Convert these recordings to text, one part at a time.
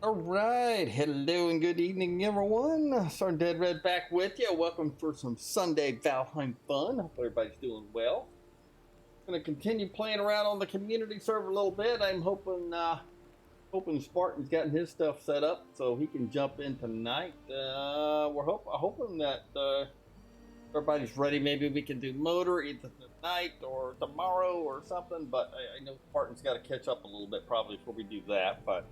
All right, hello and good evening, everyone. Sergeant Dead Red back with you. Welcome for some Sunday Valheim fun. Hope everybody's doing well. Going to continue playing around on the community server a little bit. I'm hoping Spartan's gotten his stuff set up so he can jump in tonight. We're hoping that everybody's ready. Maybe we can do motor either tonight or tomorrow or something. But I know Spartan's got to catch up a little bit probably before we do that. But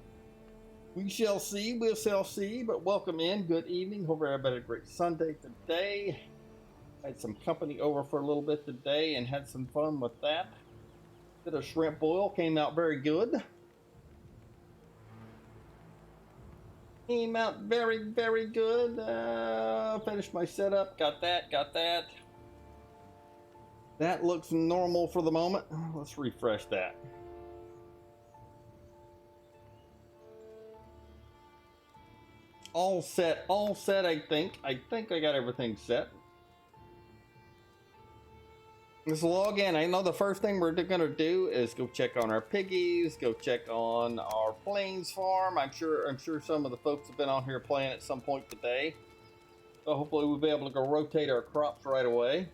we shall see. We shall see. But welcome in. Good evening. Hope everybody had a great Sunday today. Had some company over for a little bit today and had some fun with that. Did a shrimp boil. Came out very good. Came out very, very good. Finished my setup. Got that. That looks normal for the moment. Let's refresh that. All set, I think. I got everything set. Let's log in. I know the first thing we're gonna do is go check on our piggies, go check on our plains farm. I'm sure some of the folks have been on here playing at some point today. So hopefully we'll be able to go rotate our crops right away.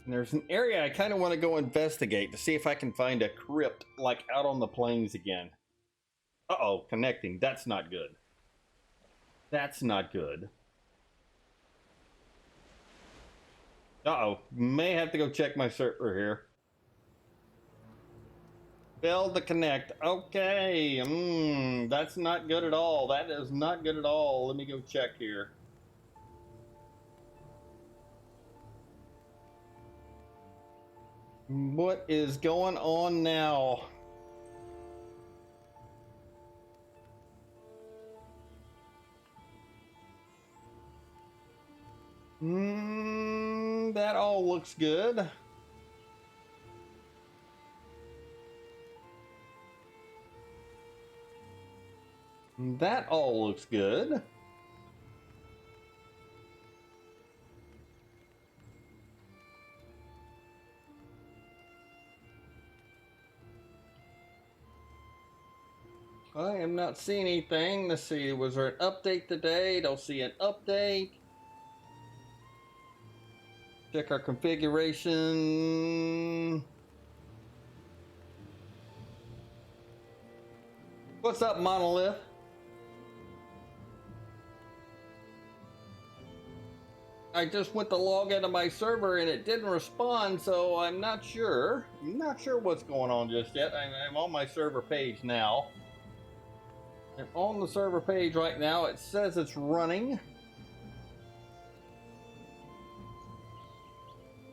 And there's an area I kind of want to go investigate to see if I can find a crypt like out on the plains again. Uh-oh, connecting. That's not good. That's not good. Uh-oh. May have to go check my server here. Failed to connect. Okay. That's not good at all. That is not good at all. Let me go check here. What is going on now? That all looks good. That all looks good. I am not seeing anything. Let's see. Was there an update today? Don't see an update. Check our configuration. What's up, Monolith? I just went to log into my server and it didn't respond, so I'm not sure. I'm not sure what's going on just yet. I'm on my server page now. I'm on the server page right now. It says it's running.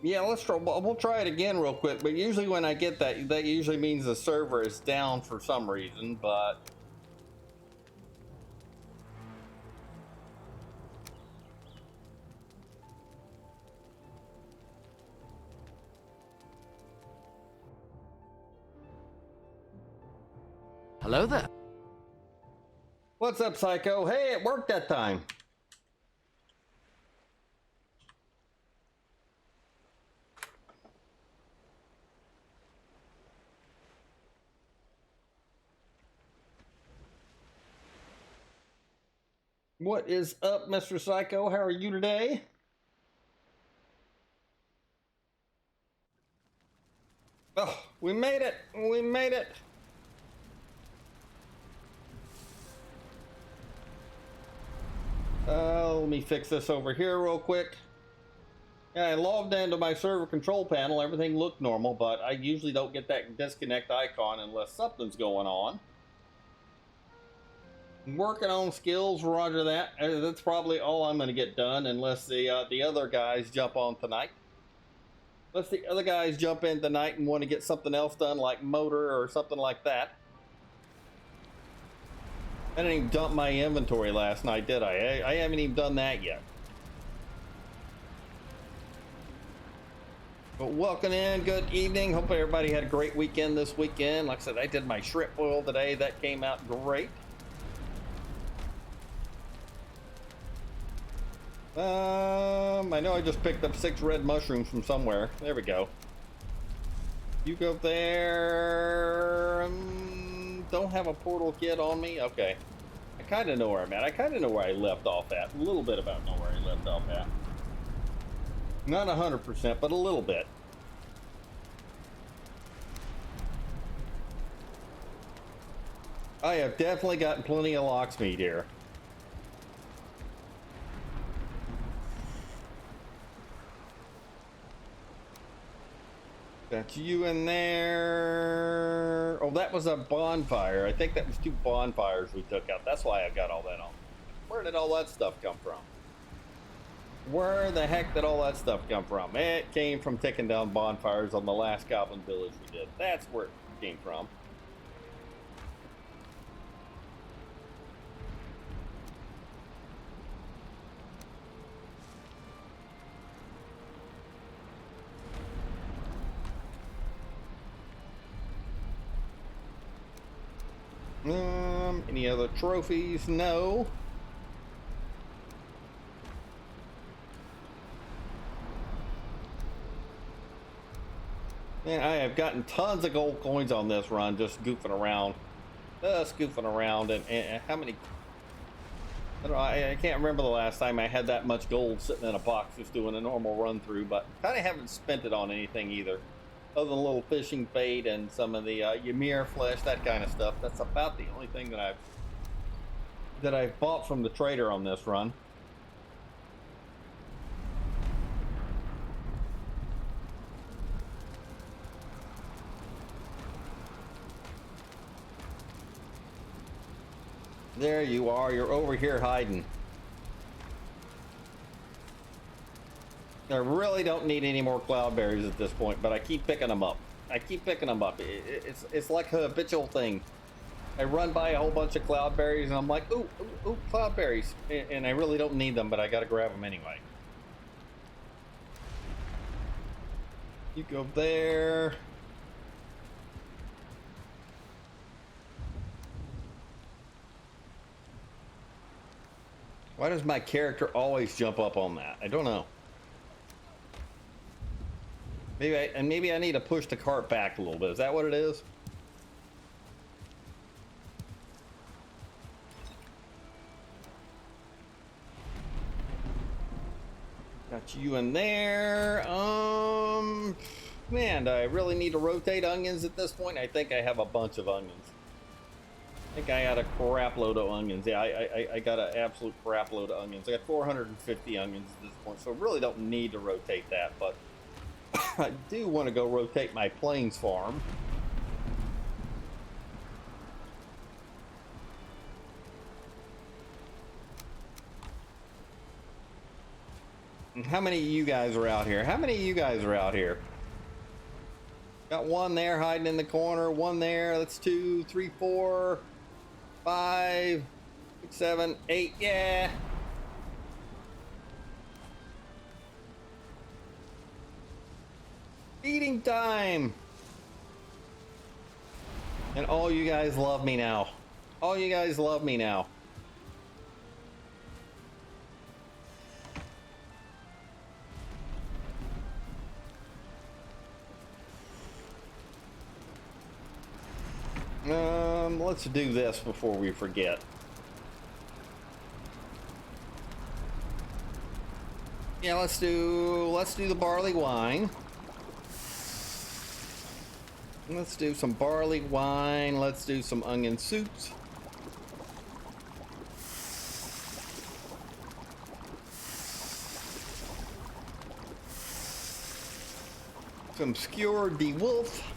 Yeah, let's try. We'll try it again real quick. But usually when I get that, that usually means the server is down for some reason. But hello there. What's up, Psycho? Hey, it worked that time. What is up, Mr. Psycho? How are you today? Oh, we made it! We made it! Let me fix this over here real quick. Yeah, I logged into my server control panel. Everything looked normal, but I usually don't get that disconnect icon unless something's going on. Working on skills, roger that. That's probably all I'm going to get done unless the other guys jump on tonight. Unless the other guys jump in tonight and want to get something else done like motor or something like that. I didn't even dump my inventory last night, did I? I haven't even done that yet. But welcome in, good evening. Hope everybody had a great weekend this weekend. Like I said, I did my shrimp boil today. That came out great. I know I just picked up 6 red mushrooms from somewhere. There we go. You go there. don't have a portal kit on me? Okay. I kind of know where I'm at. I kind of know where I left off at. A little bit about know where I left off at. Not 100%, but a little bit. I have definitely gotten plenty of locksmith here. Got you in there. Oh, that was a bonfire. I think that was 2 bonfires we took out. That's why I got all that on. Where did all that stuff come from? Where the heck did all that stuff come from? It came from taking down bonfires on the last Goblin village we did. That's where it came from. Any other trophies? No. Man, I have gotten tons of gold coins on this run, just goofing around. And how many? I don't know, I can't remember the last time I had that much gold sitting in a box just doing a normal run through, but kind of haven't spent it on anything either. Other than a little fishing bait and some of the Ymir flesh, that kind of stuff. That's about the only thing that I've bought from the trader on this run. There you are. You're over here hiding. I really don't need any more cloudberries at this point, but I keep picking them up. It's like a habitual thing. I run by a whole bunch of cloudberries and I'm like, ooh, cloudberries. And I really don't need them, but I gotta grab them anyway. You go there. Why does my character always jump up on that? I don't know. Maybe I need to push the cart back a little bit. Is that what it is? Got you in there. Man, do I really need to rotate onions at this point? I think I have a bunch of onions. I think I got a crap load of onions. Yeah, I got an absolute crap load of onions. I got 450 onions at this point, so I really don't need to rotate that, but I do want to go rotate my plains farm. And how many of you guys are out here? Got one there hiding in the corner, one there. That's 2, 3, 4, 5, 6, 7, 8. Yeah. Eating time. And all you guys love me now. Let's do this before we forget. Yeah, let's do the barley wine. Let's do some barley wine. Let's do some onion soups. Some skewered de wolf.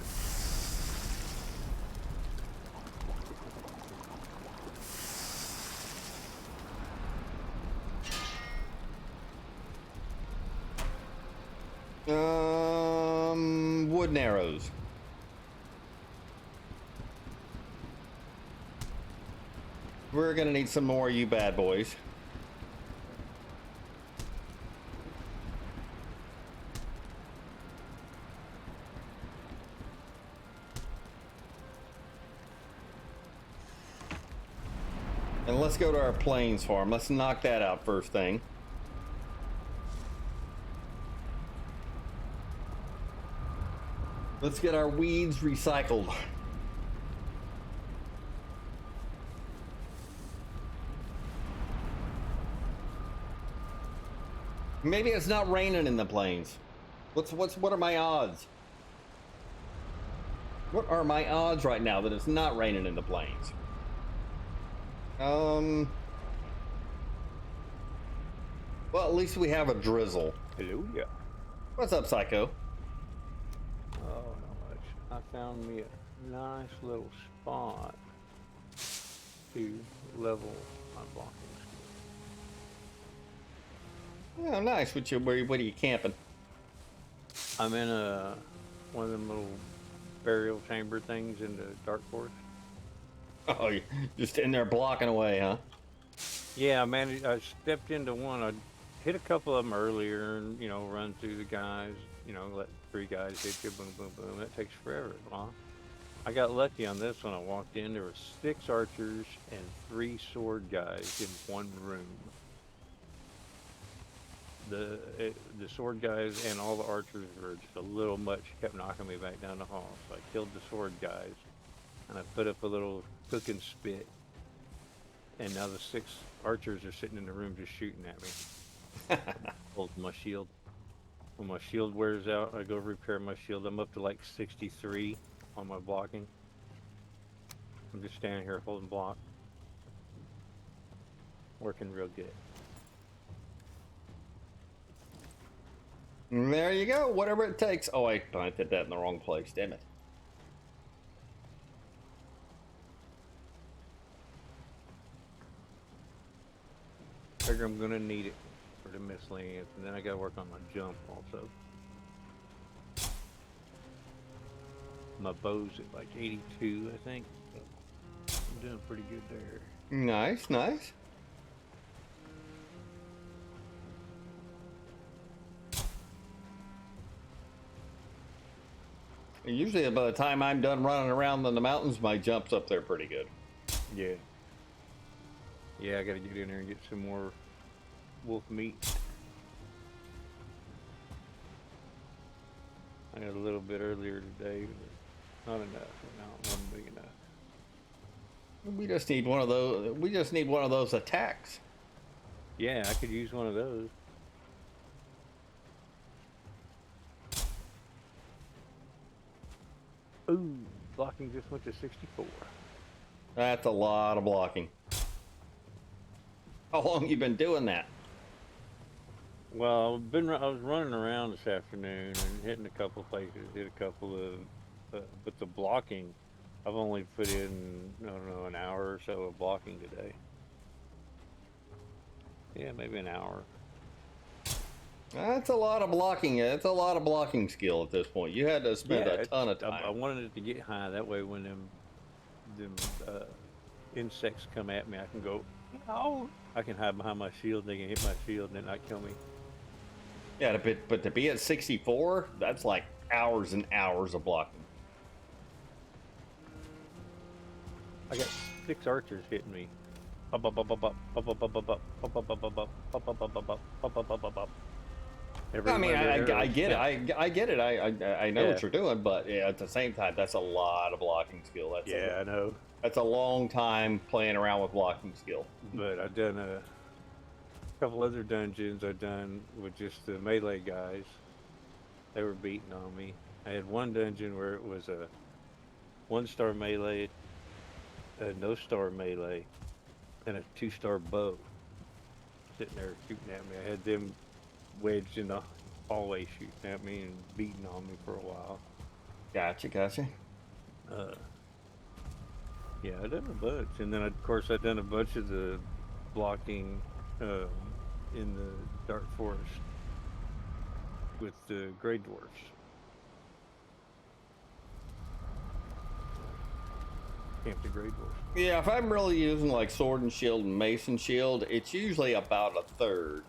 Wooden arrows. We're gonna need some more, you bad boys. And let's go to our plains farm. Let's knock that out first thing. Let's get our weeds recycled. Maybe it's not raining in the plains. What are my odds? What are my odds right now that it's not raining in the plains? Well, at least we have a drizzle. Hello, yeah. What's up, Psycho? Oh, not much. I found me a nice little spot to level my blocking skill. Oh, nice. What are you camping? I'm in one of them little burial chamber things in the dark forest. Oh, you're just in there blocking away, huh? Yeah, man, I stepped into one. I hit a couple of them earlier and, run through the guys, let 3 guys hit you, boom, boom, boom. That takes forever. Well, I got lucky on this one. I walked in, there were 6 archers and 3 sword guys in one room. The sword guys and all the archers were just a little much, kept knocking me back down the hall. So I killed the sword guys, and I put up a little cooking spit. And now the 6 archers are sitting in the room just shooting at me. Holding my shield. When my shield wears out, I go repair my shield. I'm up to like 63 on my blocking. I'm just standing here holding block. Working real good. And there you go. Whatever it takes. Oh, I planted that in the wrong place. Damn it. Figure I'm gonna need it for the miscellaneous, and then I gotta work on my jump also. My bow's at like 82, I think. So I'm doing pretty good there. Nice, nice. And usually by the time I'm done running around in the mountains, my jump's up there pretty good. Yeah. Yeah, I gotta get in there and get some more wolf meat. I got a little bit earlier today, but not enough. Not one big enough. We just need one of those. We just need one of those attacks. Yeah, I could use one of those. Ooh, blocking just went to 64. That's a lot of blocking. How long you been doing that? Well, I was running around this afternoon and hitting a couple places, did a couple of, but the blocking, I've only put in, I don't know, an hour or so of blocking today. Yeah, maybe an hour. That's a lot of blocking. It's a lot of blocking skill at this point. You had to spend a ton of time. I wanted it to get high. That way when them insects come at me, I can go, no. I can hide behind my shield. They can hit my shield and then not kill me. Yeah, but to be at 64, that's like hours and hours of blocking. I got 6 archers hitting me. I mean, I get it. I get it. I know what you're doing, but yeah, at the same time, that's a lot of blocking skill. That's I know. That's a long time playing around with blocking skill. But I've done a couple other dungeons I've done with just the melee guys. They were beating on me. I had one dungeon where it was a 1-star melee, a no-star melee, and a 2-star bow sitting there shooting at me. I had them wedged in the hallway shooting at me and beating on me for a while. Gotcha. Yeah, I done a bunch, and then of course I done a bunch of the blocking in the dark forest with the gray dwarfs. Camp the gray dwarfs. Yeah, if I'm really using like sword and shield and mace and shield, it's usually about a third.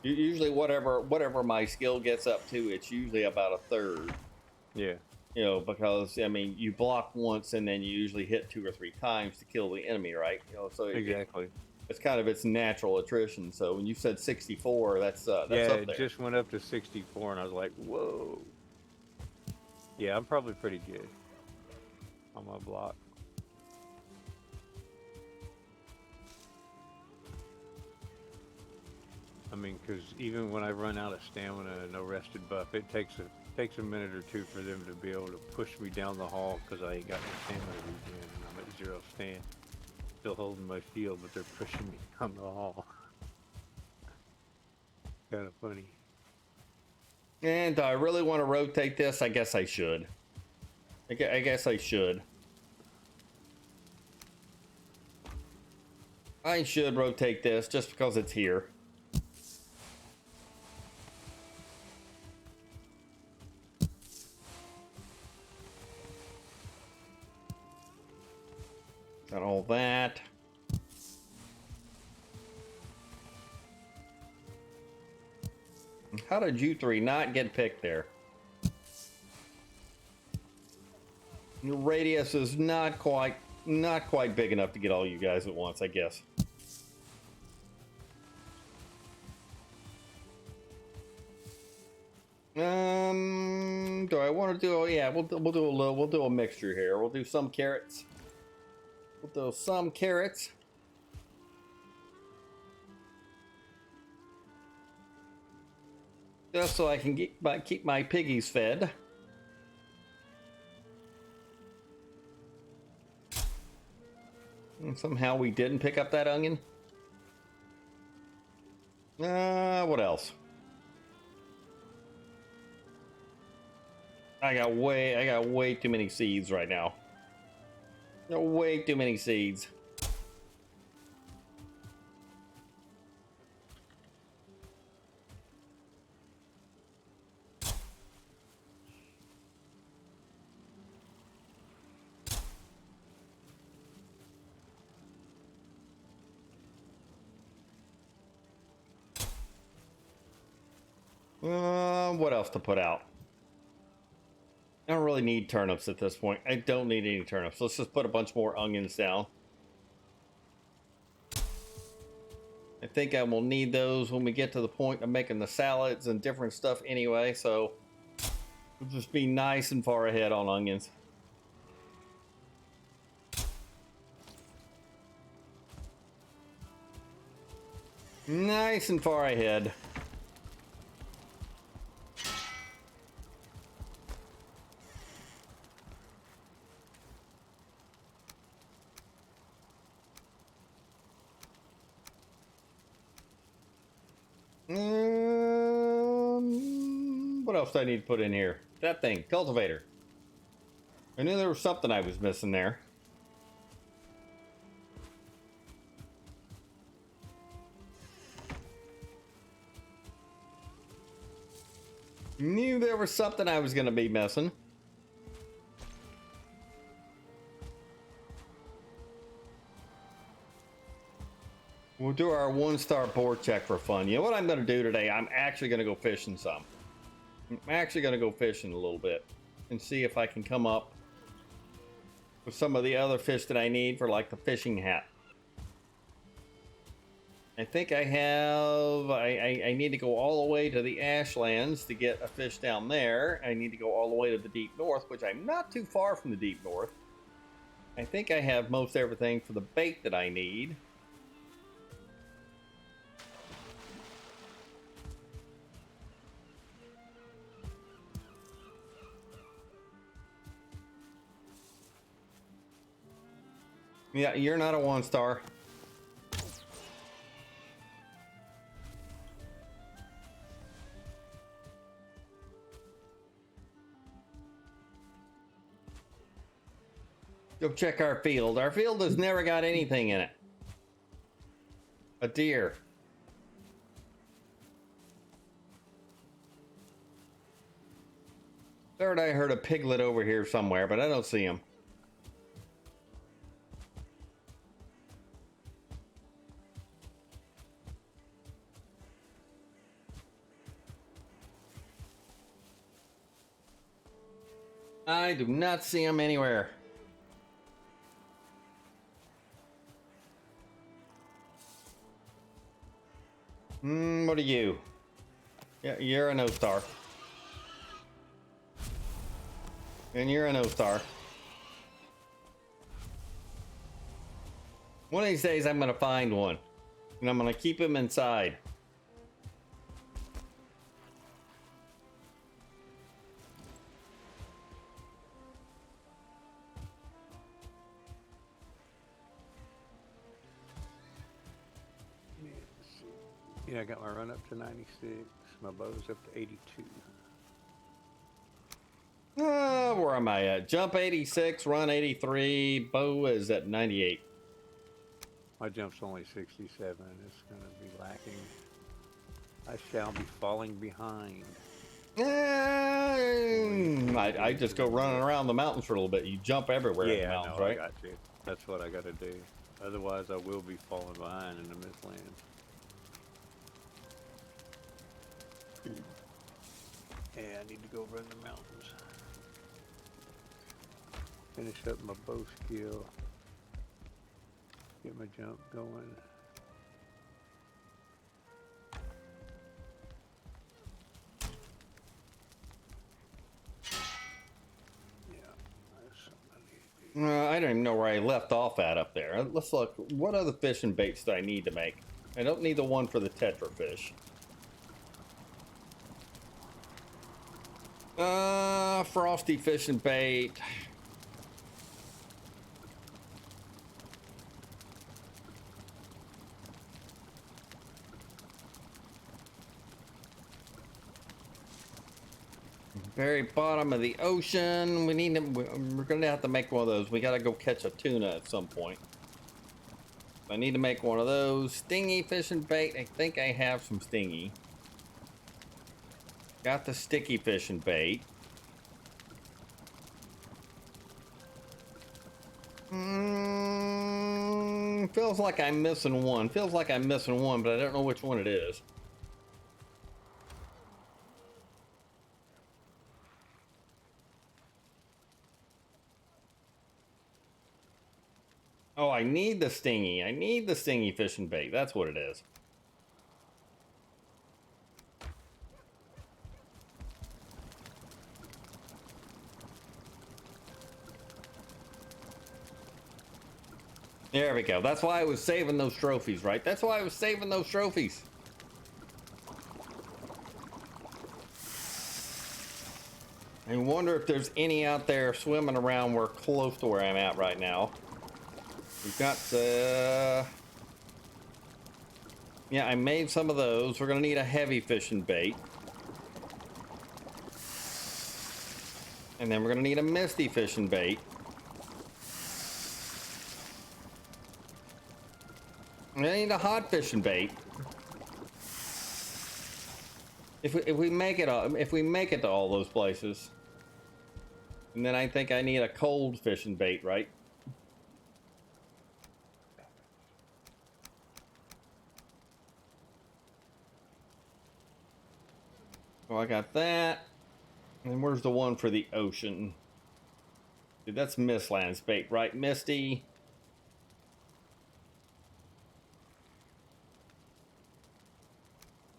Usually whatever my skill gets up to, it's usually about a third. Yeah. Because I mean, you block once and then you usually hit 2 or 3 times to kill the enemy, right? So exactly. It's kind of its natural attrition. So when you said 64, that's up there. It just went up to 64, and I was like, whoa. Yeah, I'm probably pretty good on my block. I mean, because even when I run out of stamina and no rested buff, it takes a minute or two for them to be able to push me down the hall because I ain't got no stamina regen and I'm at 0 stand. Still holding my shield, but they're pushing me down the hall. Kind of funny. And do I really want to rotate this? I guess I should. I guess I should. I should rotate this just because it's here. Got all that. How did you three not get picked there? Your radius is not quite big enough to get all you guys at once, I guess. Do I want to do? Oh yeah, we'll do a mixture here. We'll do some carrots. We'll do some carrots. Just so I can keep my piggies fed. And somehow we didn't pick up that onion. What else? I got way too many seeds right now. Way too many seeds. What else to put out? I don't really need turnips at this point. I don't need any turnips. Let's just put a bunch more onions down. I think I will need those when we get to the point of making the salads and different stuff anyway, so we'll just be nice and far ahead on onions. Nice and far ahead. What else do I need to put in here? That thing, cultivator. I knew there was something I was missing there. Knew there was something I was going to be missing. We'll do our 1-star board check for fun. You know what I'm going to do today? I'm actually going to go fishing some. I'm actually going to go fishing a little bit and see if I can come up with some of the other fish that I need for like the fishing hat. I think I have, I need to go all the way to the Ashlands to get a fish down there. I need to go all the way to the deep north, which I'm not too far from the deep north. I think I have most everything for the bait that I need. Yeah, you're not a 1-star. Go check our field. Our field has never got anything in it. A deer. Third, I heard a piglet over here somewhere, but I don't see him. I do not see him anywhere. What are you? Yeah, you're a no-star. And you're a no-star. One of these days I'm gonna find one. And I'm gonna keep him inside. Yeah, I got my run up to 96. My bow's up to 82. Where am I at? Jump 86, run 83, bow is at 98. My jump's only 67. It's going to be lacking. I shall be falling behind. I just go running around the mountains for a little bit. You jump everywhere in the Yeah, I mountains, know. I right? got you. That's what I got to do. Otherwise, I will be falling behind in the Midlands. Yeah, I need to go run the mountains. Finish up my bow skill. Get my jump going. Yeah, that's something I need to do. I don't even know where I left off at up there. Let's look. What other fishing baits do I need to make? I don't need the one for the tetra fish. Frosty fishing bait. Very bottom of the ocean. We need to, we're gonna have to make one of those. We gotta go catch a tuna at some point. I need to make one of those. Stingy fishing bait. I think I have some stingy. Got the sticky fishing bait. Feels like I'm missing one. Feels like I'm missing one, but I don't know which one it is. Oh, I need the stingy. I need the stingy fishing bait. That's what it is. There we go. That's why I was saving those trophies, right? That's why I was saving those trophies. I wonder if there's any out there swimming around where close to where I'm at right now. We've got yeah, I made some of those. We're gonna need a heavy fishing bait. And then we're gonna need a misty fishing bait. And I need a hot fishing bait. If we make it to all those places. And then I think I need a cold fishing bait, right? So I got that. And where's the one for the ocean? Dude, that's Mistlands bait, right? Misty.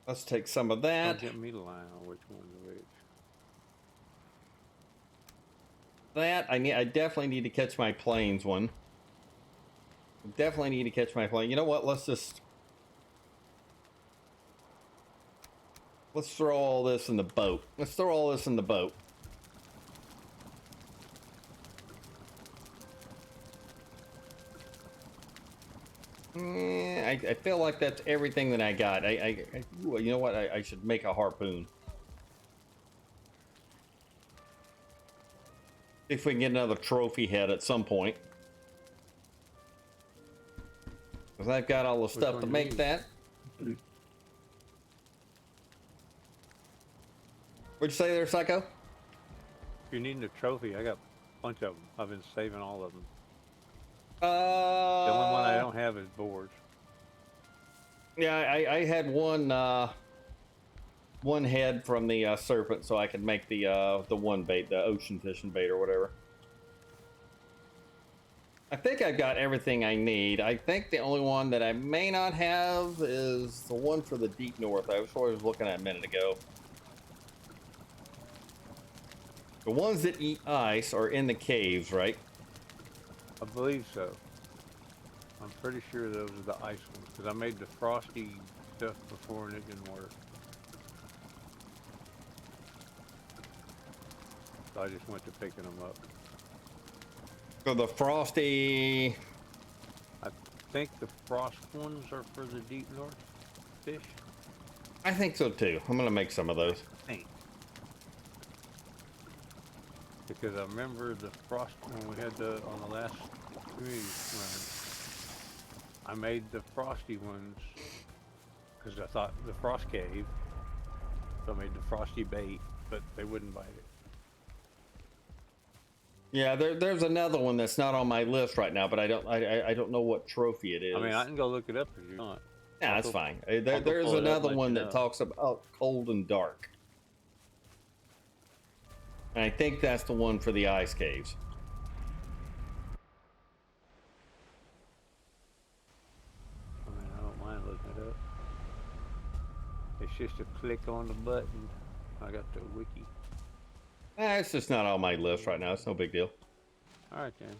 Let's take some of that. Don't get me to line on which one's which. I definitely need to catch my planes one. Definitely need to catch my plane. You know what? Let's throw all this in the boat. Let's throw all this in the boat. I feel like that's everything that I got. Ooh, you know what? I should make a harpoon. See if we can get another trophy head at some point. Because I've got all the stuff to make that. What'd you say there, Psycho? If you're needing a trophy, I got a bunch of them. I've been saving all of them. The only one I don't have is boards. Yeah, I had one head from the serpent, so I could make the one bait, the ocean fishing bait or whatever. I think I've got everything I need. I think the only one that I may not have is the one for the deep north. I was looking at a minute ago. The ones that eat ice are in the caves, right? I believe so. I'm pretty sure those are the ice ones, because I made the frosty stuff before and it didn't work. So I just went to picking them up. So the frosty... I think the frost ones are for the deep north fish. I think so too. I'm gonna make some of those. I think. Because I remember the frost when we had on the last community run, I made the frosty ones because I thought the frost cave, so I made the frosty bait, but they wouldn't bite it. Yeah, there's another one that's not on my list right now, but I don't know what trophy it is. I mean, I can go look it up if you want. Yeah, that's fine. There's another one that talks about cold and dark. And I think that's the one for the ice caves. I mean, I don't mind looking it up. It's just a click on the button. I got the wiki. It's just not on my list right now. It's no big deal. All right, then.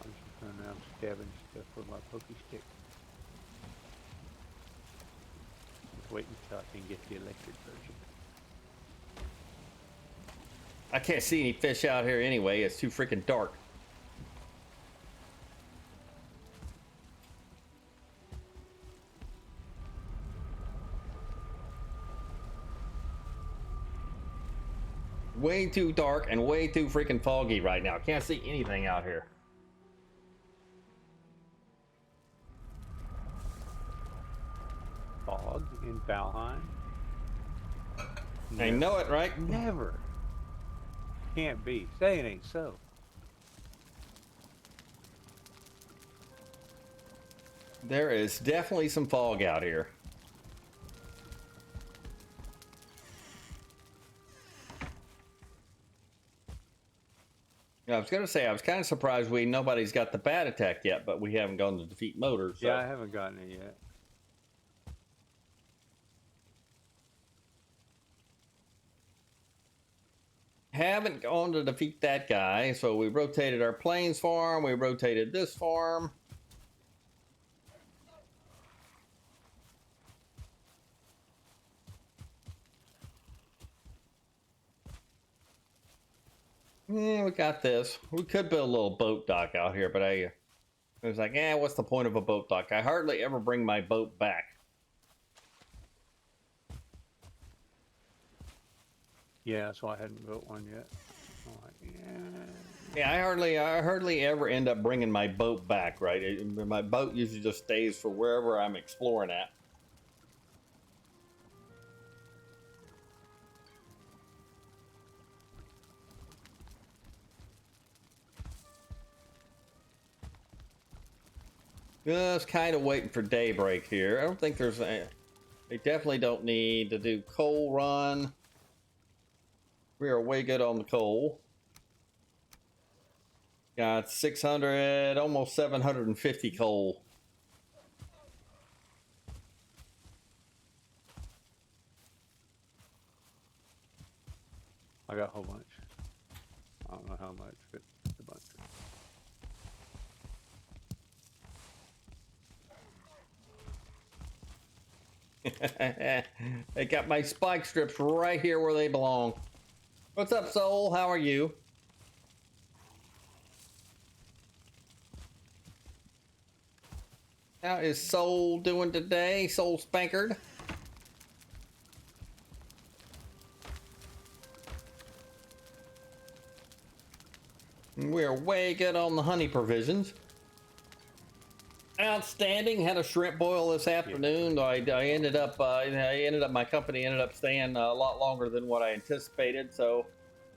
I'm just running around stabbing stuff with my pokey stick. Just waiting until I can get the electric version. I can't see any fish out here anyway. It's too freaking dark. Way too dark and way too freaking foggy right now. Can't see anything out here. Fog in Valheim? I know it, right? Never. Can't be. Say it ain't so. There is definitely some fog out here. I was gonna say I was kind of surprised nobody's got the bat attack yet, but we haven't gone to defeat motors. So. Yeah, I haven't gotten it yet. Haven't gone to defeat that guy, so we rotated our plains farm. We rotated this farm. Yeah, we got this. We could build a little boat dock out here, but I was like, what's the point of a boat dock? I hardly ever bring my boat back. Yeah, that's why I hadn't built one yet. I'm like, Yeah, I hardly ever end up bringing my boat back, right? My boat usually just stays for wherever I'm exploring at. Just kind of waiting for daybreak here. I don't think there's they definitely don't need to do coal run. We are way good on the coal. Got 600, almost 750 coal. I got a whole bunch. I don't know how much, but a bunch. I got my spike strips right here where they belong. What's up, Soul? How are you? How is Soul doing today? Soul Spankered? We're way good on the honey provisions. Outstanding. Had a shrimp boil this afternoon. I ended up my company ended up staying a lot longer than what I anticipated, so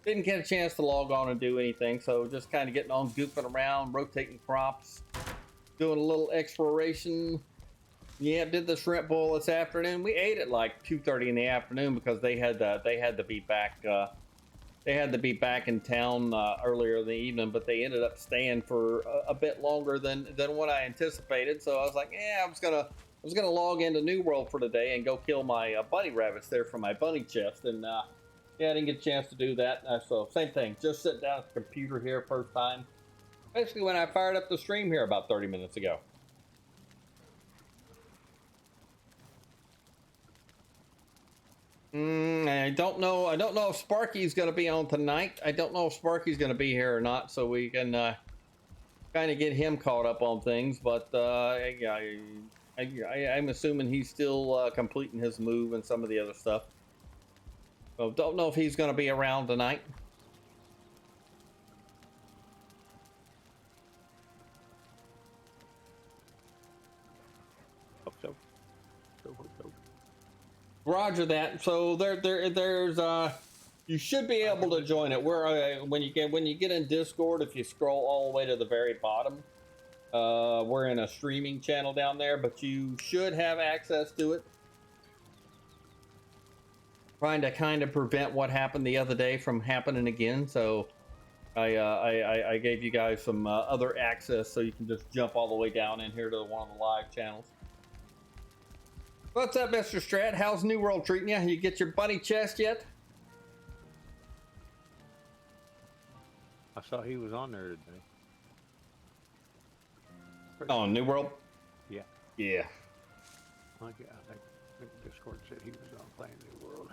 didn't get a chance to log on and do anything. So just kind of getting on, goofing around, rotating crops, doing a little exploration. Yeah, did the shrimp boil this afternoon. We ate at like 2:30 in the afternoon because they had to be back. They had to be back in town earlier in the evening, but they ended up staying for a bit longer than what I anticipated. So I was like, I was gonna log into New World for today and go kill my bunny rabbits there for my bunny chest, and I didn't get a chance to do that. So same thing, just sitting down at the computer here first time. Basically, when I fired up the stream here about 30 minutes ago. I don't know. I don't know if Sparky's going to be on tonight. I don't know if Sparky's going to be here or not. So we can kind of get him caught up on things. But I'm assuming he's still completing his move and some of the other stuff. So don't know if he's going to be around tonight. Hope so. Hope so. Roger that. So there's you should be able to join it. When you get in Discord, if you scroll all the way to the very bottom, we're in a streaming channel down there, but you should have access to it. Trying to kind of prevent what happened the other day from happening again. So I gave you guys some other access, so you can just jump all the way down in here to one of the live channels. What's up, Mr. Strat? How's New World treating you? You get your bunny chest yet? I saw he was on there today. Oh, New World? Yeah. Yeah. I think Discord said he was on playing New World.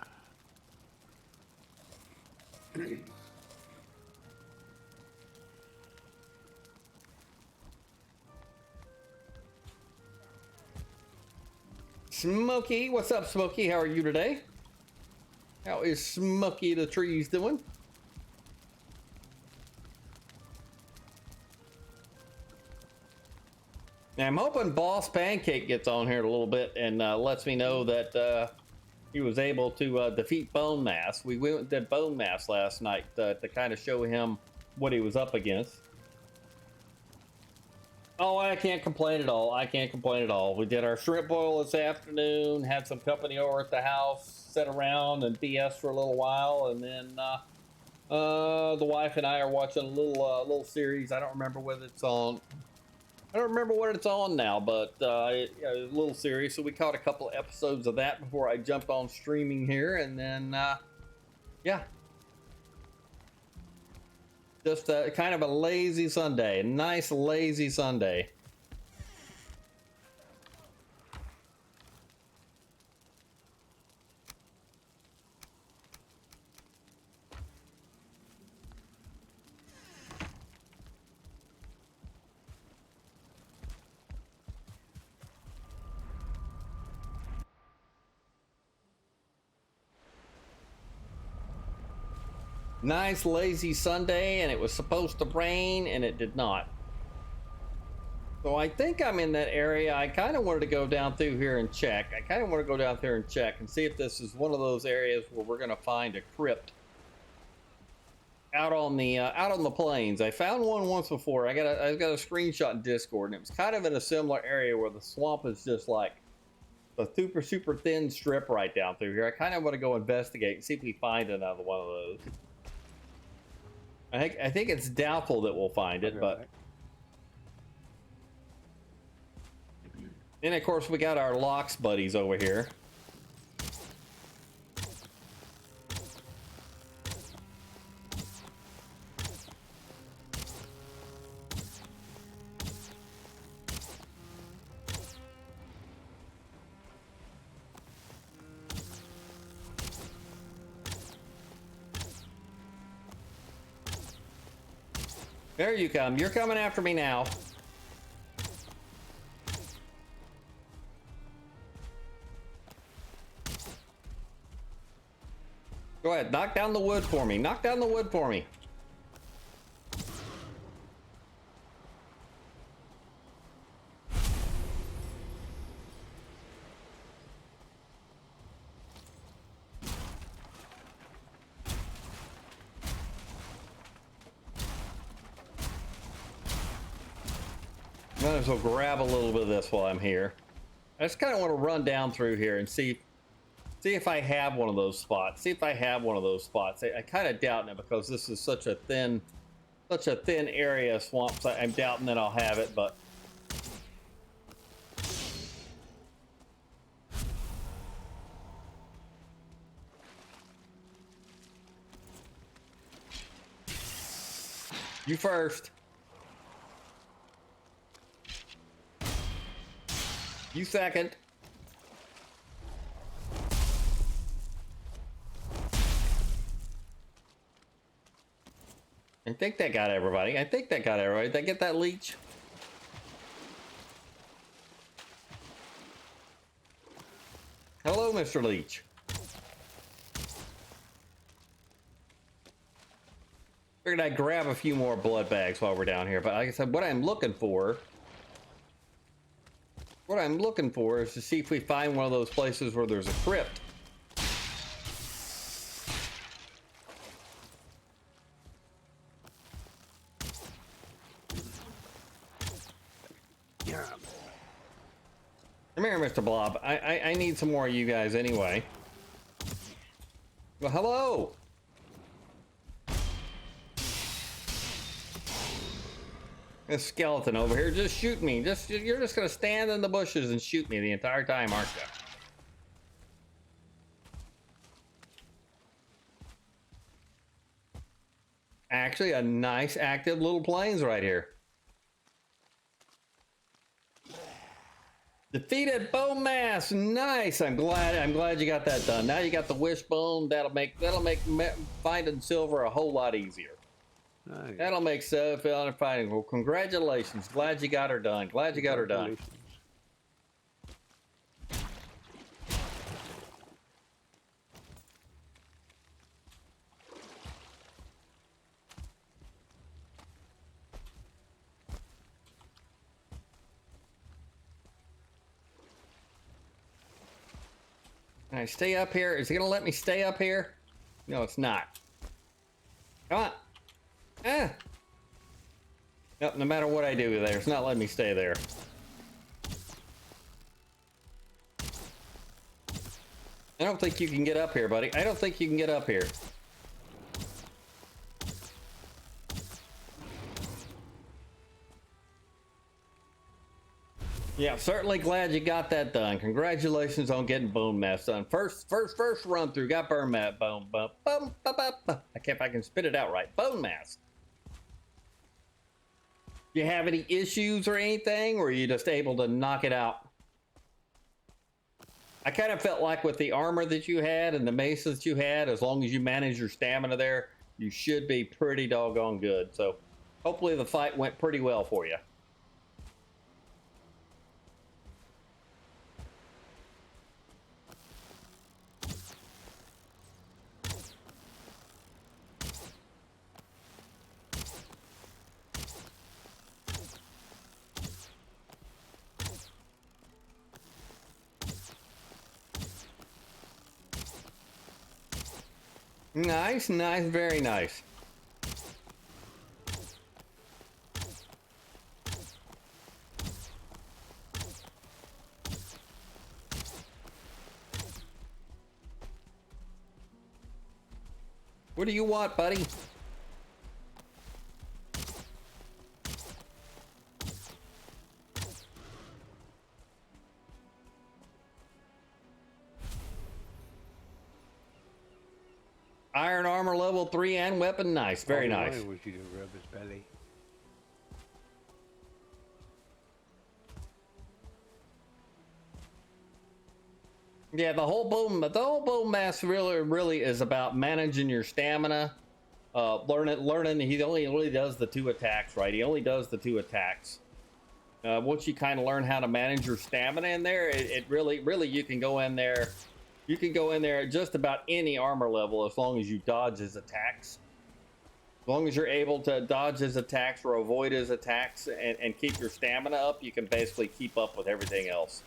Smokey, what's up, Smokey? How are you today? How is Smokey the Trees doing? Now, I'm hoping Boss Pancake gets on here in a little bit and lets me know that he was able to defeat Bone Mass. We went and did Bone Mass last night to kind of show him what he was up against. Oh, I can't complain at all. I can't complain at all. We did our shrimp boil this afternoon, had some company over at the house, sat around and BS for a little while, and then the wife and I are watching a little series. I don't remember whether it's on. I don't remember what it's on now, but a little series. So we caught a couple episodes of that before I jumped on streaming here, and then yeah. Just kind of a lazy Sunday. Nice, lazy Sunday. Nice, lazy Sunday, and it was supposed to rain, and it did not. So I think I'm in that area. I kind of wanted to go down through here and check. I kind of want to go down there and check and see if this is one of those areas where we're going to find a crypt out on the plains. I found one once before. I got a screenshot in Discord, and it was kind of in a similar area where the swamp is just like a super thin strip right down through here. I kind of want to go investigate and see if we find another one of those. I think it's doubtful that we'll find it, but then of course we got our locks buddies over here. There you come. You're coming after me now. Go ahead. Knock down the wood for me. Knock down the wood for me. Might as well grab a little bit of this while I'm here. I just kind of want to run down through here and see if I have one of those spots. See if I have one of those spots. I kind of doubt it because this is such a thin area of swamps. I'm doubting that I'll have it, but you first. You second. I think that got everybody. I think that got everybody. Did I get that leech? Hello, Mr. Leech. Figured I'd grab a few more blood bags while we're down here. But like I said, what I'm looking for is to see if we find one of those places where there's a crypt. Yeah. Come here, Mr. Blob. I need some more of you guys anyway. Well, hello. This skeleton over here, just shoot me. You're just gonna stand in the bushes and shoot me the entire time, aren't you? Actually, a nice active little plains right here. Defeated bone mass, nice. I'm glad you got that done. Now you got the wishbone. That'll make finding silver a whole lot easier. Nice. That'll make finding. Well, congratulations. Glad you got her done. Glad you got her done. Can I stay up here? Is it gonna let me stay up here? No, it's not. Come on. Ah. Nope, no matter what I do there, it's not letting me stay there. I don't think you can get up here, buddy. I don't think you can get up here. Yeah, certainly glad you got that done. Congratulations on getting bone mass done. First run through, got bone mass. I can't if I can spit it out right. Bone mass. You have any issues or anything, or are you just able to knock it out? I kind of felt like with the armor that you had and the mace that you had, as long as you manage your stamina there, you should be pretty doggone good. So hopefully the fight went pretty well for you. Nice, nice, very nice. What do you want, buddy? Iron armor level 3 and weapon, nice, very nice. I wish you to rub his belly. Yeah, the whole bone mass really is about managing your stamina. Learning. He only really does the 2 attacks, right? He only does the 2 attacks. Once you kind of learn how to manage your stamina in there, it really you can go in there. You can go in there at just about any armor level as long as you dodge his attacks. As long as you're able to dodge his attacks or avoid his attacks and keep your stamina up, you can basically keep up with everything else.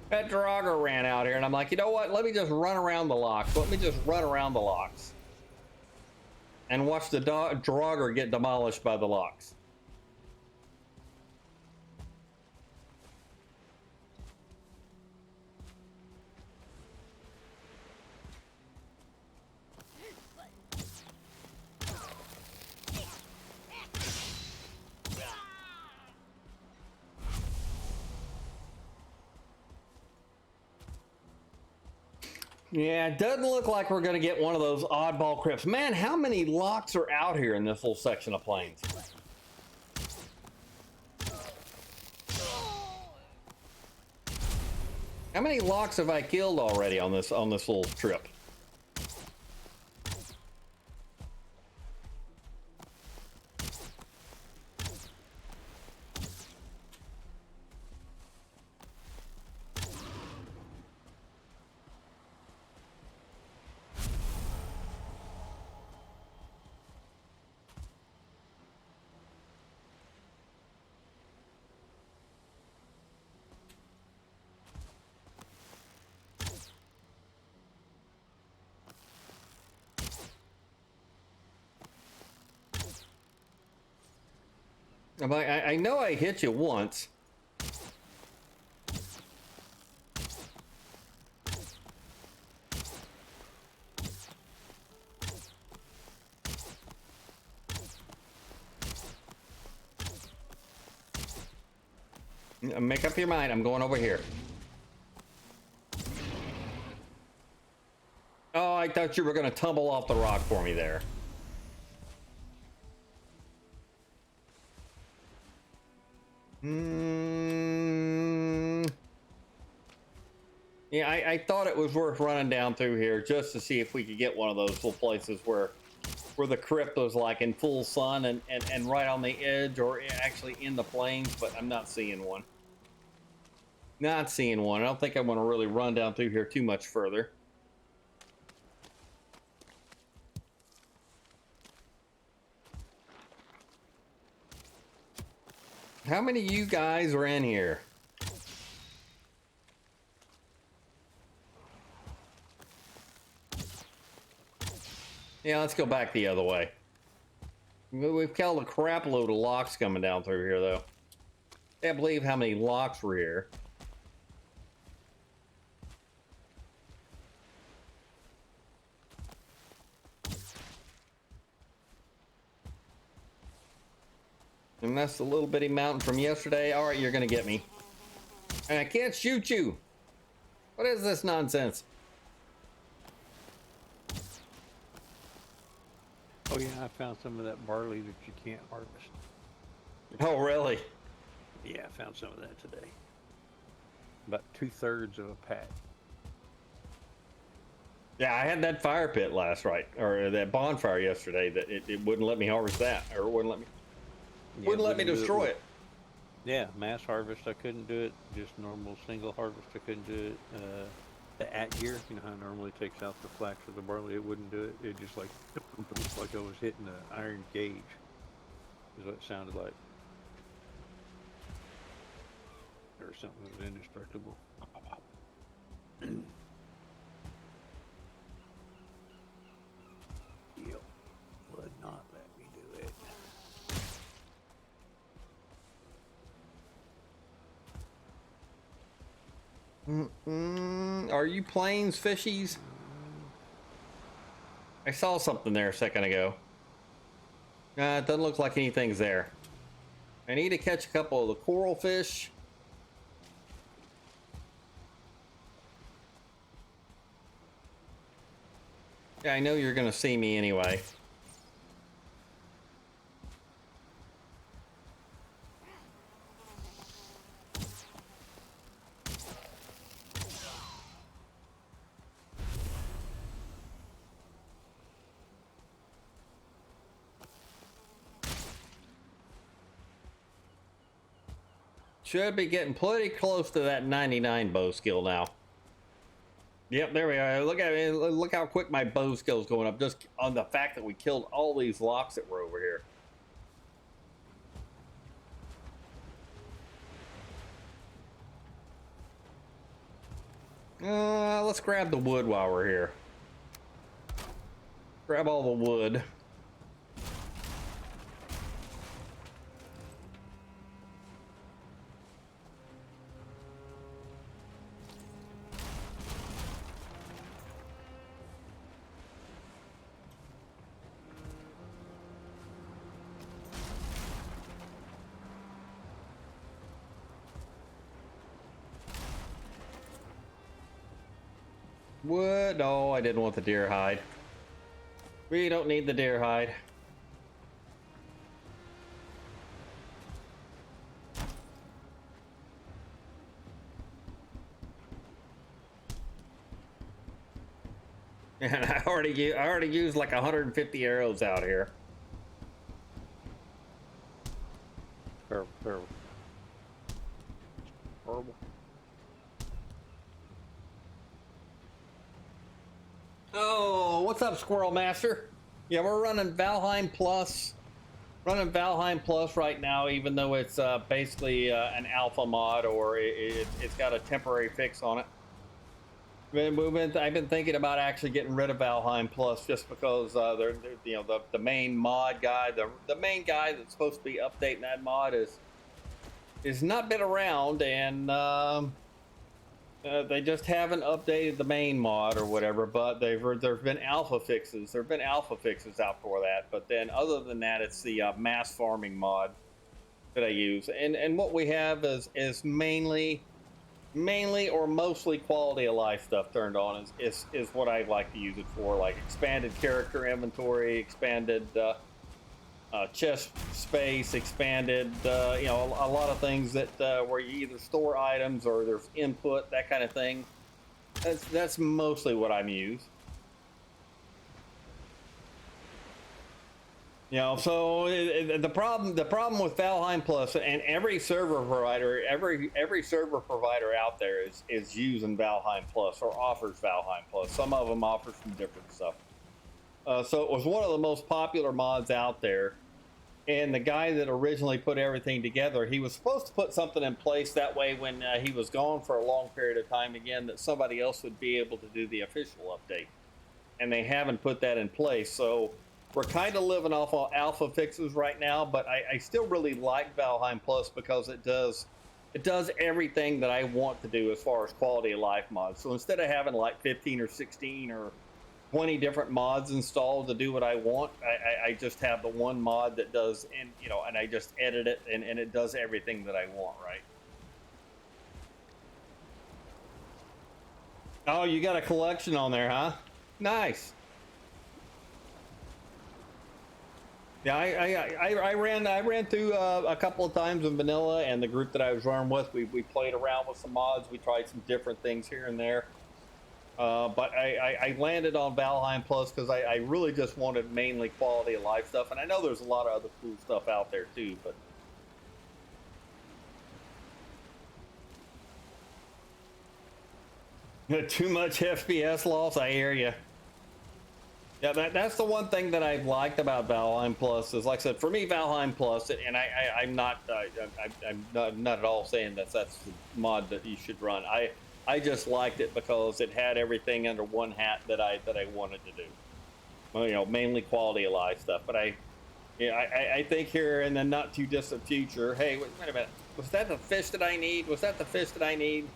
That Draugr ran out here, and I'm like, you know what? Let me just run around the locks. Let me just run around the locks. And watch the Draugr get demolished by the locks. Yeah, it doesn't look like we're going to get one of those oddball crypts. Man, how many locks are out here in this little section of plains? How many locks have I killed already on this little trip? I'm like, I know I hit you once. Make up your mind. I'm going over here. Oh, I thought you were going to tumble off the rock for me there. Yeah, I thought it was worth running down through here just to see if we could get one of those little places where the crypt was like in full sun and right on the edge or actually in the plains, but I'm not seeing one. Not seeing one. I don't think I want to really run down through here too much further. How many of you guys are in here? Yeah, let's go back the other way. We've killed a crap load of locks coming down through here, though. Can't believe how many locks were here. And that's the little bitty mountain from yesterday. All right, you're gonna get me. And I can't shoot you. What is this nonsense? Oh yeah, I found some of that barley that you can't harvest. Oh, really? Yeah, I found some of that today. About 2/3 of a pack. Yeah, I had that fire pit last night, or that bonfire yesterday. That it wouldn't let me harvest that, or wouldn't let me. Yeah, Wouldn't let me destroy it. Yeah, mass harvest I couldn't do it. Just normal single harvest I couldn't do it. The at gear, you know how it normally takes out the flax of the barley, it wouldn't do it. It just like I was hitting an iron gauge. Is what it sounded like. Or something that was indestructible. Yep. Would not let me do it. Are you plains fishies? I saw something there a second ago. It doesn't look like anything's there. I need to catch a couple of the coral fish. Yeah, I know you're gonna see me anyway. Should be getting pretty close to that 99 bow skill now. Yep, there we are. Look at it. Look how quick my bow skill's going up just on the fact that we killed all these locks that were over here. Let's grab the wood while we're here. Grab all the wood. What? No, I didn't want the deer hide. We don't need the deer hide. And I already used like 150 arrows out here. Terrible, terrible. Horrible. Oh, what's up, Squirrel Master? Yeah, we're running Valheim Plus. Running Valheim Plus right now, even though it's basically an alpha mod, or it's got a temporary fix on it. I've been thinking about actually getting rid of Valheim Plus just because they're you know the main mod guy, the main guy that's supposed to be updating that mod is not been around, and they just haven't updated the main mod or whatever. But there's been alpha fixes. There've been alpha fixes out for that. But then other than that, it's the mass farming mod that I use, and what we have is mainly or mostly quality of life stuff turned on is what I'd like to use it for, like expanded character inventory, expanded chest space, expanded a lot of things that where you either store items or there's input, that kind of thing. That's mostly what I'm used. So the problem with Valheim Plus, and every server provider, every server provider out there is using Valheim Plus or offers Valheim Plus. Some of them offer some different stuff. So it was one of the most popular mods out there, and the guy that originally put everything together, he was supposed to put something in place that way when he was gone for a long period of time again, that somebody else would be able to do the official update, and they haven't put that in place. So we're kind of living off of alpha fixes right now, but I still really like Valheim Plus because it does everything that I want to do as far as quality of life mods. So instead of having like 15 or 16 or 20 different mods installed to do what I want, I just have the one mod that does, and I just edit it, and it does everything that I want, right? Oh, you got a collection on there, huh? Nice. Yeah, I ran through a couple of times in vanilla, and the group that I was running with, we played around with some mods. We tried some different things here and there. But I landed on Valheim Plus because I really just wanted mainly quality of life stuff, and I know there's a lot of other cool stuff out there too. But too much FPS loss, I hear you. Yeah, that's the one thing that I've liked about Valheim Plus is, like I said, for me, Valheim Plus, and I'm not, I'm not at all saying that's the mod that you should run. I just liked it because it had everything under one hat that I wanted to do. Well, mainly quality of life stuff. But I think here in the not too distant future, hey, wait a minute, was that the fish that I need? Was that the fish that I need?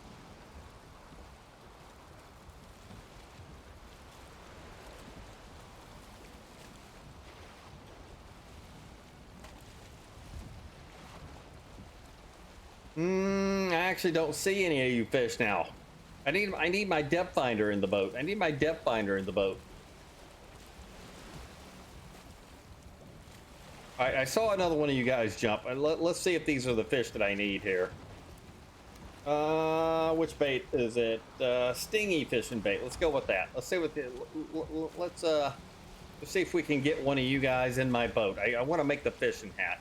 I actually don't see any of you fish now. I need my depth finder in the boat. I need my depth finder in the boat. I saw another one of you guys jump. Let's see if these are the fish that I need here. Which bait is it? Stingy fishing bait. Let's go with that. Let's see what let's see if we can get one of you guys in my boat. I want to make the fishing hat.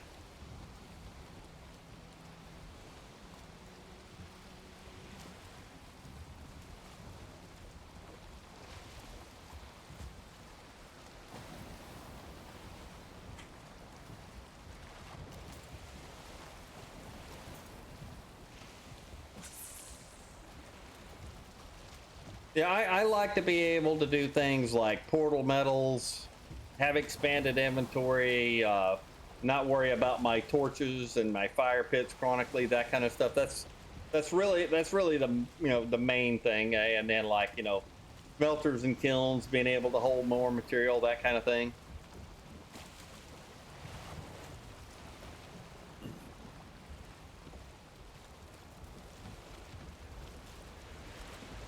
Yeah, I like to be able to do things like portal metals, have expanded inventory, not worry about my torches and my fire pits chronically, that kind of stuff. That's really the the main thing, and then like smelters and kilns, being able to hold more material, that kind of thing.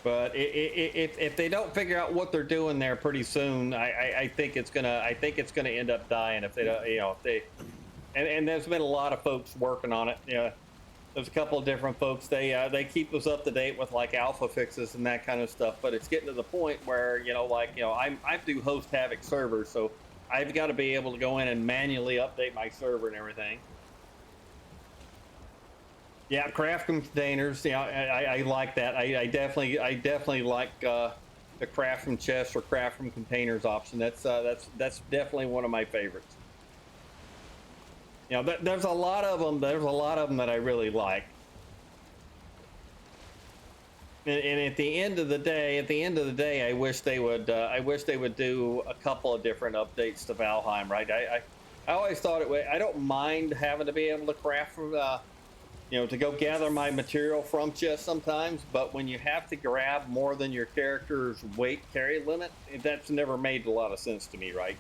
But if they don't figure out what they're doing there pretty soon, I think it's gonna end up dying if they don't, if they, and there's been a lot of folks working on it. Yeah, there's a couple of different folks. They keep us up to date with like alpha fixes and that kind of stuff. But it's getting to the point where I do host Havoc servers, so I've got to be able to go in and manually update my server and everything. Yeah, craft containers. Yeah, I like that. I definitely like the craft from chests or craft from containers option. That's definitely one of my favorites. There's a lot of them. There's a lot of them that I really like. And at the end of the day, I wish they would. I wish they would do a couple of different updates to Valheim. Right? I always thought I don't mind having to be able to craft from. To go gather my material from chests sometimes, but when you have to grab more than your character's weight carry limit, that's never made a lot of sense to me, right?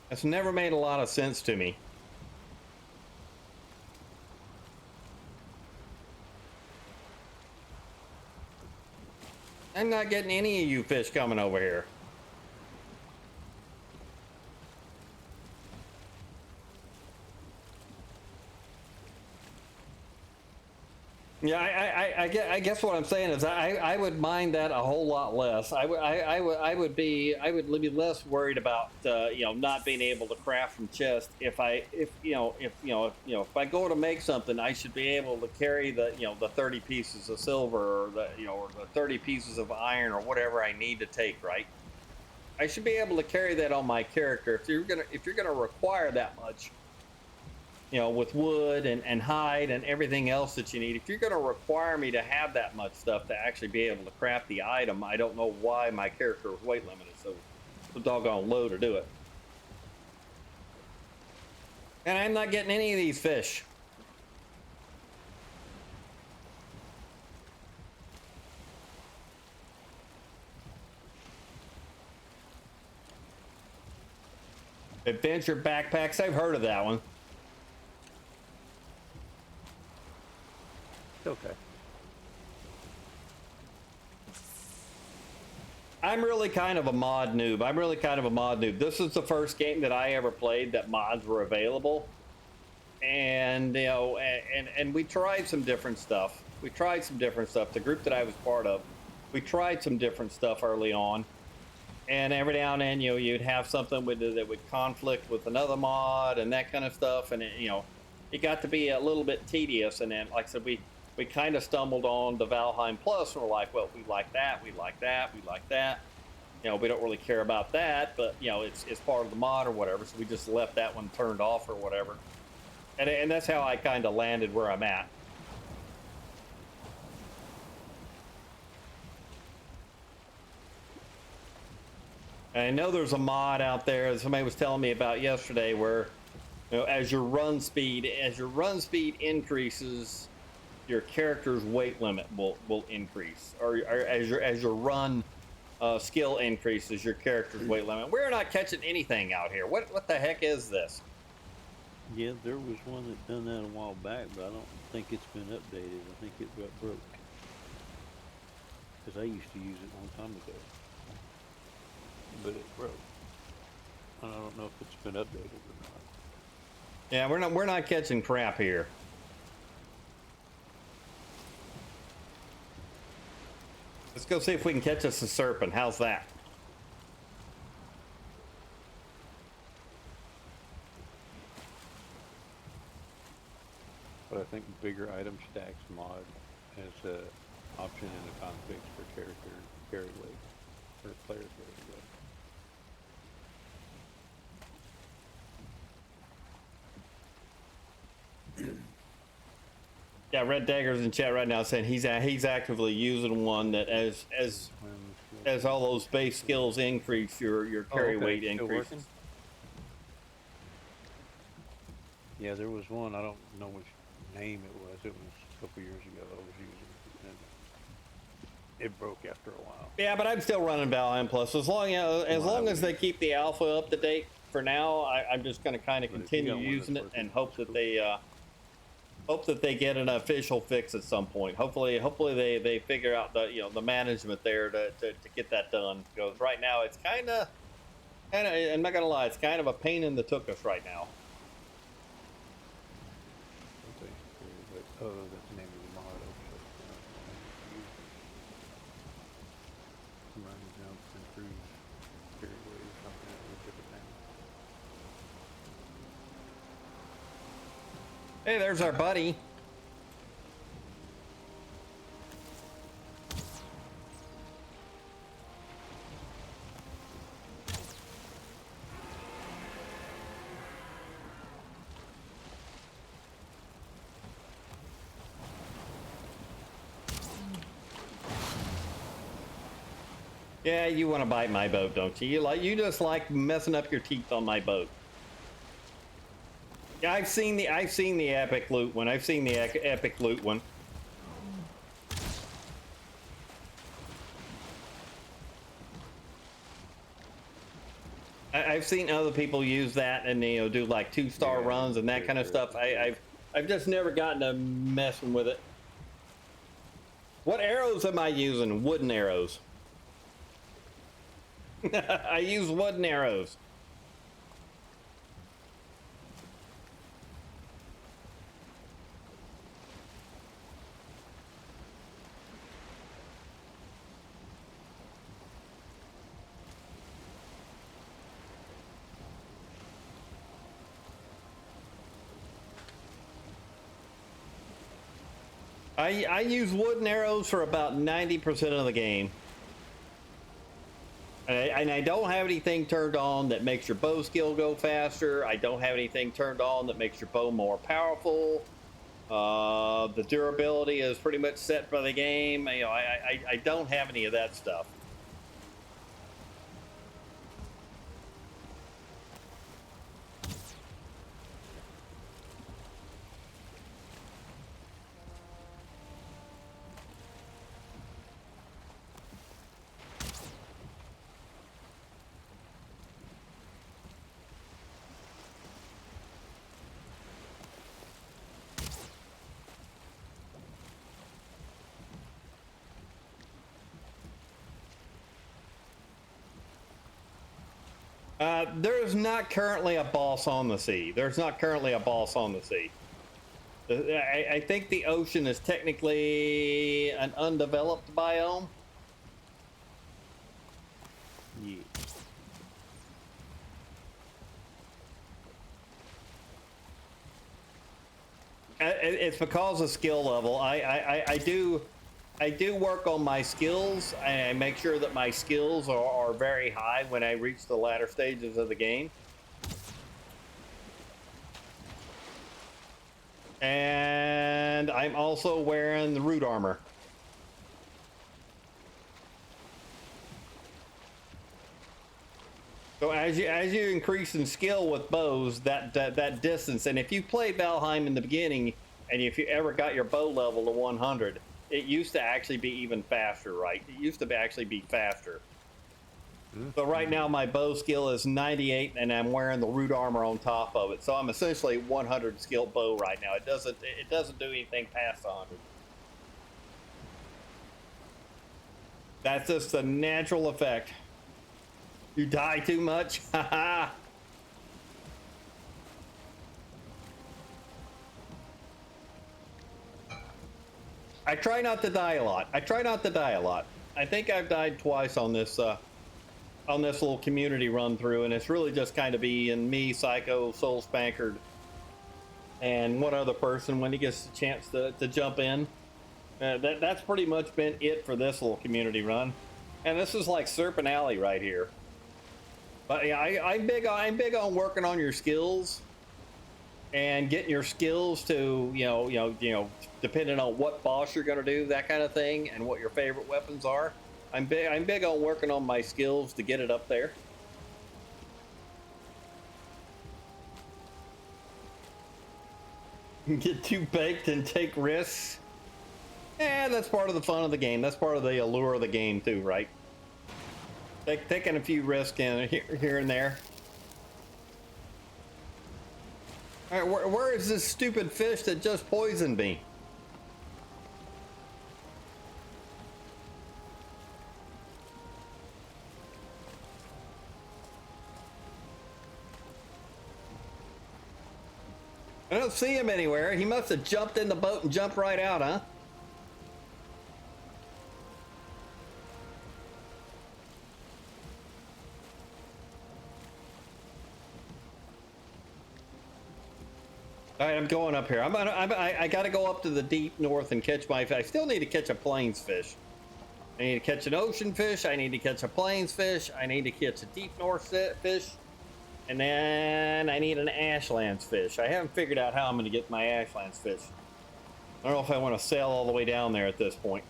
That's never made a lot of sense to me. I'm not getting any of you fish coming over here. Yeah, I guess what I'm saying is I would mind that a whole lot less. I would be less worried about not being able to craft from chest if I go to make something, I should be able to carry the 30 pieces of silver or the 30 pieces of iron or whatever I need to take, right? I should be able to carry that on my character. If you're gonna require that much, with wood and hide and everything else that you need. If you're going to require me to have that much stuff to actually be able to craft the item, I don't know why my character's weight limit is so doggone low to do it. And I'm not getting any of these fish. Adventure backpacks, I've heard of that one. Okay. I'm really kind of a mod noob. This is the first game that I ever played that mods were available. And, and we tried some different stuff. The group that I was part of, we tried some different stuff early on. And every now and then, you'd have something that would conflict with another mod and that kind of stuff. And, it got to be a little bit tedious. And then, like I said, we kind of stumbled on the Valheim Plus, and we're like, well, we like that. We don't really care about that, but it's part of the mod or whatever. So we just left that one turned off or whatever. And that's how I kind of landed where I'm at. And I know there's a mod out there that somebody was telling me about yesterday where, as your run speed increases, your character's weight limit will increase, or as your run skill increases, your character's weight limit. We're not catching anything out here. What the heck is this? Yeah, there was one that done that a while back, but I don't think it's been updated. I think it got broke. Because I used to use it a long time ago. But it broke. I don't know if it's been updated or not. Yeah, we're not catching crap here. Let's go see if we can catch us a serpent. How's that? But I think bigger item stacks mod has an option in the configs for character carry weight or player carry weight. Yeah, Red Dagger's in chat right now saying he's actively using one that as all those base skills increase, your carry weight increases. Working? Yeah, there was one. I don't know which name it was. It was a couple years ago I was using, and it broke after a while. Yeah, but I'm still running Valheim Plus as long as they keep the alpha up to date. For now, I'm just going to kind of continue using it and hope that they hope that they get an official fix at some point. Hopefully they figure out the the management there to get that done. Because right now it's kind of I'm not gonna lie, it's kind of a pain in the tuchus right now. Oh, that's the name of the mod. Run, jump, and cruise. Fairway or something. That was a different name. Hey, there's our buddy. Yeah, you want to bite my boat, don't you? You just like messing up your teeth on my boat. Yeah, I've seen the epic loot one. I've seen the epic loot one. I've seen other people use that and do like 2-star runs and that kind of stuff. I've just never gotten to messing with it. What arrows am I using? Wooden arrows. I use wooden arrows. I use wooden arrows for about 90% of the game. And I don't have anything turned on that makes your bow skill go faster. I don't have anything turned on that makes your bow more powerful. The durability is pretty much set by the game. I don't have any of that stuff. There's not currently a boss on the sea. There's not currently a boss on the sea. I think the ocean is technically an undeveloped biome. Yeah. It's because of skill level. I do work on my skills, and I make sure that my skills are very high when I reach the latter stages of the game. And I'm also wearing the root armor. So as you increase in skill with bows, that distance, and if you played Valheim in the beginning, and if you ever got your bow level to 100, it used to actually be even faster, right? It used to actually be faster. So right now my bow skill is 98, and I'm wearing the root armor on top of it. So I'm essentially 100 skill bow right now. It doesn't do anything past 100. That's just a natural effect. You die too much? Haha. I try not to die a lot. I think I've died twice on this little community run through, and it's really just kind of being me, Psycho, Soul Spankard, and one other person when he gets a chance to jump in. That's pretty much been it for this little community run. And this is like Serpent Alley right here. But yeah, I'm big on working on your skills and getting your skills to depending on what boss you're gonna do, that kind of thing, and what your favorite weapons are. I'm big on working on my skills to get it up there. Get too baked and take risks. That's part of the fun of the game. That's part of the allure of the game too, right? Taking a few risks here and there. All right, where is this stupid fish that just poisoned me? I don't see him anywhere. He must have jumped in the boat and jumped right out, huh? All right, I'm going up here. I got to go up to the deep north and catch my fish. I still need to catch a plains fish. I need to catch an ocean fish. I need to catch a plains fish. I need to catch a deep north fish. And then I need an ashlands fish. I haven't figured out how I'm going to get my ashlands fish. I don't know if I want to sail all the way down there at this point.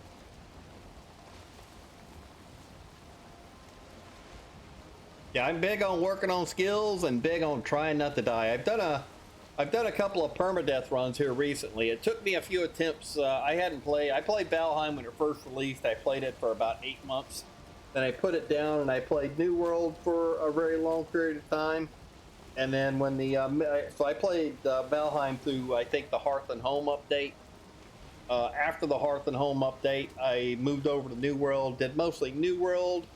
Yeah, I'm big on working on skills and big on trying not to die. I've done a couple of permadeath runs here recently. It took me a few attempts. I played Valheim when it first released. I played it for about 8 months. Then I put it down and I played New World for a very long period of time. And then when so I played Valheim through, I think, the Hearth and Home update. After the Hearth and Home update, I moved over to New World, did mostly New World.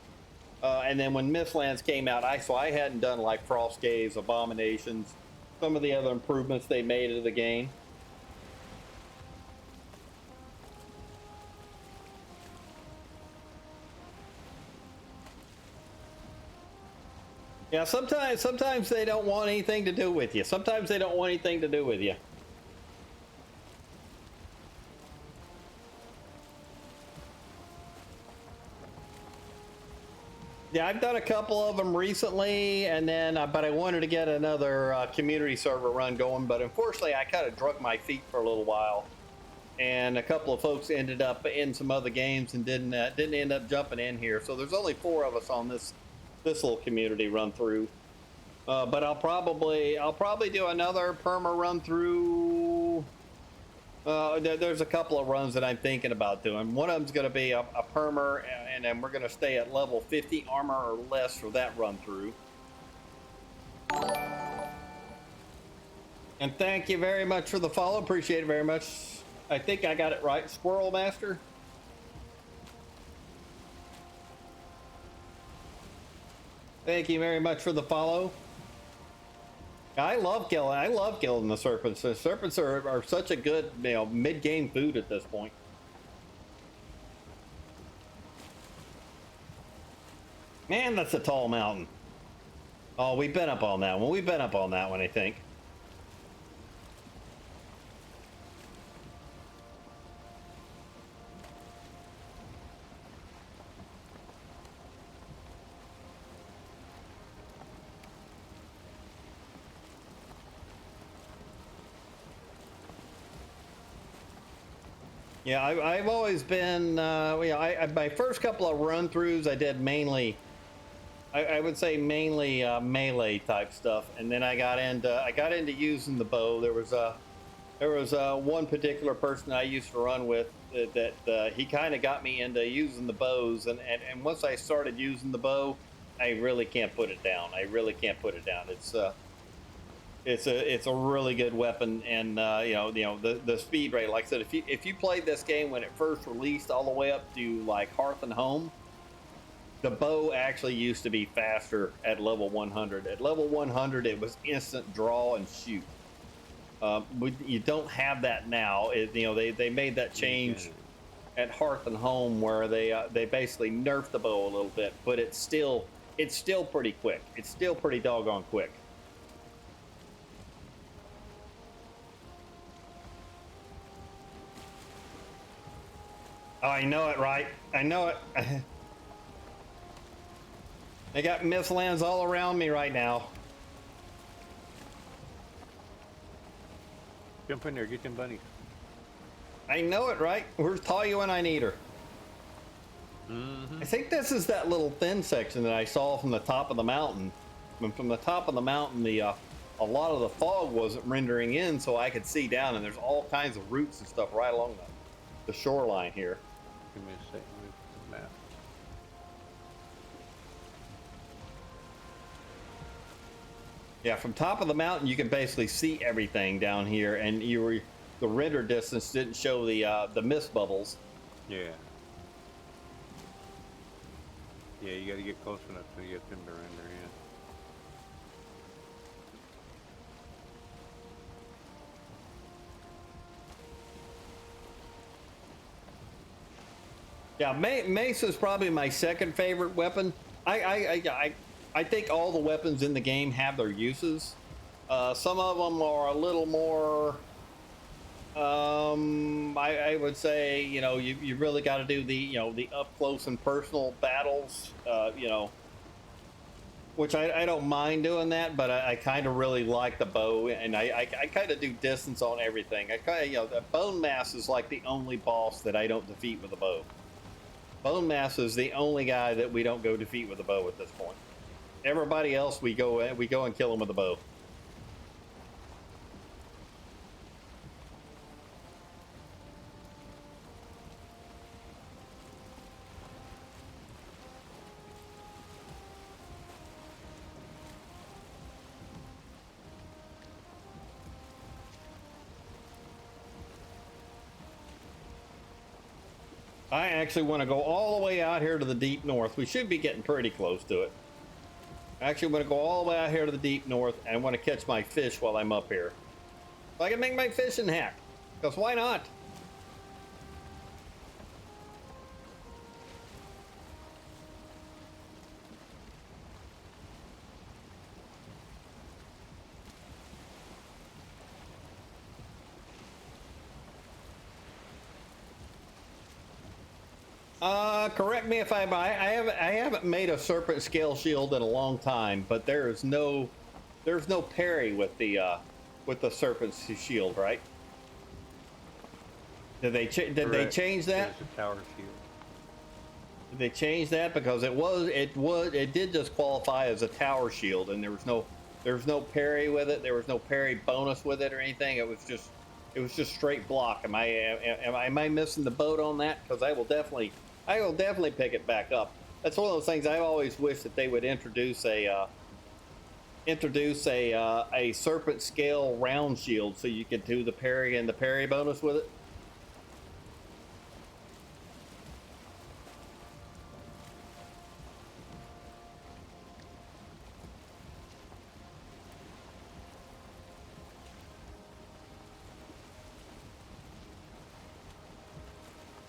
And then when Mistlands came out, I hadn't done like Frost Caves, Abominations, some of the other improvements they made to the game. Yeah, sometimes they don't want anything to do with you. Sometimes they don't want anything to do with you. Yeah, I've done a couple of them recently, and then but I wanted to get another community server run going, but unfortunately I kind of drug my feet for a little while, and a couple of folks ended up in some other games and didn't end up jumping in here. So there's only 4 of us on this little community run through. But I'll probably do another perma run through. There's a couple of runs that I'm thinking about doing. One of them's going to be a perma, and then we're going to stay at level 50 armor or less for that run through. And thank you very much for the follow. Appreciate it very much. I think I got it right. Squirrel Master. Thank you very much for the follow. I love killing the serpents. The serpents are such a good, mid-game food at this point. Man, that's a tall mountain. Oh, we've been up on that one. We've been up on that one, I think. Yeah, I've always been, my first couple of run-throughs I did mainly, I would say mainly melee type stuff, and then I got into using the bow. There was one particular person I used to run with that he kind of got me into using the bows, and once I started using the bow, I really can't put it down. I really can't put it down. It's a really good weapon, and the speed rate. Like I said, if you played this game when it first released all the way up to like Hearth and Home, the bow actually used to be faster at level 100. At level 100, it was instant draw and shoot. You don't have that now. They made that change at Hearth and Home where they basically nerfed the bow a little bit, but it's still pretty quick. It's still pretty doggone quick. Oh, I know it, right? I know it. I got Mistlands all around me right now. Jump in there, get them bunnies. I know it, right? Where's Talia when I need her? Mm-hmm. I think this is that little thin section that I saw from the top of the mountain. And from the top of the mountain, a lot of the fog wasn't rendering in, so I could see down, and there's all kinds of roots and stuff right along the shoreline here. Give me a second with the map. Yeah, from top of the mountain, you can basically see everything down here, and the render distance didn't show the mist bubbles. Yeah. Yeah, you got to get close enough to get them to render in. Yeah, mace is probably my second favorite weapon. I think all the weapons in the game have their uses. Some of them are a little more. I would say, you know, you really got to do the, you know, the up close and personal battles. You know, which I don't mind doing that, but I kind of really like the bow, and I kind of do distance on everything. I kind of, you know, the bone mass is like the only boss that I don't defeat with a bow. Bone Mass is the only guy that we don't go defeat with a bow at this point. Everybody else, we go and kill him with a bow. I actually want to go all the way out here to the deep north. We should be getting pretty close to it. I actually want to go all the way out here to the deep north and want to catch my fish while I'm up here. So I can make my fishing hack. Because why not? Correct me if I haven't made a serpent scale shield in a long time, but there's no parry with the serpent shield, right? Did they change that? It's a tower shield. Did they change that? Because it did just qualify as a tower shield, and there was no parry with it. There was no parry bonus with it or anything. It was just straight block. Am I missing the boat on that? Because I will definitely pick it back up. That's one of those things I've always wished that they would introduce a serpent scale round shield so you could do the parry and the parry bonus with it.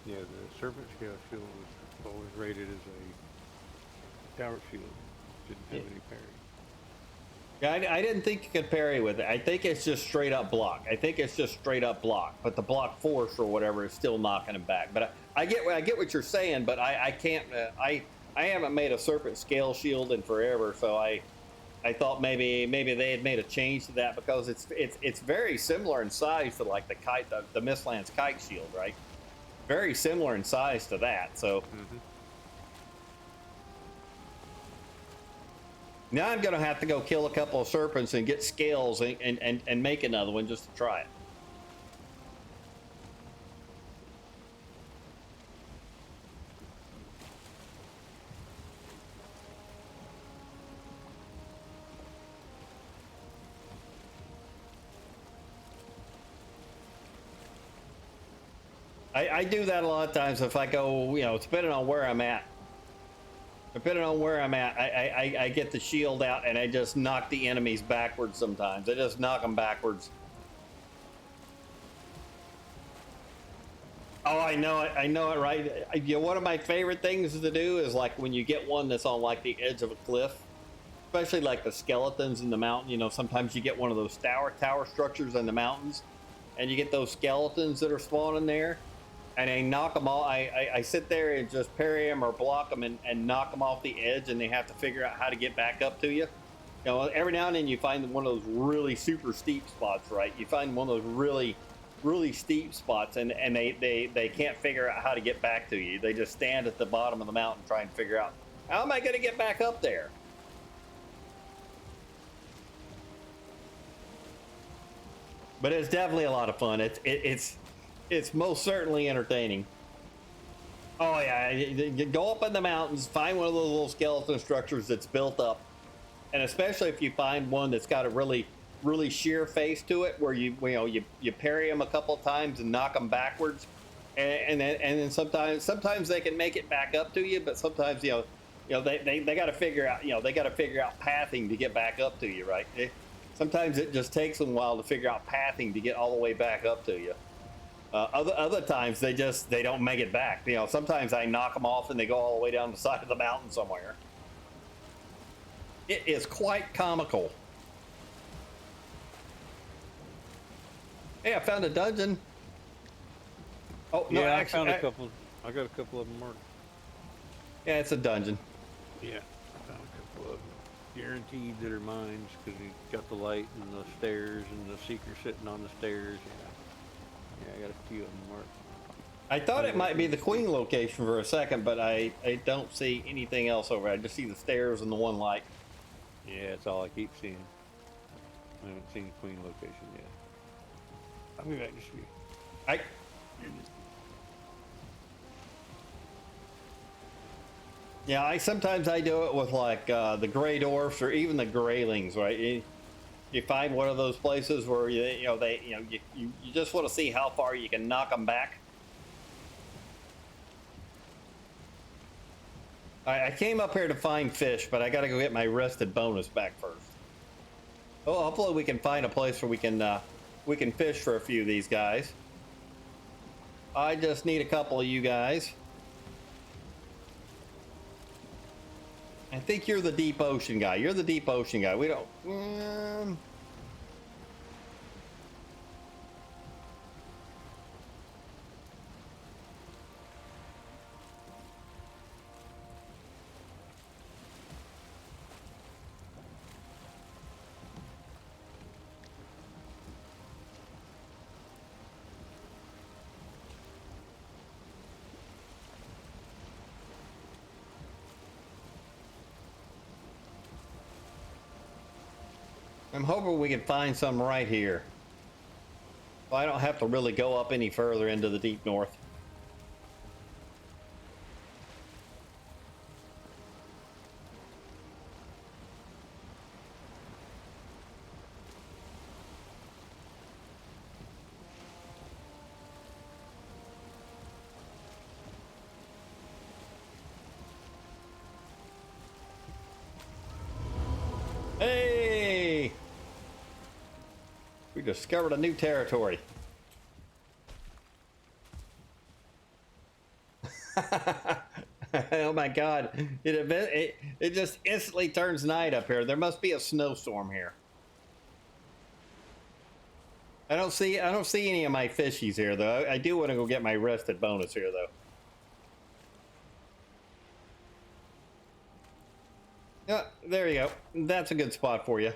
Yeah, the serpent scale shield was always rated as a tower shield. Didn't have any parry. Yeah, I didn't think you could parry with it. I think it's just straight up block. But the block force or whatever is still knocking him back. But I get what you're saying, but I can't. I haven't made a serpent scale shield in forever, so I thought maybe they had made a change to that, because it's very similar in size to like the Mistlands kite shield, right? Very similar in size to that. So now I'm gonna have to go kill a couple of serpents and get scales and make another one just to try it. I do that a lot of times if I go, you know, depending on where I'm at. I get the shield out and I just knock the enemies backwards sometimes. I just knock them backwards. Oh, I know it, right? You know, one of my favorite things to do is like when you get one that's on like the edge of a cliff, especially like the skeletons in the mountain. You know, sometimes you get one of those tower structures in the mountains, and you get those skeletons that are spawning there. And I knock them all. I sit there and just parry them or block them and knock them off the edge, and they have to figure out how to get back up to you. You know, every now and then you find one of those really super steep spots, right? You find one of those really steep spots, and they can't figure out how to get back to you. They just stand at the bottom of the mountain trying to figure out, how am I going to get back up there? But it's definitely a lot of fun. It's most certainly entertaining. Oh yeah, you go up in the mountains, find one of those little skeleton structures that's built up, and especially if you find one that's got a really sheer face to it, where you parry them a couple times and knock them backwards, and then sometimes they can make it back up to you, but sometimes they got to figure out pathing to get back up to you, right? Sometimes it just takes them a while to figure out pathing to get all the way back up to you. Other times they don't make it back. Sometimes I knock them off and they go all the way down the side of the mountain somewhere. It is quite comical. Hey, I found a dungeon. Oh no, Yeah, actually, I found a couple. I got a couple of them marked. yeah, it's a dungeon. Yeah, I found a couple of them. Guaranteed that are mine because you got the light and the stairs and the seeker sitting on the stairs. Yeah, I got a few of them marked. I thought it might be the queen location for a second, but I don't see anything else over. I just see the stairs and the one light. Yeah, that's all I keep seeing. I haven't seen queen location yet. I'll be back just a few. Yeah, sometimes I do it with like the gray dwarfs or even the graylings, right? You find one of those places where you just want to see how far you can knock them back. I came up here to find fish, but I got to go get my rested bonus back first. Oh, hopefully we can find a place where we can fish for a few of these guys. I just need a couple of you guys. I think you're the deep ocean guy. You're the deep ocean guy. We don't. I'm hoping we can find some right here. Well, I don't have to really go up any further into the deep north. Hey! We discovered a new territory. Oh my God! It just instantly turns night up here. There must be a snowstorm here. I don't see any of my fishies here though. I do want to go get my rested bonus here though. Yeah, there you go. That's a good spot for you.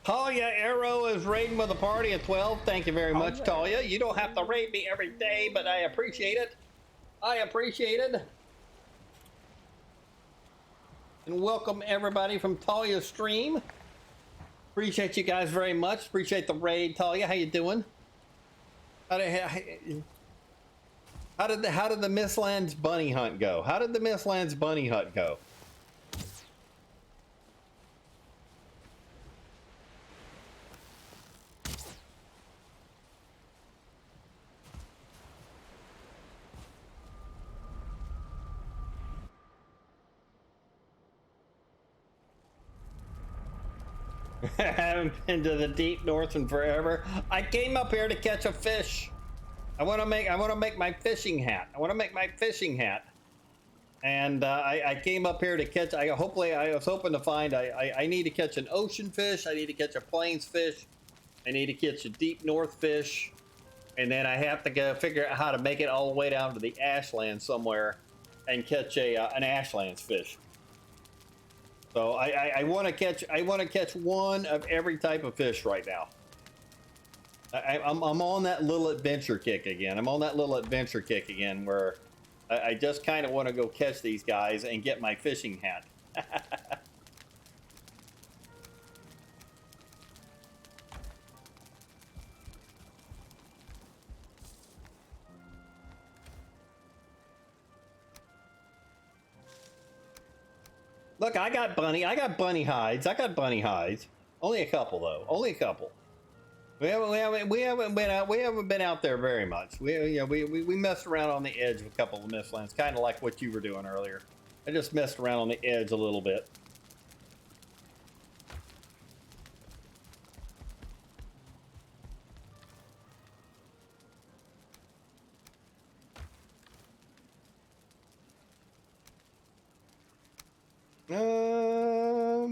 Talia Arrow is raiding with a party of 12. Thank you very much, Talia. You don't have to raid me every day, but I appreciate it. I appreciate it. And welcome everybody from Talia's stream. Appreciate you guys very much. Appreciate the raid, Talia. How you doing? How did the Mistlands bunny hunt go? How did the Mistlands bunny hunt go? I haven't been to the deep north in forever. I came up here to catch a fish. I want to make my fishing hat. And I came up here to catch. I was hoping to find. I need to catch an ocean fish. I need to catch a plains fish. I need to catch a deep north fish, and then I have to go figure out how to make it all the way down to the ashland somewhere, and catch an ashlands fish. So I want to catch one of every type of fish right now. I'm on that little adventure kick again. Where I just kind of want to go catch these guys and get my fishing hat. Look, I got bunny hides. I got bunny hides. Only a couple though. Only a couple. We haven't been out there very much. We messed around on the edge of a couple of mistlands, kind of like what you were doing earlier. I just messed around on the edge a little bit.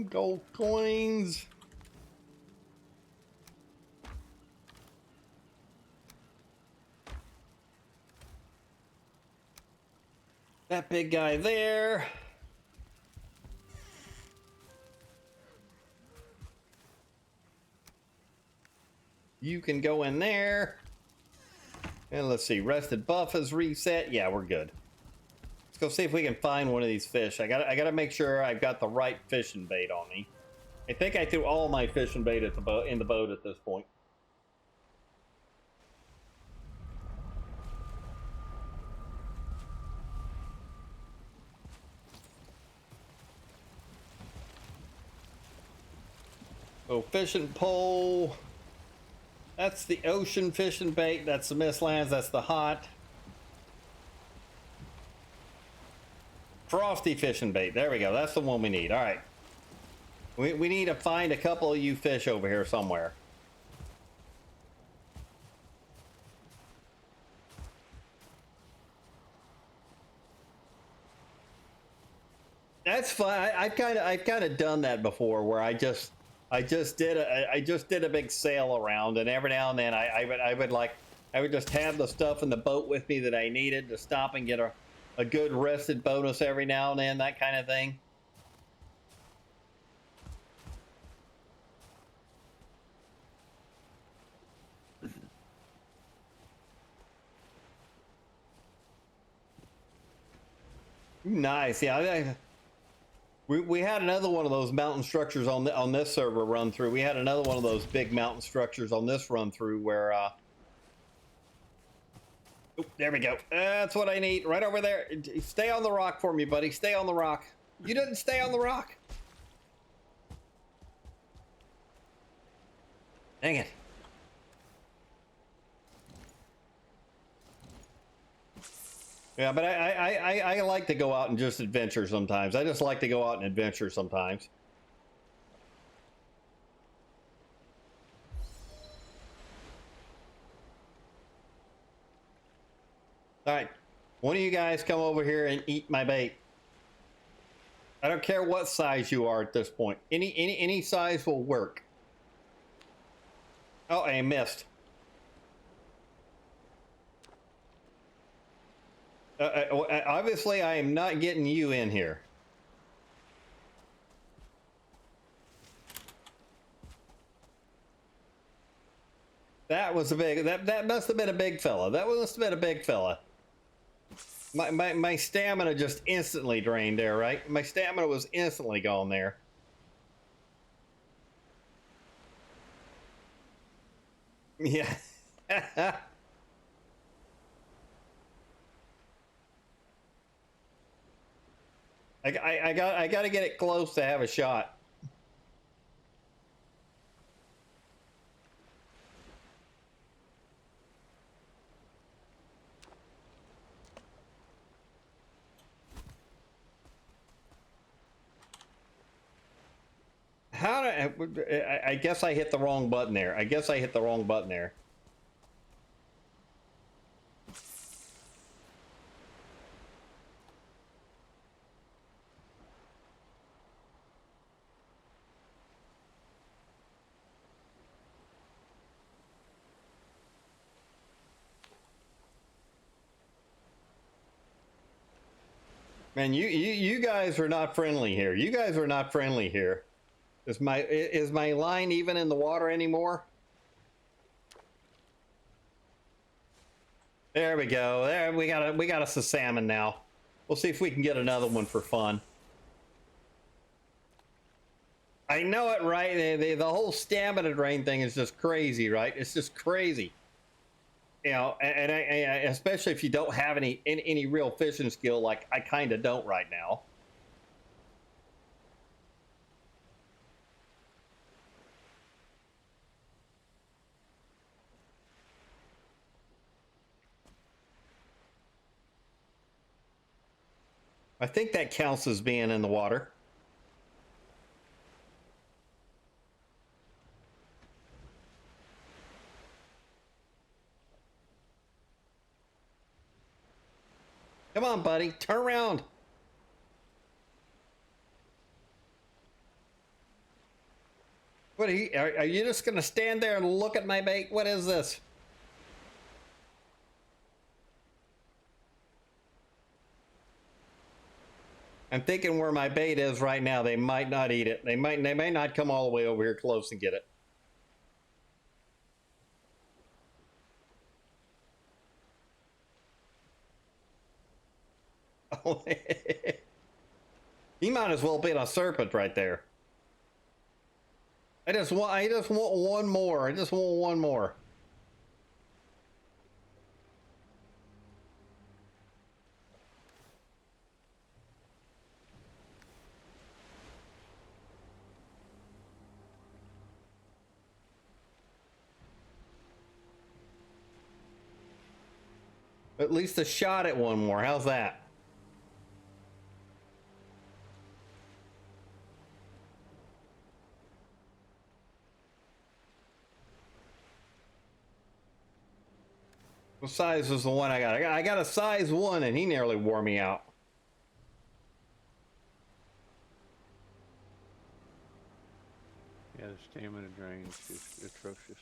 Gold coins. That big guy there. You can go in there. And let's see, rested buff is reset. Yeah, we're good. Let's go see if we can find one of these fish. I gotta make sure I've got the right fishing bait on me. I think I threw all my fishing bait at the boat in the boat at this point. Oh, fishing pole. That's the ocean fishing bait. That's the mistlands. That's the hot. Frosty fishing bait. There we go. That's the one we need. All right. We need to find a couple of you fish over here somewhere. That's fine. I've kind of done that before, where I just did a big sail around, and every now and then I would just have the stuff in the boat with me that I needed to stop and get a good rested bonus every now and then, that kind of thing. Nice, yeah. We had another one of those mountain structures on this server run through. We had another one of those big mountain structures on this run through where there we go. That's what I need. Right over there. Stay on the rock for me, buddy. Stay on the rock. You didn't stay on the rock. Dang it. Yeah, but I like to go out and just adventure sometimes. I just like to go out and adventure sometimes. All right, one of you guys come over here and eat my bait. I don't care what size you are at this point. Any size will work. Oh, I missed. Obviously, I am not getting you in here. That was a big. That must have been a big fella. That must have been a big fella. My stamina just instantly drained there, right? My stamina was instantly gone there. Yeah. I got to get it close to have a shot. How do I guess I hit the wrong button there. I guess I hit the wrong button there. Man, you guys are not friendly here. You guys are not friendly here. Is my line even in the water anymore? There we go. There we got us a salmon now. We'll see if we can get another one for fun. I know it, right? The whole stamina drain thing is just crazy, right? It's just crazy. You know, and I especially if you don't have any real fishing skill, like I kind of don't right now. I think that counts as being in the water. Come on, buddy. Turn around. What are you just going to stand there and look at my bait? What is this? I'm thinking where my bait is right now. They might not eat it. They may not come all the way over here close and get it. He might as well be a serpent right there. I just want one more. I just want one more. At least a shot at one more. How's that? What size is the one I got? I got a size 1 and he nearly wore me out. Yeah, the stamina drain is just atrocious.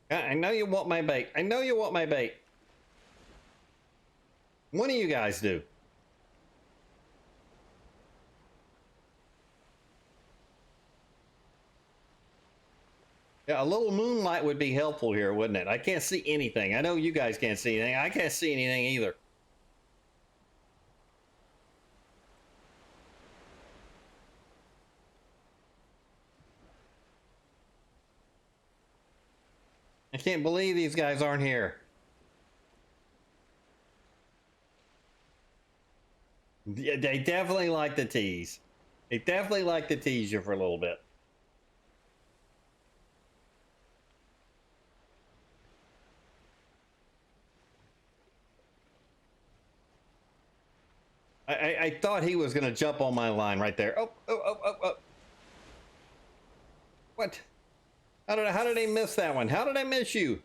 I know you want my bait. I know you want my bait. One of you guys do. Yeah, a little moonlight would be helpful here, wouldn't it? I can't see anything. I know you guys can't see anything. I can't see anything either. I can't believe these guys aren't here. Yeah, they definitely like to tease. They definitely like to tease you for a little bit. I thought he was going to jump on my line right there. Oh. What? How did I miss that one? How did I miss you?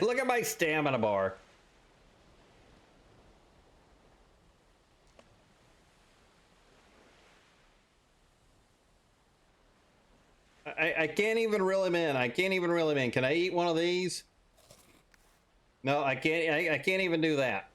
Look at my stamina bar. I can't even reel him in. I can't even reel him in. Can I eat one of these? No, I can't. I can't even do that.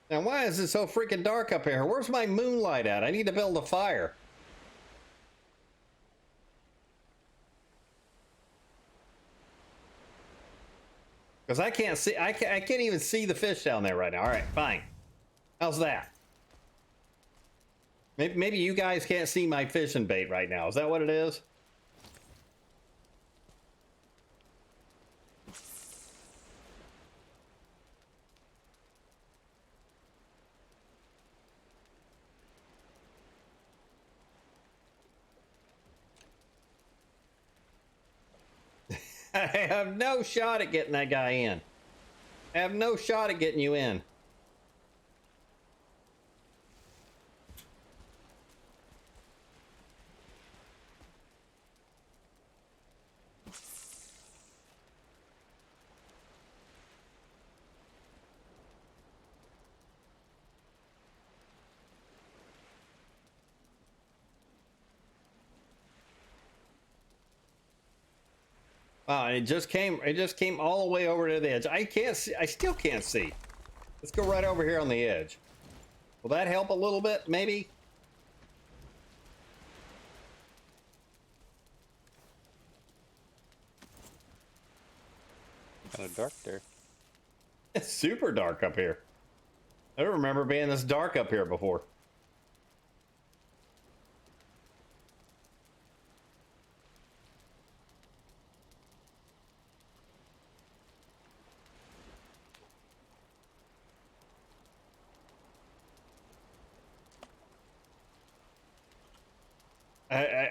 Now, why is it so freaking dark up here? Where's my moonlight at? I need to build a fire. Because I can't see, I can't even see the fish down there right now. All right, fine. How's that? Maybe you guys can't see my fishing bait right now. Is that what it is? I have no shot at getting that guy in. I have no shot at getting you in. Wow, it just came all the way over to the edge. I can't see, I still can't see. Let's go right over here on the edge. Will that help a little bit, maybe? Kind of dark there. It's super dark up here. I don't remember being this dark up here before.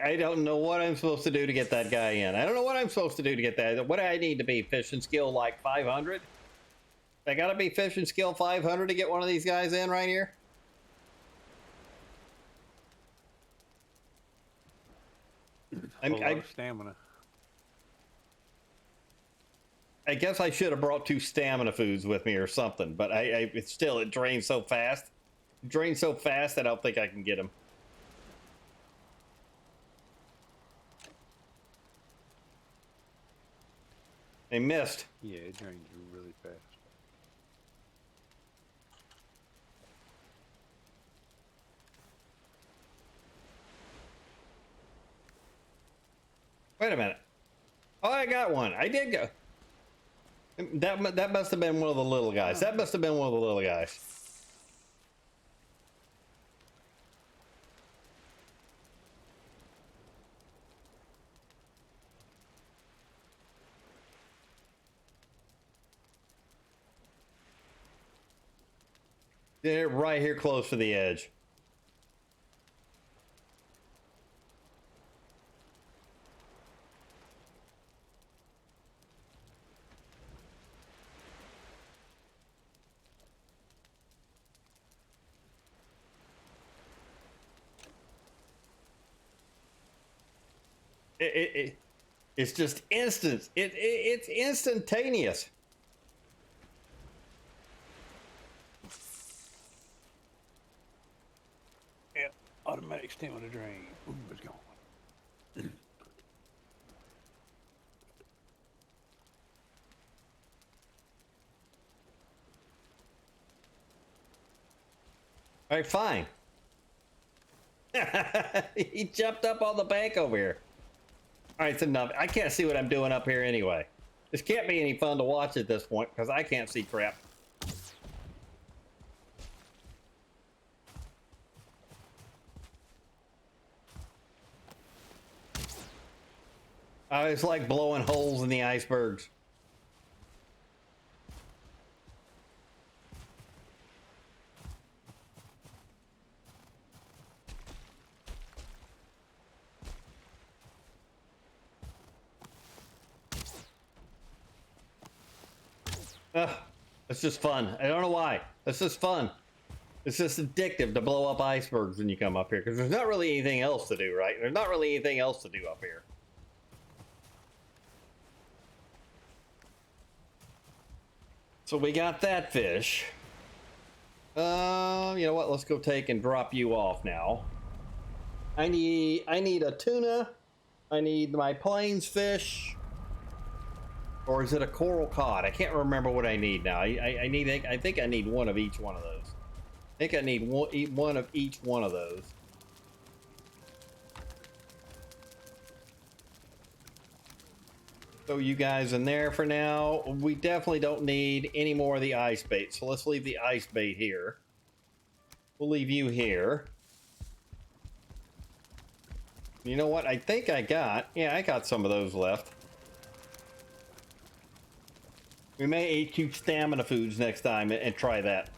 I don't know what I'm supposed to do to get that guy in. I don't know what I'm supposed to do to get that. What do I need to be? Fishing skill like 500? I gotta be fishing skill 500 to get one of these guys in right here? A whole lot of stamina. I guess I should have brought 2 stamina foods with me or something, but it's still, it drains so fast. It drains so fast that I don't think I can get him. They missed. Yeah, it drains really fast. Wait a minute. Oh, I got one. I did go. That must have been one of the little guys. That must have been one of the little guys. They're right here close to the edge. It's just instant. It's instantaneous. Yeah, automatic stamina drain. Boom, it's gone. All right, fine. He jumped up on the bank over here. All right, it's enough. I can't see what I'm doing up here anyway. This can't be any fun to watch at this point because I can't see crap. It's like blowing holes in the icebergs. It's just fun. I don't know why. It's just fun. It's just addictive to blow up icebergs when you come up here because there's not really anything else to do, right? There's not really anything else to do up here. So we got that fish. You know what? Let's go take and drop you off now. I need a tuna. I need my plains fish. Or is it a coral cod? I can't remember what I need now. I think I need one of each one of those. I think I need one of each one of those. Throw you guys in there for now. We definitely don't need any more of the ice bait, so let's leave the ice bait here. We'll leave you here. You know what? I think I got some of those left. We may eat 2 stamina foods next time and try that.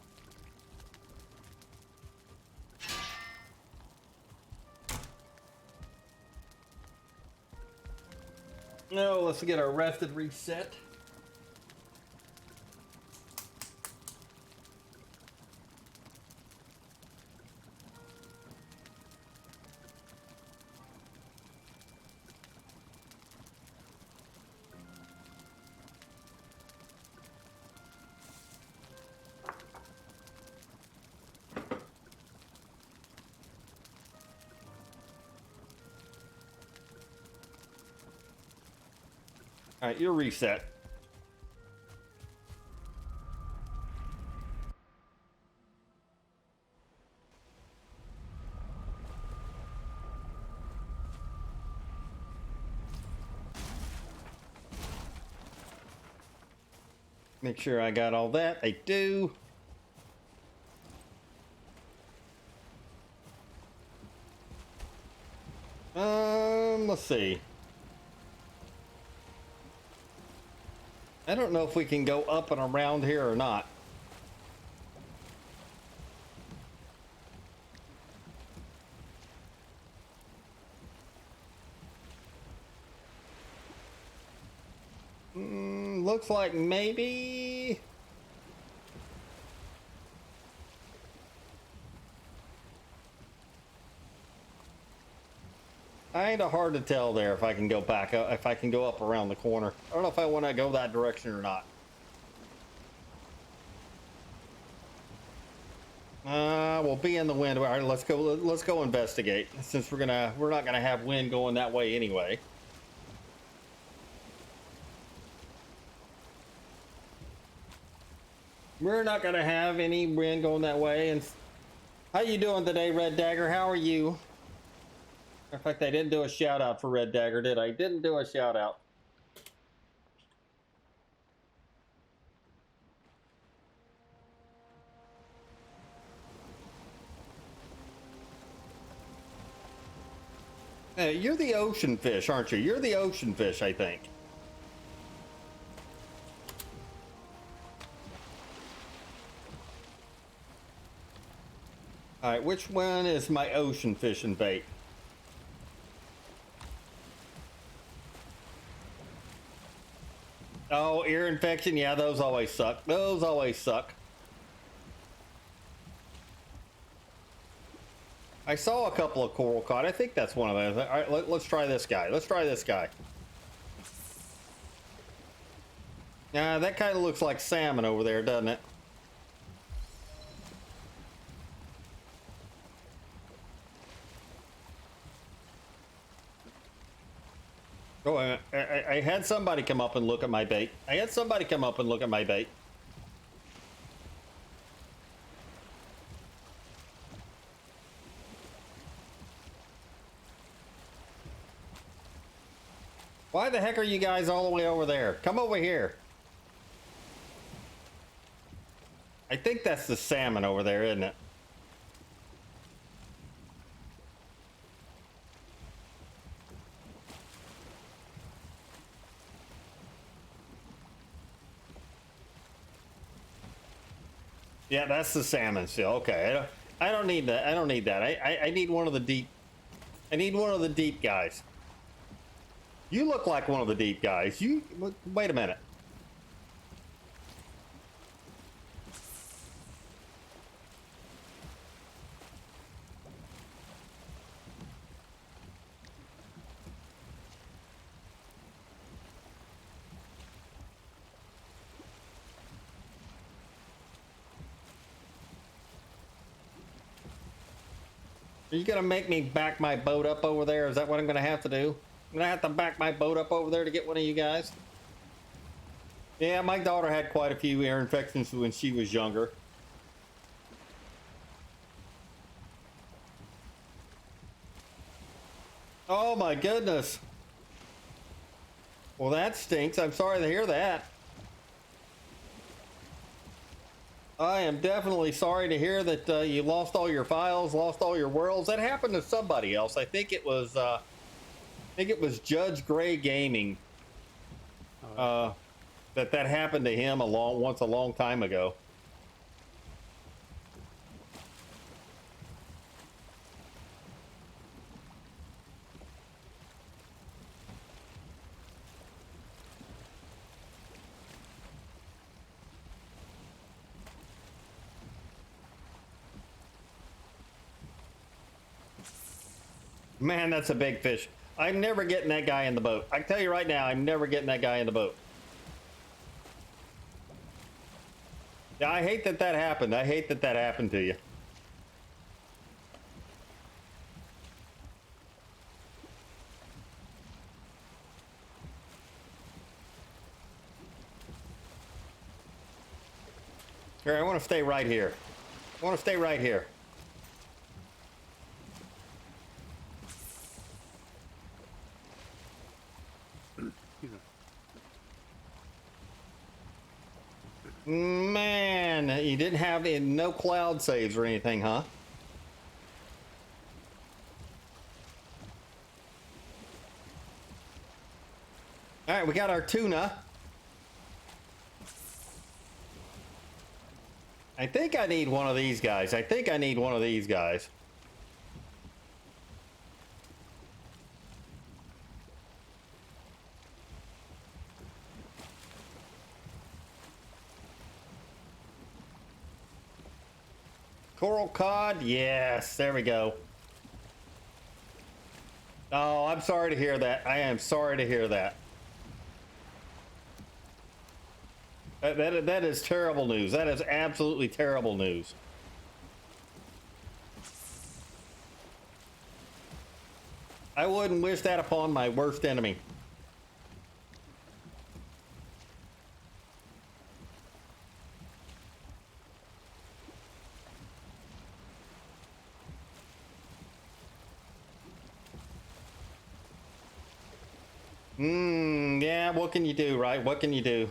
No, let's get our rested reset. All right, you're reset. Make sure I got all that. I do. Let's see. I don't know if we can go up and around here or not. Looks like maybe. Kinda hard to tell there if I can go back up, if I can go up around the corner. I don't know if I want to go that direction or not. We'll be in the wind. All right, let's go. Let's go investigate. Since we're not gonna have wind going that way anyway. We're not gonna have any wind going that way. And how you doing today, Red Dagger? How are you? In fact, I didn't do a shout out for Red Dagger, did I? Didn't do a shout out. Hey, you're the ocean fish, aren't you? You're the ocean fish, I think. All right, which one is my ocean fishing bait? Oh, ear infection. Yeah, those always suck. Those always suck. I saw a couple of coral cod. I think that's one of those. All right, let's try this guy. Let's try this guy. That kind of looks like salmon over there, doesn't it? Oh, I had somebody come up and look at my bait. I had somebody come up and look at my bait. Why the heck are you guys all the way over there? Come over here. I think that's the salmon over there, isn't it? Yeah, that's the salmon still. Okay, I don't need that. I don't need that. I need one of the deep. I need one of the deep guys. You look like one of the deep guys. You wait a minute. Are you gonna make me back my boat up over there? Is that what I'm gonna have to do? I'm gonna have to back my boat up over there to get one of you guys. Yeah, my daughter had quite a few ear infections when she was younger. Oh my goodness. Well, that stinks. I'm sorry to hear that. I am definitely sorry to hear that you lost all your files, lost all your worlds. That happened to somebody else. I think it was Judge Gray Gaming. That happened to him a long time ago. Man, that's a big fish. I'm never getting that guy in the boat. I can tell you right now, I'm never getting that guy in the boat. Yeah, I hate that happened. I hate that happened to you. Here, I want to stay right here. I want to stay right here. Man, you didn't have no cloud saves or anything, huh? All right, we got our tuna. I think I need one of these guys. I think I need one of these guys. Coral cod, yes, there we go. Oh, I'm sorry to hear that. I am sorry to hear that. That is terrible news. That is absolutely terrible news. I wouldn't wish that upon my worst enemy. Yeah, what can you do, right? What can you do?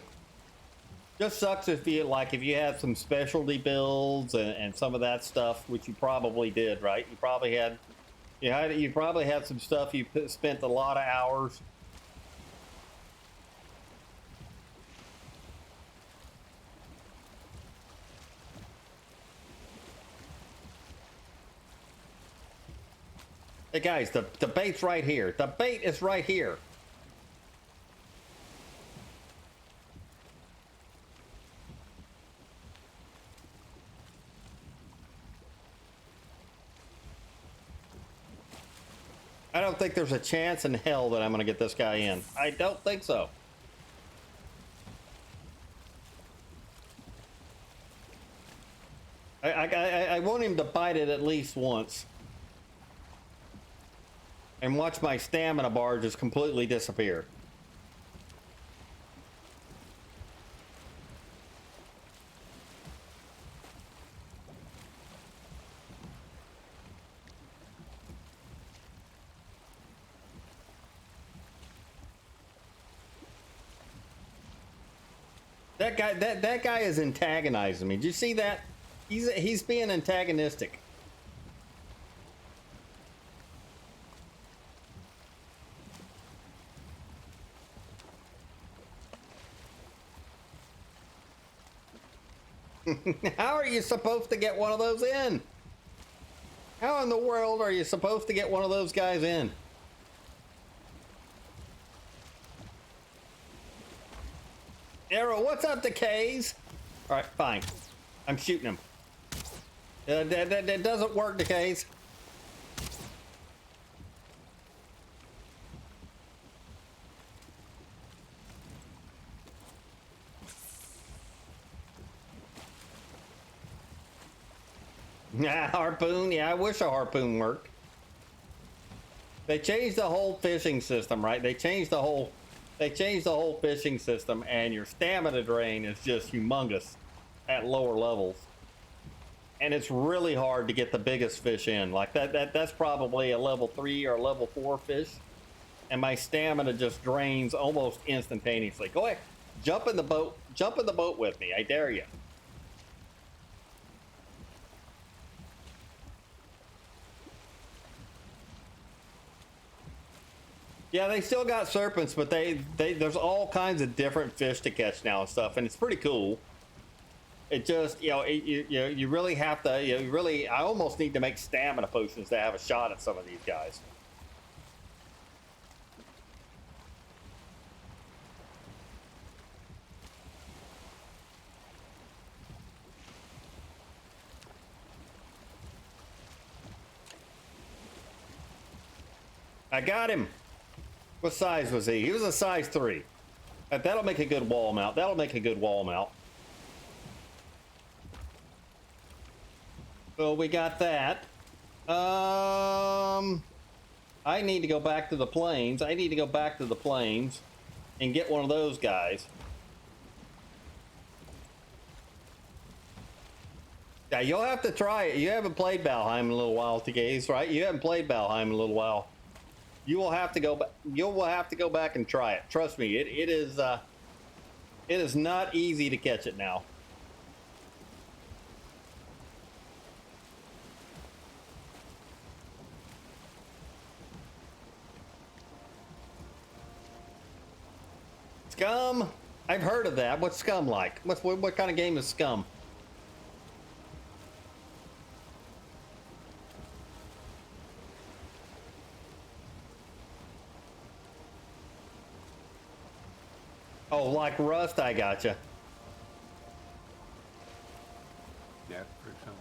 Just sucks if you have some specialty builds and some of that stuff, which you probably did, right? You probably had some stuff you spent a lot of hours. Hey guys, the bait's right here. The bait is right here. I don't think there's a chance in hell that I'm going to get this guy in. I don't think so. I want him to bite it at least once. And watch my stamina bar just completely disappear. That guy is antagonizing me. Did you see that? He's being antagonistic. How are you supposed to get one of those in? How in the world are you supposed to get one of those guys in? Arrow, what's up, Decays? All right, fine. I'm shooting him. That doesn't work, Decays. Nah, harpoon. Yeah, I wish a harpoon worked. They changed the whole fishing system, right? They changed the whole fishing system, and your stamina drain is just humongous at lower levels. And it's really hard to get the biggest fish in. Like that's probably a level 3 or a level 4 fish. And my stamina just drains almost instantaneously. Go ahead. Jump in the boat. Jump in the boat with me. I dare you. Yeah, they still got serpents, but there's all kinds of different fish to catch now and stuff, and it's pretty cool. It just, you really have to, I almost need to make stamina potions to have a shot at some of these guys. I got him. What size was he? He was a size 3. That'll make a good wall mount. That'll make a good wall mount. So we got that. I need to go back to the plains. I need to go back to the plains and get one of those guys. Yeah, you'll have to try it. You haven't played Valheim in a little while, Gaze, right? You haven't played Valheim in a little while. You will have to go back. You will have to go back and try it. Trust me, it is not easy to catch it now. Scum? I've heard of that. What's Scum like? What kind of game is Scum? Oh, like Rust, I gotcha. Yeah, pretty similar.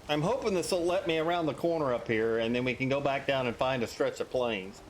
I'm hoping this will let me around the corner up here, and then we can go back down and find a stretch of plains.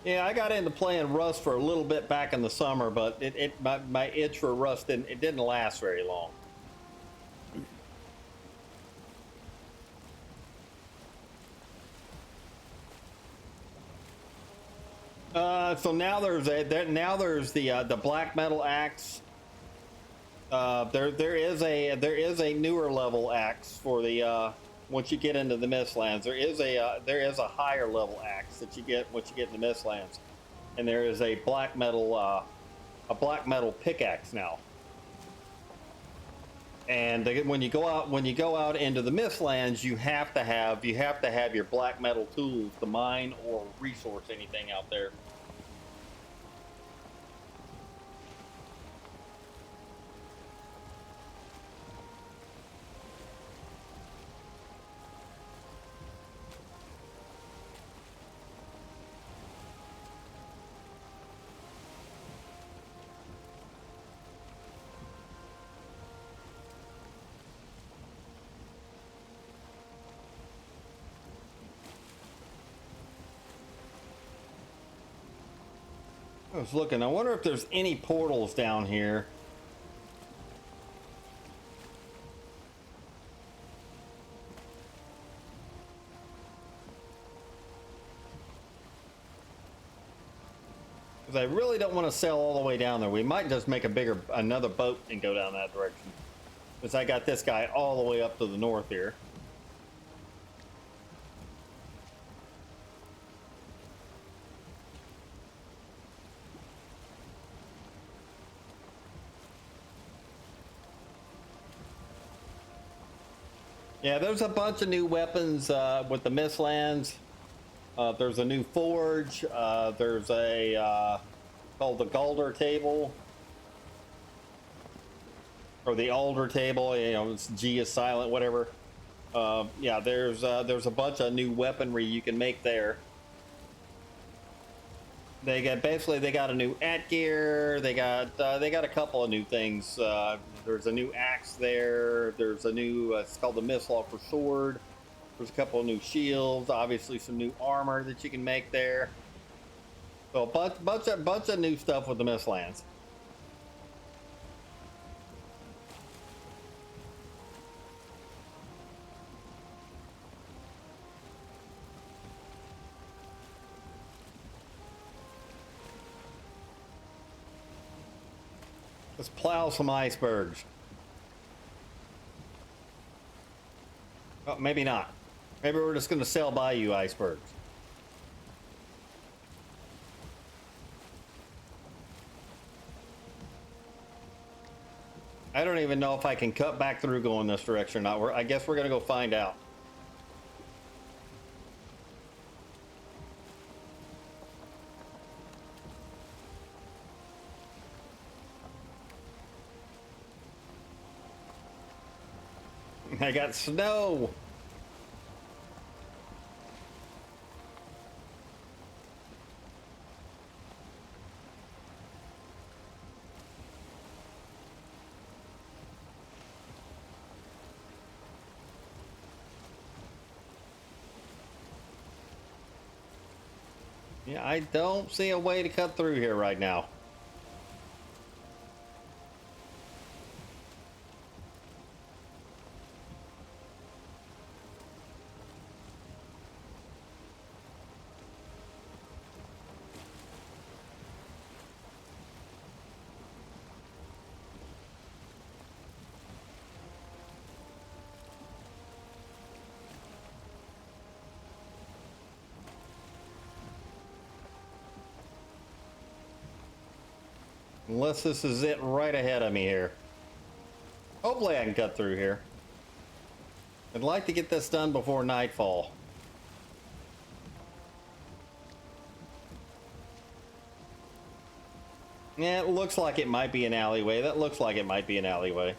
Yeah, I got into playing Rust for a little bit back in the summer, but my itch for Rust didn't last very long. So now there's the black metal axe. There is a newer level axe for the once you get into the Mistlands. There is a higher level axe that you get once you get in the Mistlands, and there is a black metal pickaxe now. And when you go out into the Mistlands, you have to have your black metal tools to mine or resource anything out there. I was looking. I wonder if there's any portals down here. Because I really don't want to sail all the way down there. We might just make another boat and go down that direction. Because I got this guy all the way up to the north here. Yeah, there's a bunch of new weapons with the Mistlands. There's a new forge. There's a called the Galder table, or the Alder table. You know, it's G is silent, whatever. Yeah, there's a bunch of new weaponry you can make there. They got a new gear. They got a couple of new things. There's a new axe there. There's a new it's called the Mistlaughter sword. There's a couple of new shields. Obviously, some new armor that you can make there. So a bunch of new stuff with the Mistlands. Let's plow some icebergs. Oh, maybe not. Maybe we're just going to sail by you icebergs. I don't even know if I can cut back through going this direction or not. I guess we're going to go find out. I got snow. Yeah, I don't see a way to cut through here right now. Unless this is it right ahead of me here. Hopefully I can cut through here. I'd like to get this done before nightfall. Yeah, it looks like it might be an alleyway. That looks like it might be an alleyway.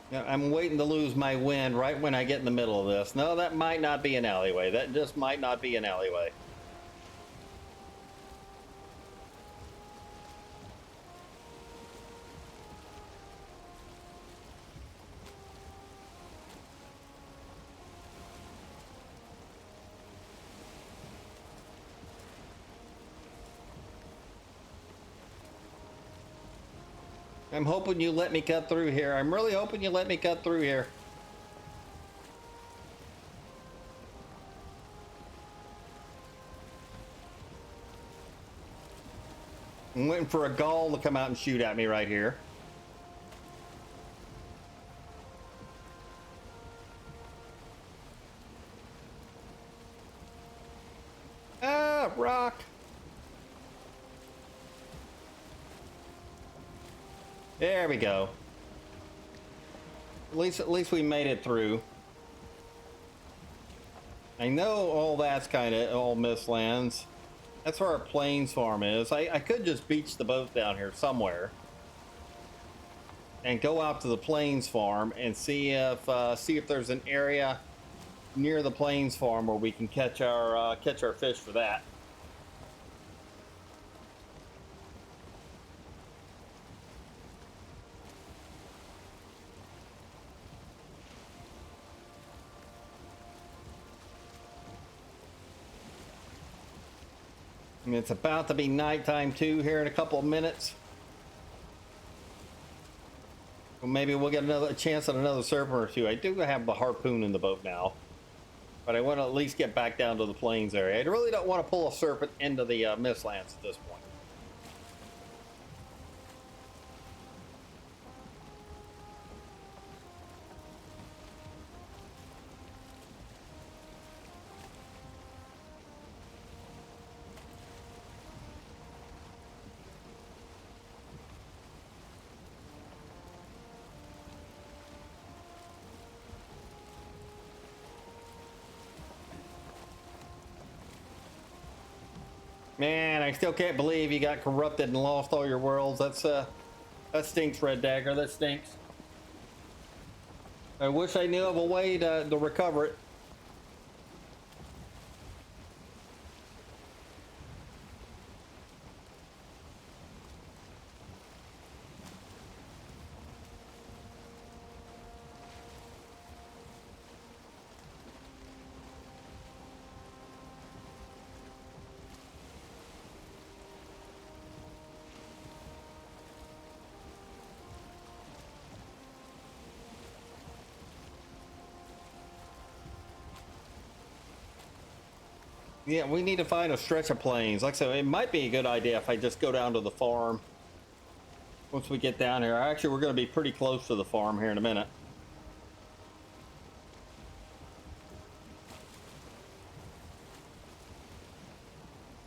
Yeah, I'm waiting to lose my wind right when I get in the middle of this. No, that might not be an alleyway. That just might not be an alleyway. I'm hoping you let me cut through here. I'm really hoping you let me cut through here. I'm waiting for a gall to come out and shoot at me right here. Ah, rock. There we go. At least we made it through. I know all that's kind of all mistlands. That's where our plains farm is. I could just beach the boat down here somewhere and go out to the plains farm and see if there's an area near the plains farm where we can catch our fish for that. I mean, it's about to be nighttime too here in a couple of minutes. Well, maybe we'll get a chance at another serpent or two. I do have the harpoon in the boat now, but I want to at least get back down to the plains area. I really don't want to pull a serpent into the mistlands at this point. Man, I still can't believe you got corrupted and lost all your worlds. That stinks, Red Dagger. That stinks. I wish I knew of a way to recover it. Yeah, we need to find a stretch of plains. Like I said, it might be a good idea if I just go down to the farm once we get down here. Actually, we're going to be pretty close to the farm here in a minute.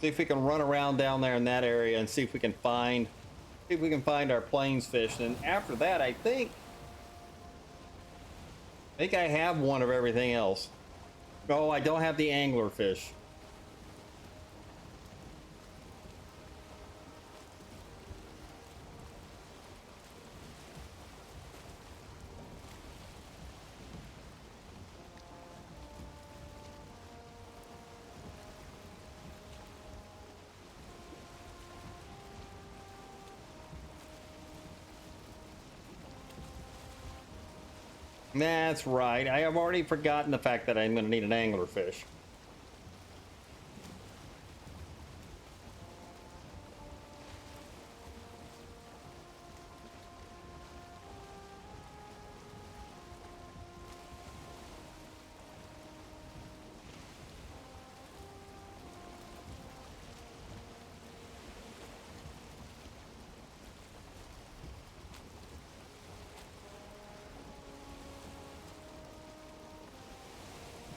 See if we can run around down there in that area and see if we can find our plains fish. And after that, I think I have one of everything else. Oh, I don't have the angler fish. That's right. I have already forgotten the fact that I'm going to need an anglerfish.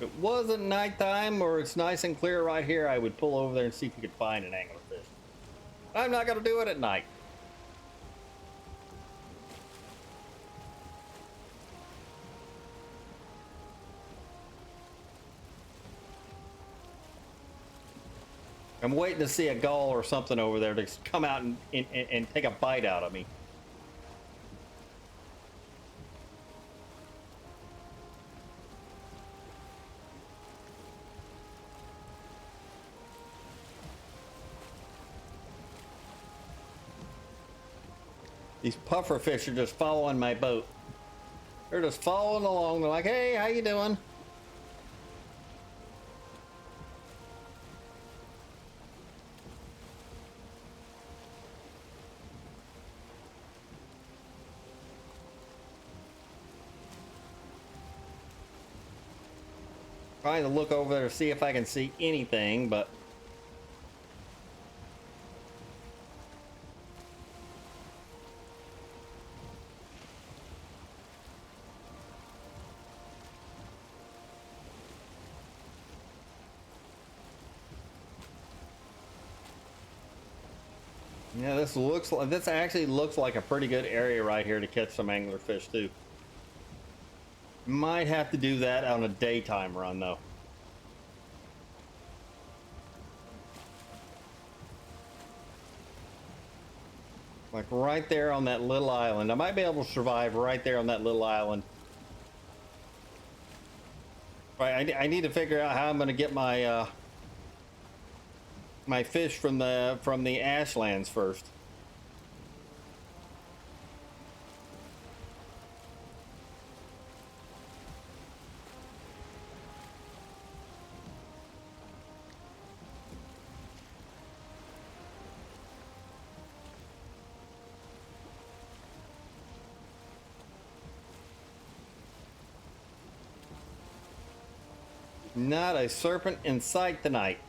If it wasn't nighttime or it's nice and clear right here, I would pull over there and see if we could find an anglerfish. I'm not going to do it at night. I'm waiting to see a gull or something over there to come out and take a bite out of me. These puffer fish are just following my boat. They're just following along. They're like, hey, how you doing? Trying to look over there to see if I can see anything, but yeah, this actually looks like a pretty good area right here to catch some anglerfish too. Might have to do that on a daytime run though. Like right there on that little island. I might be able to survive right there on that little island. Right, I need to figure out how I'm going to get my my fish from the ashlands first. Not a serpent in sight tonight.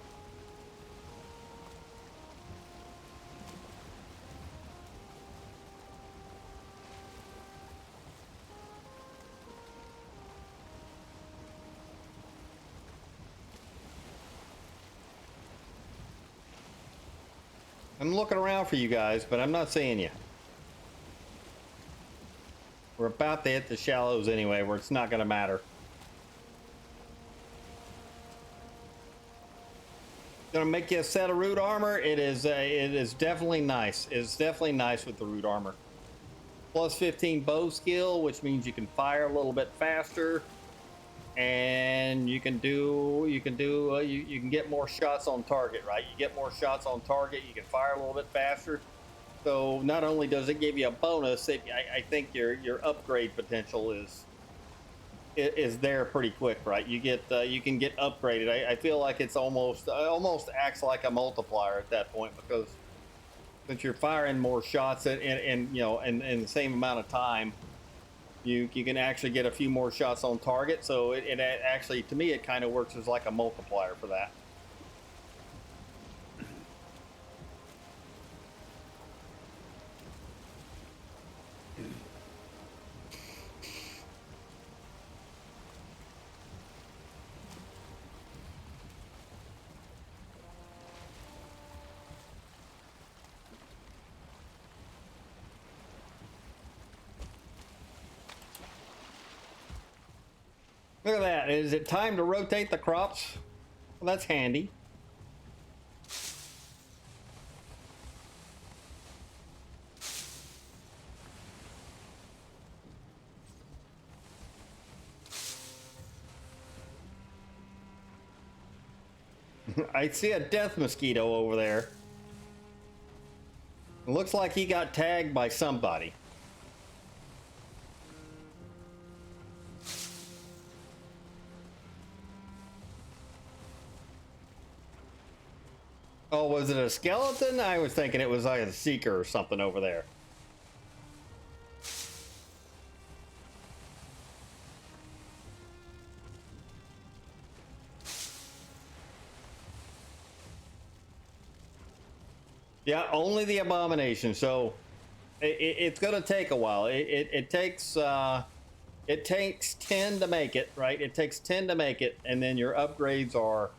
I'm looking around for you guys, but I'm not seeing you. We're about to hit the shallows anyway, where it's not going to matter. Gonna make you a set of root armor. It is definitely nice. It's definitely nice with the root armor. Plus 15 bow skill, which means you can fire a little bit faster, and you can get more shots on target. Right, you get more shots on target. You can fire a little bit faster. So not only does it give you a bonus, I think your upgrade potential is there pretty quick, right? You can get upgraded. I feel like it's almost acts like a multiplier at that point, because since you're firing more shots in the same amount of time, you can actually get a few more shots on target. So it actually, to me, it kind of works as like a multiplier for that. Look at that. Is it time to rotate the crops? Well, that's handy. I see a death mosquito over there. It looks like he got tagged by somebody. Oh, was it a skeleton? I was thinking it was like a seeker or something over there. Yeah, only the abomination. So it's going to take a while. It takes It takes 10 to make it, right? It takes 10 to make it, and then your upgrades are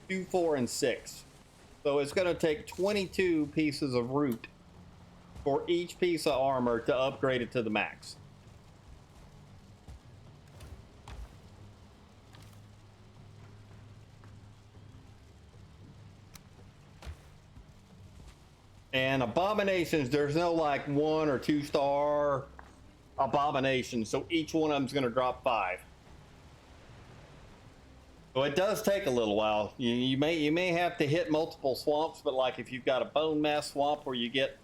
2, 4, and 6. So it's going to take 22 pieces of root for each piece of armor to upgrade it to the max. And abominations, there's no like 1 or 2 star abominations, so each one of them is going to drop 5. So it does take a little while. You may have to hit multiple swamps, but like if you've got a bone mass swamp where you get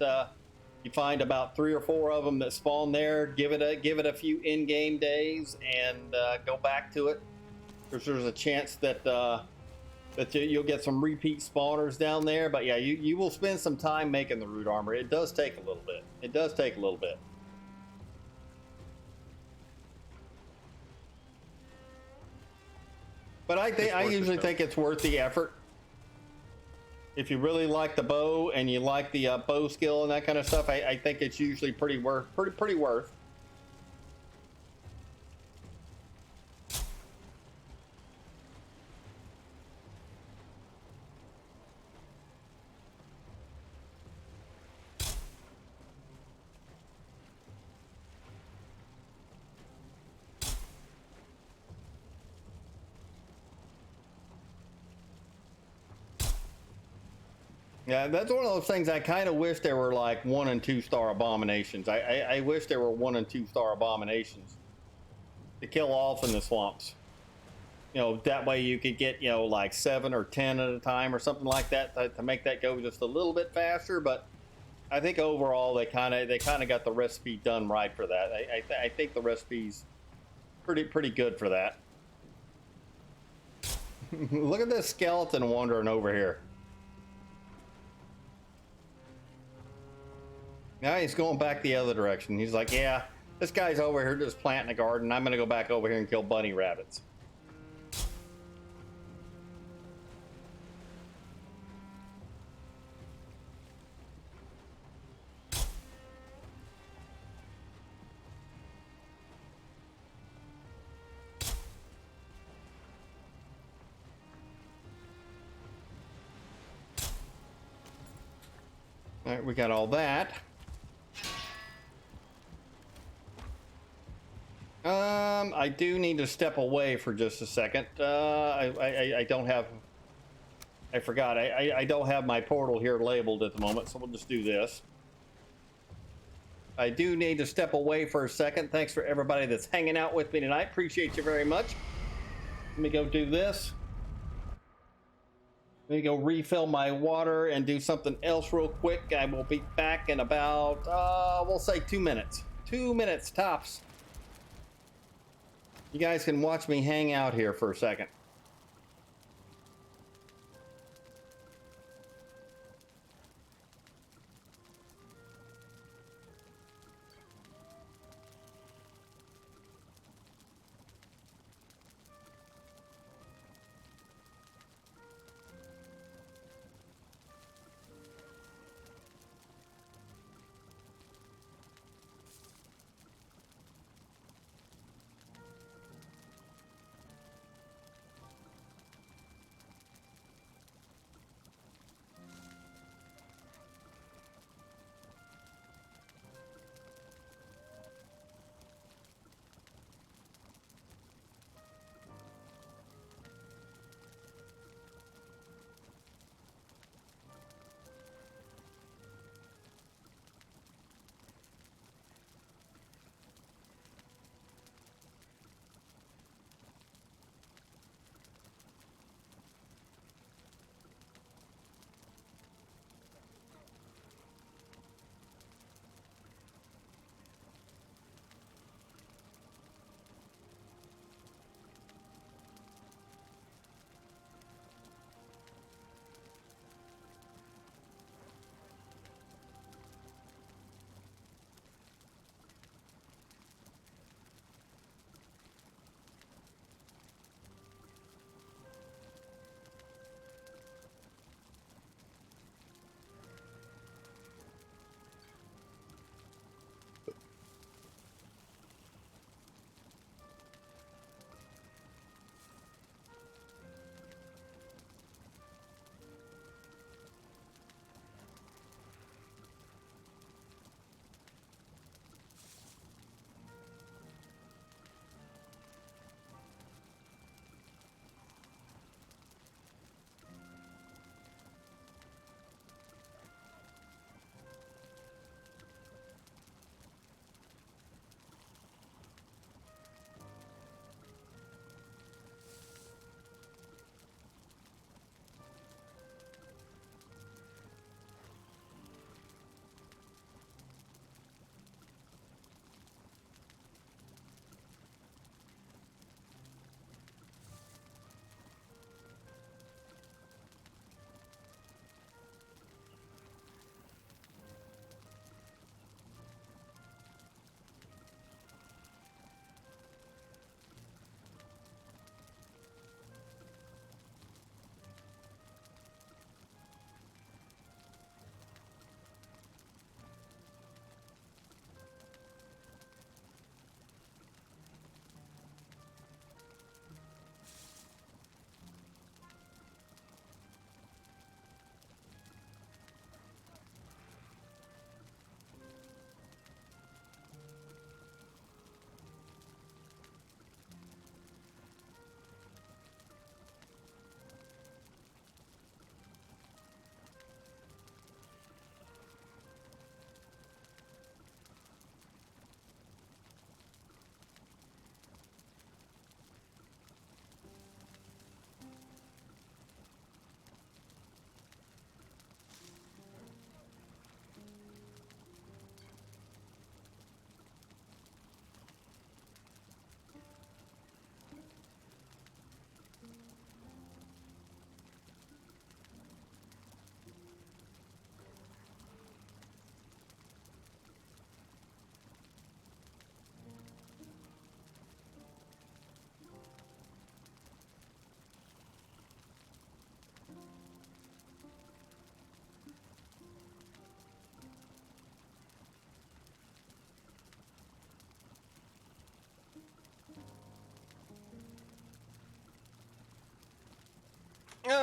you find about 3 or 4 of them that spawn there, give it a few in-game days and go back to it, because there's a chance that you'll get some repeat spawners down there. But yeah, you will spend some time making the root armor. It does take a little bit. It does take a little bit. But I usually think it's worth the effort. If you really like the bow and you like the bow skill and that kind of stuff, I think it's usually pretty worth. Yeah, that's one of those things I kind of wish there were like 1 and 2 star abominations. I wish there were 1 and 2 star abominations to kill off in the swamps. You know, that way you could get, you know, like 7 or 10 at a time or something like that to make that go just a little bit faster. But I think overall they kind of got the recipe done right for that. I think the recipe's pretty good for that. Look at this skeleton wandering over here. Now he's going back the other direction. He's like, yeah, this guy's over here just planting a garden. I'm going to go back over here and kill bunny rabbits. All right, we got all that. I do need to step away for just a second. I don't have... I forgot. I don't have my portal here labeled at the moment, so we'll just do this. I do need to step away for a second. Thanks for everybody that's hanging out with me tonight. Appreciate you very much. Let me go do this. Let me go refill my water and do something else real quick. I will be back in about, we'll say 2 minutes. 2 minutes tops. You guys can watch me hang out here for a second.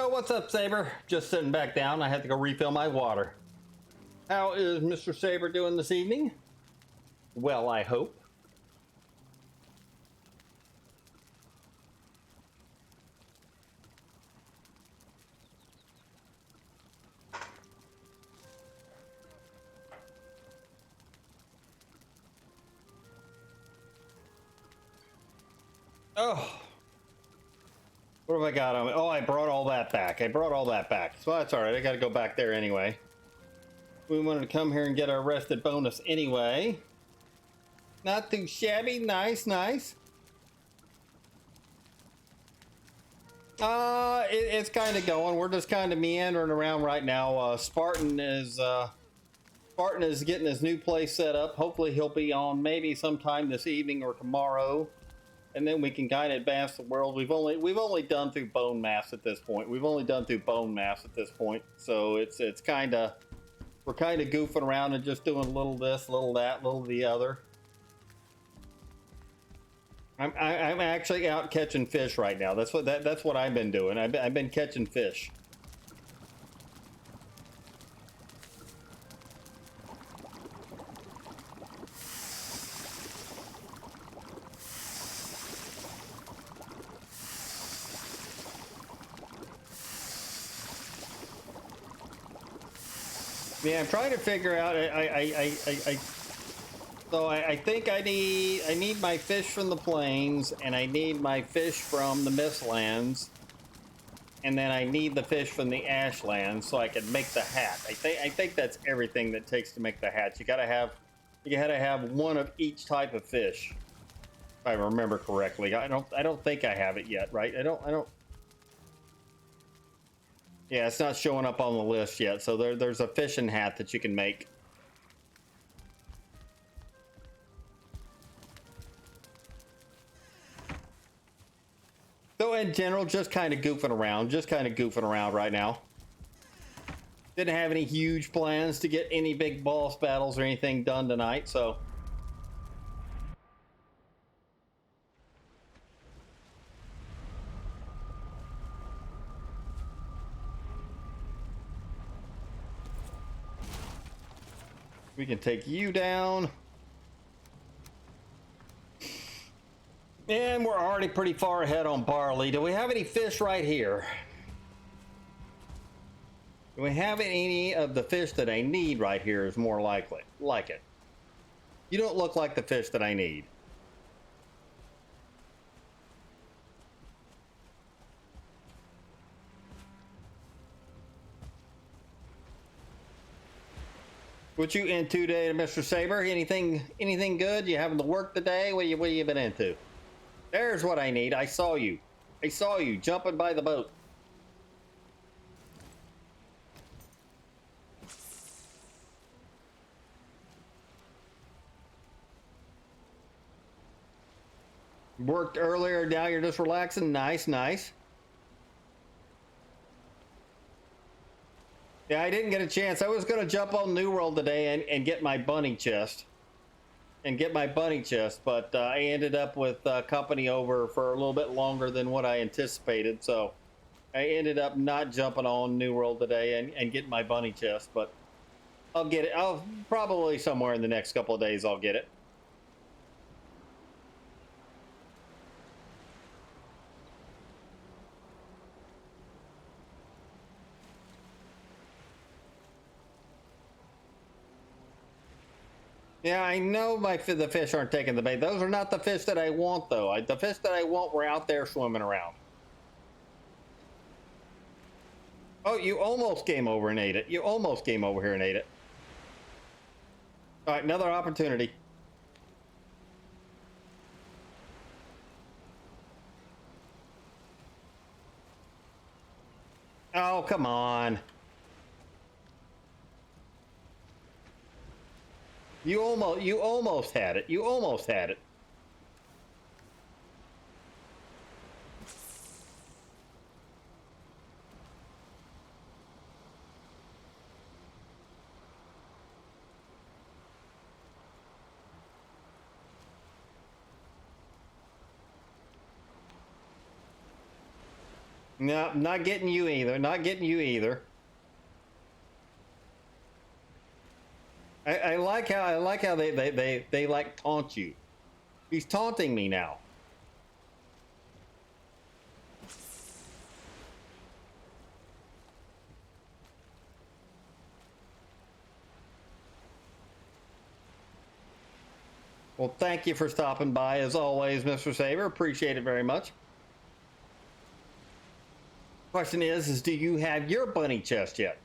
Oh, what's up, Saber? Just sitting back down. I had to go refill my water. How is Mr. Saber doing this evening? Well, I hope. Oh, what have I got on me? Oh, I brought all that back. I brought all that back. So that's all right. I got to go back there anyway. We wanted to come here and get our rested bonus anyway. Not too shabby. Nice, nice. It's kind of going. We're just kind of meandering around right now. Spartan is getting his new place set up. Hopefully he'll be on maybe sometime this evening or tomorrow, and then we can kind of advance the world. We've only done through bone mass at this point. So it's kind of, we're kind of goofing around and just doing a little this, little that, little the other. I'm actually out catching fish right now. That's what I've been doing. I've been catching fish. Yeah, I'm trying to figure out. So I think I need my fish from the plains, and I need my fish from the mistlands, and then I need the fish from the ashlands so I can make the hat. I think that's everything that takes to make the hat. You gotta have one of each type of fish, if I remember correctly. I don't think I have it yet, right? I don't. Yeah, it's not showing up on the list yet. So there's a fishing hat that you can make. So in general, just kind of goofing around right now. Didn't have any huge plans to get any big boss battles or anything done tonight, so. We can take you down. And we're already pretty far ahead on barley. Do we have any fish right here? Do we have any of the fish that I need right here is more likely. Like it. You don't look like the fish that I need. What you into today, Mr. Saber? Anything good? You having to work today? What you been into? There's what I need. I saw you jumping by the boat. Worked earlier, now you're just relaxing. Nice, nice. Yeah, I didn't get a chance. I was going to jump on New World today and get my bunny chest. But I ended up with company over for a little bit longer than what I anticipated. So I ended up not jumping on New World today and getting my bunny chest. But I'll get it. I'll probably somewhere in the next couple of days I'll get it. Yeah, I know the fish aren't taking the bait. Those are not the fish that I want, though. The fish that I want were out there swimming around. Oh, you almost came over and ate it. You almost came over here and ate it. All right, another opportunity. Oh, come on. You almost had it. You almost had it. No, not getting you either. Not getting you either. I like how they like taunt you. He's taunting me now. Well, thank you for stopping by as always, Mr. Saber. Appreciate it very much. Question is do you have your bunny chest yet?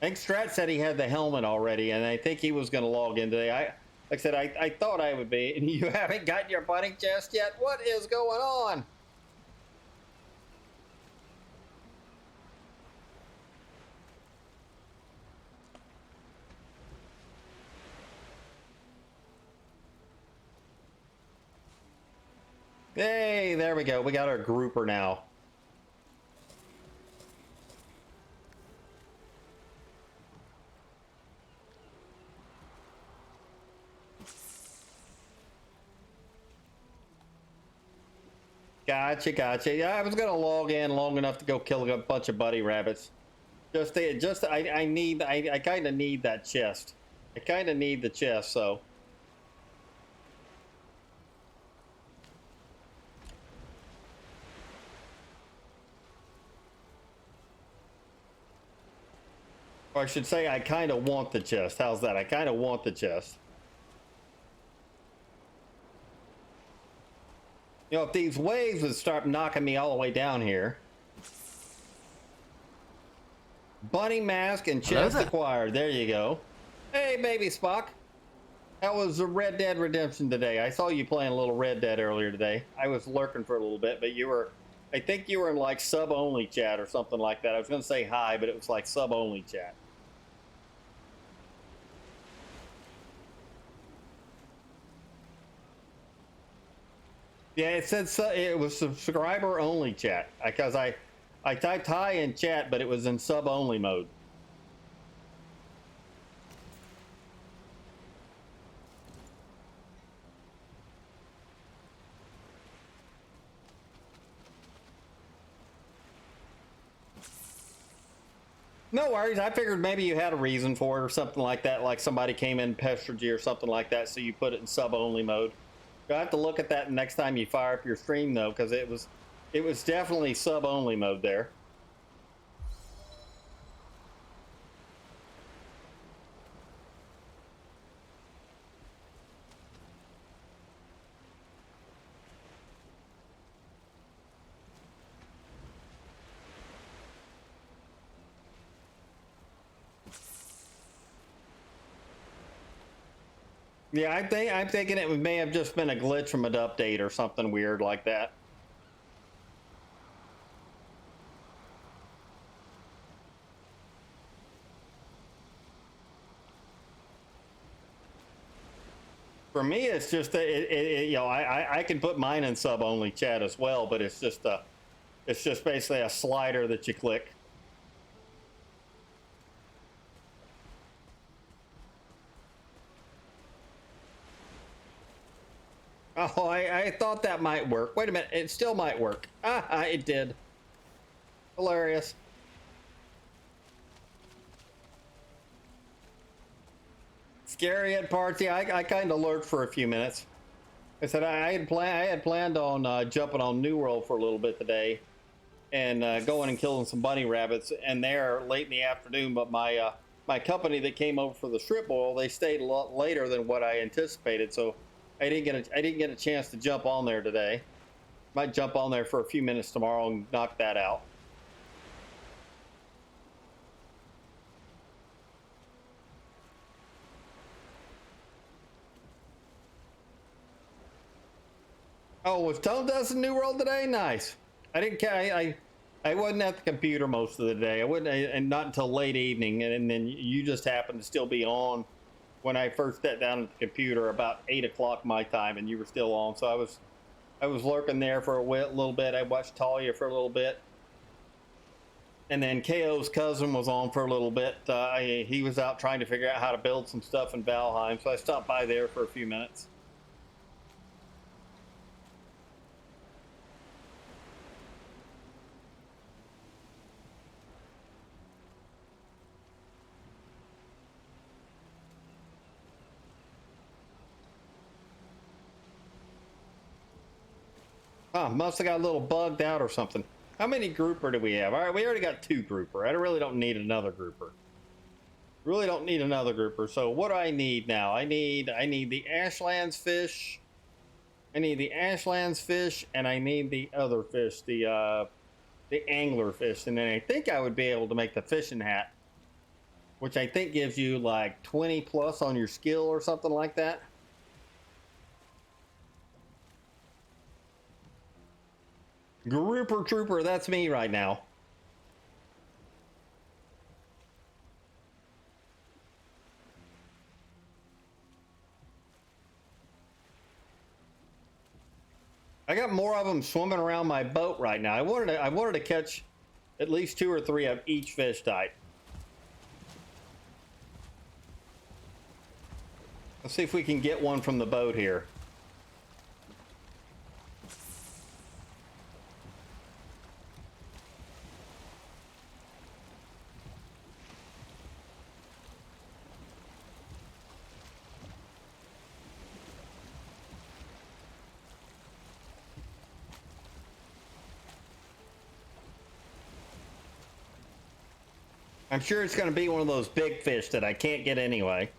I think Strat said he had the helmet already, and I think he was going to log in today. Like I said, I thought I would be, and you haven't got your bunny chest yet? What is going on? Hey, there we go. We got our grouper now. Gotcha. Yeah, I was gonna log in long enough to go kill a bunch of bunny rabbits. I kind of need that chest. I kind of need the chest, so. Or I should say, I kind of want the chest. How's that? I kind of want the chest. You know, if these waves would start knocking me all the way down here. Bunny mask and chest acquired. There you go. Hey, baby Spock. How was the Red Dead Redemption today? I saw you playing a little Red Dead earlier today. I was lurking for a little bit, but I think you were in like sub-only chat or something like that. I was going to say hi, but it was like sub-only chat. Yeah, it said it was subscriber only chat because I typed hi in chat, but it was in sub only mode. No worries. I figured maybe you had a reason for it or something like that, like somebody came in and pestered you or something like that, so you put it in sub only mode. You'll have to look at that next time you fire up your stream though, because it was definitely sub only mode there. Yeah, I'm thinking it may have just been a glitch from an update or something weird like that. For me, it's just that you know, I can put mine in sub only chat as well, but it's just basically a slider that you click. Oh, I thought that might work. Wait a minute, it still might work. It did. Hilarious. Scary at parts. Yeah, I kind of lurked for a few minutes. I said I had planned on jumping on New World for a little bit today, and going and killing some bunny rabbits. And there late in the afternoon, but my company that came over for the strip boil, they stayed a lot later than what I anticipated. So I didn't get a chance to jump on there today. Might jump on there for a few minutes tomorrow and knock that out. Oh, was Tone Dust in New World today? Nice. I didn't. I wasn't at the computer most of the day. I wouldn't, and not until late evening. And then you just happened to still be on when I first sat down at the computer about 8 o'clock my time, and you were still on. So I was lurking there for a little bit. I watched Talia for a little bit, and then KO's cousin was on for a little bit. He was out trying to figure out how to build some stuff in Valheim, so I stopped by there for a few minutes. Huh, must have got a little bugged out or something. How many grouper do we have? All right, we already got 2 grouper. I really don't need another grouper. Really don't need another grouper. So what do I need now? I need the Ashlands fish. I need the Ashlands fish, and I need the other fish, the angler fish. And then I think I would be able to make the fishing hat, which I think gives you like 20 plus on your skill or something like that. Grouper trooper, that's me right now. I got more of them swimming around my boat right now. I wanted to catch at least 2 or 3 of each fish type. Let's see if we can get one from the boat here. I'm sure it's going to be one of those big fish that I can't get anyway.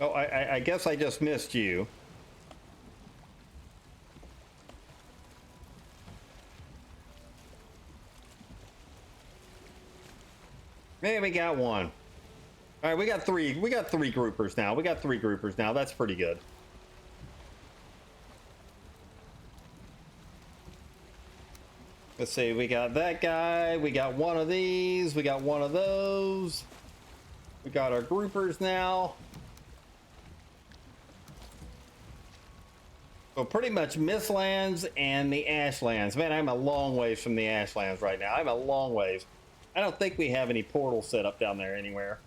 Oh, I guess I just missed you. Maybe we got one. All right, we got 3. We got 3 groupers now. We got 3 groupers now. That's pretty good. Let's see, we got that guy, we got one of these, we got one of those. We got our groupers now. So pretty much Mistlands and the Ashlands. Man, I'm a long ways from the Ashlands right now. I'm a long ways. I don't think we have any portals set up down there anywhere.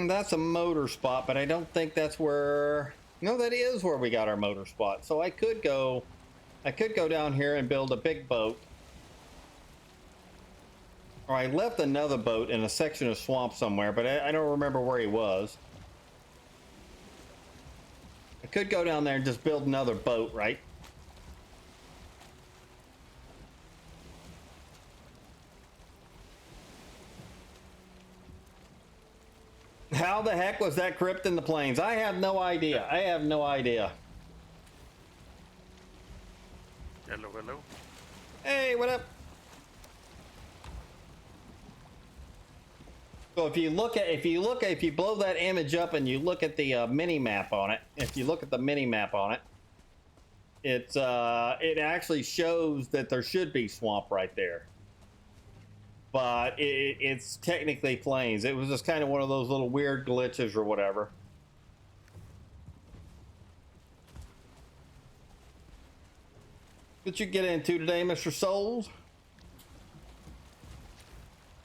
That's a motor spot, but I don't think that's where... No, that is where we got our motor spot. So I could go down here and build a big boat. Or I left another boat in a section of swamp somewhere, but I don't remember where he was. I could go down there and just build another boat, right? How the heck was that crypt in the plains? I have no idea. I have no idea. Hello, hello. Hey, what up? So if you blow that image up and you look at the mini map on it, it actually shows that there should be swamp right there. But it's technically plains. It was just kind of one of those little weird glitches or whatever. What you get into today, Mr. Souls?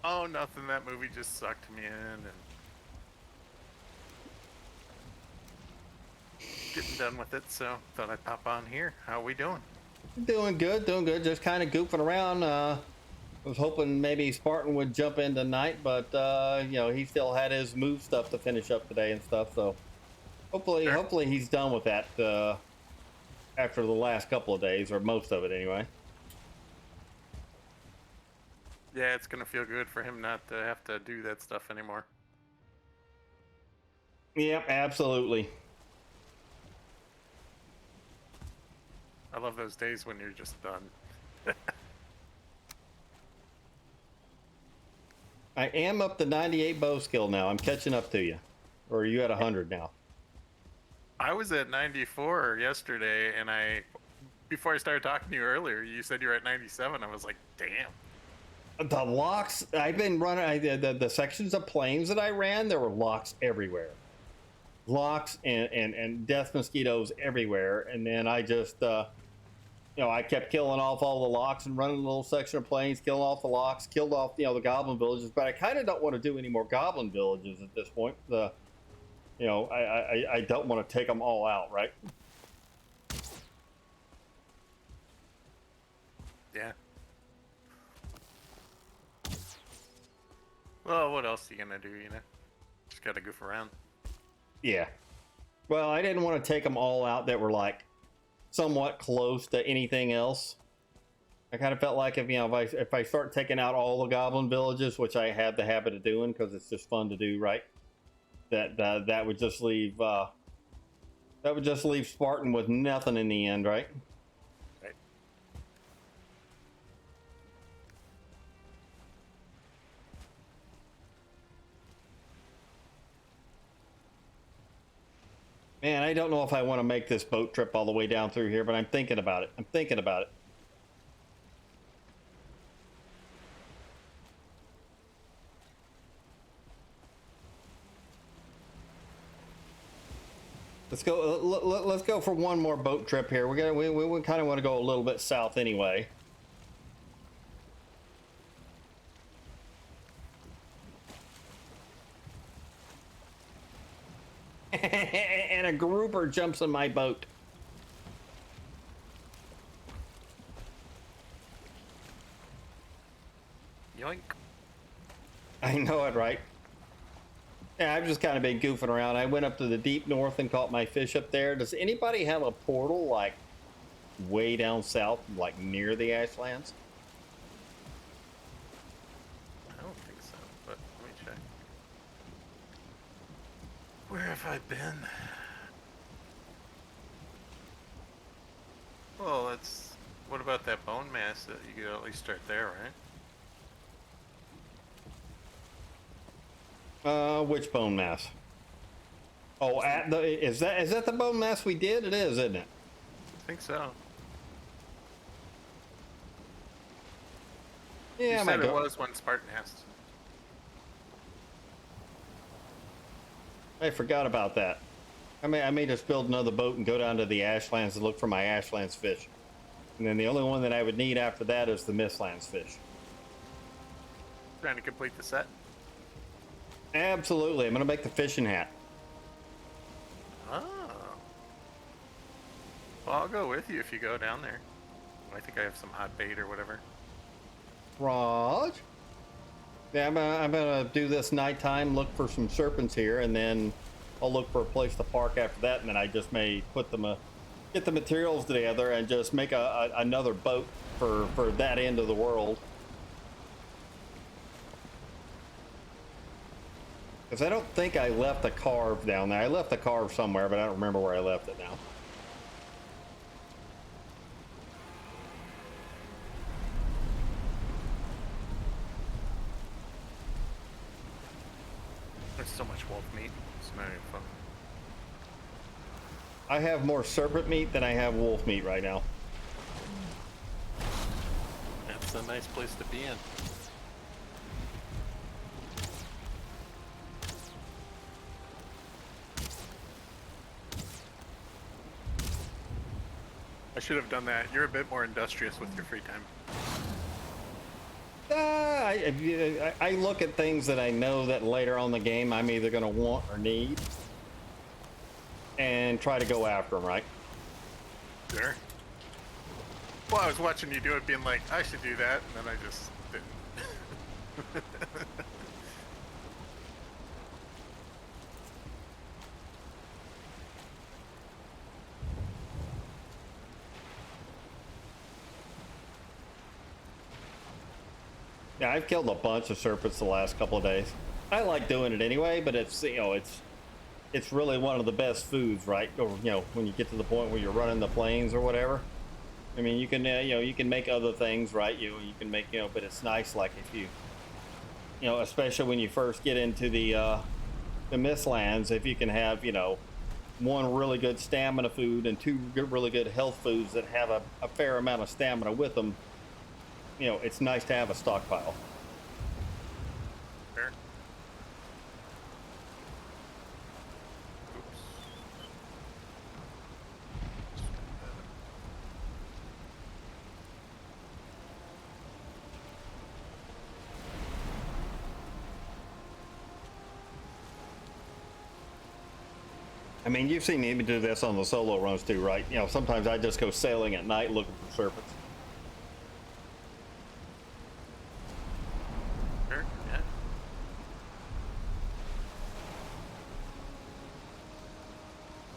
Oh, nothing. That movie just sucked me in, and getting done with it. So thought I'd pop on here. How we doing? Doing good, doing good. Just kind of goofing around. I was hoping maybe Spartan would jump in tonight, but you know, he still had his move stuff to finish up today and stuff. So hopefully, Sure. hopefully he's done with that after the last couple of days, or most of it anyway. Yeah, it's gonna feel good for him not to have to do that stuff anymore. Yep, absolutely. I love those days when you're just done. I am up to 98 bow skill now. I'm catching up to you. Or are you at 100 now? I was at 94 yesterday, and before I started talking to you earlier, you said you were at 97. I was like, damn. The locks, I've been running, the sections of plains that I ran, there were locks everywhere. Locks and death mosquitoes everywhere. And then I just, you know, I kept killing off all the locks and running a little section of plains, killing off the locks, killed off, you know, the goblin villages. But I kind of don't want to do any more goblin villages at this point. You know, I don't want to take them all out, right? Yeah. Well, what else are you gonna do? You know, just gotta goof around. Yeah. Well, I didn't want to take them all out that were like somewhat close to anything else. I kind of felt like if, you know, if I start taking out all the goblin villages, which I have the habit of doing because it's just fun to do, right? That would just leave Spartan with nothing in the end, right? Right. Man, I don't know if I want to make this boat trip all the way down through here, but I'm thinking about it. I'm thinking about it. Let's go. Let's go for one more boat trip here. We kind of want to go a little bit south anyway. And a grouper jumps in my boat. Yoink. I know it, right? Yeah, I've just kind of been goofing around. I went up to the deep north and caught my fish up there. Does anybody have a portal like way down south, like near the Ashlands? I don't think so, but let me check. Where have I been? Well, that's. What about that bone mass? That you could at least start there, right? Which bone mass? Oh, at the is that the bone mass we did? It is, isn't it? I think so. Yeah, You I might said it go. was one Spartan nest. I forgot about that. I may just build another boat and go down to the Ashlands and look for my Ashlands fish. And then the only one that I would need after that is the Mistlands fish. Trying to complete the set. Absolutely. I'm going to make the fishing hat. Oh. Well, I'll go with you if you go down there. I think I have some hot bait or whatever. Raj? Yeah, I'm gonna do this nighttime, look for some serpents here, and then I'll look for a place to park after that, and then I just may put them, get the materials together and just make another boat for that end of the world. Because I don't think I left a carve down there. I left a carve somewhere, but I don't remember where I left it now. There's so much wolf meat. It's not even fun. I have more serpent meat than I have wolf meat right now. That's a nice place to be in. I should have done that. You're a bit more industrious with your free time. I look at things that I know that later on in the game I'm either going to want or need, and try to go after them, right? Sure. Well, I was watching you do it, being like, I should do that, and then I just didn't. Yeah, I've killed a bunch of serpents the last couple of days. I like doing it anyway, but it's, you know, it's really one of the best foods, right? Or, you know, when you get to the point where you're running the plains or whatever. I mean, you can, you know, you can make other things, right? You can make, you know, but it's nice, like if you know, especially when you first get into the Mistlands, if you can have, you know, one really good stamina food and two really good health foods that have a fair amount of stamina with them, you know, it's nice to have a stockpile. Sure. Oops. I mean, you've seen me do this on the solo runs too, right? You know, sometimes I just go sailing at night looking for serpents. Sure, yeah.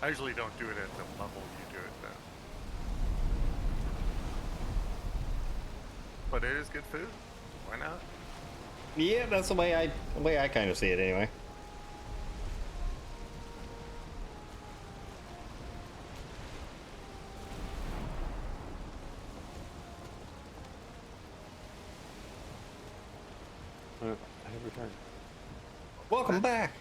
I usually don't do it at the level you do it though. But it is good food. Why not? Yeah, that's the way I kind of see it anyway. I have returned. Welcome back.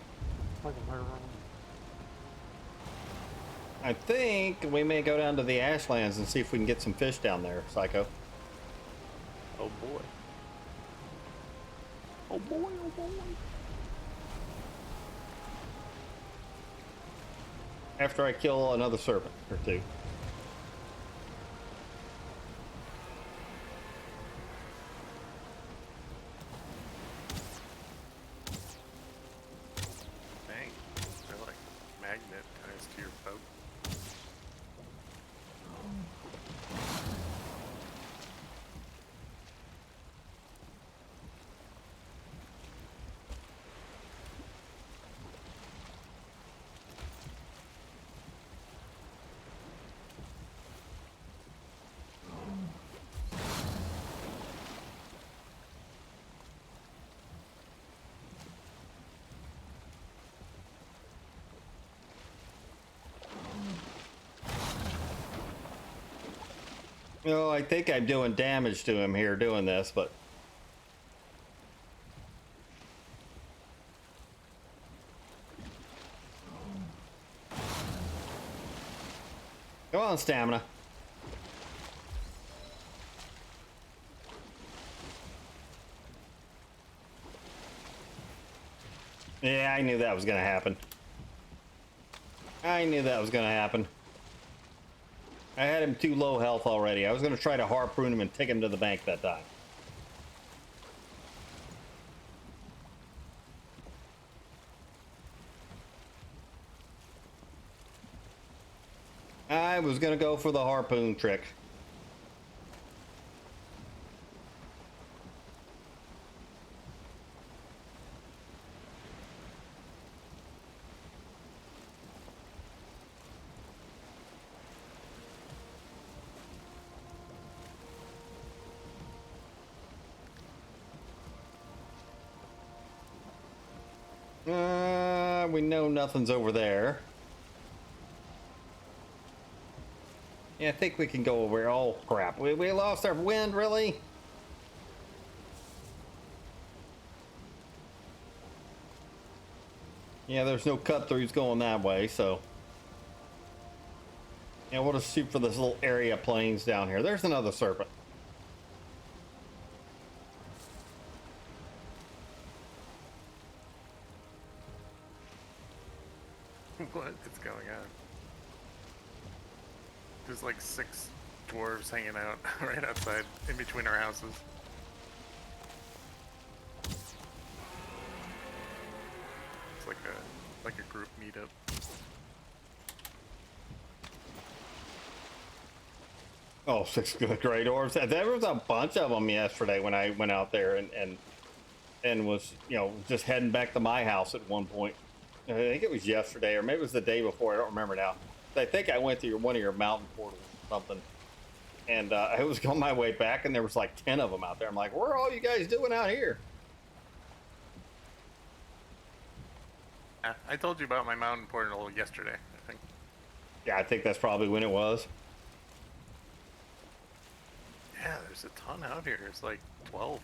I think we may go down to the Ashlands and see if we can get some fish down there, Psycho. Oh boy. Oh boy, oh boy. After I kill another serpent or two. Dang. They're like magnet ties to your boat. You know, I think I'm doing damage to him here doing this, but come on, stamina. Yeah, I knew that was gonna happen. I knew that was gonna happen. I had him too low health already. I was gonna try to harpoon him and take him to the bank that time. I was gonna go for the harpoon trick. We know nothing's over there. Yeah, I think we can go over. Oh crap! We lost our wind, really? Yeah, there's no cut throughs going that way, so yeah, we'll just shoot for this little area plains down here. There's another serpent. What is going on? There's like 6 dwarves hanging out right outside, in between our houses. It's like a group meetup. Oh, 6 good gray dwarves. There was a bunch of them yesterday when I went out there and was, you know, just heading back to my house at one point. I think it was yesterday, or maybe it was the day before. I don't remember now. I think I went to one of your mountain portals or something, and I was on my way back, and there was like 10 of them out there. I'm like, what are all you guys doing out here? I told you about my mountain portal yesterday, I think. Yeah, I think that's probably when it was. Yeah, there's a ton out here. There's like 12.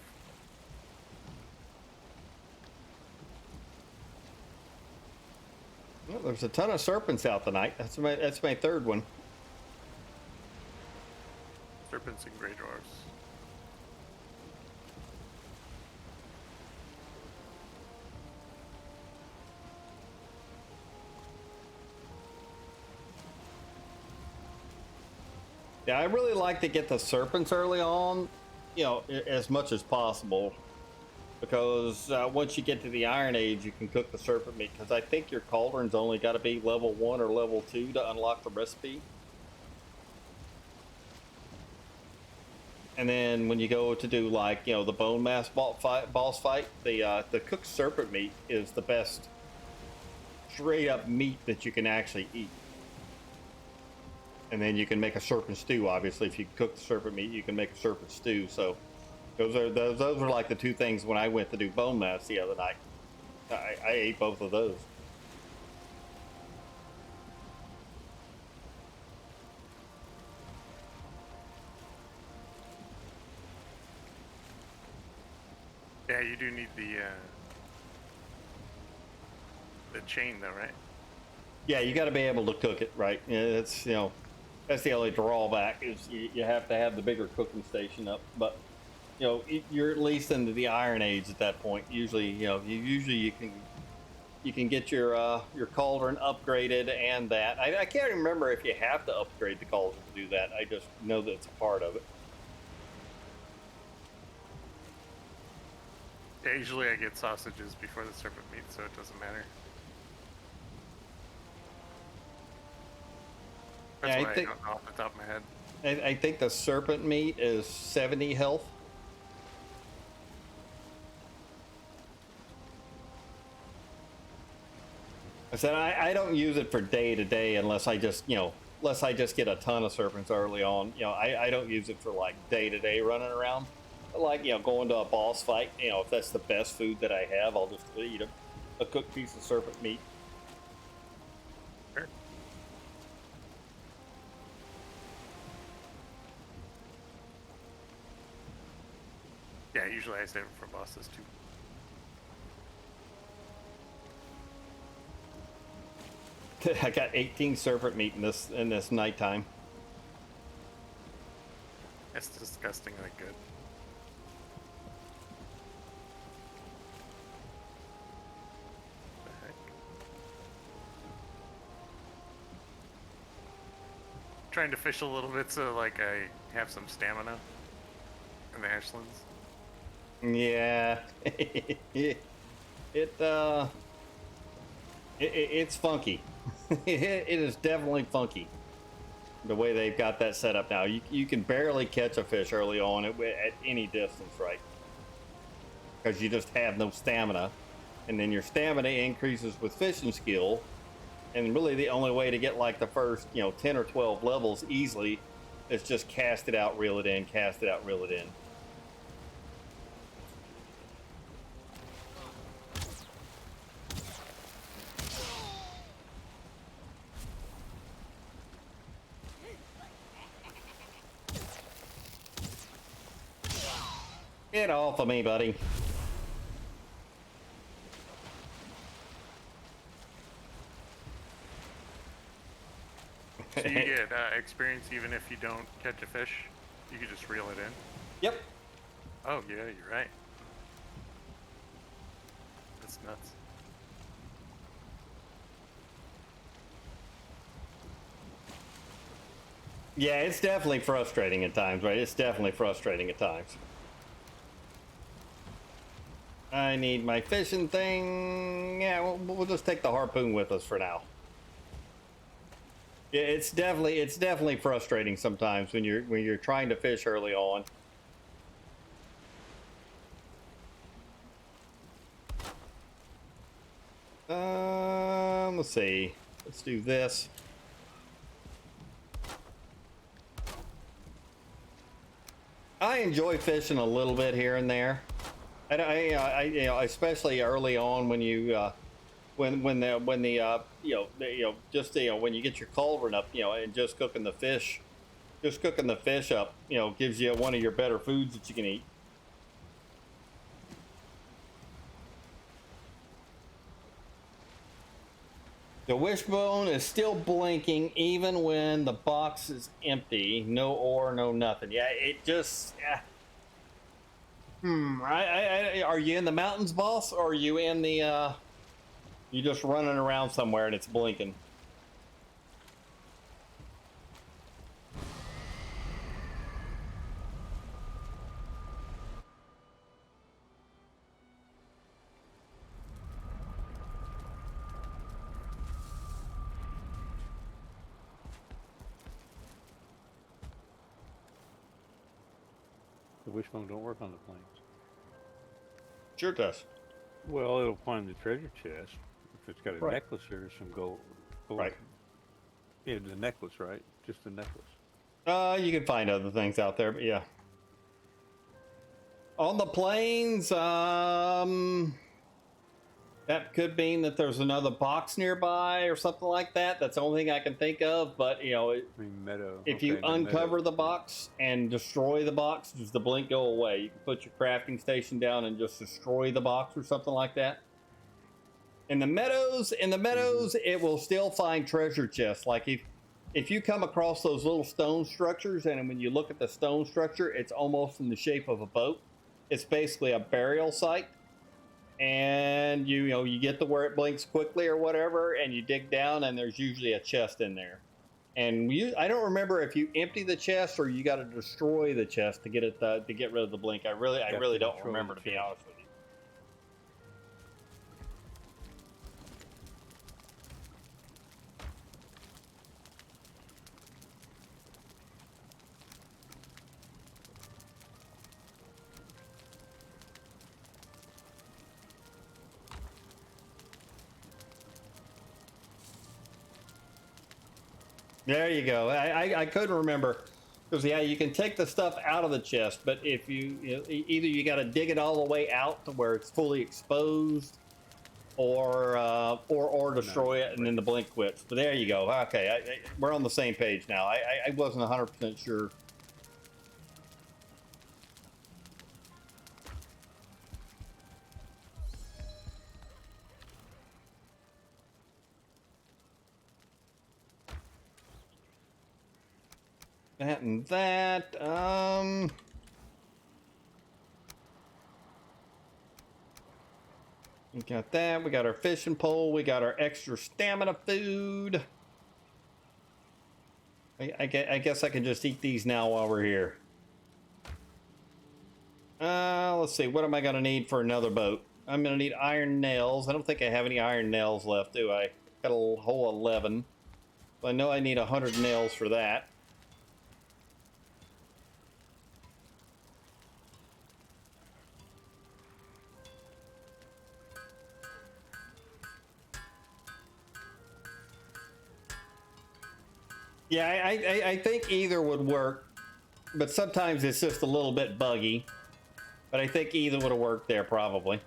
Well, there's a ton of serpents out tonight. That's my third one. Serpents and grey dwarves. Yeah, I really like to get the serpents early on, you know, as much as possible. because once you get to the Iron Age, you can cook the serpent meat. Because I think your cauldron's only got to be level 1 or level 2 to unlock the recipe. And then when you go to do like the bone mass boss fight, the cooked serpent meat is the best straight up meat that you can actually eat. And then you can make a serpent stew. Obviously, if you cook the serpent meat, you can make a serpent stew. So those were like the two things when I went to do bone mass the other night. I ate both of those. Yeah, you do need the chain though, right? Yeah, you got to be able to cook it right. It's that's the only drawback is you have to have the bigger cooking station up. But you're at least into the Iron Age at that point. Usually, you can get your cauldron upgraded and that. I can't remember if you have to upgrade the cauldron to do that. I just know that it's a part of it. Yeah, usually I get sausages before the serpent meat, so it doesn't matter. That's Yeah, why I don't know off the top of my head. I think the serpent meat is 70 health. I said I don't use it for day to day unless I just get a ton of serpents early on. I don't use it for like day to day running around. But like going to a boss fight. If that's the best food that I have, I'll just eat a cooked piece of serpent meat. Sure. Yeah, usually I save it for bosses too. I got 18 serpent meat in this nighttime. It's disgustingly good. The heck? Trying to fish a little bit so like I have some stamina in the ashlands. Yeah, it's funky. It is definitely funky. The way they've got that set up now, you can barely catch a fish early on at any distance, right? Because you just have no stamina, and then your stamina increases with fishing skill, and really the only way to get like the first 10 or 12 levels easily is just cast it out, reel it in, cast it out, reel it in. Get off of me, buddy. So you get experience even if you don't catch a fish? You can just reel it in? Yep. Oh, yeah, you're right. That's nuts. Yeah, it's definitely frustrating at times, right? It's definitely frustrating at times. I need my fishing thing. Yeah, we'll just take the harpoon with us for now. Yeah, it's definitely frustrating sometimes when you're trying to fish early on. Let's see. Let's do this. I enjoy fishing a little bit here and there. Especially early on when you when you get your cauldron up, and just cooking the fish up, gives you one of your better foods that you can eat. The wishbone is still blinking even when the box is empty. No ore, no nothing. Yeah, it just. Are you in the mountains, boss, or are you in the? You just running around somewhere and it's blinking? The wishbone don't work on the plains. Sure does. Well, it'll find the treasure chest. If it's got a Right. necklace, there's some gold. Right. Yeah, the necklace, right? Just the necklace. You can find other things out there, but yeah. On the plains, that could mean that there's another box nearby or something like that. That's the only thing I can think of. But you know, I mean, meadow. if okay, you the uncover meadow. the box and destroy the box, does the blink go away? You can put your crafting station down and just destroy the box or something like that. In the meadows, it will still find treasure chests. Like if you come across those little stone structures, and when you look at the stone structure, it's almost in the shape of a boat. It's basically a burial site. And you get to where it blinks quickly or whatever, and you dig down, and there's usually a chest in there. And I don't remember if you empty the chest or you got to destroy the chest to get it to get rid of the blink. I really don't destroy remember, the to be chest. honest with you. There you go. I couldn't remember because yeah, you can take the stuff out of the chest, but if either you got to dig it all the way out to where it's fully exposed, or destroy it and then the blink quits. But there you go. Okay, we're on the same page now. I wasn't 100% sure. That and that. We got that. We got our fishing pole. We got our extra stamina food. I guess I can just eat these now while we're here. Let's see. What am I going to need for another boat? I'm going to need iron nails. I don't think I have any iron nails left, do I? Got a whole 11. I know I need 100 nails for that. Yeah, I think either would work, but sometimes it's just a little bit buggy. But I think either would have worked there, probably.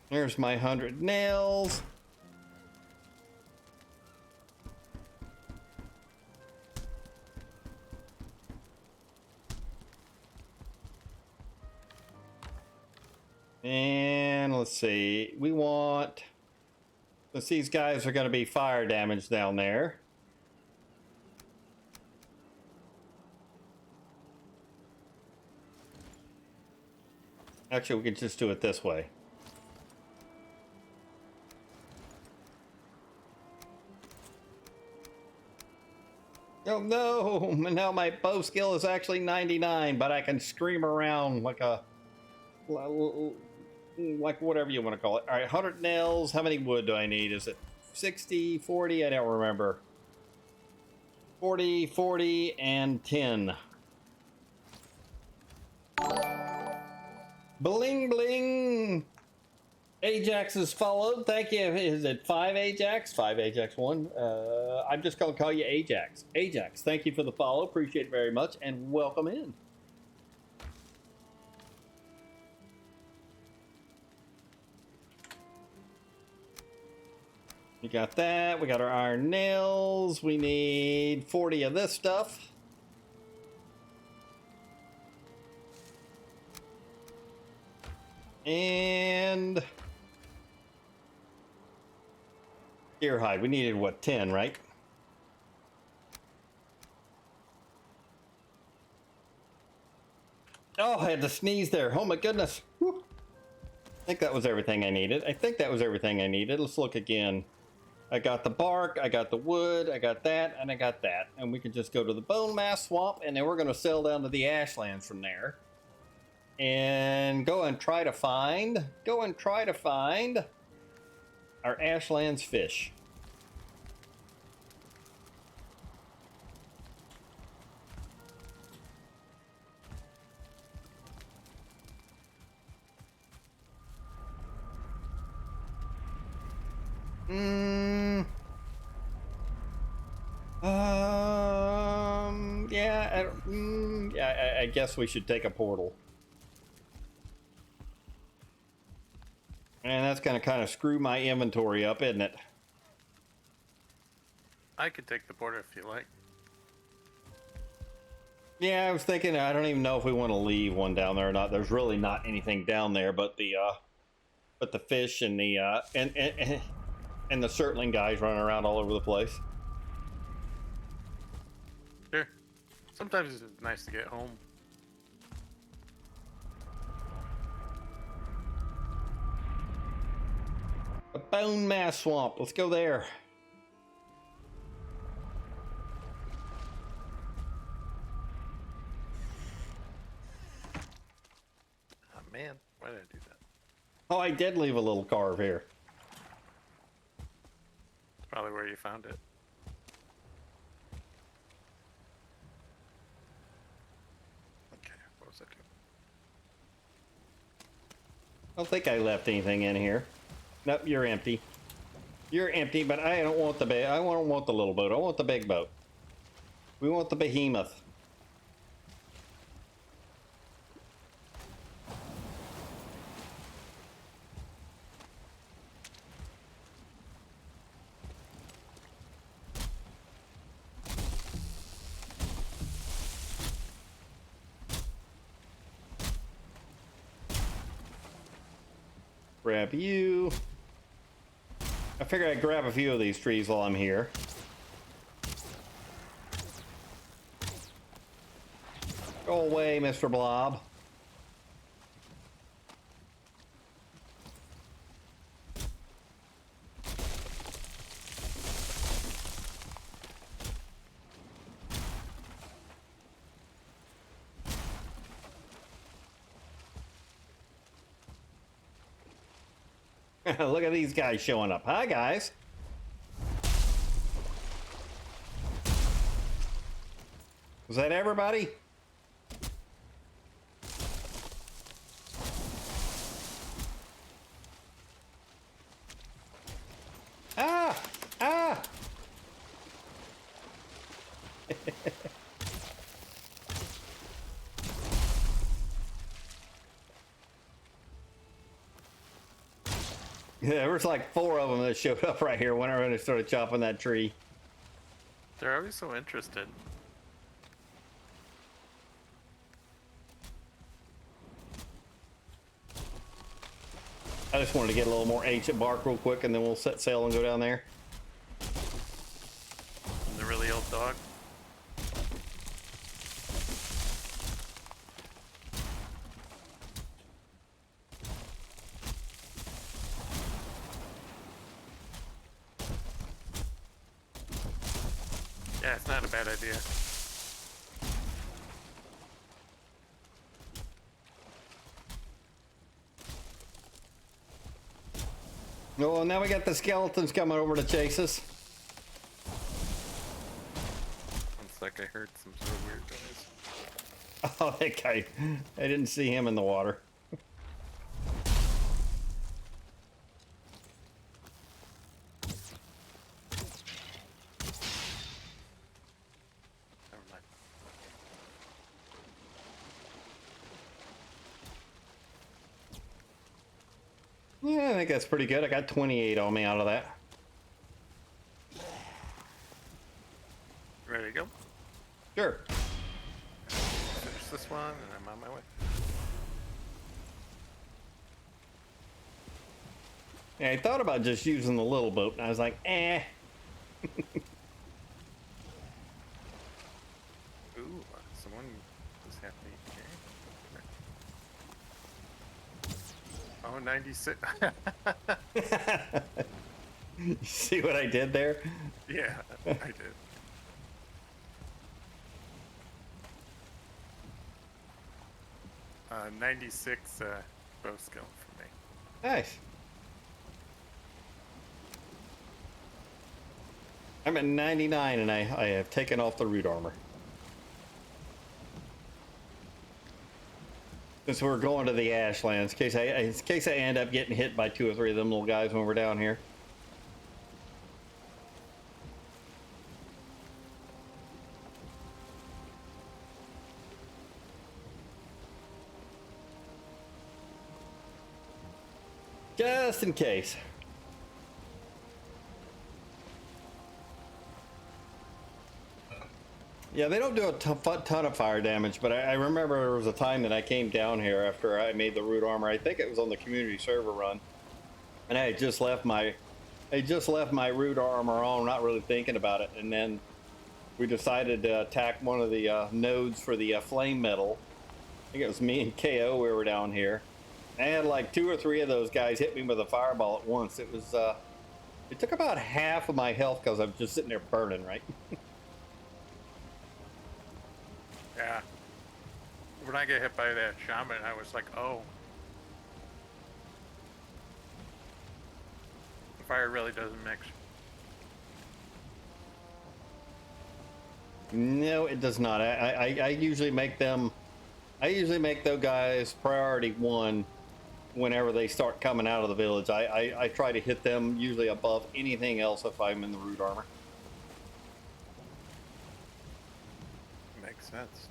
There's my 100 nails. And let's see, these guys are going to be fire damage down there. Actually, we could just do it this way. Oh no, now my bow skill is actually 99, but I can scream around like whatever you want to call it. All right, 100 nails. How many wood do I need? Is it 60, 40? I don't remember. 40, 40, and 10. Bling, bling. Ajax is followed. Thank you. Is it 5 Ajax? 5 Ajax 1. I'm just going to call you Ajax. Ajax, thank you for the follow. Appreciate it very much, and welcome in. We got that. We got our iron nails. We need 40 of this stuff. And deer hide. We needed what, 10, right? Oh, I had to sneeze there. Oh my goodness. Whew. I think that was everything I needed. Let's look again. I got the bark, I got the wood, I got that, and I got that. And we can just go to the bone mass swamp, and then we're going to sail down to the ashlands from there. and go and try to find our Ashlands fish. Yeah, I guess we should take a portal. And that's gonna kind of screw my inventory up, isn't it? I could take the border if you like. Yeah, I was thinking, I don't even know if we want to leave one down there or not. There's really not anything down there but the fish and the and the circling guys running around all over the place. Sure. Sometimes it's nice to get home. A bone mass swamp. Let's go there. Oh, man, why did I do that? Oh, I did leave a little carve here. It's probably where you found it. Okay, what was I doing? I don't think I left anything in here. Nope, you're empty. You're empty, but I don't want the big. I don't want the little boat. I want the big boat. We want the behemoth. Grab you. I figure I'd grab a few of these trees while I'm here. Go away, Mr. Blob. Look at these guys showing up. Hi, guys. Was that everybody? Ah! Ah! Yeah, there was like 4 of them that showed up right here whenever I started chopping that tree. They're always so interested. I just wanted to get a little more ancient bark real quick, and then we'll set sail and go down there. And the really old dog. Yeah, it's not a bad idea. Oh, well, now we got the skeletons coming over to chase us. It's like I heard some sort of weird noise. Oh, that guy. I didn't see him in the water. Never mind. Yeah, I think that's pretty good. I got 28 on me out of that. Ready to go? Sure. Finish this one, and I'm on my way. Yeah, I thought about just using the little boat, and I was like, eh. Ooh, someone is happy here. Oh, 96. You see what I did there? Yeah, I did. 96 bow skill for me. Nice. I'm at 99 and I have taken off the root armor. Since we're going to the Ashlands, in case I end up getting hit by 2 or 3 of them little guys when we're down here. Just in case. Yeah, they don't do a ton of fire damage, but I remember there was a time that I came down here after I made the root armor. I think it was on the community server run, and I had just left my root armor on, not really thinking about it, and then we decided to attack one of the nodes for the flame metal. I think it was me and KO. We were down here. I had like 2 or 3 of those guys hit me with a fireball at once. It was it took about half of my health because I was just sitting there burning, right? Yeah. When I get hit by that shaman, I was like, oh. The fire really doesn't mix. No, it does not. I usually make them. I usually make those guys priority 1 whenever they start coming out of the village. I try to hit them usually above anything else if I'm in the root armor. Makes sense.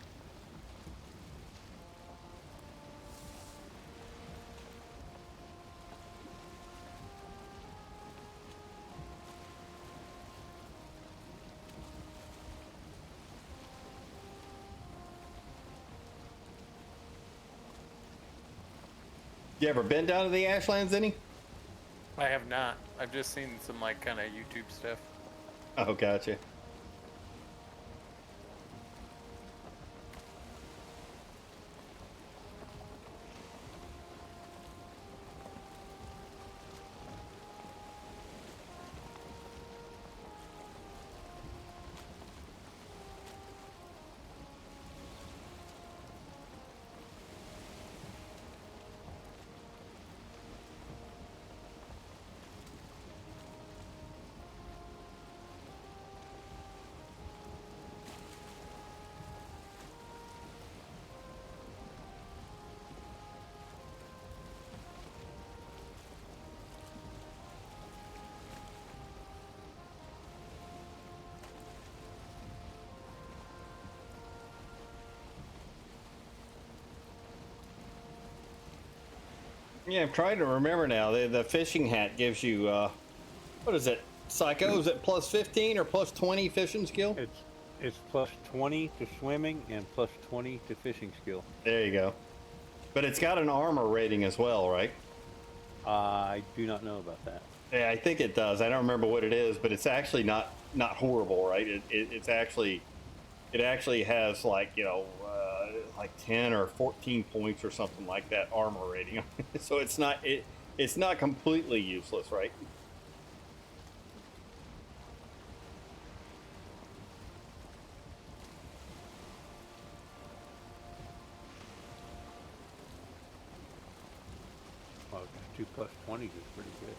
You ever been down to the Ashlands, any? I have not. I've just seen some like kind of YouTube stuff. Oh, gotcha. Yeah, I'm trying to remember now. The fishing hat gives you, what is it? Psycho, is it plus 15 or plus 20 fishing skill? It's plus 20 to swimming and plus 20 to fishing skill. There you go. But it's got an armor rating as well, right? I do not know about that. Yeah, I think it does. I don't remember what it is, but it's actually not horrible, right? It's actually, it actually has like, you know, like 10 or 14 points or something like that armor rating. So it's not completely useless, right? Well, 2 plus 20 is pretty good.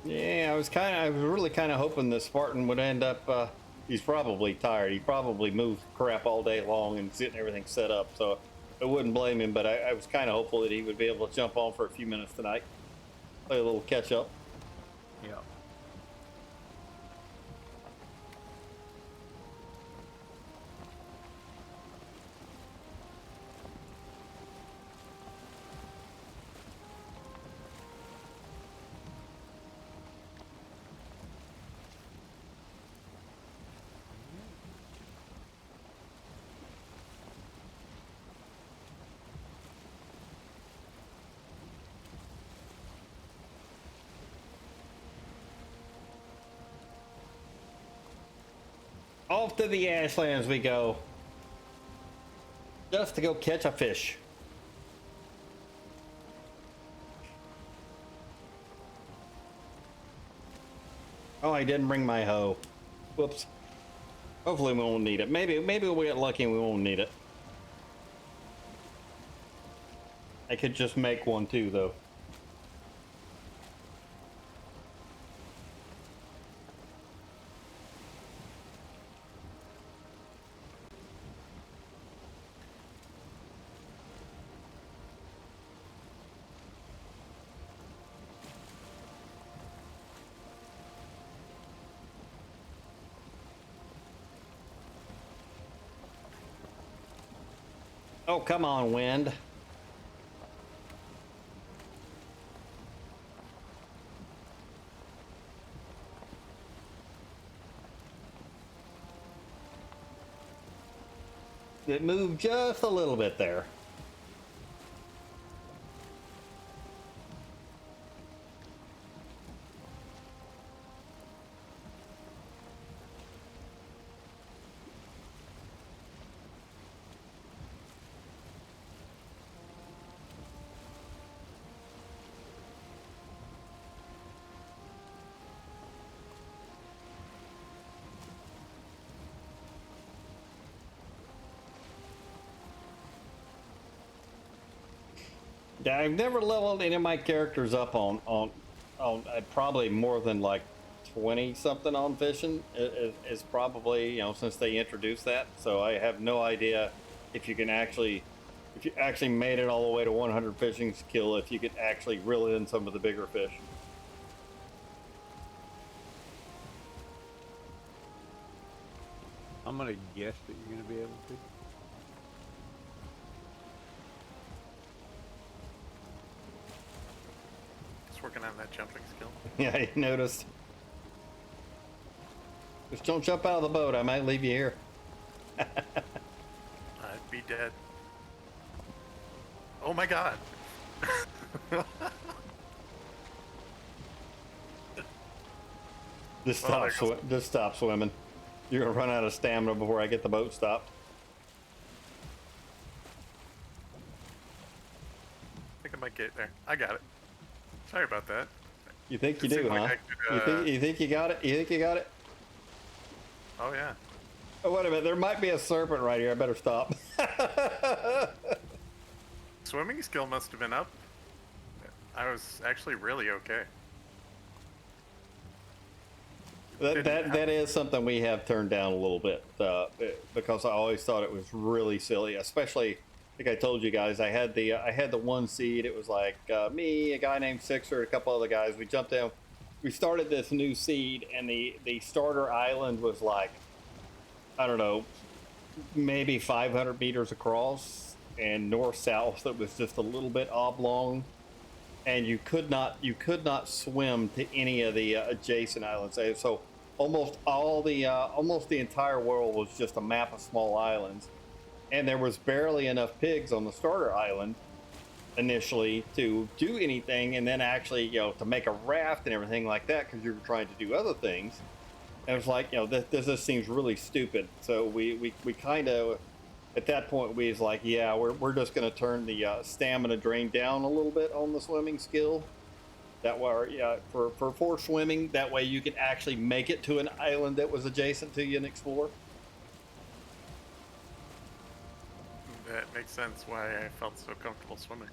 Yeah, I was really kind of hoping the Spartan would end up, he's probably tired. He probably moved crap all day long and getting everything set up. So I wouldn't blame him, but I was kind of hopeful that he would be able to jump on for a few minutes tonight. Play a little catch up. Yeah. Off to the Ashlands we go. Just to go catch a fish. Oh, I didn't bring my hoe. Whoops. Hopefully we won't need it. Maybe we'll get lucky and we won't need it. I could just make one too, though. Oh, come on, wind. It moved just a little bit there. Yeah, I've never leveled any of my characters up on probably more than like 20 something on fishing is probably, you know, since they introduced that. So I have no idea if you can actually, if you actually made it all the way to 100 fishing skill, if you could actually reel in some of the bigger fish. I'm gonna guess that you're gonna be able to. Just working on that jumping skill. Yeah, I noticed. Just don't jump out of the boat. I might leave you here. I'd be dead. Oh my god. Just Oh, stop, just stop swimming. You're gonna run out of stamina before I get the boat stopped. I think I might get there. I got it. Sorry about that. You think you It do, seemed like huh? I could, You think you got it? You think you got it? Oh yeah. Oh, wait a minute. There might be a serpent right here. I better stop. Swimming skill must have been up. I was actually really okay. That is something we have turned down a little bit because I always thought it was really silly. Especially, I think I told you guys, I had the one seed. It was like me, a guy named Sixer, a couple other guys. We jumped in. We started this new seed, and the starter island was like, I don't know, maybe 500 meters across, and north south it was just a little bit oblong, and you could not swim to any of the adjacent islands. So almost the entire world was just a map of small islands, and there was barely enough pigs on the starter island initially to do anything, and then actually, you know, to make a raft and everything like that, because you were trying to do other things. And it was like, you know, this seems really stupid. So we kind of, at that point, we was like, yeah, we're just going to turn the stamina drain down a little bit on the swimming skill. That way, yeah, for swimming, that way you could actually make it to an island that was adjacent to you and explore. That makes sense why I felt so comfortable swimming.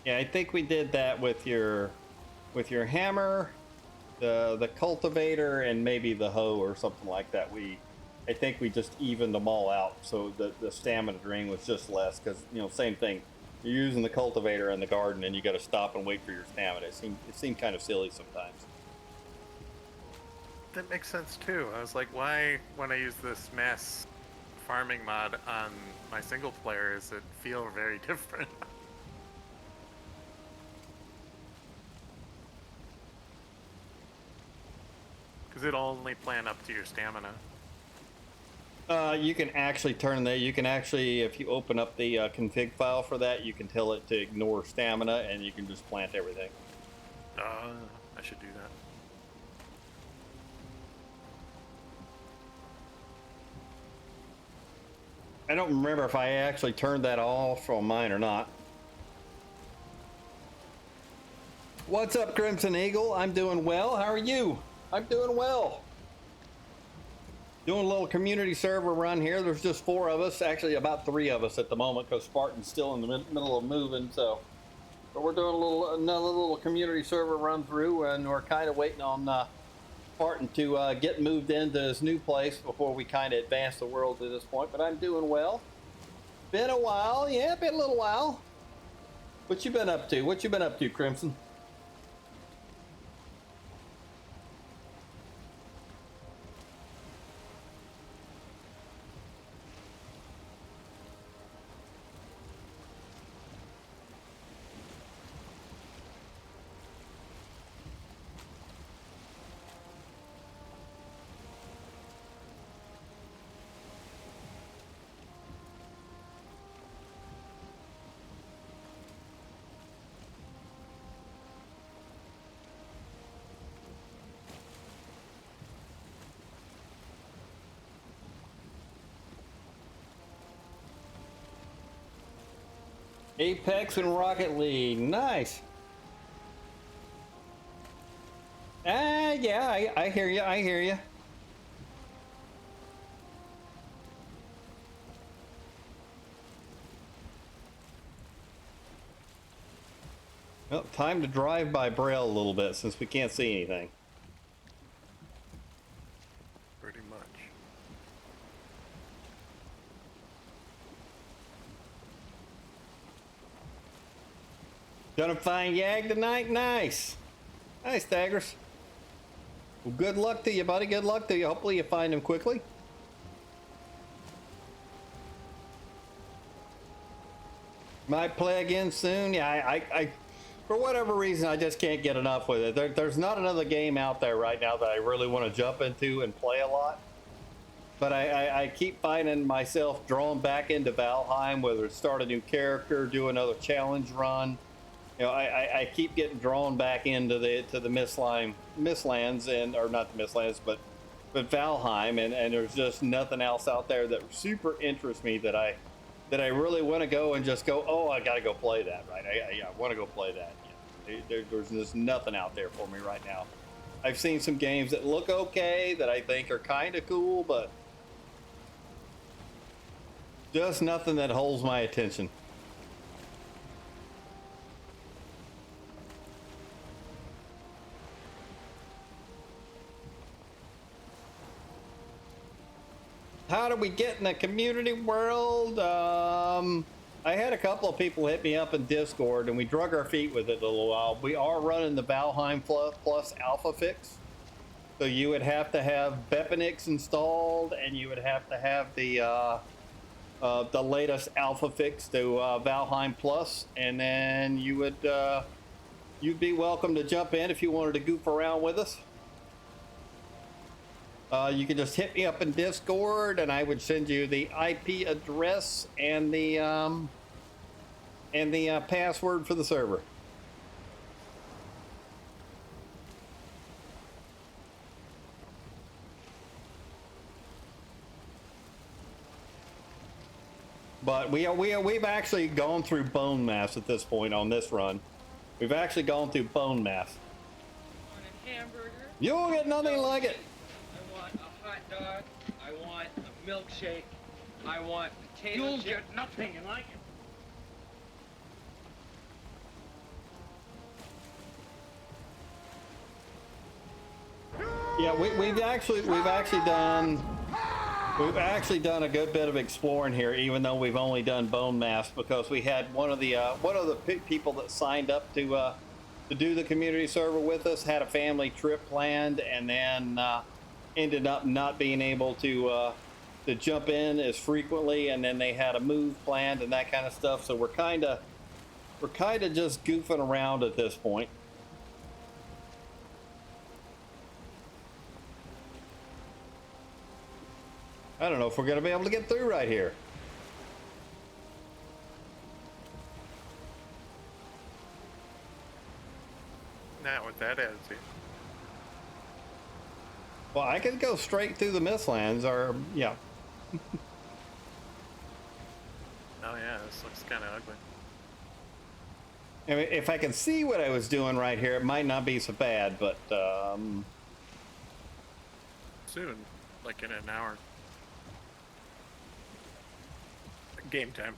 Yeah, I think we did that with your hammer, the cultivator, and maybe the hoe or something like that. I think we just evened them all out, so the stamina drain was just less. Because, you know, same thing, you're using the cultivator in the garden, and you got to stop and wait for your stamina. It seemed kind of silly sometimes. That makes sense too. I was like, why, when I use this mass farming mod on my single player, does it feel very different? Because Does it only plan up to your stamina? You can actually turn that. You can actually, if you open up the config file for that, you can tell it to ignore stamina, and you can just plant everything. I should do that. I don't remember if I actually turned that off on mine or not. What's up, Crimson Eagle? I'm doing well. How are you? I'm doing well. Doing a little community server run here. There's just 4 of us, actually about 3 of us at the moment, because Spartan's still in the middle of moving. So, but we're doing another little community server run through, and we're kind of waiting on Spartan to get moved into his new place before we kind of advance the world to this point. But I'm doing well. Been a while, yeah, been a little while. What you been up to? What you been up to, Crimson? Apex and Rocket League, nice. Yeah, I hear you. I hear you. Well, time to drive by Braille a little bit since we can't see anything. Pretty much. Gonna find Yag tonight? Nice. Nice, Daggers. Well, good luck to you, buddy. Good luck to you. Hopefully you find him quickly. Might play again soon. Yeah, I for whatever reason, I just can't get enough with it. There's not another game out there right now that I really want to jump into and play a lot. But I keep finding myself drawn back into Valheim, whether it's start a new character, do another challenge run. You know, I keep getting drawn back into the Mistlands, and or not the Mistlands, but Valheim, and there's just nothing else out there that super interests me that I really want to go and just go. Oh, I got to go play that, right? I want to go play that. Yeah. There's just nothing out there for me right now. I've seen some games that look okay that I think are kind of cool, but just nothing that holds my attention. How do we get in the community world? I had a couple of people hit me up in Discord, and we drug our feet with it a little while. We are running the Valheim Plus Alpha Fix. So you would have to have Bepenix installed, and you would have to have the latest Alpha Fix to Valheim Plus, and then you would you'd be welcome to jump in if you wanted to goof around with us. You can just hit me up in Discord, and I would send you the IP address and the password for the server. But we've actually gone through bone mass at this point on this run. We've actually gone through bone mass. I want a hamburger. You'll get nothing like it. I want a hot dog. I want a milkshake. I want potato You'll chips. get nothing like it. Yeah, we've actually done a good bit of exploring here, even though we've only done bone mass, because we had one of the people that signed up to do the community server with us had a family trip planned, and then ended up not being able to jump in as frequently, and then they had a move planned and that kind of stuff. So we're kind of just goofing around at this point. I don't know if we're gonna be able to get through right here. Not with that attitude. Well, I could go straight through the Mistlands, or yeah. Oh yeah, this looks kind of ugly. I mean, if I could see what I was doing right here, it might not be so bad, but Soon, like in an hour. Game time.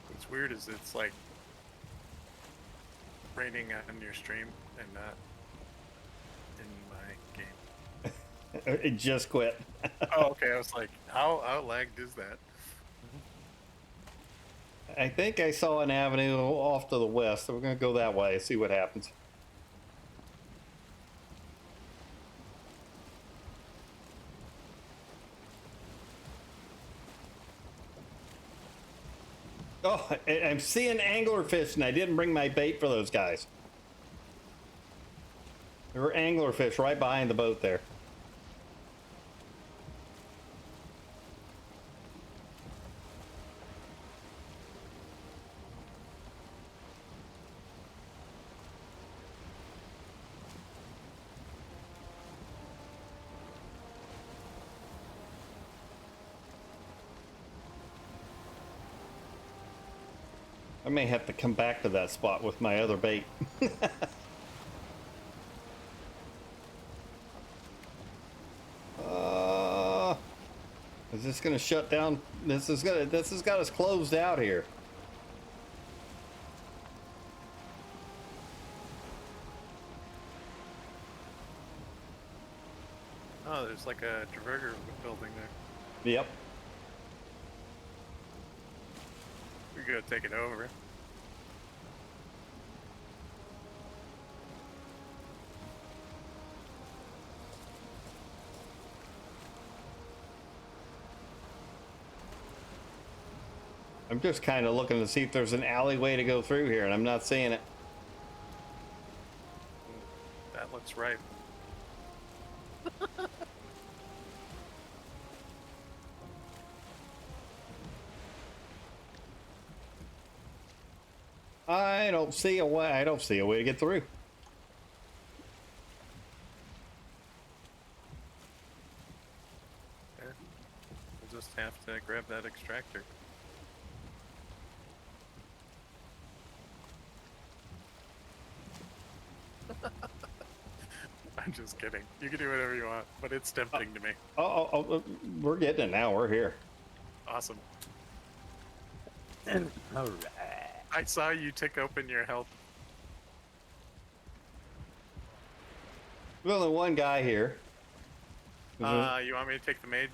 What's weird is it's like raining on your stream and not in my game. it just quit. Oh, okay. I was like, how lagged is that? I think I saw an avenue off to the west, so we're gonna go that way, see what happens. Oh, I'm seeing anglerfish, and I didn't bring my bait for those guys. There were anglerfish right behind the boat there. I may have to come back to that spot with my other bait. Is this gonna shut down? This has got us closed out here. Oh, there's like a Traverger building there. Yep. We're gonna take it over. I'm just kind of looking to see if there's an alleyway to go through here, and I'm not seeing it. That looks right. I don't see a way. I don't see a way to get through. There. We'll just have to grab that extractor. I'm just kidding. You can do whatever you want, but it's tempting to me. Oh, we're getting it now. We're here. Awesome. All right. I saw you tick open your health. There's only one guy here. You want me to take the mage?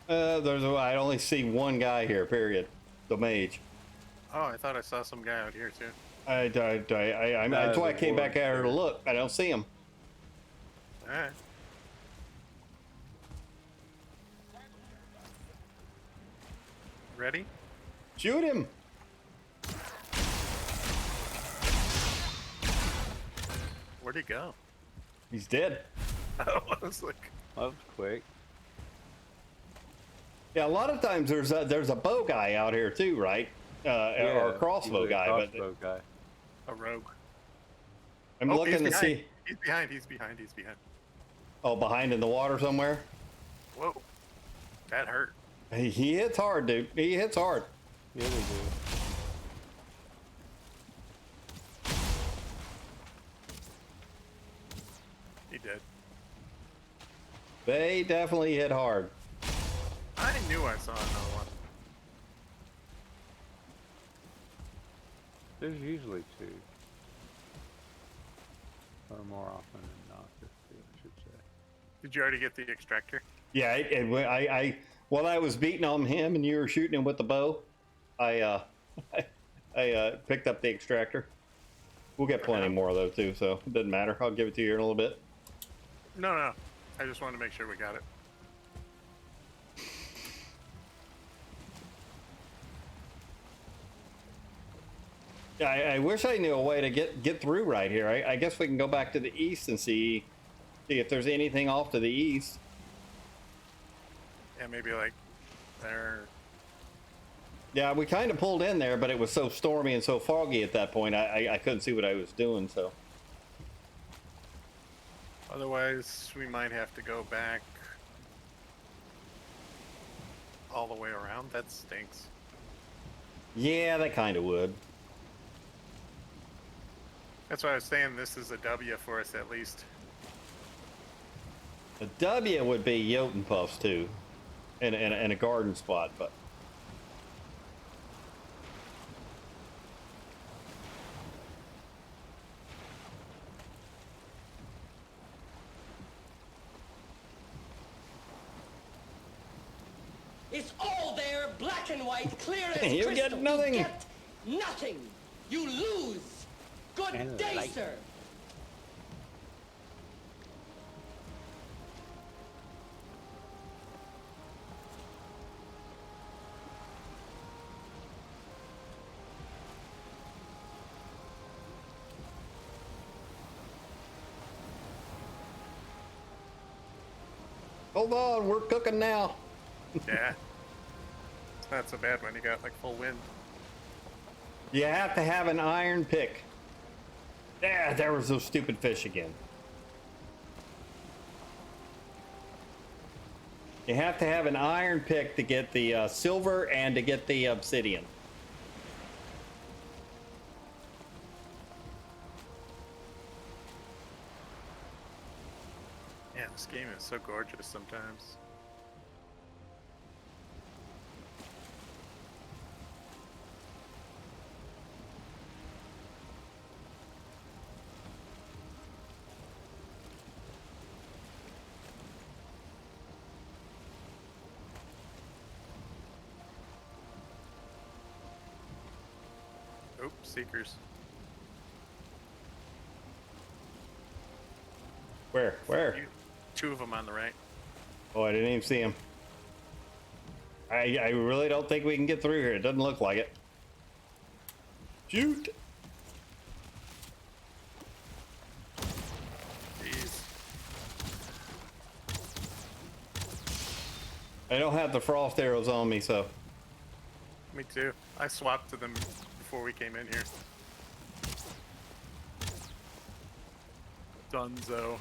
I only see one guy here. Period. The mage. Oh, I thought I saw some guy out here too. That's why I came back out here to look. I don't see him. Alright. Ready? Shoot him. Where'd he go? He's dead. Oh, I was like, That was quick. Yeah, a lot of times there's a bow guy out here too, right? Or a crossbow he's a guy. crossbow guy. a rogue. I'm Oh, looking he's to behind. see. He's behind, he's behind, he's behind. Oh, behind in the water somewhere. Whoa. That hurt. He hits hard, dude. He hits hard. Yeah, they do. He did. They definitely hit hard. I knew I saw another one. There's usually two. Or more often than not, I should say. Did you already get the extractor? Yeah, I while I was beating on him and you were shooting him with the bow, I picked up the extractor. We'll get plenty more though too, so it doesn't matter. I'll give it to you in a little bit. No. I just wanted to make sure we got it. I wish I knew a way to get through right here. I guess we can go back to the east and see if there's anything off to the east. Yeah, maybe like there. Yeah, we kind of pulled in there, but it was so stormy and so foggy at that point, I couldn't see what I was doing, so. Otherwise, we might have to go back all the way around. That stinks. Yeah, that kind of would. That's why I was saying this is a W for us at least. A W would be Jotun Puffs, too, and a garden spot, but. It's all there, black and white, clear as You crystal. get nothing. You get nothing. You lose. Good And day, light. sir. Hold on, we're cooking now. Yeah. It's not so bad when you got like full wind. You have to have an iron pick. Yeah, there was those stupid fish again. You have to have an iron pick to get the silver and to get the obsidian. Yeah, this game is so gorgeous sometimes. Oop, seekers. Where? Where? Two of them on the right. Oh, I didn't even see him. I really don't think we can get through here. It doesn't look like it. Shoot! Jeez. I don't have the frost arrows on me, so. Me too. I swapped to them before we came in here. Dunzo.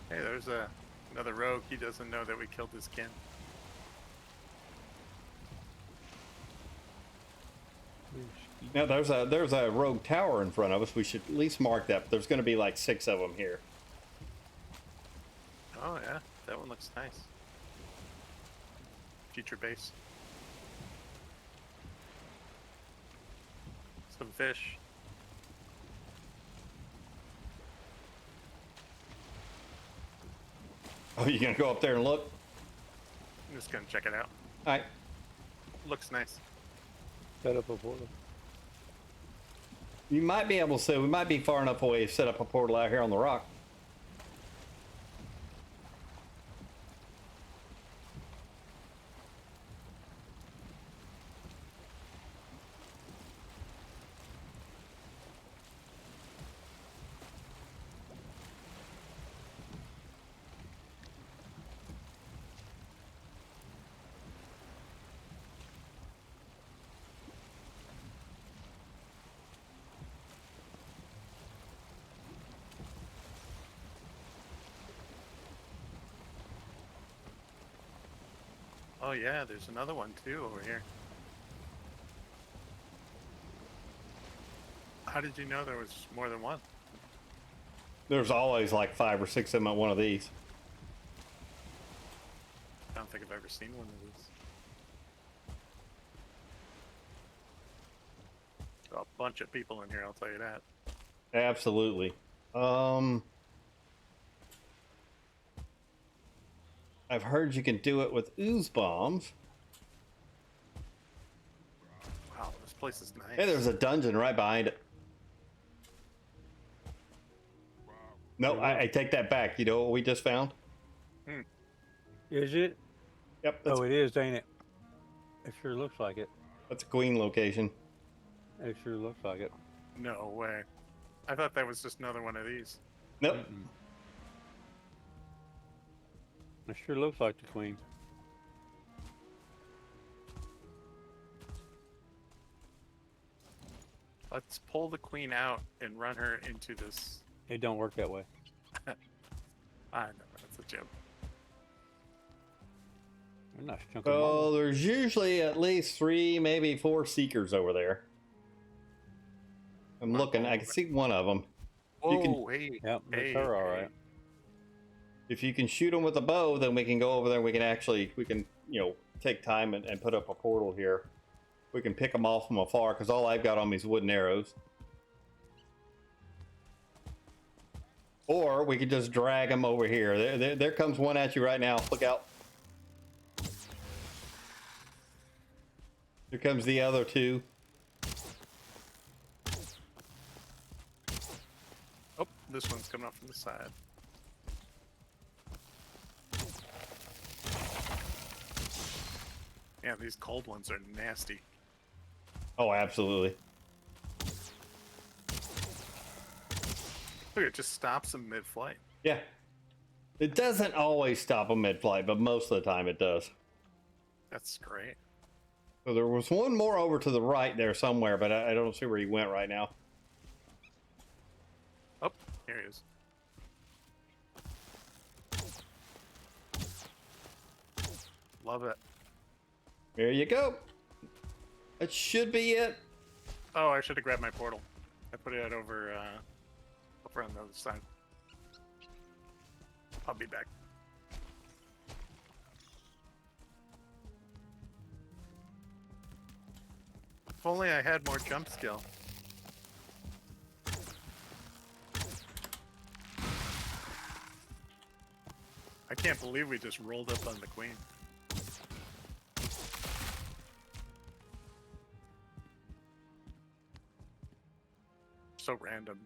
Hey, there's another rogue. He doesn't know that we killed his kin. Now there's a rogue tower in front of us. We should at least mark that. There's going to be like 6 of them here. Oh yeah, that one looks nice. Future base. Some fish. Oh, you gonna go up there and look? I'm just gonna check it out. All right. Looks nice. Set up a portal. You might be able to. We might be far enough away to set up a portal out here on the rock. Oh yeah, there's another one too over here. How did you know there was more than one? There's always like 5 or 6 of them at one of these. I don't think I've ever seen one of these. A bunch of people in here, I'll tell you that. Absolutely. I've heard you can do it with ooze bombs. Wow, this place is nice. Hey, there's a dungeon right behind it. No, I take that back. You know what we just found? Is it? Yep. Oh, it is, ain't it? It sure looks like it. That's a queen location. It sure looks like it. No way. I thought that was just another one of these. Nope. Mm-mm. It sure looks like the queen. Let's pull the queen out and run her into this. It don't work that way. I know, that's a joke. A nice chunk of Oh, marble. there's usually at least 3, maybe 4 seekers over there. I'm looking. I can see one of them. You can- Whoa, hey. Yep, that's hey, her, all hey. right. If you can shoot them with a bow, then we can go over there and we can take time and put up a portal here. We can pick them off from afar because all I've got on me is wooden arrows. Or we could just drag them over here. There comes one at you right now. Look out. Here comes the other 2. Oh, this one's coming up from the side. Yeah, these cold ones are nasty. Oh, absolutely. Look, it just stops them mid-flight. Yeah. It doesn't always stop them mid-flight, but most of the time it does. That's great. So there was one more over to the right there somewhere, but I don't see where he went right now. Oh, here he is. Love it. There you go. That should be it. Oh, I should have grabbed my portal. I put it over on the other side. I'll be back. If only I had more jump skill. I can't believe we just rolled up on the queen. So random.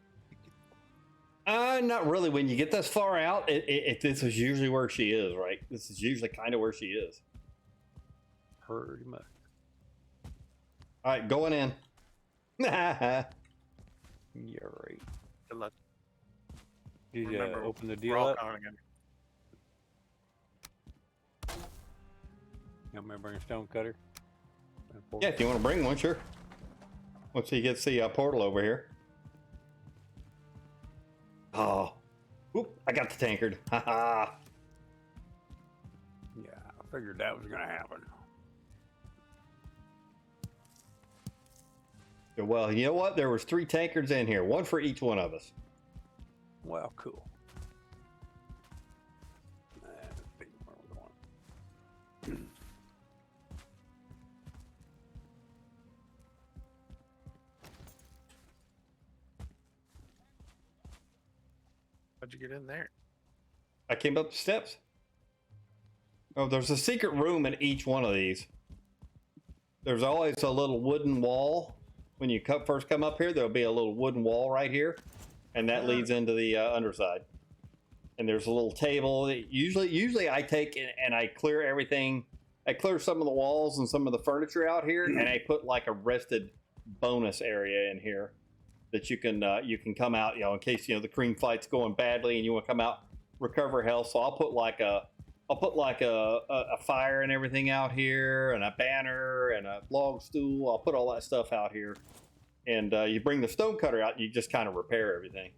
Not really. When you get this far out, this is usually where she is, right? This is usually kind of where she is. Pretty much. All right, going in. Yeah, right. Good luck. Did you Remember, open the we're deal all up? counting on you. You want me to bring a stone cutter? Yeah, if you want to bring one, sure. Once he gets the portal over here. Oh. Oop, I got the tankard. Haha. Yeah, I figured that was gonna happen. Well, you know what? There was 3 tankards in here. One for each one of us. Well, cool. Let's see where we're going. How'd you get in there? I came up the steps. Oh, there's a secret room in each one of these. There's always a little wooden wall. When you first come up here, there'll be a little wooden wall right here, and that leads into the underside. And there's a little table. That usually I take and I clear everything. I clear some of the walls and some of the furniture out here, and I put like a rested bonus area in here that you can come out, in case the cream fight's going badly and you want to come out, recover health. So I'll put like a fire and everything out here, and a banner and a log stool. I'll put all that stuff out here, and you bring the stone cutter out and you just kind of repair everything.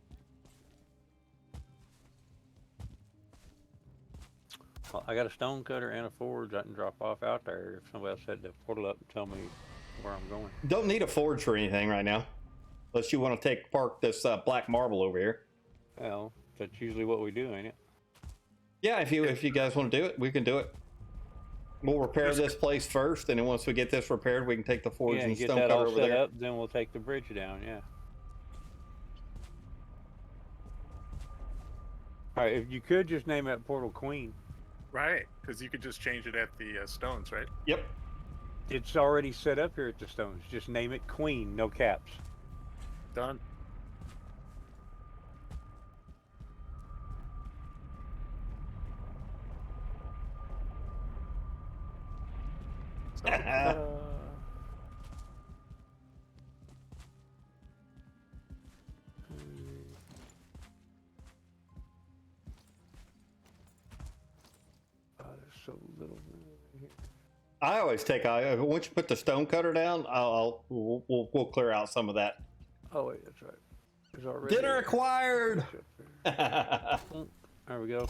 Well, I got a stone cutter and a forge I can drop off out there if somebody else had to portal up and tell me where I'm going. Don't need a forge for anything right now, unless you want to park this black marble over here. Well, that's usually what we do, ain't it? Yeah, if you guys want to do it, we can do it. We'll repair this place first, and then once we get this repaired, we can take the forge Yeah, and get stone that cutter all over set there. up, then we'll take the bridge down, yeah. Alright, if you could just name that portal Queen. Right, because you could just change it at the stones, right? Yep. It's already set up here at the stones. Just name it Queen, no caps. Done. So, so little. Here. I always take. Once you put the stone cutter down, we'll clear out some of that. Oh wait, that's right. There's already Dinner acquired. There we go.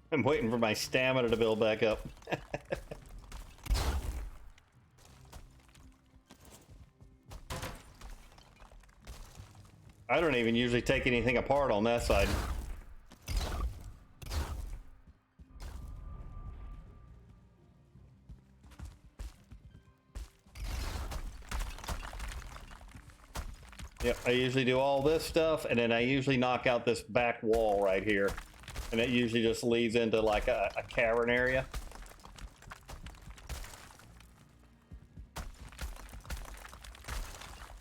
I'm waiting for my stamina to build back up. I don't even usually take anything apart on that side. Yep, I usually do all this stuff, and then I usually knock out this back wall right here. And it usually just leads into like a cavern area.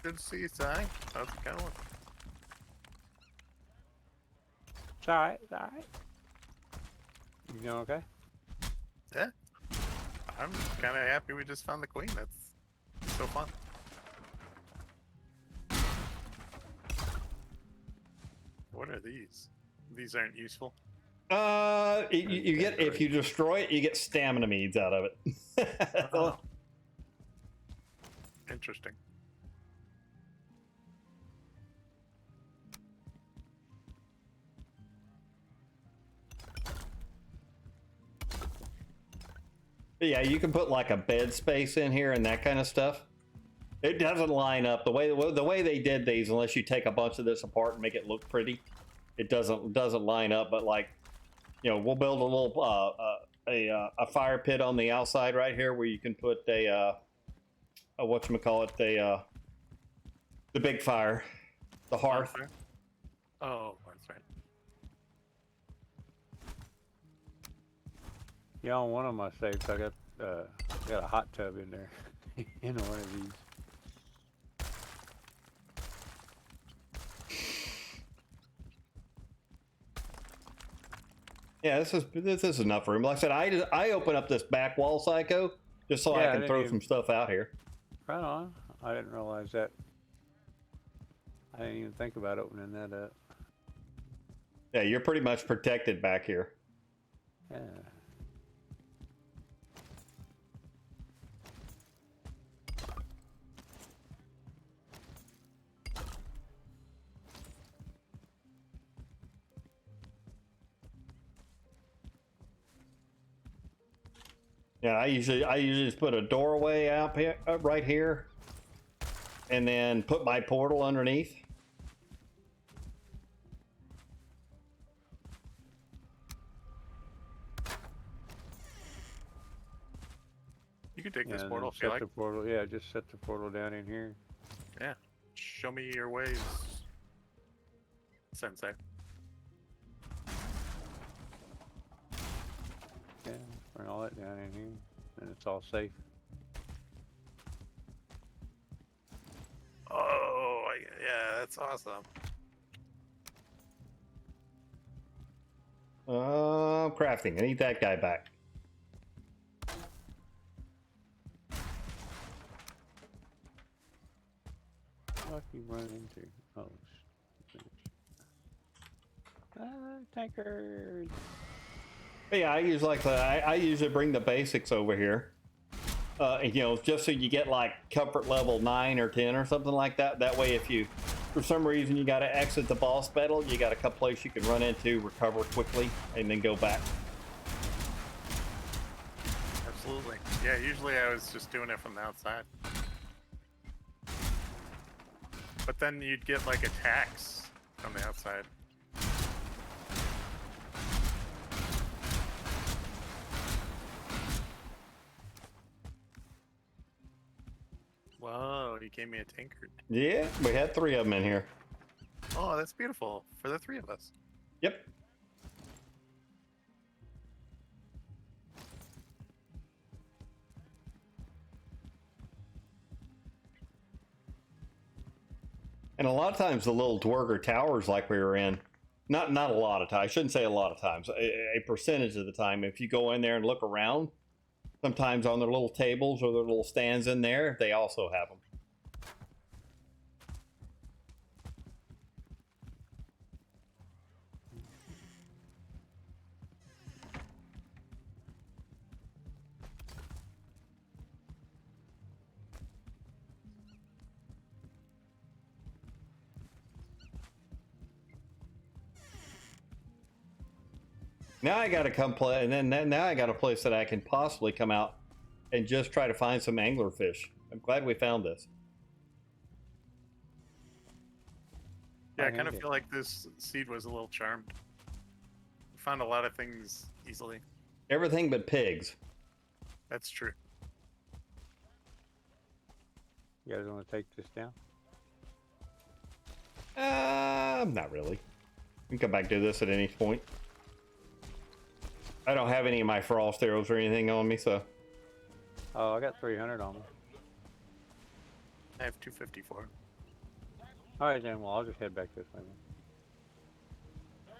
Good to see you, Si. How's it going? It's alright, it's alright. You doing okay? Yeah. I'm kind of happy we just found the queen. That's so fun. What are these? These aren't useful. You get, if you destroy it, you get stamina meads out of it. Oh. Interesting. Yeah, you can put like a bed space in here and that kind of stuff. It doesn't line up the way they did these. Unless you take a bunch of this apart and make it look pretty, it doesn't line up. But like, you know, we'll build a little a fire pit on the outside right here where you can put a whatchamacallit, the big fire, the hearth. Oh, that's right. Yeah, on one of my safes, I got a hot tub in there, in one of these. Yeah, this is enough room. Like I said, I open up this back wall, Psycho, just so I can throw some stuff out here. Right on. I didn't realize that. I didn't even think about opening that up. Yeah, you're pretty much protected back here. Yeah. Yeah, I usually just put a doorway out here, right here, and then put my portal underneath. You can take this and portal then if you set like. the portal. Yeah, just set the portal down in here. Yeah. Show me your ways, Sensei. Yeah, bring all that down in here, and it's all safe. Oh, yeah, that's awesome. Crafting. I need that guy back. What you run into? Oh, tankard. But yeah, I usually bring the basics over here. You know, just so you get like comfort level 9 or 10 or something like that. That way, if you, for some reason, you got to exit the boss battle, you got a couple places you can run into, recover quickly, and then go back. Absolutely. Yeah, usually I was just doing it from the outside. But then you'd get like attacks from the outside. Whoa, you gave me a tankard. Yeah, we had 3 of them in here. Oh, that's beautiful. For the 3 of us. Yep. And a lot of times the little Dwerger towers like we were in, not a lot of times, I shouldn't say a lot of times, a percentage of the time, if you go in there and look around, Sometimes on their little tables or their little stands in there, they also have them. Now I gotta come play, and then now I got a place that I can possibly come out and just try to find some anglerfish. I'm glad we found this. Yeah, I I kind of think feel like this seed was a little charmed. We found a lot of things easily. Everything but pigs. That's true. You guys want to take this down? Not really. We can come back to this at any point. I don't have any of my frost arrows or anything on me, so. Oh, I got 300 on me. I have 254. All right, then. Well, I'll just head back this way. Then.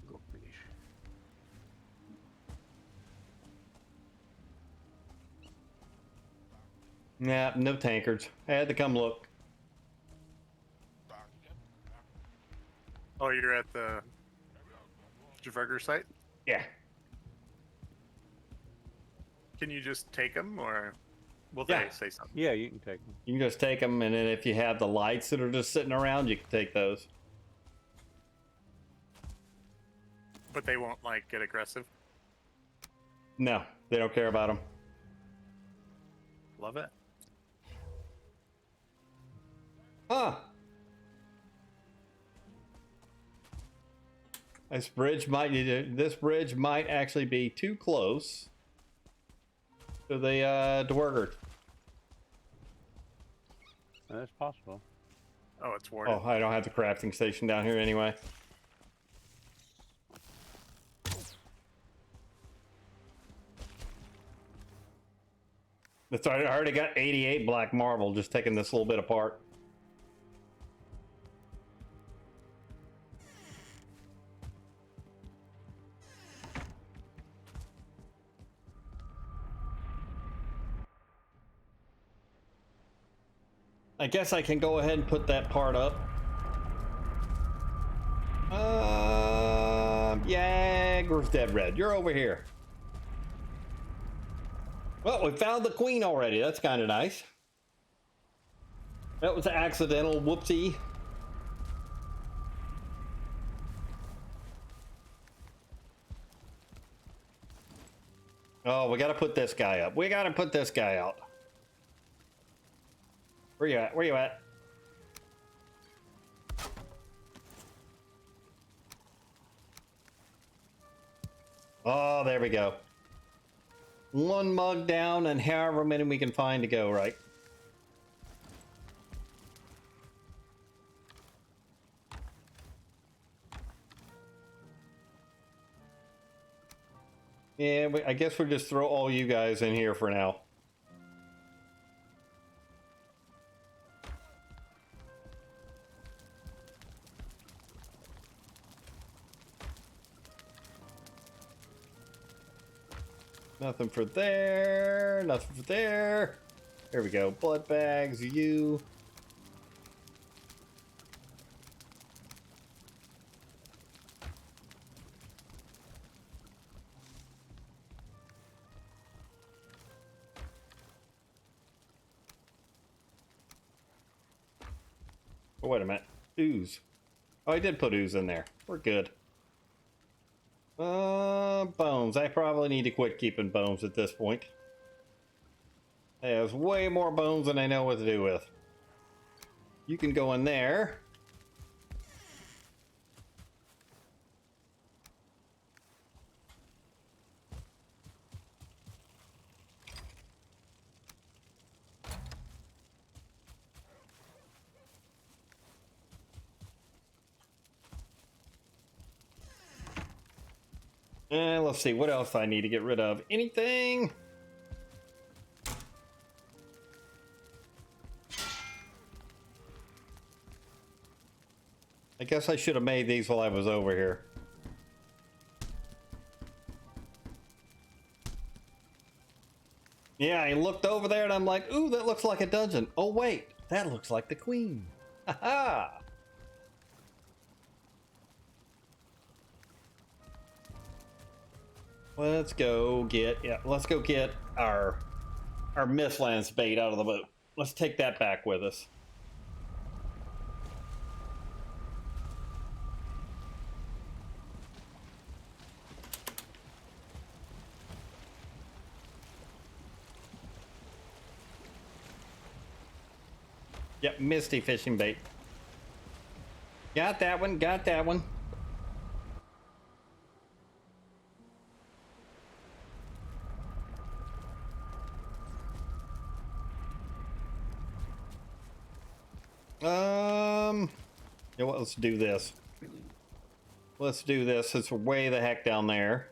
Go fish. Nah, no tankards. I had to come look. Oh, you're at the Javerger site? Yeah. Can you just take them, or will Yeah. they say something? Yeah, you can take them. You can just take them, and then if you have the lights that are just sitting around, you can take those. But they won't, like, get aggressive? No, they don't care about them. Love it. Huh. This bridge might actually be too close to the Dwerger. That's possible. Oh, it's warded. Oh, I don't have the crafting station down here anyway. That's right. I already got 88 black marble just taking this little bit apart. I guess I can go ahead and put that part up. Yeah, where's Dead Red? You're over here. Well, we found the queen already. That's kind of nice. That was an accidental whoopsie. Oh, we got to put this guy up. We got to put this guy out. Where you at? Where you at? Oh, there we go. One mug down and however many we can find to go, right? Yeah, I guess we'll just throw all you guys in here for now. Nothing for there, nothing for there. There we go. Blood bags, you. Oh, wait a minute. Ooze. Oh, I did put ooze in there. We're good. Bones. I probably need to quit keeping bones at this point. There's way more bones than I know what to do with. You can go in there. And let's see, what else I need to get rid of? Anything? I guess I should have made these while I was over here. Yeah, I looked over there and I'm like, ooh, that looks like a dungeon. Oh, wait, that looks like the queen. Ha ha! Let's go get our Mistlands bait out of the boat. Let's take that back with us. Yep, misty fishing bait. Got that one, got that one. You know what, let's do this. Let's do this. It's way the heck down there.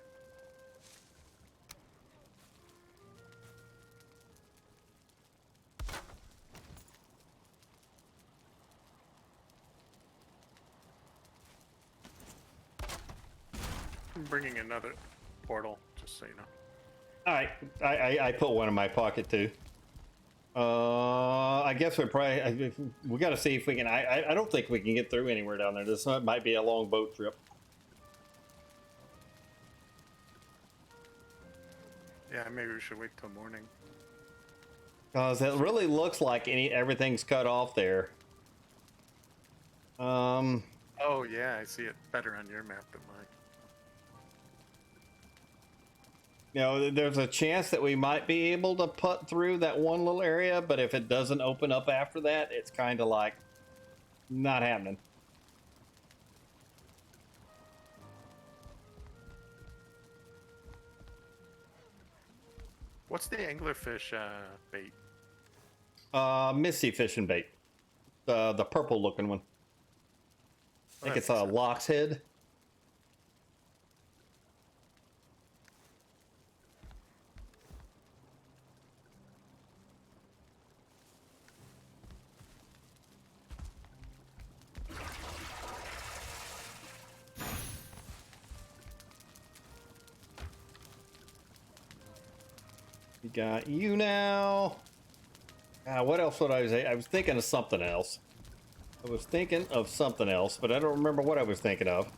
I'm bringing another portal, just so you know. All right, I put one in my pocket too. I guess we got to see if we can. I don't think we can get through anywhere down there. This might be a long boat trip. Yeah, maybe we should wait till morning. Because it really looks like everything's cut off there. Oh yeah, I see it better on your map than mine. You know, there's a chance that we might be able to putt through that one little area, but if it doesn't open up after that, it's kind of like not happening. What's the anglerfish bait? Misty fishing bait. The purple looking one. I think it's a lock's head. We got you now. What else would I say? I was thinking of something else. I was thinking of something else, but I don't remember what I was thinking of.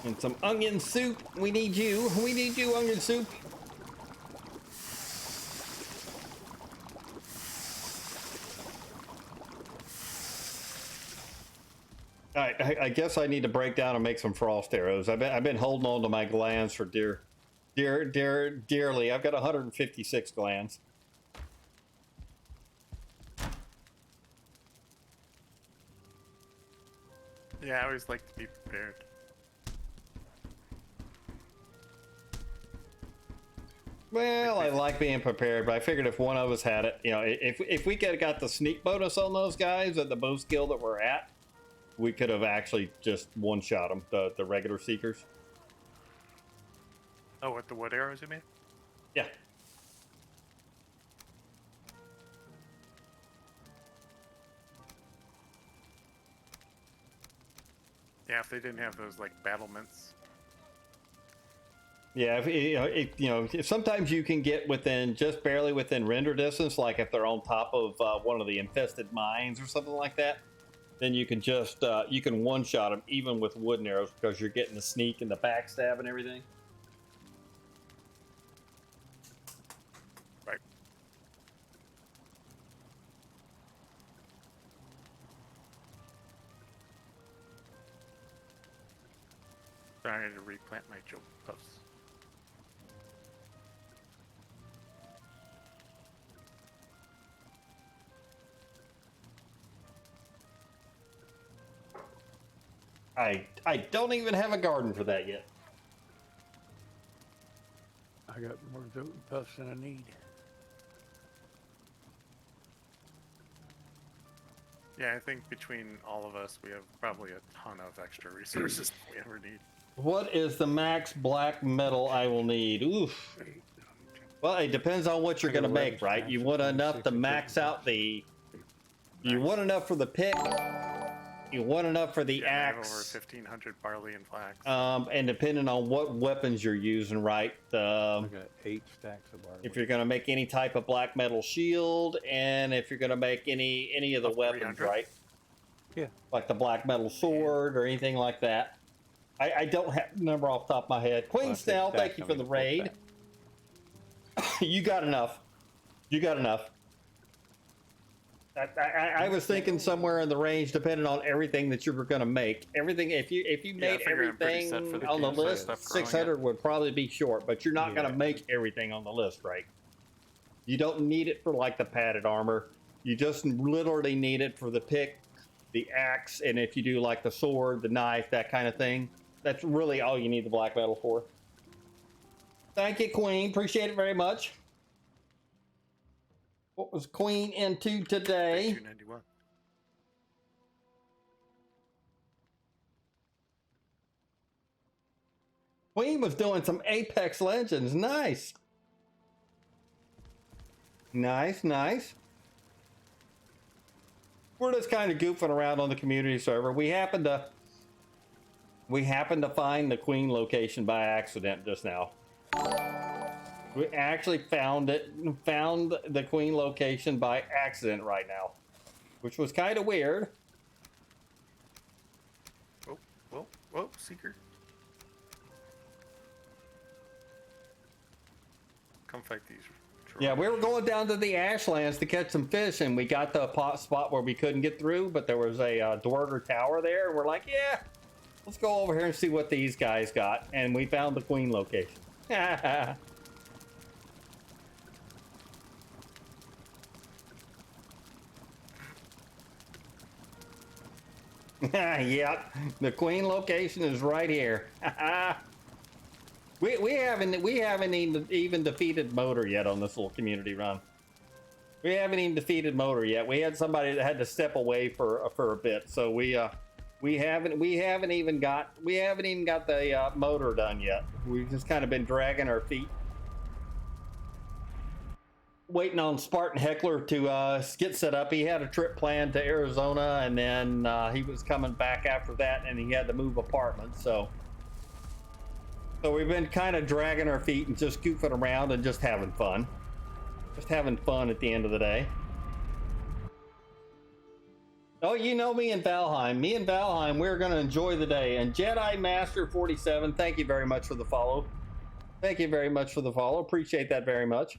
And some onion soup. We need you. We need you, onion soup. All right, I guess I need to break down and make some frost arrows. I've been holding on to my glands for dearly. I've got 156 glands. Yeah, I always like to be prepared. Well, I like being prepared, but I figured if one of us had it, you know, if we could have got the sneak bonus on those guys at the bow skill that we're at, we could have actually just one-shot them, the regular seekers. Oh, with the wood arrows, you mean? Yeah. Yeah, if they didn't have those like battlements. Yeah, if sometimes you can get within, just barely within render distance, like if they're on top of one of the infested mines or something like that, then you can just, you can one-shot them even with wooden arrows because you're getting the sneak and the backstab and everything. Right. Trying to replant my joke puffs. I don't even have a garden for that yet. I got more goat and puffs than I need. Yeah, I think between all of us, we have probably a ton of extra resources than we ever need. What is the max black metal I will need? Oof. Well, it depends on what you're I got gonna 11 make, right? stacks You of want enough 26 to and max 56. out the. You want enough for the pick. You want enough for the Yeah, I have over axe. 1,500 barley and flax. And depending on what weapons you're using, right? I got 8 stacks of barley. If you're gonna make any type of black metal shield, and if you're gonna make any of the Of weapons, 300? right? Yeah. Like the black metal sword or anything like that. I don't have the number off the top of my head. Queen Well, I say Snell, stacks, thank you I for mean the full raid. stack. You got enough. You got enough. I was thinking somewhere in the range, depending on everything that you were going to make. Everything, if you Yeah, I made figure I'm pretty set everything for the on the games, so I list, stopped growing 600 would probably be short. But you're not going Yeah. to make everything on the list, right? You don't need it for like the padded armor. You just literally need it for the pick, the axe, and if you do like the sword, the knife, that kind of thing. That's really all you need the black metal for. Thank you, Queen. Appreciate it very much. What was Queen into today? 291. Queen was doing some Apex Legends. Nice. Nice, nice. We're just kind of goofing around on the community server. We happened to find the Queen location by accident just now. We actually found the Queen location by accident right now, which was kind of weird. Whoa, whoa, whoa, Seeker. Come fight these. Yeah, we were going down to the Ashlands to catch some fish, and we got the spot where we couldn't get through, but there was a Dwarger Tower there, and we're like, yeah, let's go over here and see what these guys got, and we found the Queen location. Yep, the Queen location is right here. we haven't even defeated Motor yet on this little community run. We haven't even defeated Motor yet. We had somebody that had to step away for a bit, so we haven't even got the Motor done yet. We've just kind of been dragging our feet, waiting on Spartan Heckler to get set up. He had a trip planned to Arizona, and then he was coming back after that, and he had to move apartments. So we've been kind of dragging our feet and just goofing around and just having fun. Just having fun at the end of the day. Oh, you know me and Valheim. Me and Valheim, we're going to enjoy the day. And Jedi Master 47, thank you very much for the follow. Thank you very much for the follow. Appreciate that very much.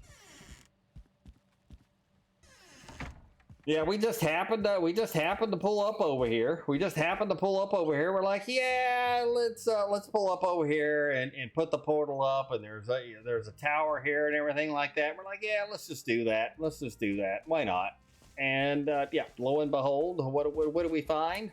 Yeah, we just happened to pull up over here. We're like, yeah, let's pull up over here and put the portal up, and there's a tower here and everything like that. We're like, yeah, let's just do that. Why not? And yeah, lo and behold, what do we find?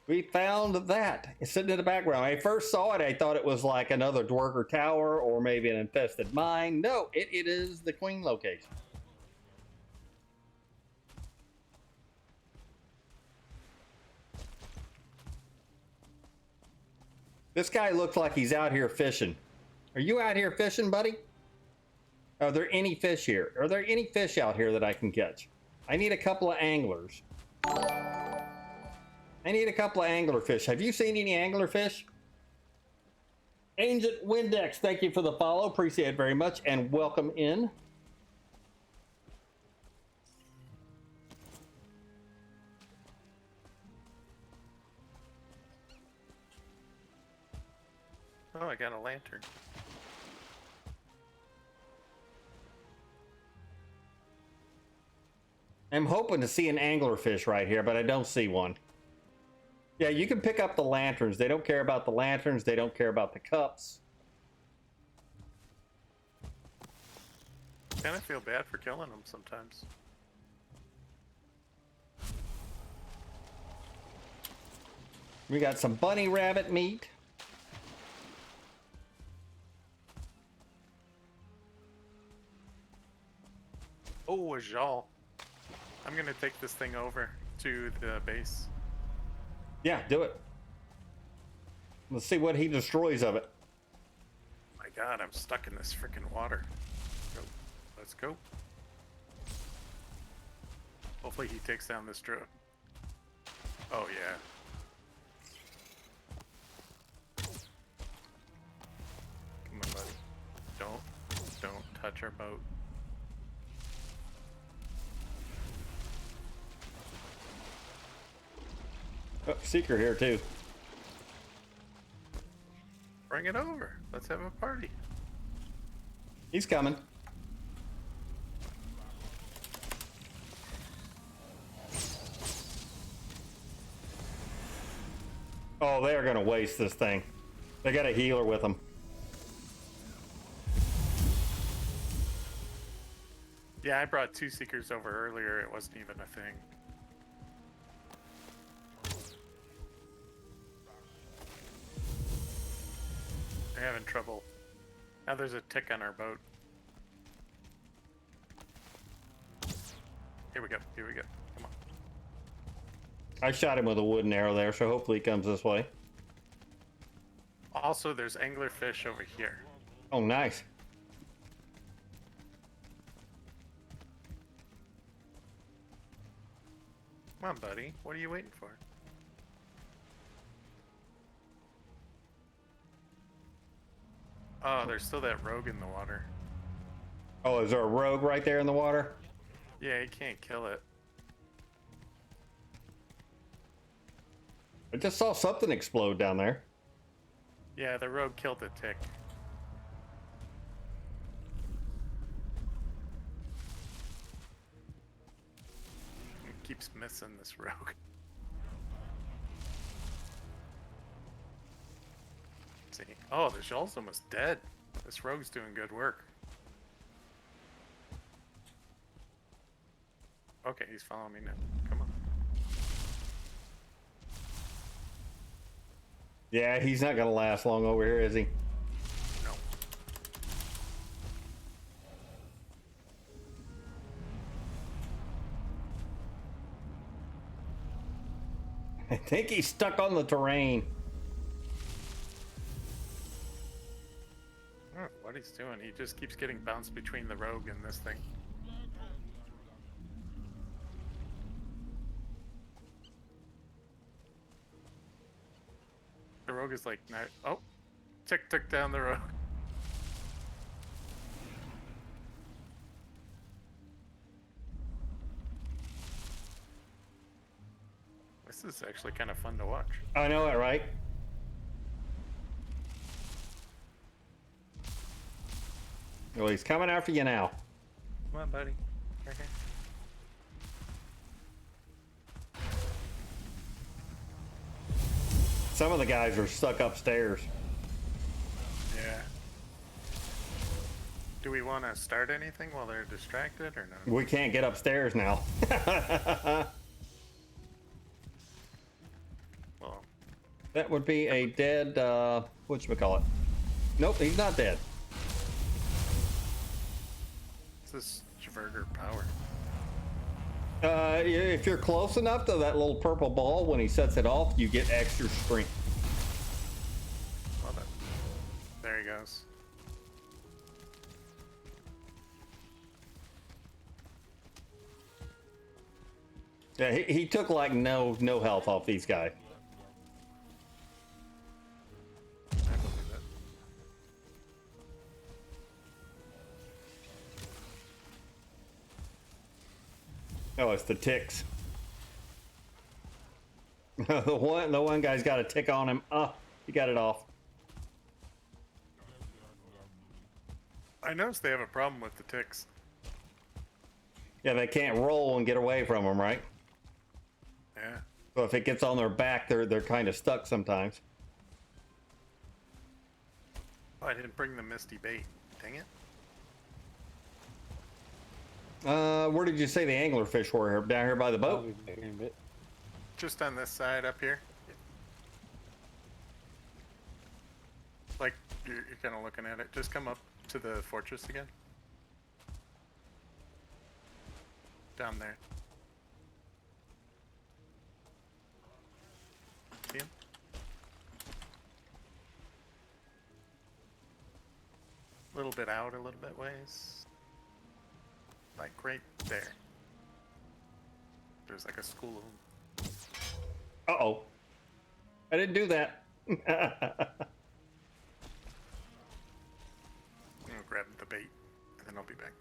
We found that it's sitting in the background. When I first saw it, I thought it was like another Dwarger Tower or maybe an infested mine. No, it is the Queen location. This guy looks like he's out here fishing. Are you out here fishing, buddy? Are there any fish here? Are there any fish out here that I can catch? I need a couple of anglers. I need a couple of angler fish. Have you seen any angler fish? Ancient Windex, thank you for the follow. Appreciate it very much, and welcome in. Oh, I got a lantern. I'm hoping to see an anglerfish right here, but I don't see one. Yeah, you can pick up the lanterns. They don't care about the lanterns. They don't care about the cups. Kind of feel bad for killing them sometimes. We got some bunny rabbit meat. Oh, a Jal. I'm gonna take this thing over to the base. Yeah, do it. Let's see what he destroys of it. My God, I'm stuck in this freaking water. Go. Let's go. Hopefully he takes down this drone. Oh yeah. Come on, buddy. Don't touch our boat. Oh, Seeker here too. Bring it over. Let's have a party. He's coming. Oh, they're gonna waste this thing. They got a healer with them. Yeah, I brought 2 Seekers over earlier. It wasn't even a thing. They're having trouble. Now there's a tick on our boat. Here we go. Here we go. Come on. I shot him with a wooden arrow there, so hopefully he comes this way. Also, there's anglerfish over here. Oh, nice. Come on, buddy. What are you waiting for? Oh, there's still that rogue in the water. Oh, is there a rogue right there in the water? Yeah, you can't kill it. I just saw something explode down there. Yeah, the rogue killed the tick. It keeps missing this rogue. See? Oh, the shell's almost dead. This rogue's doing good work. Okay, he's following me now. Come on. Yeah, he's not gonna last long over here, is he? No. I think he's stuck on the terrain. I don't know what he's doing. He just keeps getting bounced between the rogue and this thing. The rogue is like, oh, tick took down the rogue. This is actually kind of fun to watch. I know it, right? Well, he's coming after you now. Come on, buddy. Right here. Some of the guys are stuck upstairs. Yeah. Do we want to start anything while they're distracted or no? We can't get upstairs now. Well, That would be a dead, whatchamacallit. Nope, he's not dead. what's this Jverger power? If you're close enough to that little purple ball, when he sets it off, you get extra strength. Love it. There he goes. Yeah, he took like no health off these guys. I believe it. Oh, it's the ticks. the one guy's got a tick on him. Ah, he got it off. I noticed they have a problem with the ticks. Yeah, they can't roll and get away from him, right? Yeah. So if it gets on their back, they're kind of stuck sometimes. Oh, I didn't bring the misty bait. Dang it. Where did you say the anglerfish were? Down here by the I'll boat? be back in a bit. Just on this side up here. Like, you're kind of looking at it. Just come up to the fortress again. Down there. See him? little bit out, a little bit ways. Like right there. There's like a school of them. Uh-oh. I didn't do that. I'm gonna grab the bait, and then I'll be back.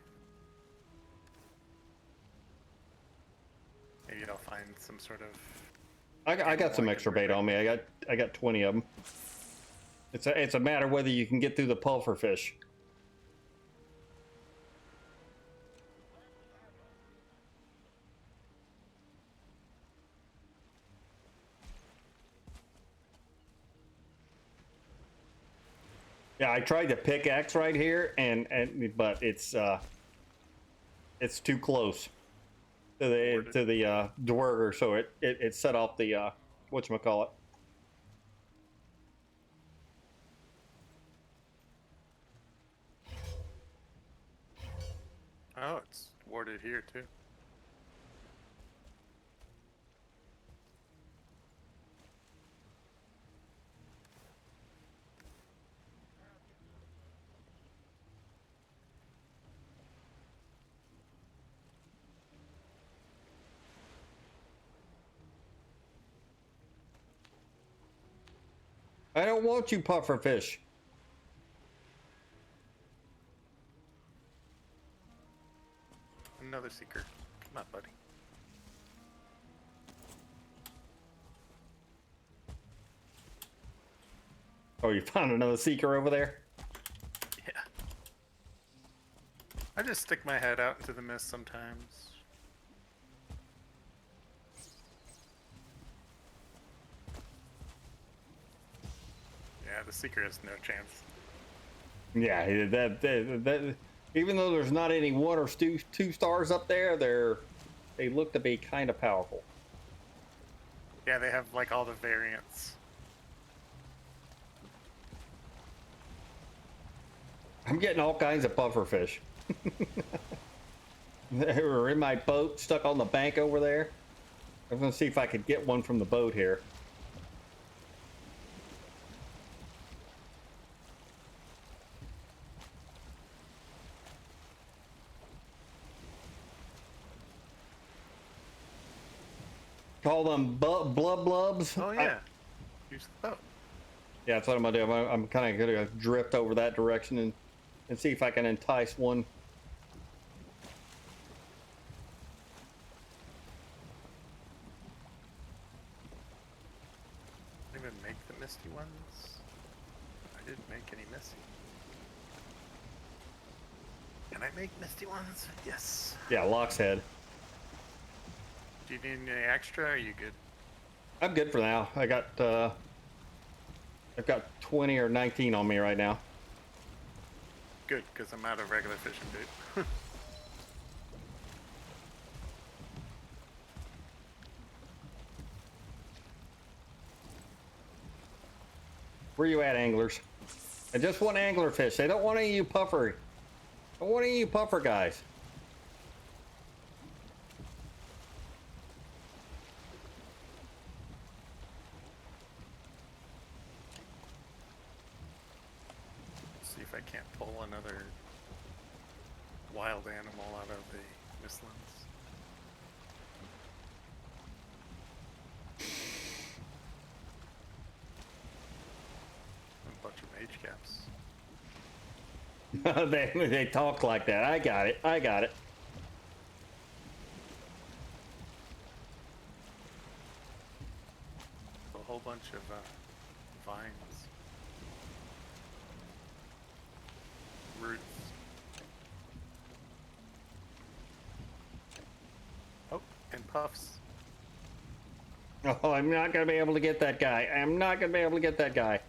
Maybe I'll find some sort of... I got some extra bait on me. I got 20 of them. It's a matter whether you can get through the puffer fish. Yeah, I tried the pickaxe right here, but it's too close to the dwerger, so it set off the whatchamacallit. Oh, it's warded here too. I don't want you, puffer fish. Another seeker. Come on, buddy. Oh, you found another seeker over there? Yeah. I just stick my head out into the mist sometimes. Yeah, the seeker has no chance. Yeah, that even though there's not any 1 or 2 stars up there, they look to be kind of powerful. Yeah, they have like all the variants. I'm getting all kinds of puffer fish. They were in my boat, stuck on the bank over there. I was gonna see if I could get one from the boat here. Call them blub blubs. Oh yeah. Use the boat. Yeah, that's what I'm gonna do. I'm kind of gonna drift over that direction and see if I can entice one. Didn't even make the misty ones. I didn't make any misty. Can I make misty ones? Yes. Yeah, Lock's head. Do you need any extra? Or are you good? I'm good for now. I've got 20 or 19 on me right now. Good, because I'm out of regular fishing bait. Where you at, anglers? I just want angler fish. They don't want any of you puffer. I don't want any of you puffer guys. See if I can't pull another wild animal out of the mistlands. A bunch of mage caps. they talk like that. I got it. I got it. A whole bunch of vines. Roots. Oh, and puffs. Oh, I'm not gonna be able to get that guy. I'm not gonna be able to get that guy.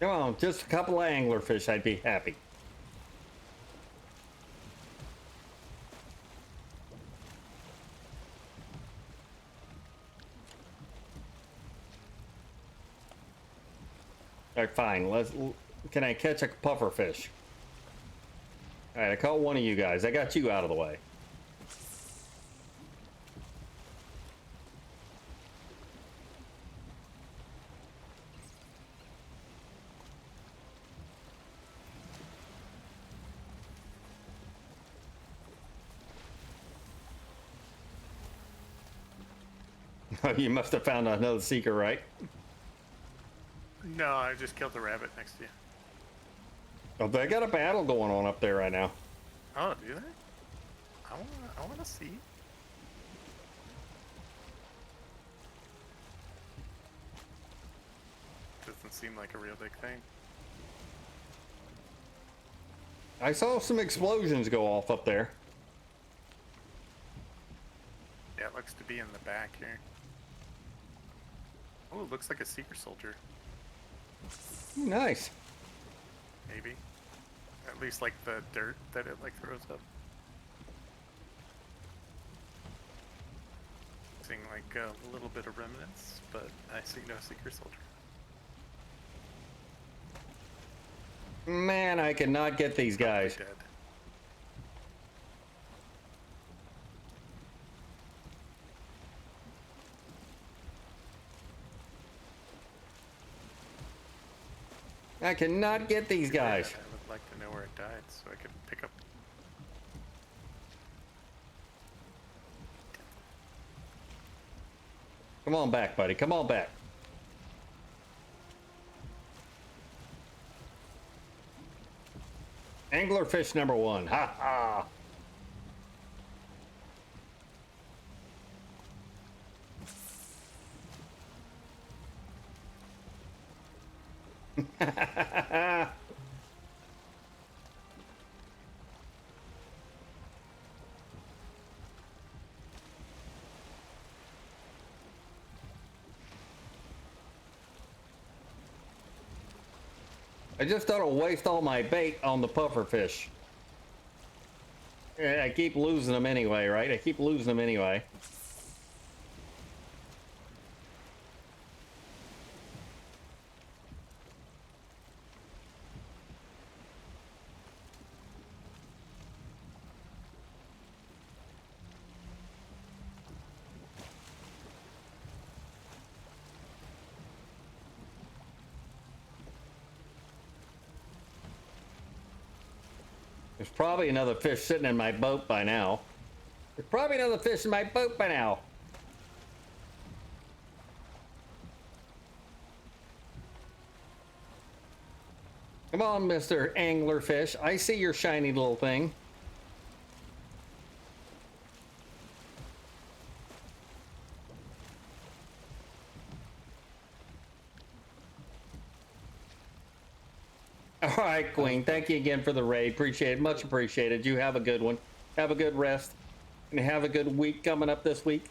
Come on, just a couple of anglerfish, I'd be happy. Alright, fine. Can I catch a puffer fish? Alright, I caught one of you guys. I got you out of the way. You must have found another seeker, right? No, I just killed the rabbit next to you. Oh, they got a battle going on up there right now. Oh, do they? I wanna see. Doesn't seem like a real big thing. I saw some explosions go off up there. Yeah, it looks to be in the back here. Oh, it looks like a seeker soldier. Nice. Maybe. At least like the dirt that it like throws up. Seeing like a little bit of remnants, but I see no seeker soldier. Man, I cannot get these guys. Dead. I cannot get these guys. I would like to know where it died so I could pick up. Come on back, buddy. Come on back. Anglerfish number 1. Ha ha. I just don't waste all my bait on the puffer fish. I keep losing them anyway, right? I keep losing them anyway. There's probably another fish sitting in my boat by now. There's probably another fish in my boat by now. Come on, Mr. Anglerfish. I see your shiny little thing. All right, Queen. Thank you again for the raid. Appreciate it. Much appreciated. You have a good one. Have a good rest. And have a good week coming up this week.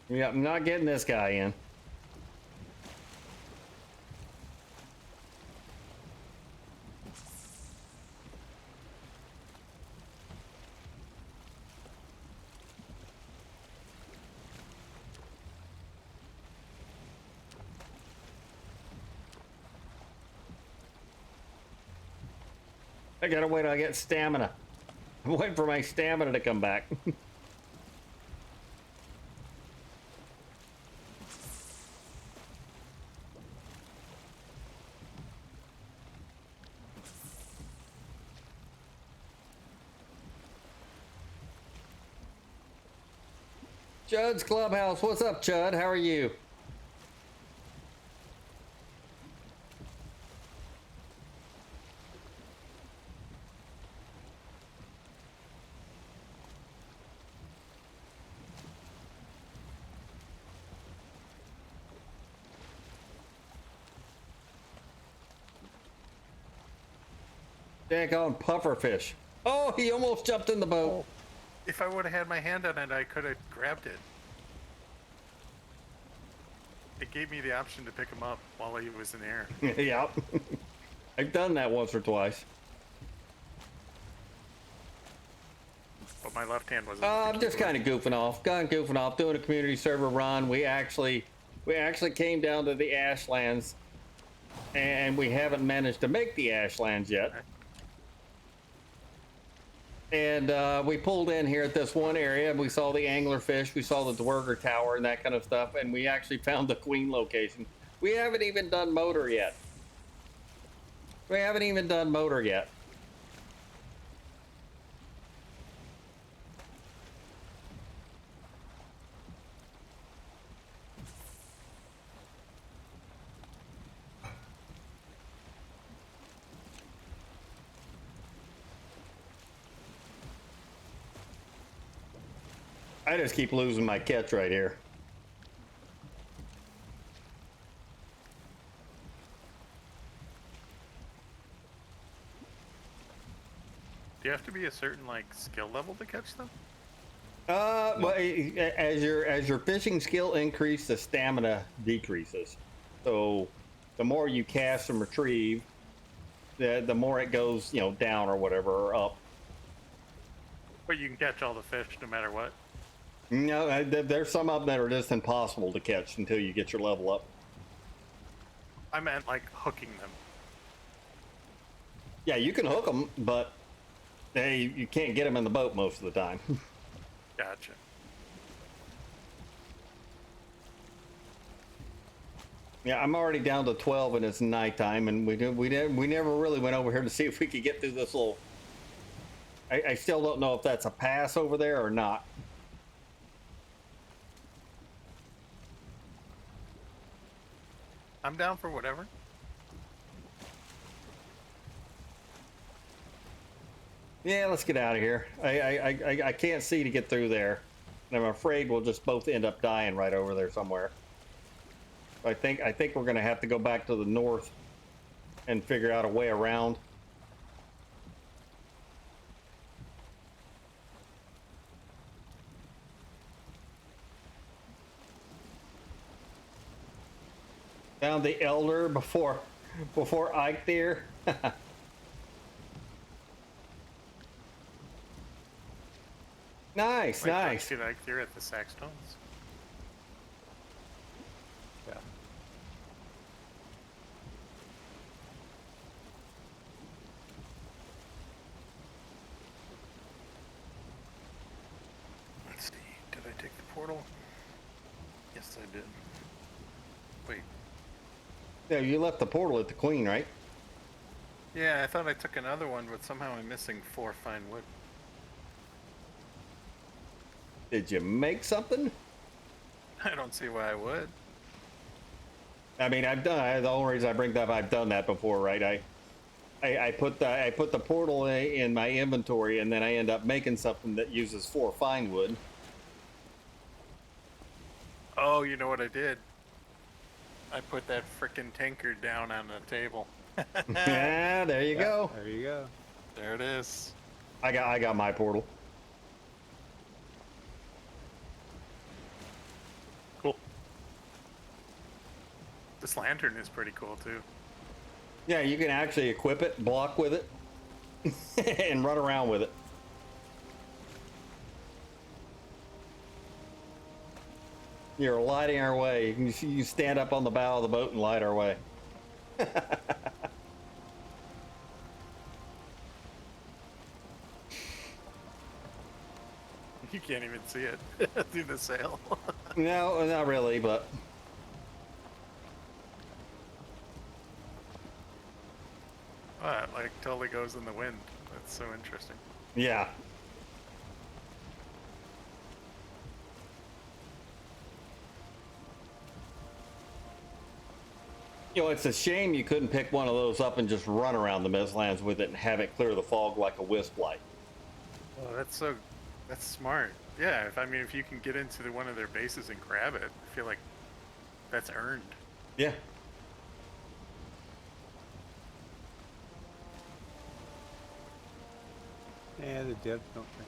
Yeah, I'm not getting this guy in. I gotta wait till I get stamina. I'm waiting for my stamina to come back. Chud's Clubhouse. What's up, Chud? How are you? Daggone pufferfish. Oh, he almost jumped in the boat. If I would have had my hand on it, I could have grabbed it. It gave me the option to pick him up while he was in the air. Yep. I've done that once or twice. But my left hand wasn't. I'm just kind of goofing off. Doing a community server run. We actually came down to the Ashlands, and we haven't managed to make the Ashlands yet. And we pulled in here at this one area. We saw the anglerfish, we saw the Dwerger Tower and that kind of stuff, and we actually found the Queen location. We haven't even done motor yet. I just keep losing my catch right here. Do you have to be a certain like skill level to catch them? Well, as your fishing skill increases, the stamina decreases. So, the more you cast and retrieve, the more it goes, down or whatever, or up. But you can catch all the fish no matter what. No, there's some of them that are just impossible to catch until you get your level up. I meant like hooking them. Yeah, you can hook them, but you can't get them in the boat most of the time. Gotcha. Yeah, I'm already down to 12 and it's nighttime, and we never really went over here to see if we could get through this little. I still don't know if that's a pass over there or not. I'm down for whatever. Yeah, let's get out of here. I can't see to get through there. And I'm afraid we'll just both end up dying right over there somewhere. I think we're gonna have to go back to the north and figure out a way around. Found the elder before Ike there. Nice, nice. See like here at the Saxtones. Yeah. Let's see. Did I take the portal? Yes, I did. Wait. Yeah, you left the portal at the Queen, right? Yeah, I thought I took another one, but somehow I'm missing 4 fine wood. Did you make something? I don't see why I would. I mean, I've done. The only reason I bring that up, I've done that before, right? I put the portal in my inventory, and then I end up making something that uses 4 fine wood. Oh, you know what I did? I put that frickin' tankard down on the table. Yeah, there you go. There you go. There it is. I got my portal. Cool. This lantern is pretty cool too. Yeah, you can actually equip it, block with it, and run around with it. You're lighting our way. You stand up on the bow of the boat and light our way. You can't even see it through the sail. No, not really, but Oh, it like totally goes in the wind. That's so interesting. yeah. You know, it's a shame you couldn't pick one of those up and just run around the Mistlands with it and have it clear the fog like a wisp light. Oh, that's smart. Yeah, if you can get into one of their bases and grab it, I feel like that's earned. Yeah. Yeah, the devs don't think so.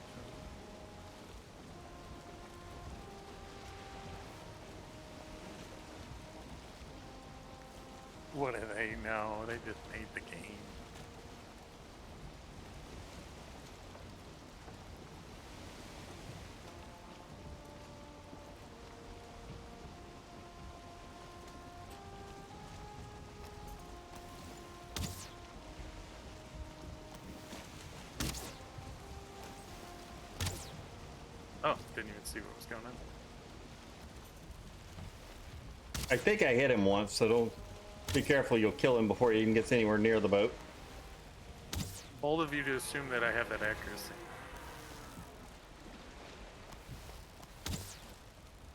What do they know? They just made the game. Oh, didn't even see what was going on. I think I hit him once, so don't be careful. You'll kill him before he even gets anywhere near the boat. Bold of you to assume that I have that accuracy.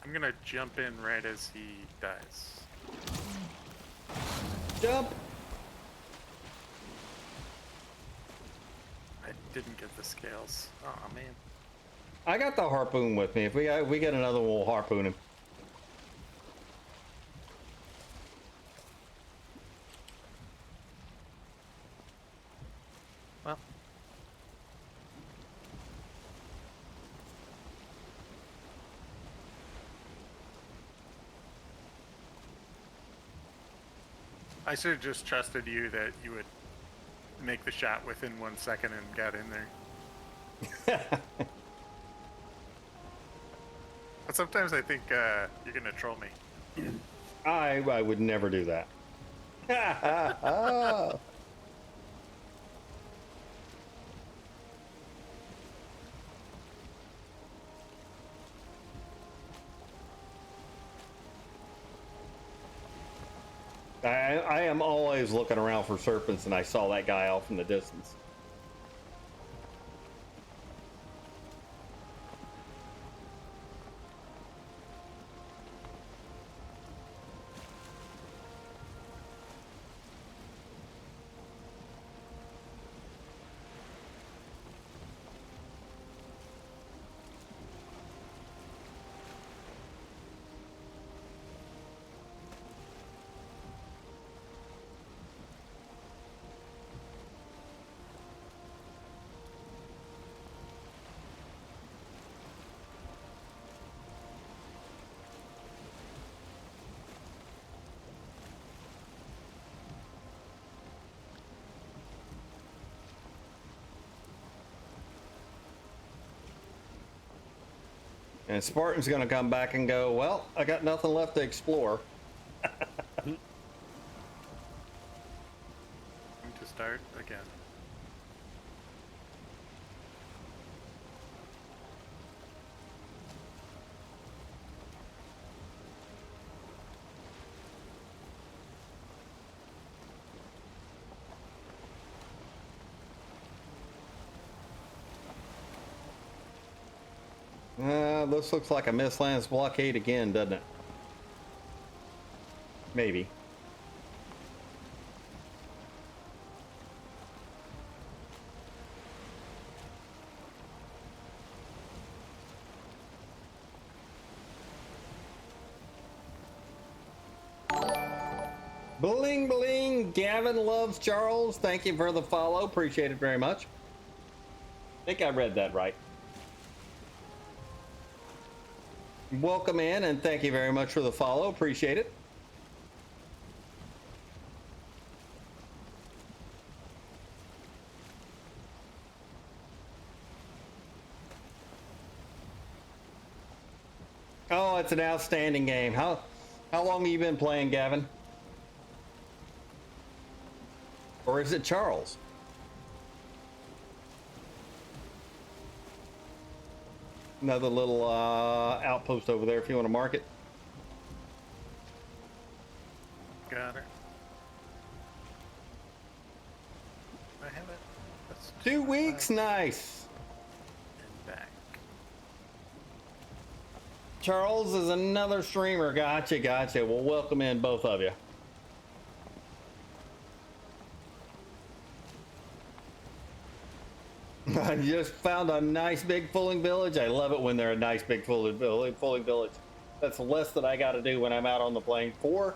I'm gonna jump in right as he dies. Jump! I didn't get the scales. Oh man. I got the harpoon with me. If we get another one, we'll harpoon him. Well. I should have just trusted you that you would make the shot within 1 second and got in there. But sometimes I think you're gonna troll me. I would never do that. I am always looking around for serpents, and I saw that guy off in the distance. And Spartan's going to come back and go, well, I got nothing left to explore. To start again. This looks like a Mistlands blockade again, doesn't it? Maybe. Bling bling. Gavin loves Charles. Thank you for the follow. Appreciate it very much. I think I read that right. Welcome in, and thank you very much for the follow. Appreciate it. Oh, it's an outstanding game. How long have you been playing, Gavin? Or is it Charles? Another little outpost over there if you want to mark it. Got it. I have it. That's 2 weeks, 25 nice. and back. Charles is another streamer. Gotcha. Well, welcome in, both of you. I just found a nice big fooling village. I love it when they're a nice big fooling village. That's less that I got to do when I'm out on the plain. 4.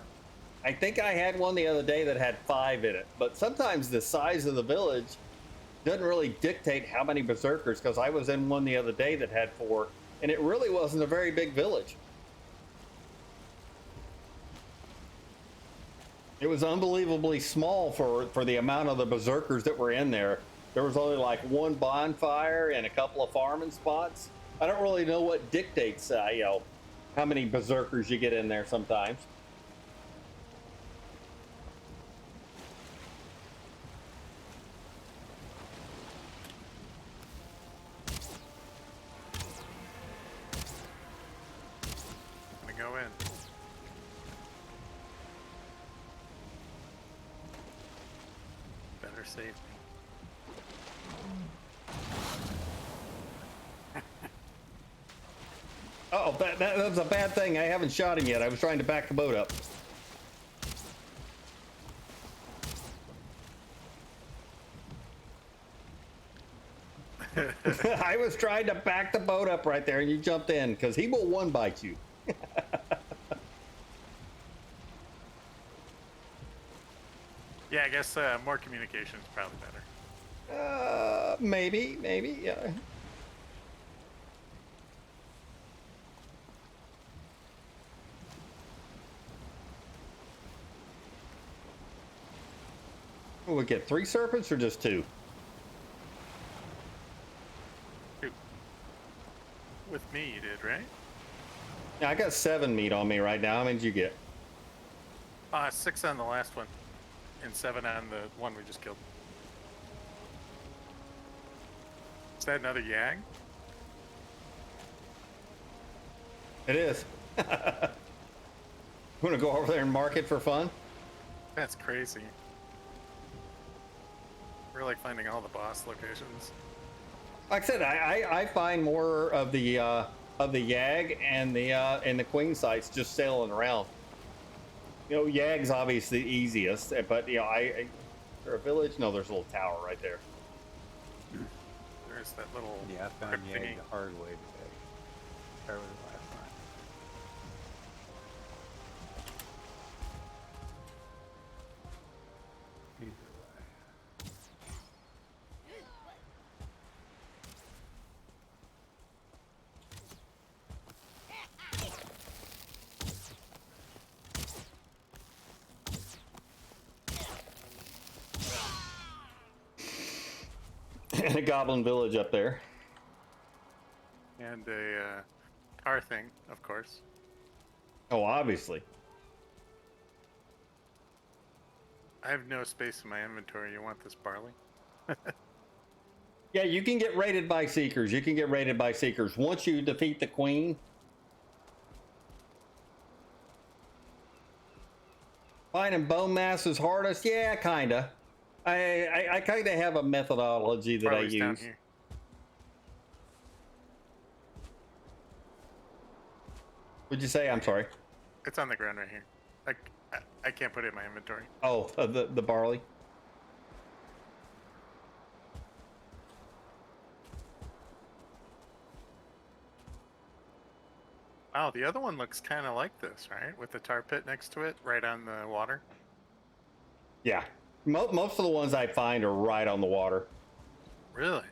I think I had one the other day that had 5 in it. But sometimes the size of the village doesn't really dictate how many berserkers, because I was in one the other day that had 4, and it really wasn't a very big village. It was unbelievably small for the amount of the berserkers that were in there. There was only like one bonfire and a couple of farming spots. I don't really know what dictates, how many berserkers you get in there sometimes. I'm gonna go in. Better save me. Oh, that was a bad thing. I haven't shot him yet. I was trying to back the boat up. I was trying to back the boat up right there, and you jumped in, because he will one bite you. Yeah, I guess more communication is probably better. Maybe, yeah. Will we get 3 serpents or just 2? With me, you did, right? Yeah, I got 7 meat on me right now. How many did you get? 6 on the last one, and 7 on the one we just killed. Is that another Yag? It is. Want to go over there and mark it for fun? That's crazy. We're like finding all the boss locations. Like I said, I find more of the Yag and the Queen sites just sailing around. You know, Yag's obviously the easiest, but you know, is there a village? No, there's a little tower right there. There's that little Yeah, I found crypt Yag thingy. the hard way today. Or was it last night? Either way. And a goblin village up there. And a car thing, of course. Oh, obviously. I have no space in my inventory. You want this barley? Yeah, you can get raided by seekers. You can get raided by seekers once you defeat the queen. Finding bone mass is hardest. Yeah, kinda. I kind of have a methodology that Barley's I down use. here. What'd you say? I'm sorry. It's on the ground right here. I can't put it in my inventory. Oh, the barley. Wow, the other one looks kind of like this, right? With the tar pit next to it, right on the water. Yeah. Most of the ones I find are right on the water. Really?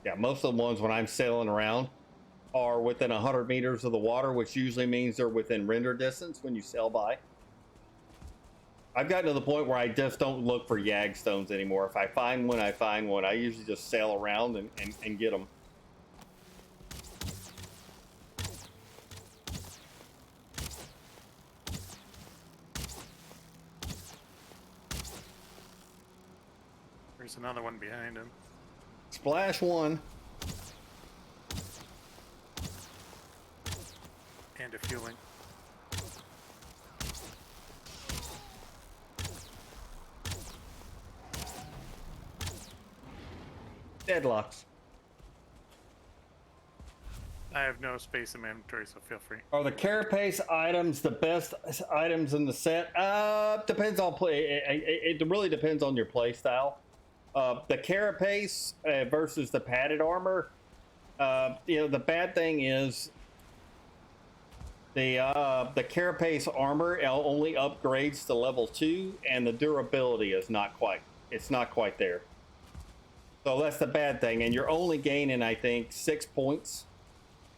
Yeah, most of the ones when I'm sailing around are within 100 meters of the water, which usually means they're within render distance when you sail by. I've gotten to the point where I just don't look for Yag stones anymore. If I find one, I find one. I usually just sail around and get them. There's another one behind him. Splash one. And a fueling. Deadlocks. I have no space in my inventory, so feel free. Are the carapace items the best items in the set? Depends on play. It really depends on your play style. The carapace versus the padded armor. The bad thing is the carapace armor only upgrades to level 2, and the durability is not quite. It's not quite there. So that's the bad thing, and you're only gaining, I think, 6 points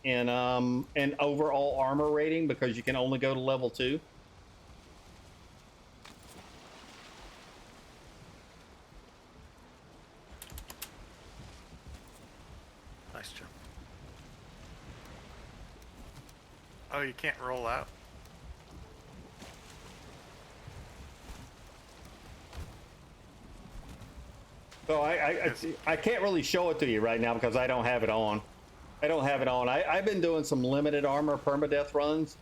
in overall armor rating because you can only go to level 2. Nice jump. Oh, you can't roll out. So I can't really show it to you right now because I don't have it on. I've been doing some limited armor permadeath runs,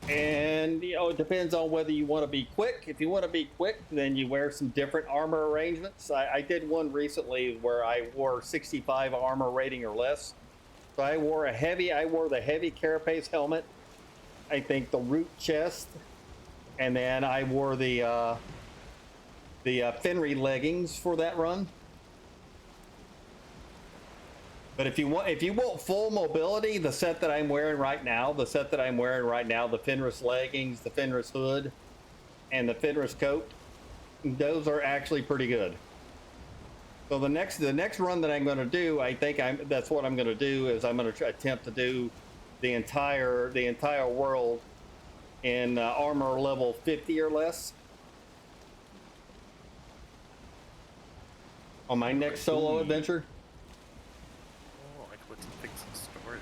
and it depends on whether you want to be quick. If you want to be quick, then you wear some different armor arrangements. I did one recently where I wore 65 armor rating or less. So I wore the heavy carapace helmet, I think the root chest, and then I wore the Fenry leggings for that run. But if you want full mobility, the set that I'm wearing right now, the Fenris leggings, the Fenris hood, and the Fenris coat, those are actually pretty good. So the next run that I'm going to do, that's what I'm going to do, is I'm going to attempt to do the entire world in armor level 50 or less on my next solo adventure. Oh, I could put some things in storage.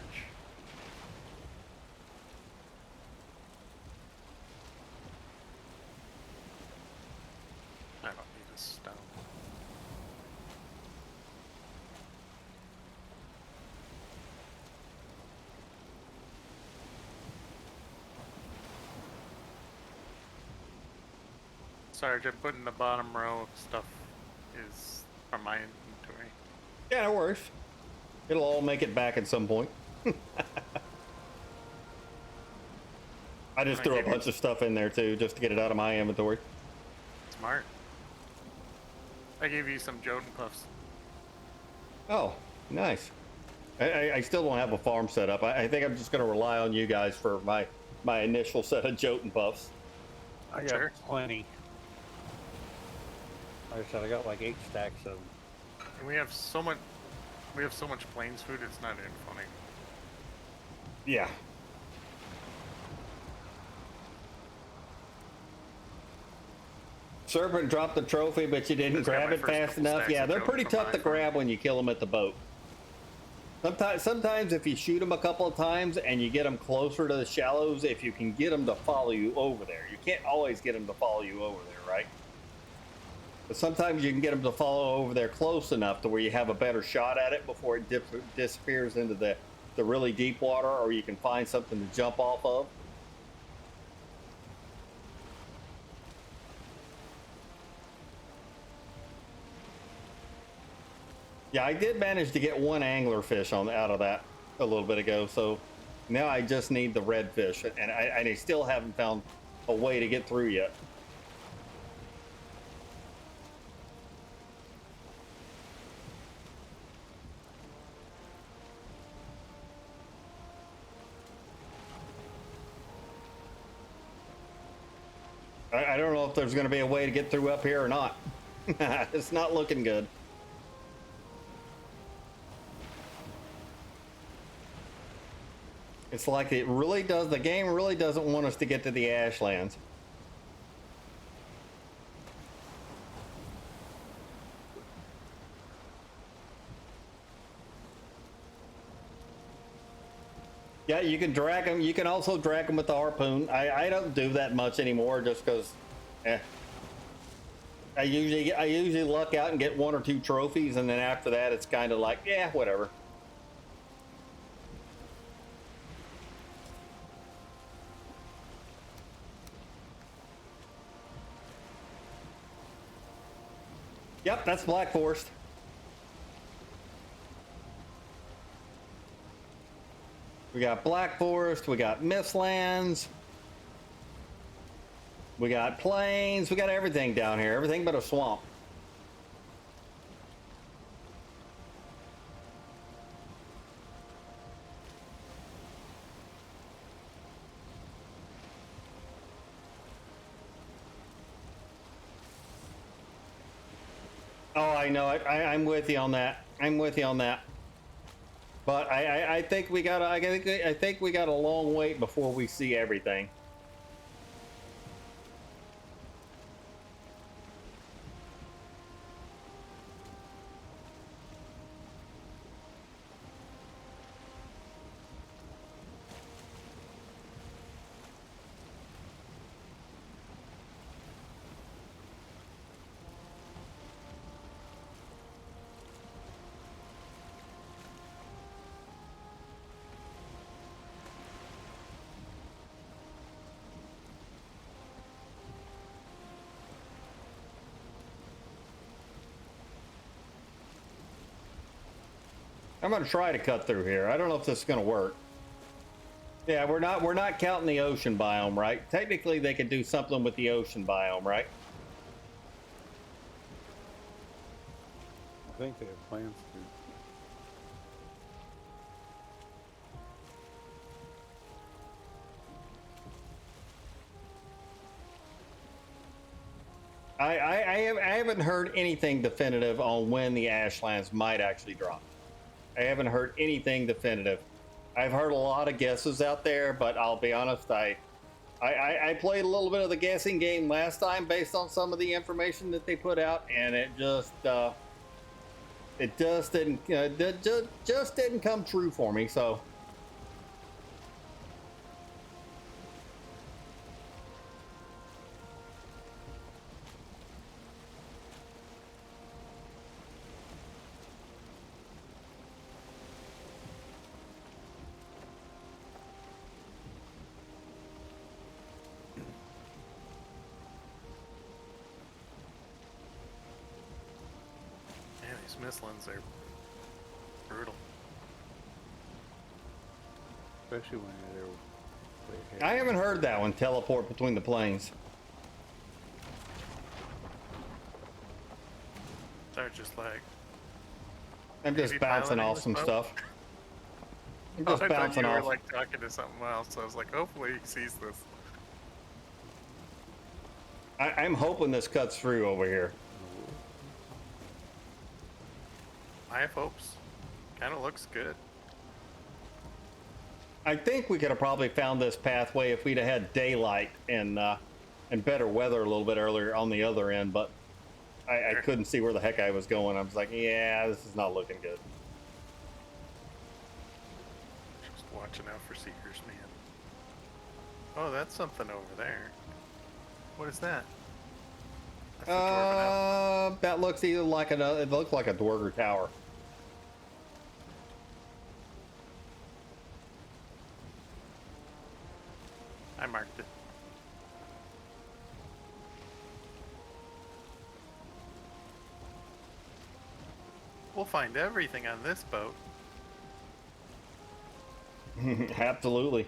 I don't need this stone. Sarge, I put in the bottom row of stuff is from my inventory. Yeah, no worries. It'll all make it back at some point. I just threw a bunch of stuff in there too, just to get it out of my inventory. Smart. I gave you some Jotun puffs. Oh, nice. I still don't have a farm set up. I think I'm just going to rely on you guys for my initial set of Jotun puffs. I got Sure. plenty. Like I said, I got like 8 stacks of them. And we have so much plains food, it's not even funny. Yeah. Serpent dropped the trophy, but you didn't Just got grab my it first fast couple enough. stacks Yeah, of they're Jotun pretty from tough to my farm. grab when you kill them at the boat. Sometimes if you shoot them a couple of times and you get them closer to the shallows, if you can get them to follow you over there. You can't always get them to follow you over there, right? But sometimes you can get them to follow over there close enough to where you have a better shot at it before it disappears into the really deep water, or you can find something to jump off of. Yeah, I did manage to get one anglerfish out of that a little bit ago, so now I just need the redfish, and I still haven't found a way to get through yet. I don't know if there's going to be a way to get through up here or not. It's not looking good. It's like the game really doesn't want us to get to the Ashlands. Yeah, you can drag them. You can also drag them with the harpoon. I don't do that much anymore just because, I usually luck out and get 1 or 2 trophies, and then after that, it's kind of like, yeah, whatever. Yep, that's Black Forest. We got Black Forest, we got Mistlands, we got plains, we got everything down here, everything but a swamp. Oh, I know it. I'm with you on that. I'm with you on that. But I think we got I think we got a long wait before we see everything. I'm gonna try to cut through here. I don't know if this is gonna work. Yeah, we're not counting the ocean biome, right? Technically, they could do something with the ocean biome, right? I think they have plans to. I haven't heard anything definitive on when the Ashlands might actually drop. I haven't heard anything definitive. I've heard a lot of guesses out there, but I'll be honest, I played a little bit of the guessing game last time based on some of the information that they put out, and it just just didn't come true for me. So. Yeah, these Mistlands are brutal. Especially when they're way ahead. I haven't heard that one, teleport between the planes. They're just like. I'm just maybe bouncing piloting off this some boat? stuff. I'm Oh, just I thought bouncing you were off. like talking to something else. I was like, hopefully he sees this. I'm hoping this cuts through over here. I have hopes. Kind of looks good. I think we could have probably found this pathway if we'd have had daylight and better weather a little bit earlier on the other end, but I couldn't see where the heck I was going. I was like, yeah, this is not looking good. Just watching out for seekers, man. Oh, that's something over there. What is that? That's the Dwarven House. That looks either like it looks like a Dwarger tower. I marked it. We'll find everything on this boat. Absolutely.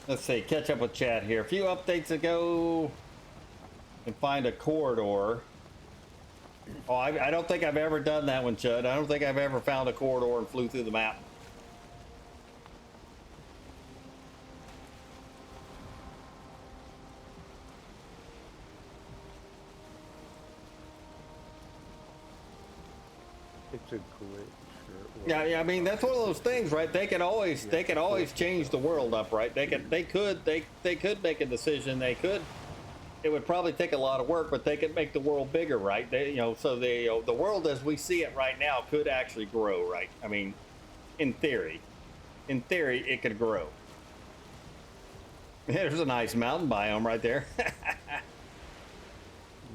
Let's see, catch up with chat here. A few updates ago, and find a corridor. Oh, I don't think I've ever done that one, Chud. I don't think I've ever found a corridor and flew through the map. It's a glitch. Yeah, I mean that's one of those things, right? They can always change the world up, right? They could make a decision. It would probably take a lot of work, but they could make the world bigger, right? So the world as we see it right now could actually grow, right? I mean, in theory, it could grow. There's a nice mountain biome right there.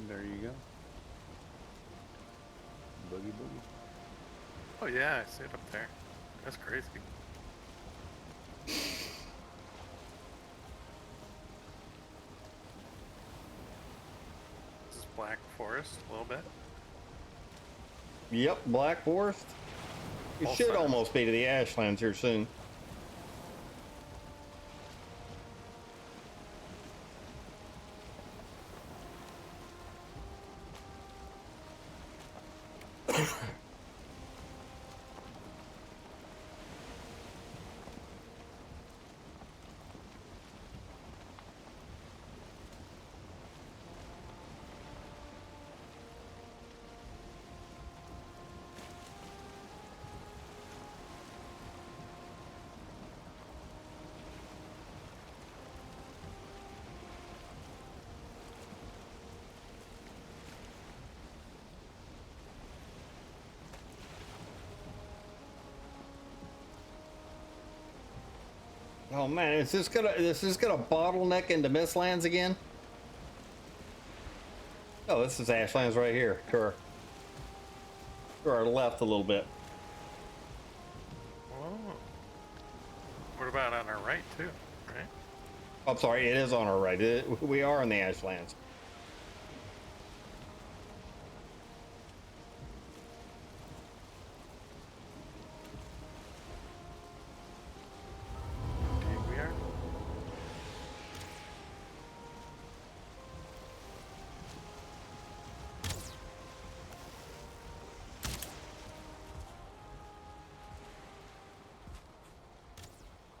There you go. Boogie boogie. Oh yeah, I see it up there. That's crazy. This is Black Forest a little bit. Yep, Black Forest. It All should sides. almost be to the Ashlands here soon. Oh man, is this gonna bottleneck into Mistlands again? Oh, this is Ashlands right here. To our left a little bit. Whoa. What about on our right too? Right? I'm sorry, it is on our right. We are in the Ashlands. Indeed we are.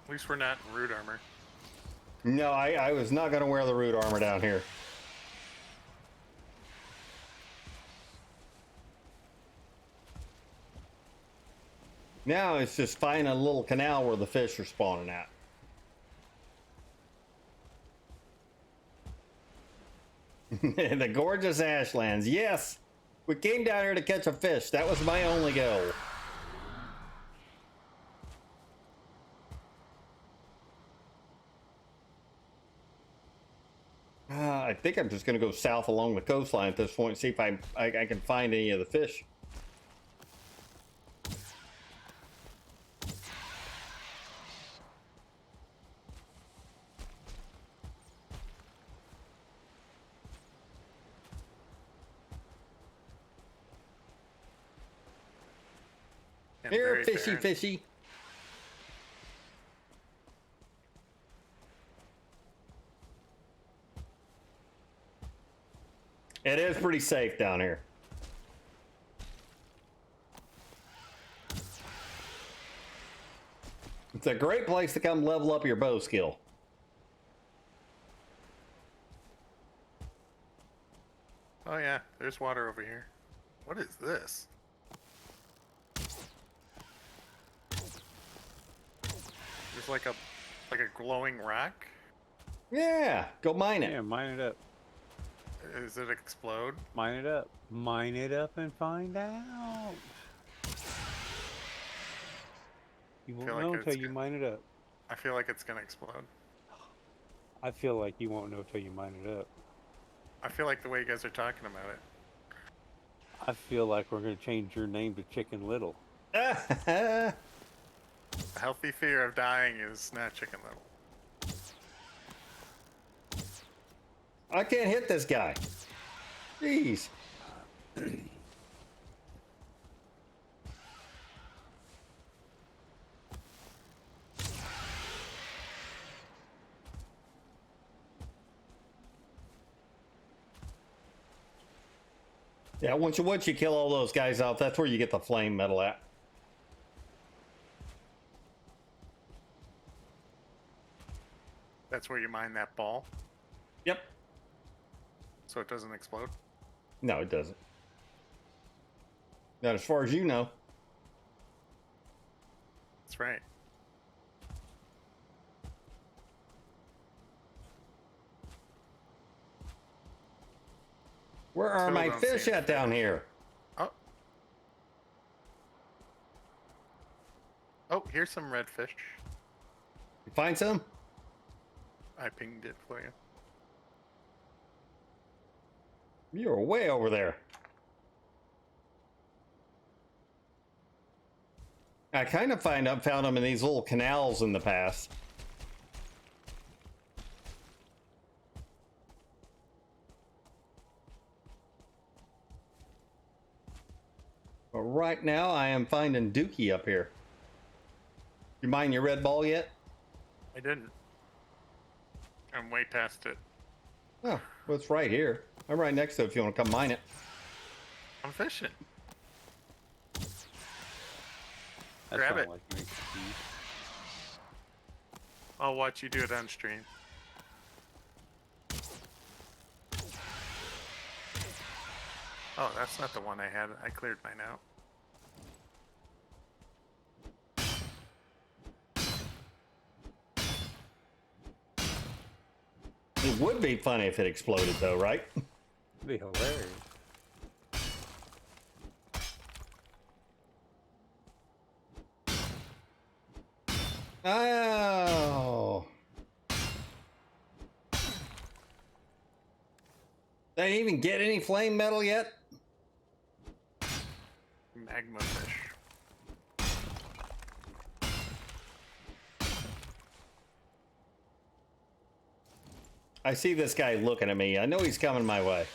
At least we're not in root armor. No, I was not gonna wear the root armor down here. Now it's just finding a little canal where the fish are spawning at. The gorgeous Ashlands. Yes, we came down here to catch a fish. That was my only goal. I think I'm just going to go south along the coastline at this point and see if I can find any of the fish. And Here, very fishy, barren. fishy. It is pretty safe down here. It's a great place to come level up your bow skill. Oh yeah, there's water over here. What is this? There's like a glowing rock. Yeah, go mine it. Yeah, mine it up. Does it explode? Mine it up. Mine it up and find out. You won't Feel like know it's until you good. mine it up. I feel like it's gonna explode. I feel like you won't know till you mine it up. I feel like the way you guys are talking about it. I feel like we're gonna change your name to Chicken Little. A healthy fear of dying is not Chicken Little. I can't hit this guy. Jeez. Yeah, once you kill all those guys out, that's where you get the flame metal at. That's where you mine that ball, Yep. so it doesn't explode. No, it doesn't. Not as far as you know. That's right. Where are Still my don't fish see at down here? Oh. Oh, here's some redfish. You find some? I pinged it for you. You're way over there. I kind of found them in these little canals in the past. But right now I am finding Dookie up here. You mine your red ball yet? I didn't. I'm way past it. Oh, well, it's right here. I'm right next to it if you want to come mine it. I'm fishing. That Grab sound it. like an excuse. I'll watch you do it on stream. Oh, that's not the one I had. I cleared mine out. It would be funny if it exploded though, right? It'd be hilarious. Oh. They even get any flame metal yet? Magma fish. I see this guy looking at me. I know he's coming my way.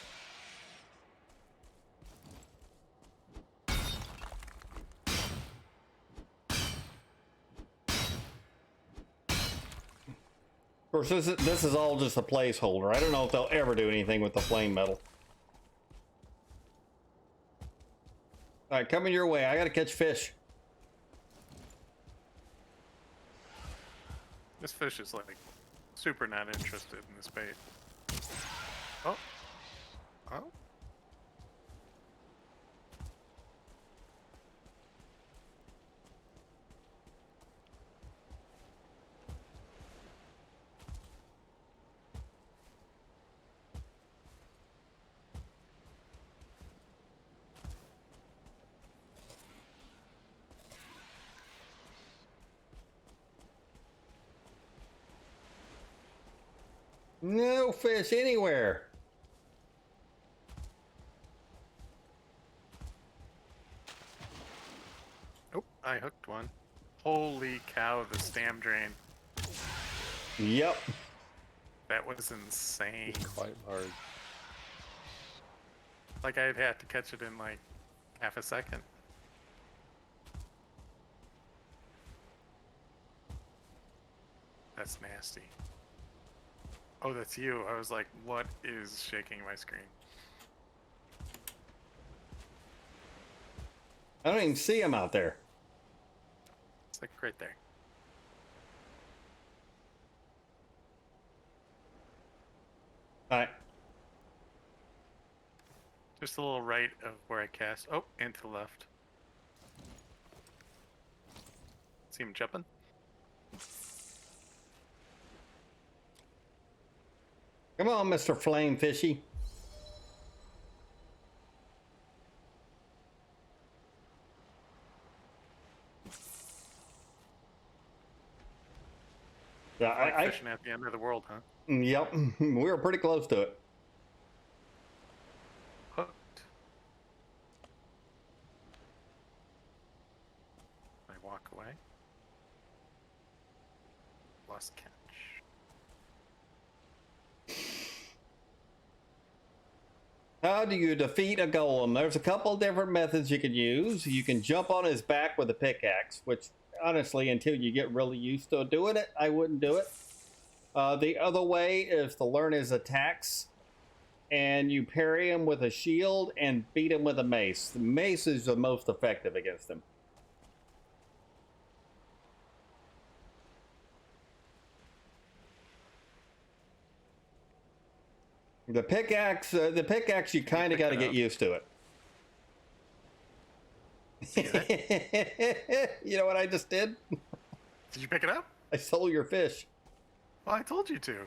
Of course, this is all just a placeholder. I don't know if they'll ever do anything with the flame metal. All right, coming your way. I gotta catch fish. This fish is like super not interested in this bait. Oh. Oh. No fish anywhere. Oh, I hooked one. Holy cow, the stam drain. Yep. That was insane. Quite large. Like I'd have to catch it in like half a second. That's nasty. Oh, that's you. I was like, what is shaking my screen? I don't even see him out there. It's like right there. All right. Just a little right of where I cast. Oh, and to the left. See him jumping? Come on, Mr. Flame Fishy. Yeah, Like fishing at the end of the world, huh? Yep, we were pretty close to it. Hooked. I walk away. Lost catch. How do you defeat a golem? There's a couple different methods you can use. You can jump on his back with a pickaxe, which honestly, until you get really used to doing it, I wouldn't do it. The other way is to learn his attacks, and you parry him with a shield and beat him with a mace. The mace is the most effective against him. The pickaxe, you kind of got to get used to it. You know what I just did? Did you pick it up? I stole your fish. Well, I told you to.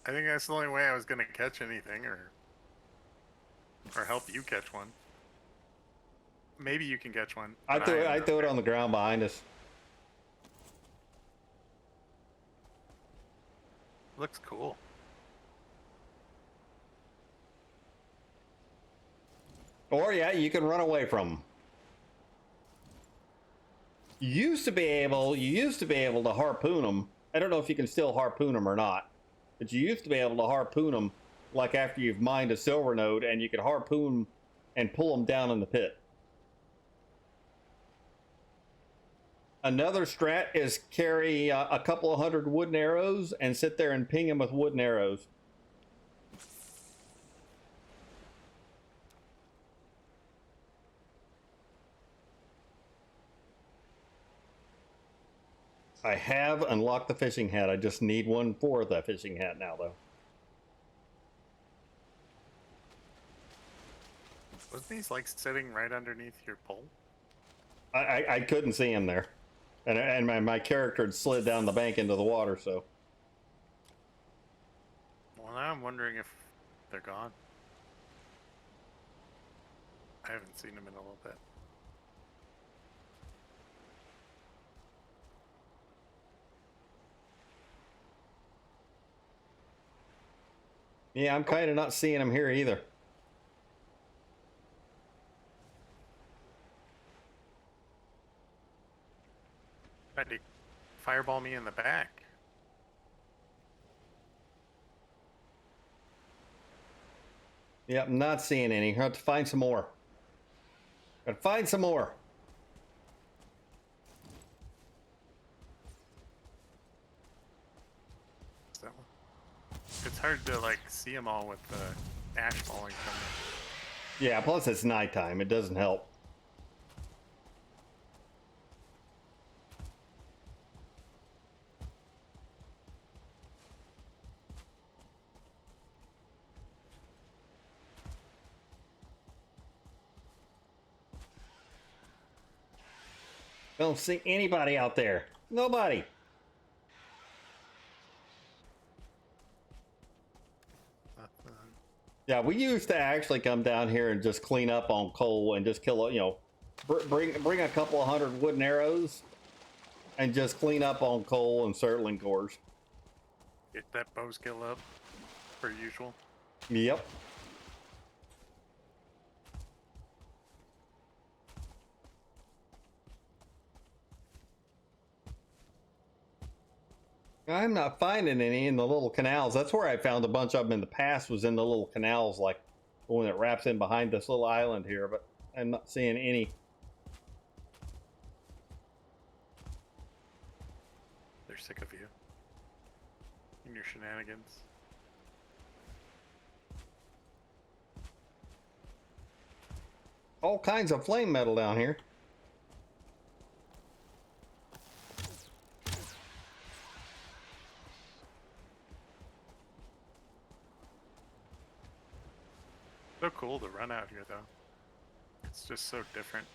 I think that's the only way I was gonna catch anything, or help you catch one. Maybe you can catch one. I but threw it on the ground behind us. Looks cool. Or yeah, you can run away from them. You used to be able to harpoon them. I don't know if you can still harpoon them or not, but you used to be able to harpoon them like after you've mined a silver node, and you could harpoon and pull them down in the pit. Another strat is carry a couple of hundred wooden arrows and sit there and ping them with wooden arrows. I have unlocked the fishing hat. I just need one for the fishing hat now, though. Wasn't he like sitting right underneath your pole? I couldn't see him there. And my character had slid down the bank into the water, so. Well, now I'm wondering if they're gone. I haven't seen them in a little bit. Yeah, I'm kind of not seeing them here either. Tried to fireball me in the back. Yep, I'm not seeing any. I have to find some more. Gotta find some more. So it's hard to like see them all with the ash falling from them. Yeah, plus it's nighttime. It doesn't help. Don't see anybody out there. Nobody. Nothing. Yeah, we used to actually come down here and just clean up on coal and just kill, you know, bring a couple of hundred wooden arrows and just clean up on coal and circling cores. Get that bow skill up, per usual. Yep. I'm not finding any in the little canals. That's where I found a bunch of them in the past, was in the little canals, like the one that wraps in behind this little island here, but I'm not seeing any. They're sick of you and your shenanigans. All kinds of flame metal down here. So cool to run out here, though. It's just so different.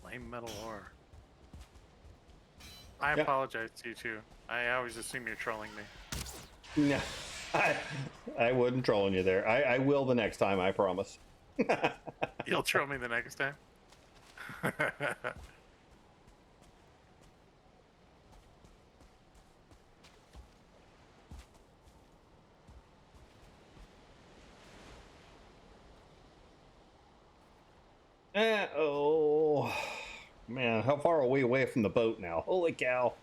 Flame metal ore. I Yep. apologize to you too. I always assume you're trolling me. No, I wasn't trolling you there. I will the next time, I promise. You'll troll me the next time. Oh, man, how far are we away from the boat now? Holy cow.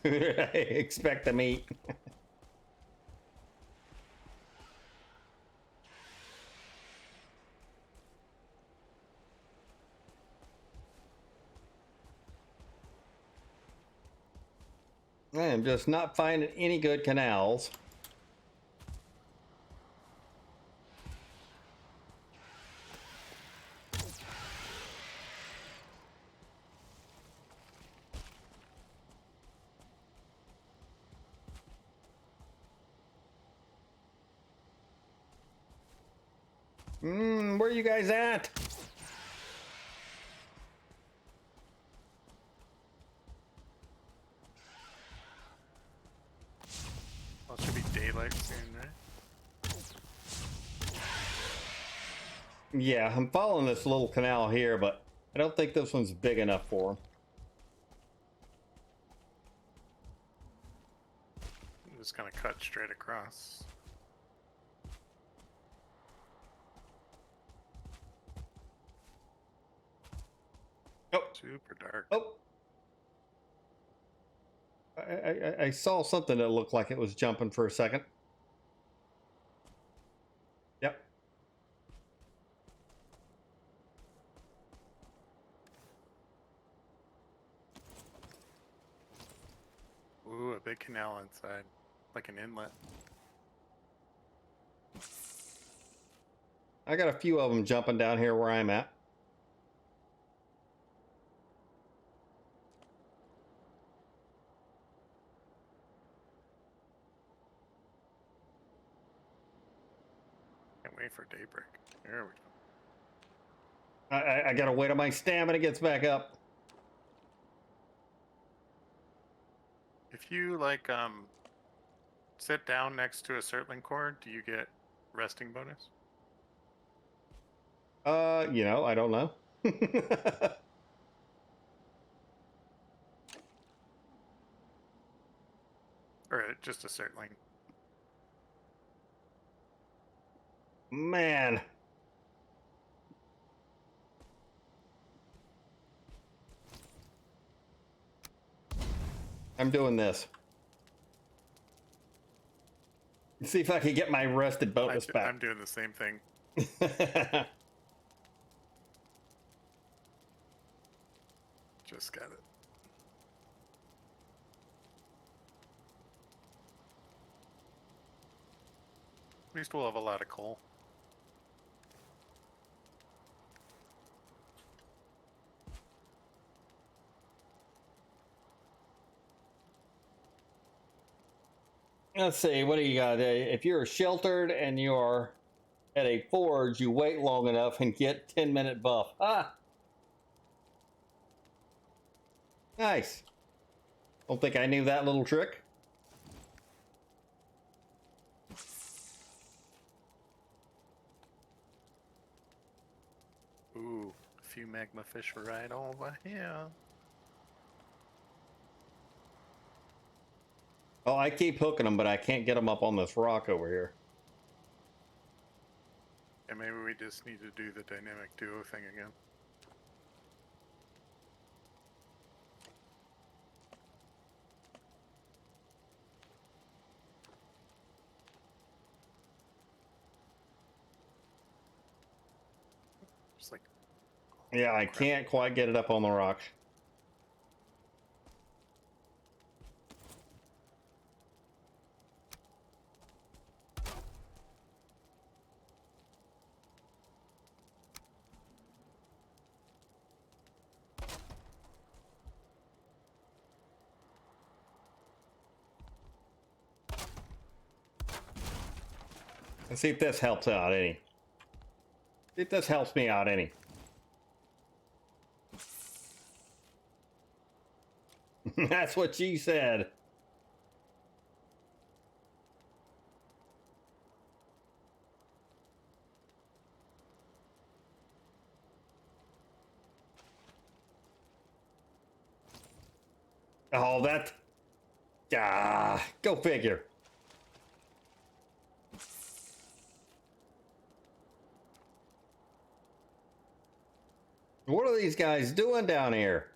I expect to meet. I am just not finding any good canals. Where are you guys at? Well, it should be daylight soon, right? Yeah, I'm following this little canal here, but I don't think this one's big enough for them. I'm just gonna cut straight across. Oh, Super dark. oh. I saw something that looked like it was jumping for a second. Yep. Ooh, a big canal inside. Like an inlet. I got a few of them jumping down here where I'm at. Wait for daybreak. There we go. I gotta wait till my stamina gets back up. If you like sit down next to a circling cord, do you get resting bonus? I don't know. Or just a circling? Man. I'm doing this. See if I can get my rested bonus I'm back. doing the same thing. Just got it. At least we'll have a lot of coal. Let's see, what do you got? If you're sheltered and you're at a forge, you wait long enough and get 10-minute buff. Ah! Nice. Don't think I knew that little trick. Ooh, a few magma fish right over here. Oh, I keep hooking them, but I can't get them up on this rock over here. And maybe we just need to do the dynamic duo thing again. Just like, Yeah, I can't quite get it up on the rock. Let's see if this helps out any. See if this helps me out any. That's what she said. Oh, that... Ah, go figure. What are these guys doing down here?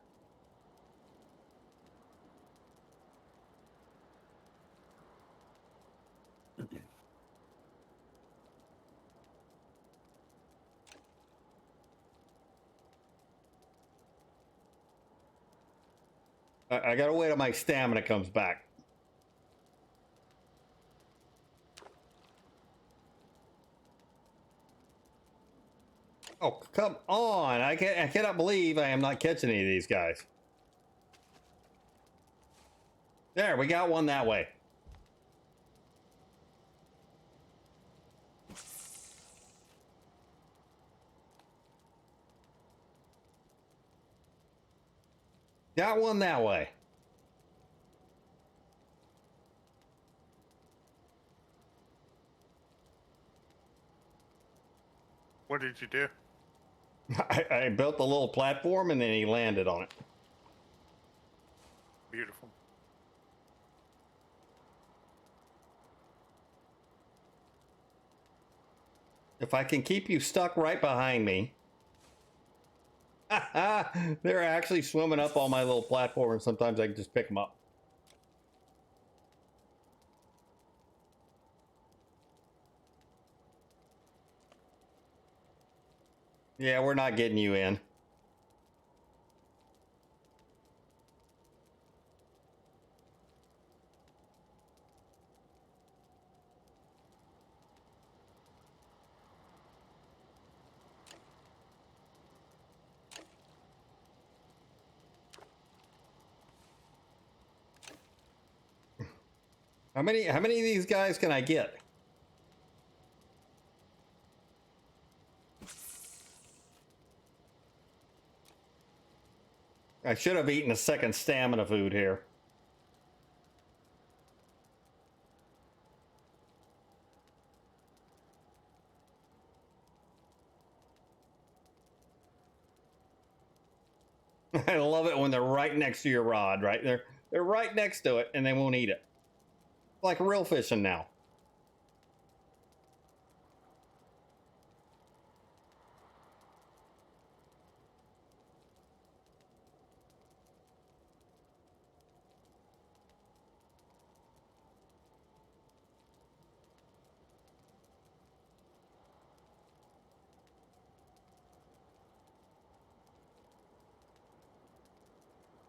I gotta wait till my stamina comes back. Oh, come on. I cannot believe I am not catching any of these guys. There, we got one that way. Got one that way. what did you do? I built a little platform and then he landed on it. Beautiful. If I can keep you stuck right behind me. They're actually swimming up on my little platform and sometimes I can just pick them up. Yeah, we're not getting you in. How many of these guys can I get? I should have eaten a second stamina food here. I love it when they're right next to your rod, right? They're right next to it and they won't eat it. Like real fishing now.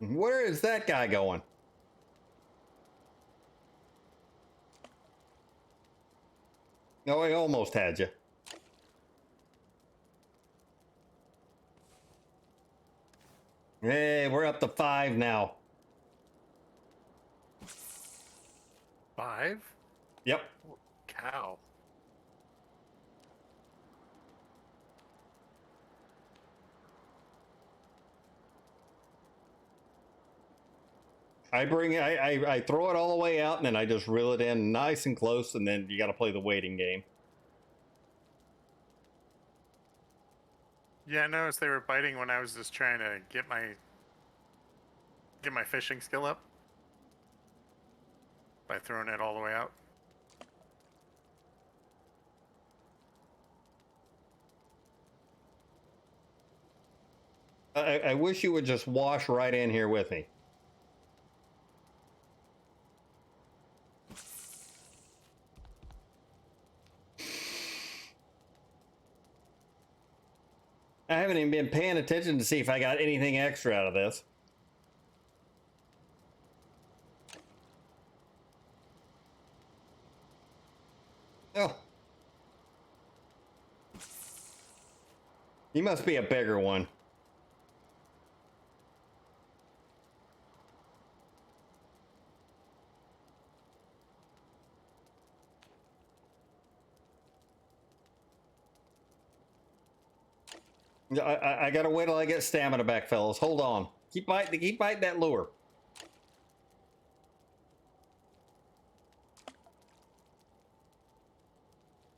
Where is that guy going? No, he almost had you. Hey, we're up to 5 now. 5? Yep. Cow. I throw it all the way out and then I just reel it in nice and close, and then you got to play the waiting game. Yeah, I noticed they were biting when I was just trying to get my fishing skill up by throwing it all the way out. I wish you would just wash right in here with me. I haven't even been paying attention to see if I got anything extra out of this. Oh. You must be a bigger one. I gotta wait till I get stamina back, fellas. Hold on. Keep biting that lure.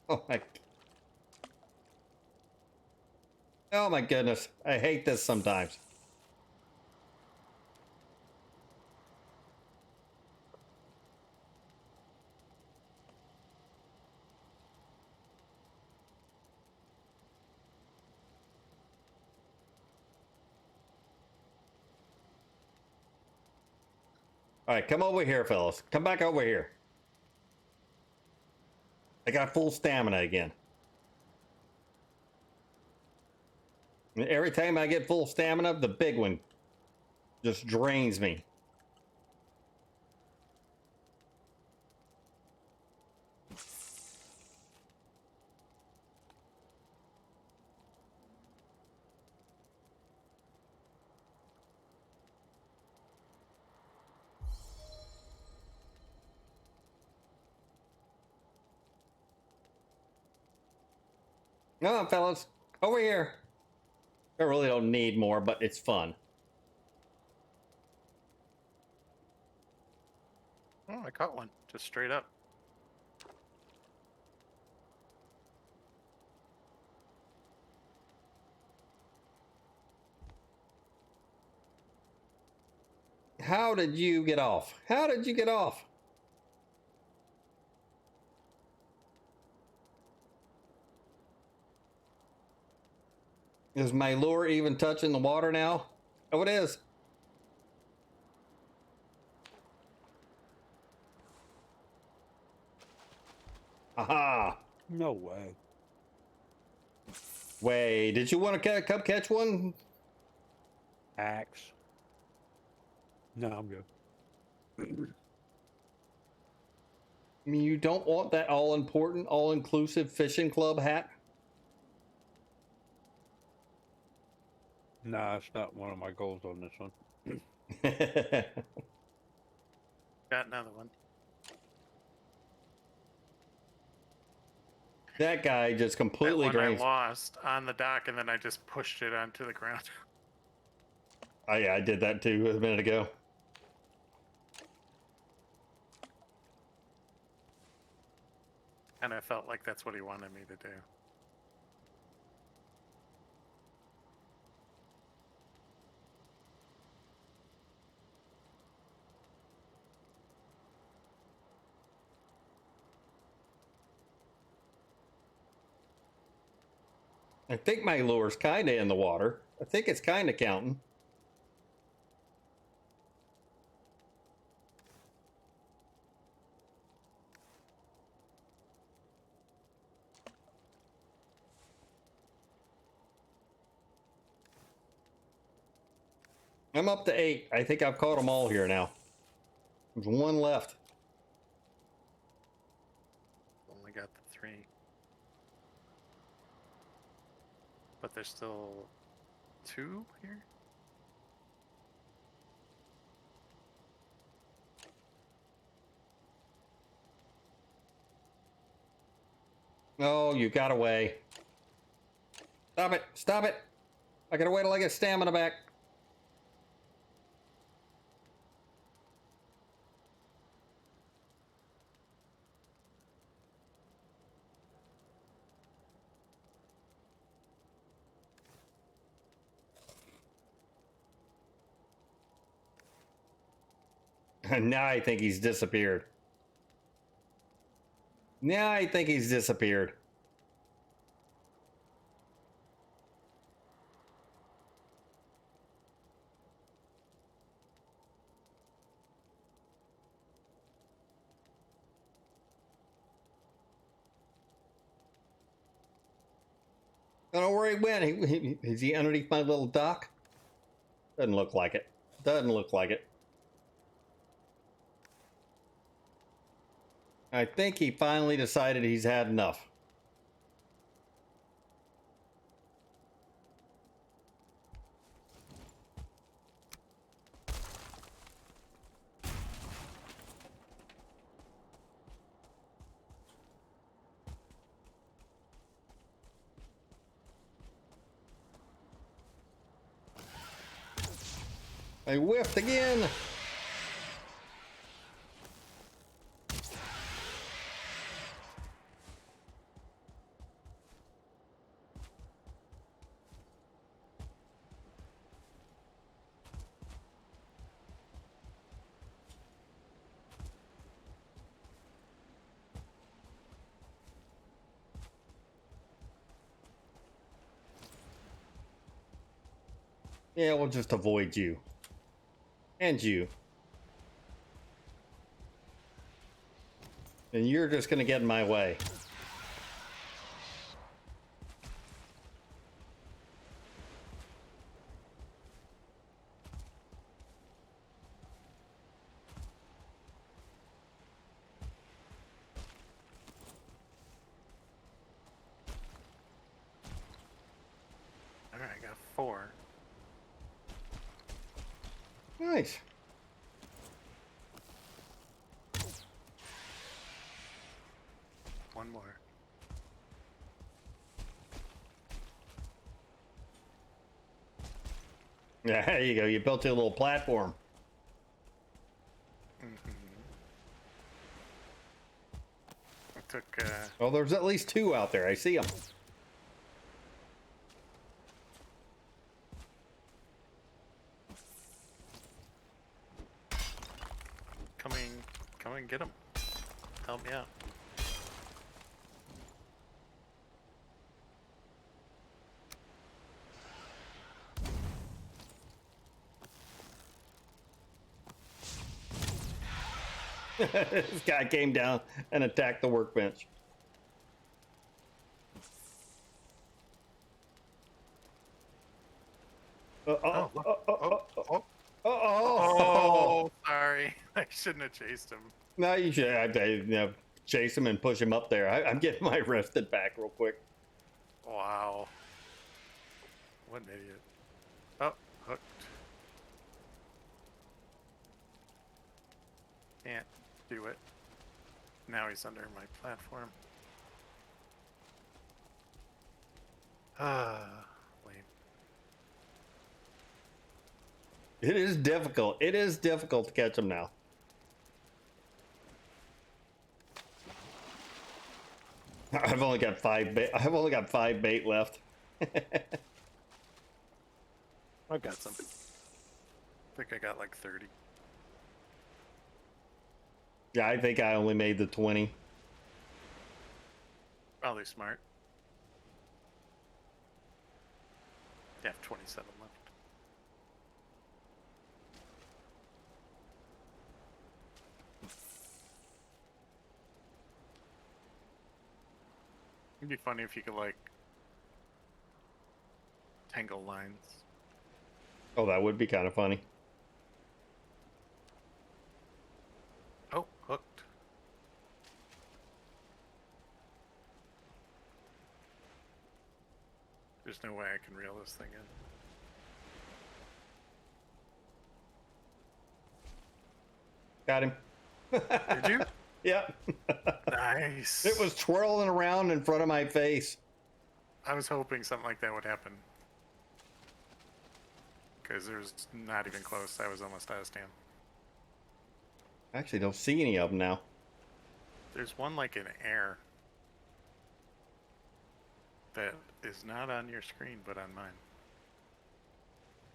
Oh my. Oh my goodness. I hate this sometimes. All right, come over here, fellas. Come back over here. I got full stamina again. And every time I get full stamina, the big one just drains me. Come on, fellas. Over here. I really don't need more, but it's fun. Oh, I caught one. Just straight up. How did you get off? How did you get off? Is my lure even touching the water now? Oh, it is. Aha. No way. Wait, did you want to come catch one? Axe. No, I'm good. I mean, you don't want that all-important, all-inclusive fishing club hat? Nah, it's not one of my goals on this one. Got another one. That guy just completely That one I drains. lost on the dock, and then I just pushed it onto the ground. Oh yeah, I did that too a minute ago. And I felt like that's what he wanted me to do. I think my lure's kind of in the water. I think it's kind of counting. I'm up to 8. I think I've caught them all here now. There's one left. Only got the 3. But there's still 2 here? Oh, you got away. Stop it. Stop it. I gotta wait till I get stamina back. Now I think he's disappeared. Now I think he's disappeared. I don't know where he went. Is he underneath my little dock? Doesn't look like it. Doesn't look like it. I think he finally decided he's had enough. I whiffed again. Yeah, we'll just avoid you. And you. And you're just gonna get in my way. Alright, I got 4. Nice. One more. Yeah, there you go. You built your little platform. I took, Oh, there's at least 2 out there. I see them. come and get them. Help me out. This guy came down and attacked the workbench. Oh, Oh, sorry. I shouldn't have chased him. no, you should chase him and push him up there. I'm getting my rested back real quick. Wow. What an idiot. Oh, hooked. Can't do it. Now he's under my platform. Ah, lame. It is difficult. It is difficult to catch them now. I've only got 5 bait. I've only got 5 bait left. I've got something. I think I got like 30. Yeah, I think I only made the 20. Probably smart. Yeah, I have 27 left. It'd be funny if you could like tangle lines. Oh, that would be kind of funny. Oh, hooked. There's no way I can reel this thing in. Got him. Did you? Yep. Nice. It was twirling around in front of my face. I was hoping something like that would happen. Because there's not even close. I was almost out of stamina. I actually don't see any of them now. There's one like in air that is not on your screen, but on mine.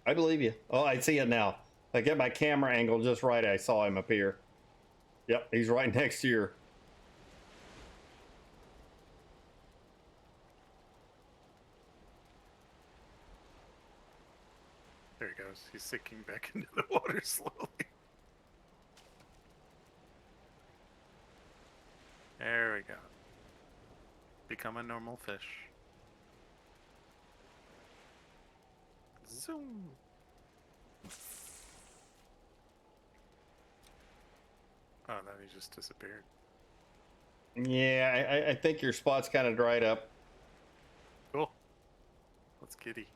I believe you. Oh, I see it now. I get my camera angle just right. I saw him appear. Yep, he's right next to your. There he goes. He's sinking back into the water slowly. There we go. Become a normal fish. Zoom. Oh, then he just disappeared. Yeah, I think your spot's kind of dried up. Cool. Let's giddy.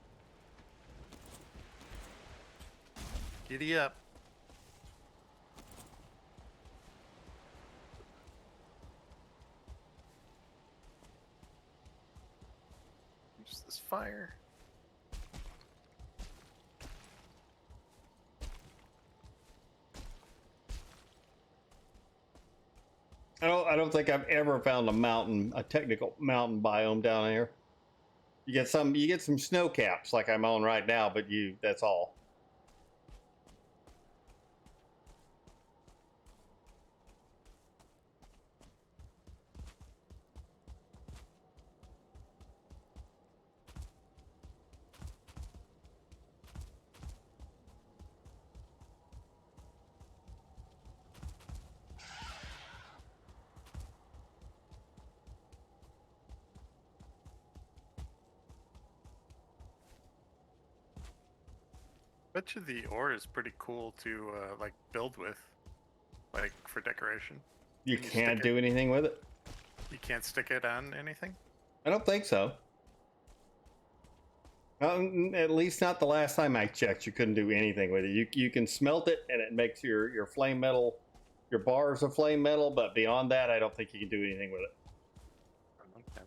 Giddy up. Just this fire. I don't think I've ever found a technical mountain biome down here. You get some snow caps like I'm on right now, but that's all. Bet you the ore is pretty cool to like build with, like for decoration. You Can you can't stick do anything with it. You can't stick it on anything? I don't think so. At least not the last time I checked. You couldn't do anything with it. You can smelt it, and it makes your flame metal, your bars of flame metal. But beyond that, I don't think you can do anything with it. Okay.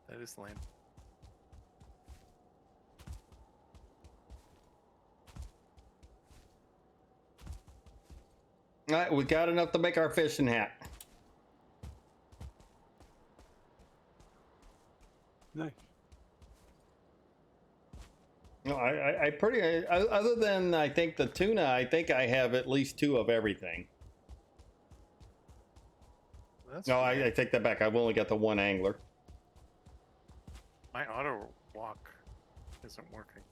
That is lame. All right, we got enough to make our fishing hat. Nice. No, I pretty other than I think the tuna. I think I have at least 2 of everything. That's No, cool. I take that back. I've only got the 1 angler. My auto walk isn't working.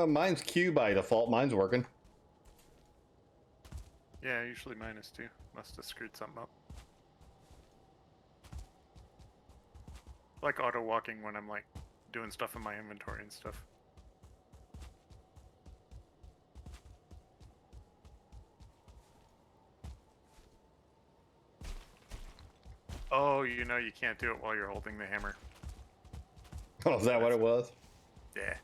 Mine's Q by default. Mine's working. Yeah, usually mine is too. Must have screwed something up. Like auto walking when I'm like doing stuff in my inventory and stuff. Oh, you know you can't do it while you're holding the hammer. Oh, is that what it was? Yeah.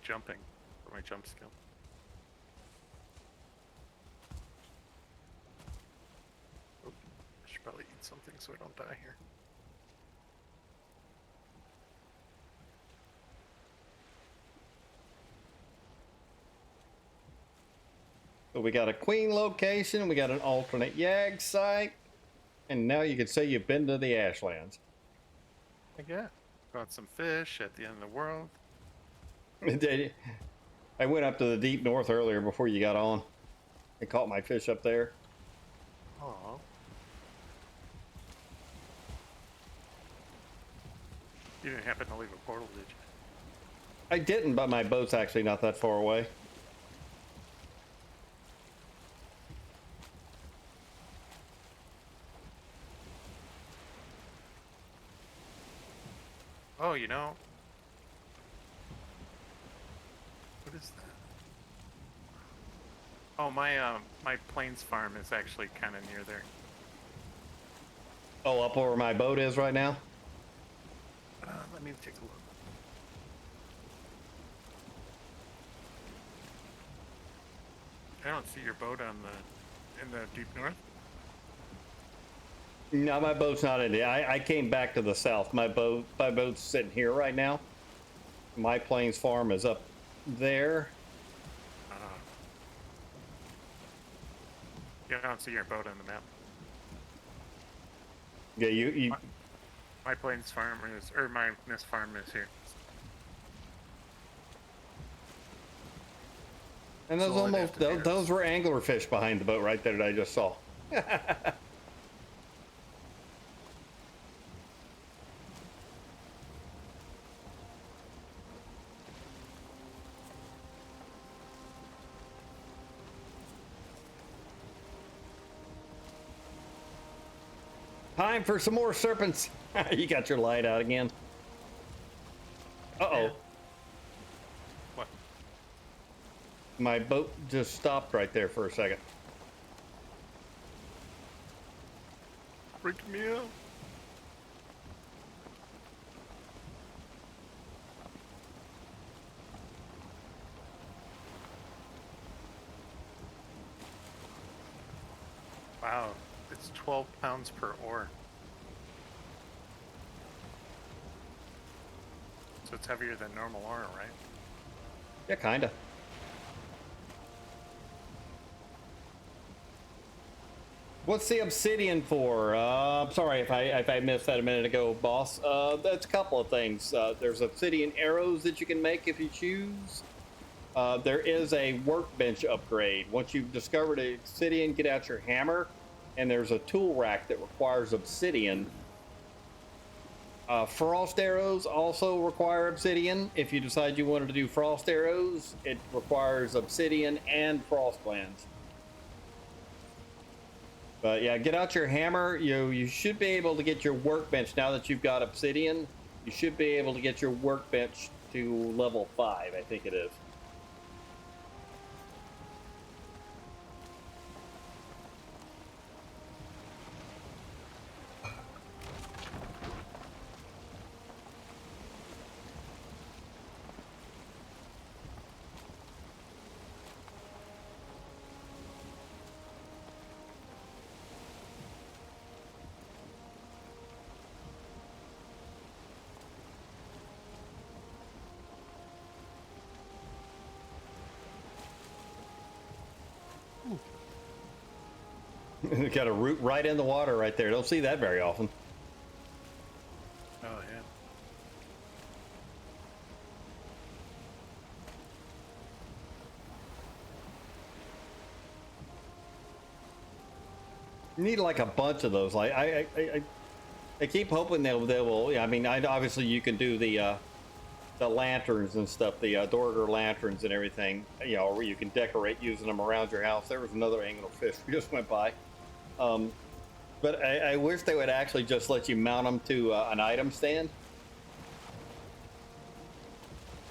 jumping for my jump skill. Oh, I should probably eat something so I don't die here. So we got a queen location, we got an alternate Yag site, and now you could say you've been to the Ashlands. Yeah. Caught some fish at the end of the world. I went up to the deep north earlier before you got on. I caught my fish up there. Oh. You didn't happen to leave a portal, did you? I didn't, but my boat's actually not that far away. Oh, you know. What is that? Oh, my plains farm is actually kind of near there. Oh, up where my boat is right now? Let me take a look. I don't see your boat on in the deep north. No, my boat's not in there. I came back to the south. My boat's sitting here right now. My plains farm is up there. Yeah, I don't see your boat on the map. Yeah, you My plains farm is, or my mist farm is here. and those So all I'd have almost to do those is- were anglerfish behind the boat right there that I just saw. Time for some more serpents. You got your light out again. Uh-oh. Yeah. What? My boat just stopped right there for a second. Freaking me out. Wow, it's 12 pounds per oar. So it's heavier than normal oar, right? Yeah, kinda. What's the obsidian for? I'm sorry if I missed that a minute ago, boss. That's a couple of things. There's obsidian arrows that you can make if you choose. There is a workbench upgrade. Once you've discovered obsidian, get out your hammer, and there's a tool rack that requires obsidian. Frost arrows also require obsidian. If you decide you wanted to do frost arrows, it requires obsidian and frost glands. But yeah, get out your hammer. You should be able to get your workbench now that you've got obsidian. You should be able to get your workbench to level 5, I think it is. Got a root right in the water right there. Don't see that very often. Oh, yeah. You need like a bunch of those. Like I keep hoping they will. I mean, obviously you can do the lanterns and stuff, the Dorger lanterns and everything. You know, where you can decorate using them around your house. There was another anglerfish we just went by. But I wish they would actually just let you mount them to an item stand.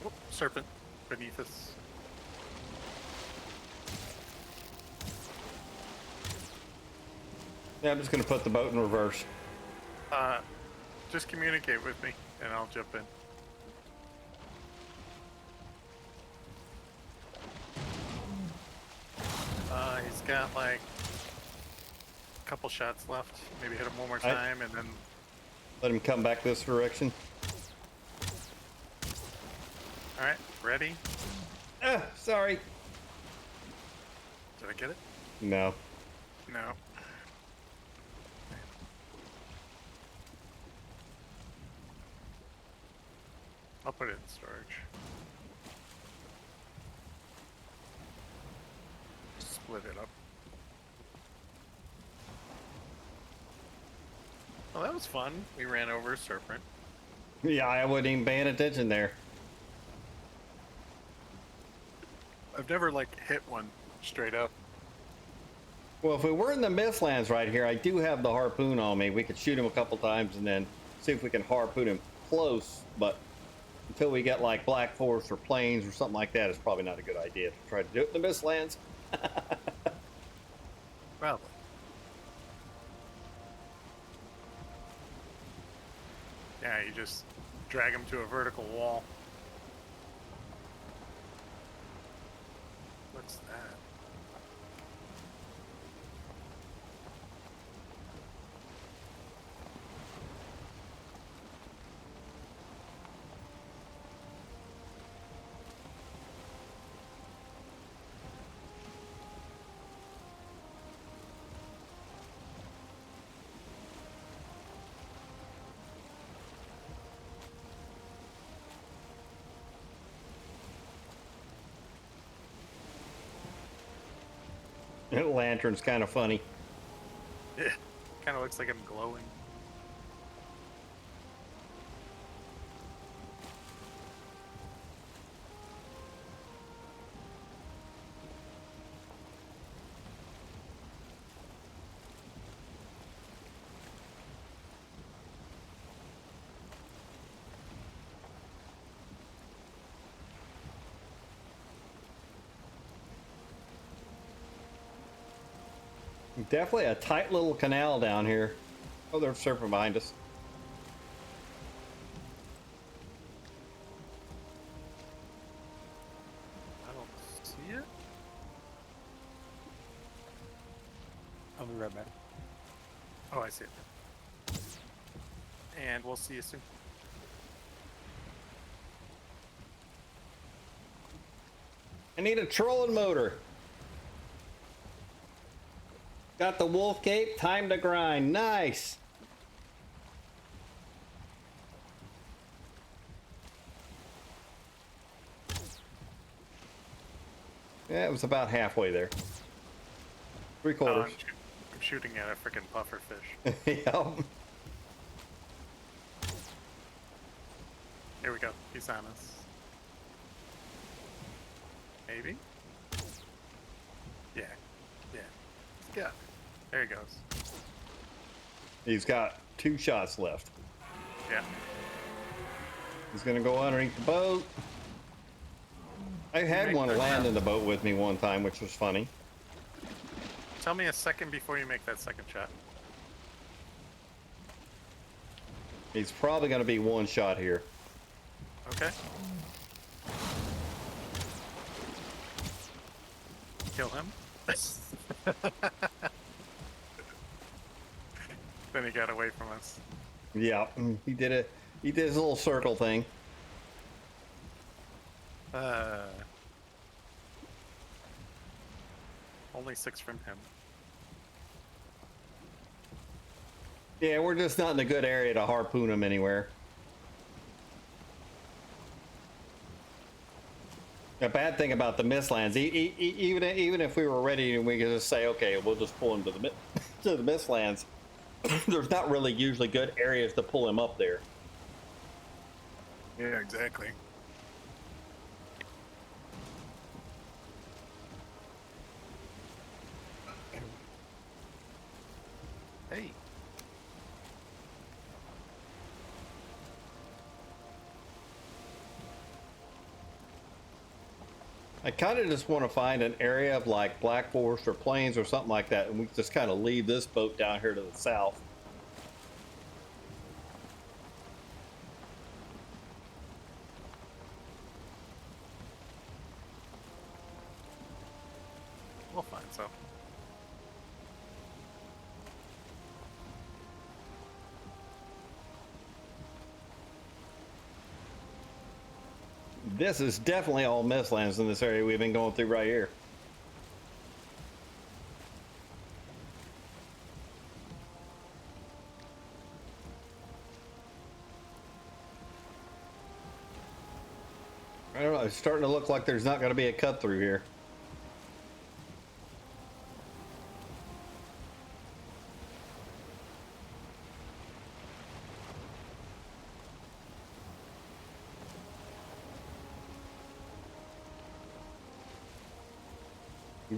Oh, serpent beneath us. Yeah, I'm just gonna put the boat in reverse. Just communicate with me, and I'll jump in. got like a couple shots left. Maybe hit him one more I- time and then. Let him come back this direction. All right, ready? Sorry. Did I get it? No. No. I'll put it in storage. Split it up. Well, that was fun. We ran over a serpent. Yeah, I wasn't even paying attention there. I've never like hit one straight up. Well, if we were in the Mistlands right here, I do have the harpoon on me. We could shoot him a couple times and then see if we can harpoon him close. But until we get like Black Forest or Plains or something like that, it's probably not a good idea to try to do it in the Mistlands. Well. Yeah, you just drag him to a vertical wall. What's that? That lantern's kind of funny. Yeah, kind of looks like I'm glowing. Definitely a tight little canal down here. Oh, there's a serpent behind us. I don't see it. I'll be right back. Oh, I see it. And we'll see you soon. I need a trolling motor. Got the wolf cape, time to grind. Nice. Yeah, it was about halfway there. 3/4. Oh, I'm shooting at a freaking puffer fish. Yep. Here we go. He's on us. Maybe? Yeah. Yeah. Yeah. There he goes. He's got 2 shots left. Yeah. He's gonna go underneath the boat. I had make one that land shot. in the boat with me one time, which was funny. Tell me a second before you make that second shot. He's probably gonna be 1 shot here. Okay. Kill him. Then he got away from us. Yeah, he did his little circle thing. Only 6 from him. Yeah, we're just not in a good area to harpoon him anywhere. The bad thing about the Mistlands, even if we were ready and we could just say, okay, we'll just pull him to the to the Mistlands, there's not really usually good areas to pull him up there. Yeah, exactly. Hey. I kind of just want to find an area of like Black Forest or Plains or something like that, and we just kind of leave this boat down here to the south. We'll find some. This is definitely all mistlands in this area we've been going through right here. I don't know, it's starting to look like there's not going to be a cut through here.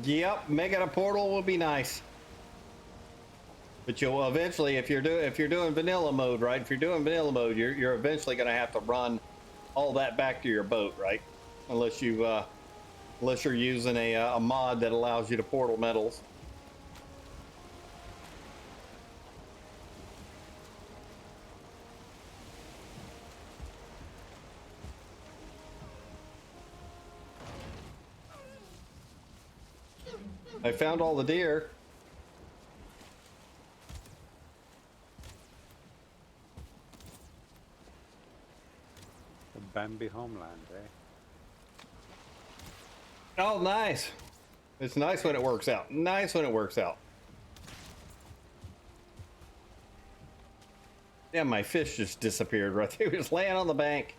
Yep, making a portal will be nice. But you'll eventually, if you're doing vanilla mode, right? If you're doing vanilla mode, you're eventually going to have to run all that back to your boat, right? Unless you're using a mod that allows you to portal metals. I found all the deer. The Bambi homeland, eh? Oh, nice. It's nice when it works out. Nice when it works out. Yeah, my fish just disappeared right there. He was laying on the bank.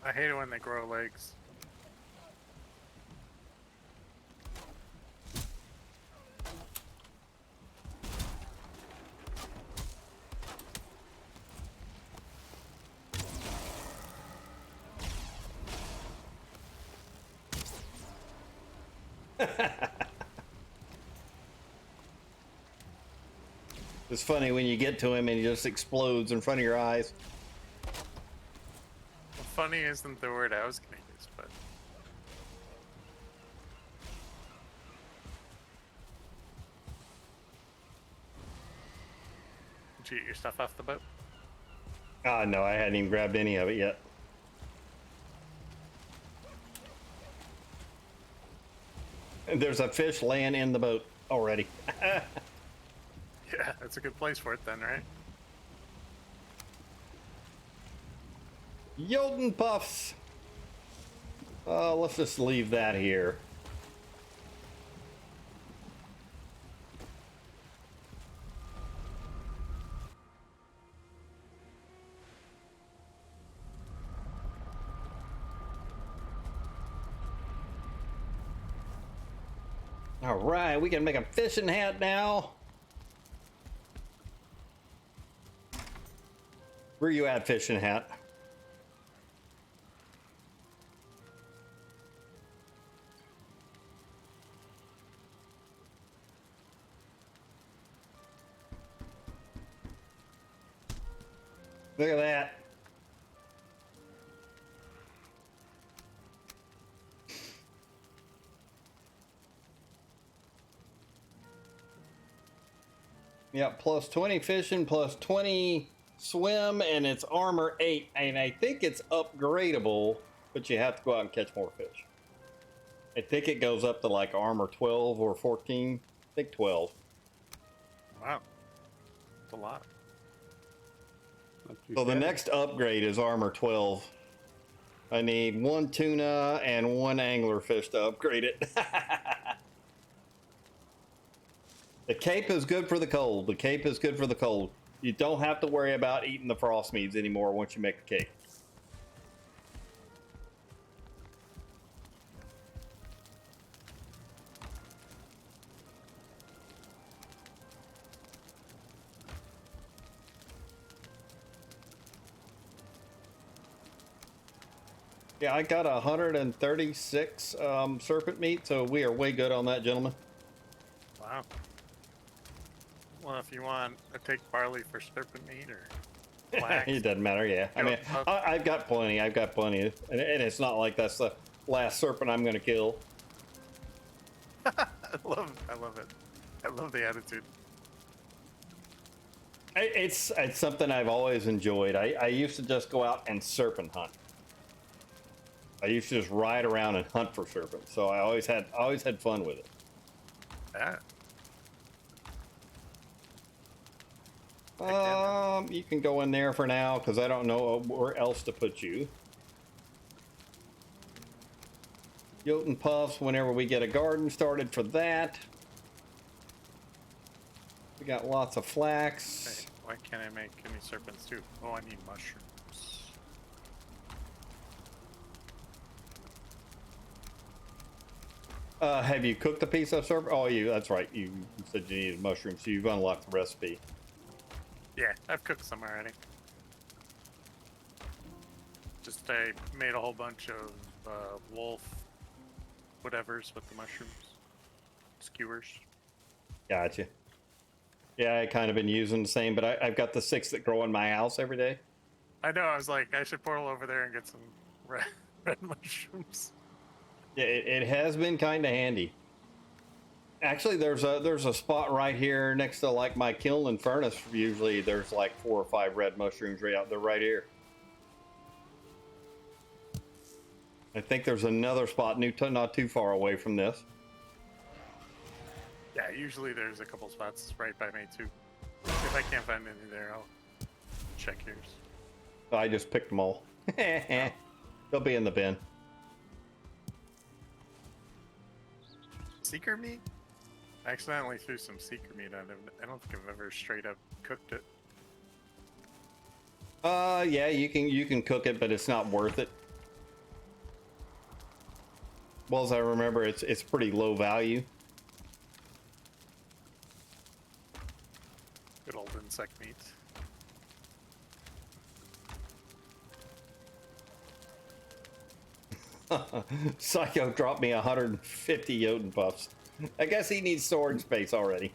I hate it when they grow legs. It's funny when you get to him and he just explodes in front of your eyes. Well, funny isn't the word I was gonna use, but did you get your stuff off the boat? Ah, no, I hadn't even grabbed any of it yet. And there's a fish laying in the boat already. Yeah, that's a good place for it then, right? Yoden puffs. Let's just leave that here. All right, we can make a fishing hat now. Where you at, fishing hat? Look at that. Yep, plus 20 fishing, plus 20 swim, and it's armor 8. And I think it's upgradable, but you have to go out and catch more fish. I think it goes up to like armor 12 or 14. I think 12. Wow, that's a lot. Not too So the shabby. next upgrade is armor 12. I need 1 tuna and 1 anglerfish to upgrade it. The cape is good for the cold. The cape is good for the cold. You don't have to worry about eating the frost meads anymore once you make the cape. Yeah, I got 136 serpent meat, so we are way good on that, gentlemen. Wow. Well, if you want to take barley for serpent meat or flax, It doesn't matter, yeah. I mean, I've got plenty. I've got plenty. And it's not like that's the last serpent I'm going to kill. I love it. I love the attitude. It's something I've always enjoyed. I used to just go out and serpent hunt. I used to just ride around and hunt for serpents. So I always had fun with it. Yeah. You can go in there for now because I don't know where else to put you. Jotun puffs whenever we get a garden started for that. We got lots of flax. Hey, why can't I make any serpents too? Oh, I need mushrooms. Have you cooked a piece of serpent? Oh, that's right. You said you needed mushrooms, so you've unlocked the recipe. Yeah, I've cooked some already. Just I made a whole bunch of wolf whatevers with the mushrooms. Skewers. Gotcha. Yeah, I kind of been using the same, but I've got the 6 that grow in my house every day. I know, I was like, I should portal over there and get some red mushrooms. Yeah, it has been kind of handy. Actually, there's a spot right here next to like my kiln and furnace. Usually, there's like 4 or 5 red mushrooms right out there, right here. I think there's another spot not too far away from this. Yeah, usually there's a couple spots right by me too. If I can't find any there, I'll check yours. I just picked them all. They'll be in the bin. Seeker meat? I accidentally threw some seeker meat on it. I don't think I've ever straight up cooked it. Yeah, you can cook it, but it's not worth it. Well, as I remember, it's pretty low value. Good old insect meat. Psycho dropped me 150 Jotun puffs. I guess he needs storage space already.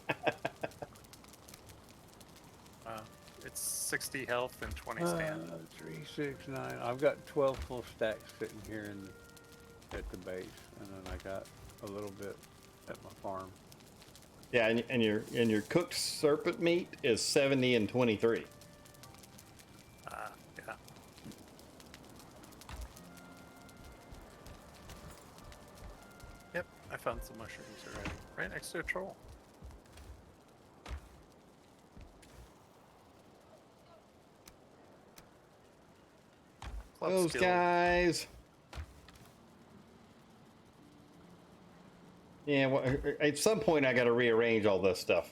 It's 60 health and 20 stand. 3, 6, 9. I've got 12 full stacks sitting here at the base, and then I got a little bit at my farm. Yeah, and your cooked serpent meat is 70 and 23. Yeah. Yep, I found some mushrooms already. Right next to a troll. Club Those skill. guys. Yeah, well, at some point I got to rearrange all this stuff.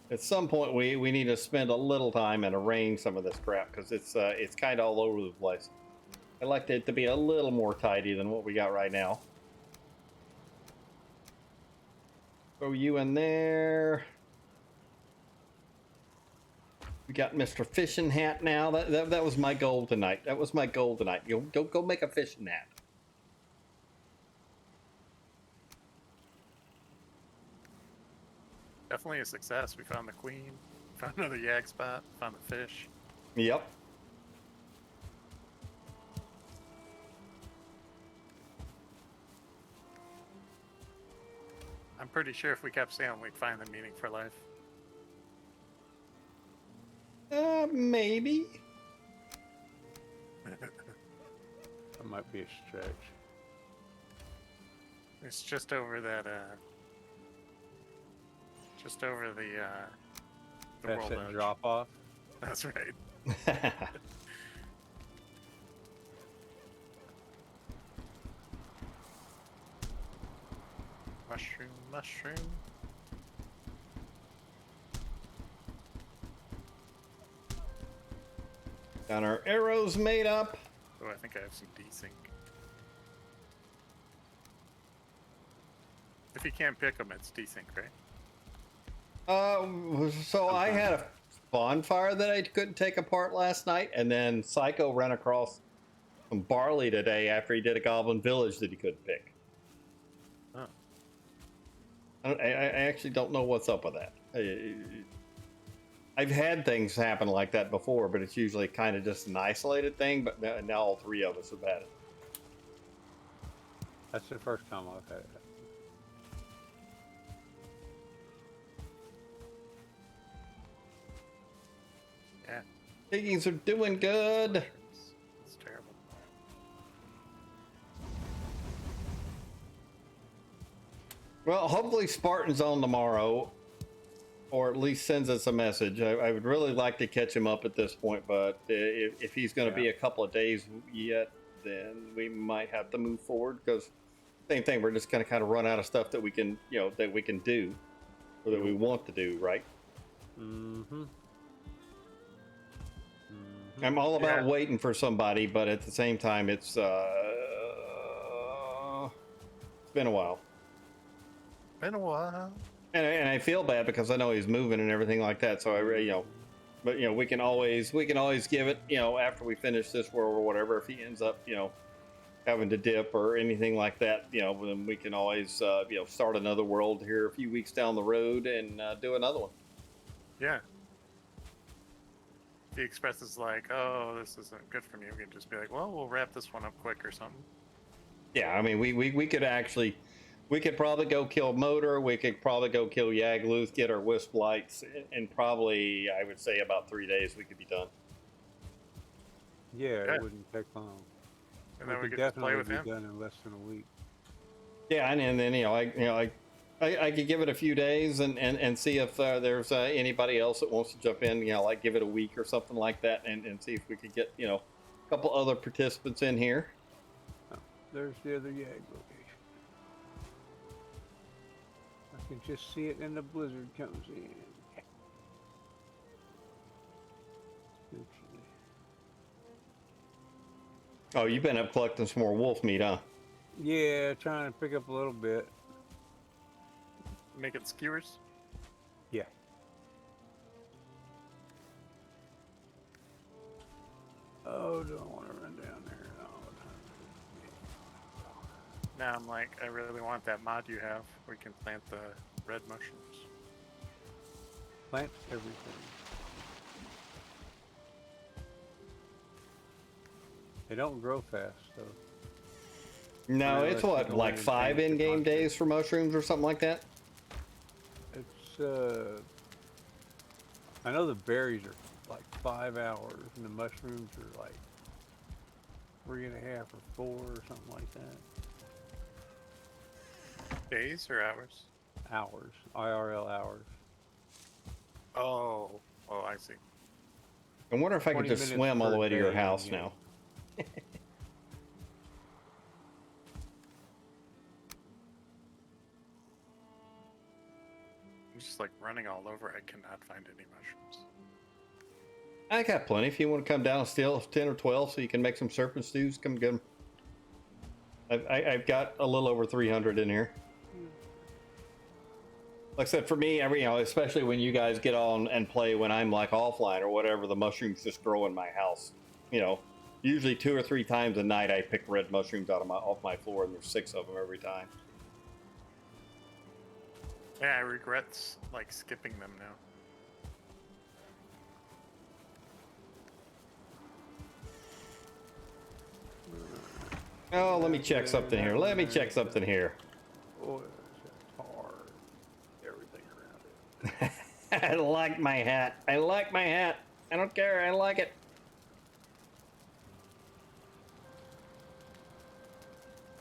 At some point we need to spend a little time and arrange some of this crap because it's kind of all over the place. I'd like it to be a little more tidy than what we got right now. Throw you in there. We got Mr. Fishing Hat now. That was my goal tonight. That was my goal tonight. Go make a fishing hat. Definitely a success. We found the queen, found another yak spot, found the fish. Yep. I'm pretty sure if we kept sailing, we'd find the meaning for life. Maybe. That might be a stretch. It's just over that, just over the That's world that edge. drop off. That's right. Mushroom, mushroom. Got our arrows made up. Oh, I think I have some desync. If you can't pick them, it's desync, right? So I had a bonfire that I couldn't take apart last night, and then Psycho ran across some barley today after he did a goblin village that he couldn't pick. Oh. I actually don't know what's up with that. I've had things happen like that before, but it's usually kind of just an isolated thing, but now all 3 of us have had it. That's the first time I've had it. Yeah. Piggies are doing good. It's terrible. Well, hopefully Spartan's on tomorrow, or at least sends us a message. I would really like to catch him up at this point, but if he's going to be a couple of days yet, then we might have to move forward, because same thing, we're just going to kind of run out of stuff that we can, that we can do, or that we want to do, right? Mm-hmm. I'm all about waiting for somebody, but at the same time, it's been a while. Been a while. And I feel bad because I know he's moving and everything like that. So but we can always give it, after we finish this world or whatever. If he ends up, having to dip or anything like that, then we can always, start another world here a few weeks down the road and do another one. Yeah. If he expresses like, "Oh, this isn't good for me," we can just be like, "Well, we'll wrap this one up quick or something." Yeah, I mean, we could actually. We could probably go kill Motor. We could probably go kill Yagluth, get our Wisp lights, and probably, I would say, about 3 days we could be done. Yeah, it wouldn't take long. And then we could just definitely play with be him. done in less than a week. Yeah, and then I could give it a few days and see if there's anybody else that wants to jump in. Like give it a week or something like that, and see if we could get a couple other participants in here. Oh, there's the other Yag location. I can just see it in the blizzard comes in. Oh, you've been up collecting some more wolf meat, huh? Yeah, trying to pick up a little bit. Making skewers. Yeah. Oh, don't want to run down there all the time. Now I'm like, I really want that mod you have where you can plant the red mushrooms. Plant everything. They don't grow fast, though. No, Unless it's you what, go like in and 5 change the in-game content. days for mushrooms or something like that? It's, I know the berries are like 5 hours, and the mushrooms are like 3.5 or 4 or something like that. Days or hours? Hours. IRL hours. Oh, I see. I wonder if I could 20 just minutes swim all the per way to your day house in-game. now. I'm just like running all over. I cannot find any mushrooms. I got plenty. If you want to come down and steal 10 or 12 so you can make some serpent stews, come get them. I've got a little over 300 in here. Like I said, for me, especially when you guys get on and play when I'm like offline or whatever, the mushrooms just grow in my house. Usually 2 or 3 times a night I pick red mushrooms off my floor, and there's 6 of them every time. Yeah, I regret like skipping them now. Oh, let me check something here. Let me check something here. Oh, it's hard. Everything around it. I like my hat. I like my hat. I don't care. I like it.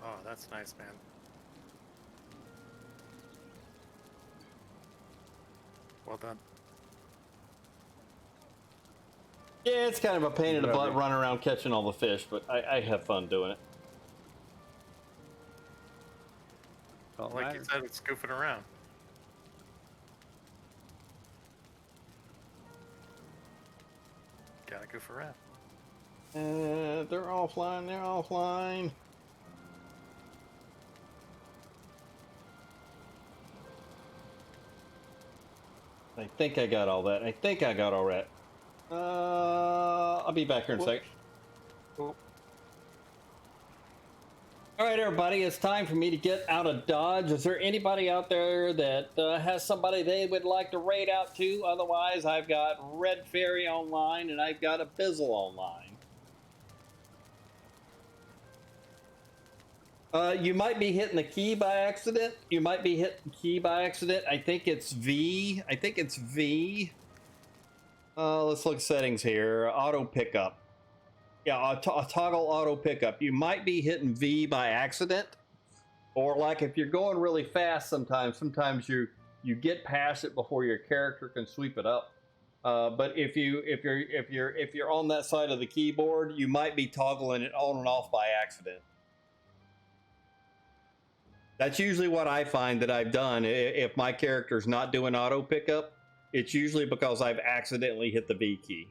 Oh, that's nice, man. Well done. Yeah, it's kind of a pain in the butt running around catching all the fish, but I have fun doing it. Don't Like matter. you said, it's goofing around. Gotta goof around. They're offline. They're offline. I think I got all that. I think I got all that. I'll be back here in a second. Cool. All right, everybody, it's time for me to get out of Dodge. Is there anybody out there that has somebody they would like to raid out to? Otherwise, I've got Red Fairy online and I've got a Bizzle online. You might be hitting the key by accident. I think it's V. Let's look at settings here. Auto pickup. Yeah, toggle auto pickup. You might be hitting V by accident, or like if you're going really fast, sometimes you get past it before your character can sweep it up. But if you're on that side of the keyboard, you might be toggling it on and off by accident. That's usually what I find that I've done. If my character's not doing auto pickup, it's usually because I've accidentally hit the V key.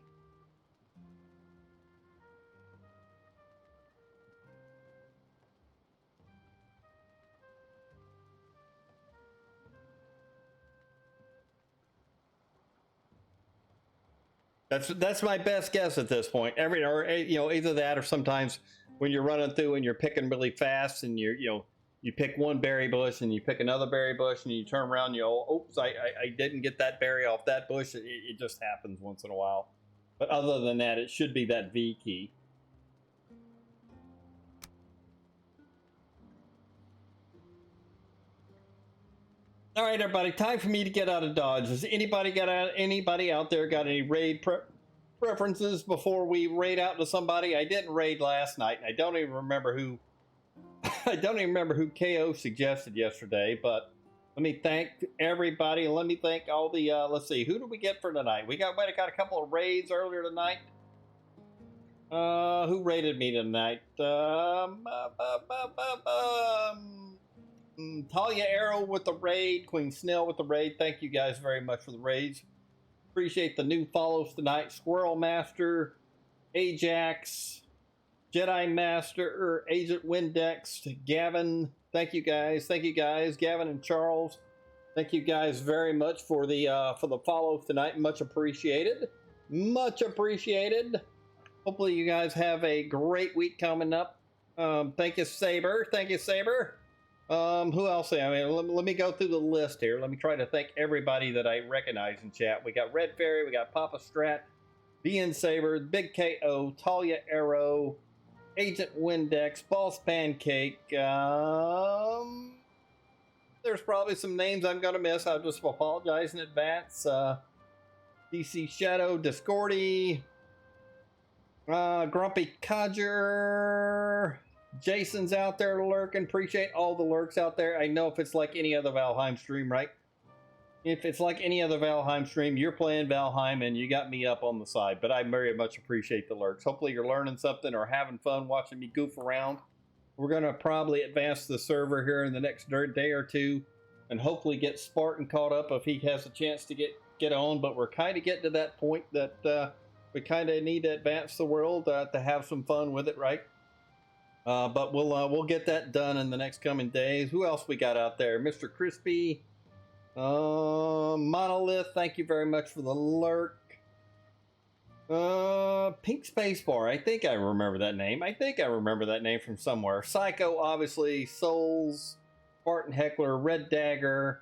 That's my best guess at this point. Either that or sometimes when you're running through and you're picking really fast and you pick one berry bush and you pick another berry bush and you turn around and oops, I didn't get that berry off that bush. It just happens once in a while. But other than that, it should be that V key. All right, everybody, time for me to get out of Dodge. Has anybody out there got any raid preferences before we raid out to somebody? I didn't raid last night. I don't even remember who KO suggested yesterday, but let me thank everybody. Let me thank all the let's see, who do we get for tonight? We got a couple of raids earlier tonight. Who raided me tonight? Talia Arrow with the raid, Queen Snell with the raid. Thank you guys very much for the raids. Appreciate the new follows tonight. Squirrel Master, Ajax, Jedi Master, Agent Windex, Gavin. Thank you guys. Gavin and Charles. Thank you guys very much for the follows tonight. Much appreciated. Hopefully you guys have a great week coming up. Thank you, Saber. Who else? Let me go through the list here. Let me try to thank everybody that I recognize in chat. We got Red Fairy, we got Papa Strat, BN Saber, Big KO, Talia Arrow, Agent Windex, Boss Pancake. There's probably some names I'm gonna miss. I'll just apologize in advance. DC Shadow, Discordy, Grumpy Codger. Jason's out there lurking. Appreciate all the lurks out there. I know if it's like any other Valheim stream, right? If it's like any other Valheim stream, you're playing Valheim and you got me up on the side. But I very much appreciate the lurks. Hopefully you're learning something or having fun watching me goof around. We're going to probably advance the server here in the next day or two and hopefully get Spartan caught up if he has a chance to get on. But we're kind of getting to that point that we kind of need to advance the world to have some fun with it, right? But we'll get that done in the next coming days. Who else we got out there? Mr. Crispy, Monolith. Thank you very much for the lurk. Pink Spacebar. I think I remember that name. From somewhere. Psycho, obviously. Souls, Spartan Heckler, Red Dagger,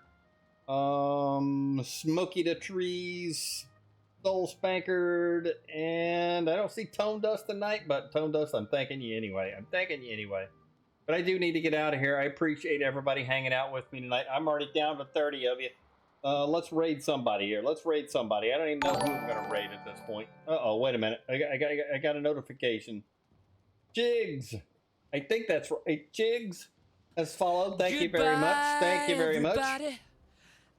Smoky the Trees, Soul Spankard, and I don't see Tone Dust tonight, but Tone Dust, I'm thanking you anyway. But I do need to get out of here. I appreciate everybody hanging out with me tonight. I'm already down to 30 of you. Let's raid somebody here. I don't even know who I'm going to raid at this point. Uh-oh, wait a minute. I got a notification. Jigs. I think that's right. Jigs has followed. Thank you very much. Everybody.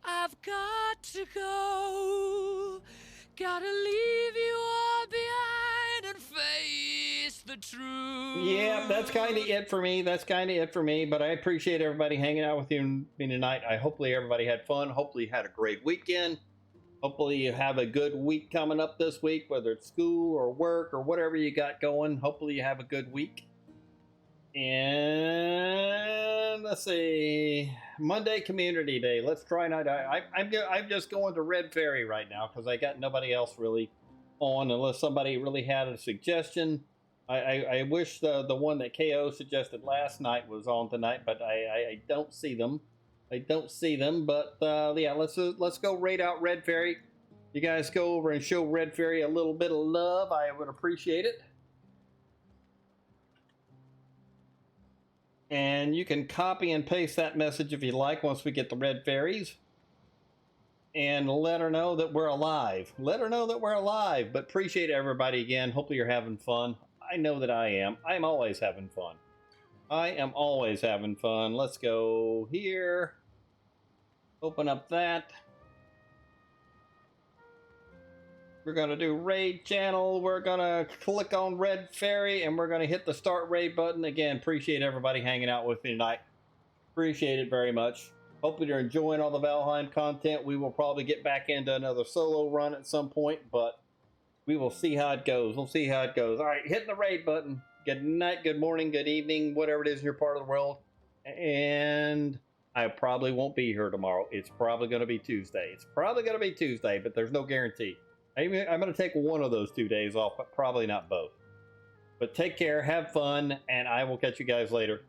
I've got to go. Gotta leave you all behind and face the truth. Yeah, that's kind of it for me. But I appreciate everybody hanging out with me tonight. Hopefully everybody had fun. Hopefully you had a great weekend. Hopefully you have a good week coming up this week, whether it's school or work or whatever you got going. Hopefully you have a good week. And let's see, Monday Community Day. Let's try not. I'm just going to Red Fairy right now because I got nobody else really on, unless somebody really had a suggestion. I wish the one that KO suggested last night was on tonight, but I don't see them. But yeah, let's go raid out Red Fairy. You guys go over and show Red Fairy a little bit of love. I would appreciate it. And you can copy and paste that message if you like once we get the Red Fairies. And let her know that we're alive. But appreciate everybody again. Hopefully you're having fun. I know that I am. I'm always having fun. Let's go here. Open up that. We're going to do raid channel. We're going to click on Red Fairy and we're going to hit the start raid button. Again, appreciate everybody hanging out with me tonight. Appreciate it very much. Hope you're enjoying all the Valheim content. We will probably get back into another solo run at some point, but we will see how it goes. We'll see how it goes. All right, hitting the raid button. Good night, good morning, good evening, whatever it is in your part of the world. And I probably won't be here tomorrow. It's probably going to be Tuesday. It's probably going to be Tuesday, but there's no guarantee. I'm going to take one of those 2 days off, but probably not both. But take care, have fun, and I will catch you guys later.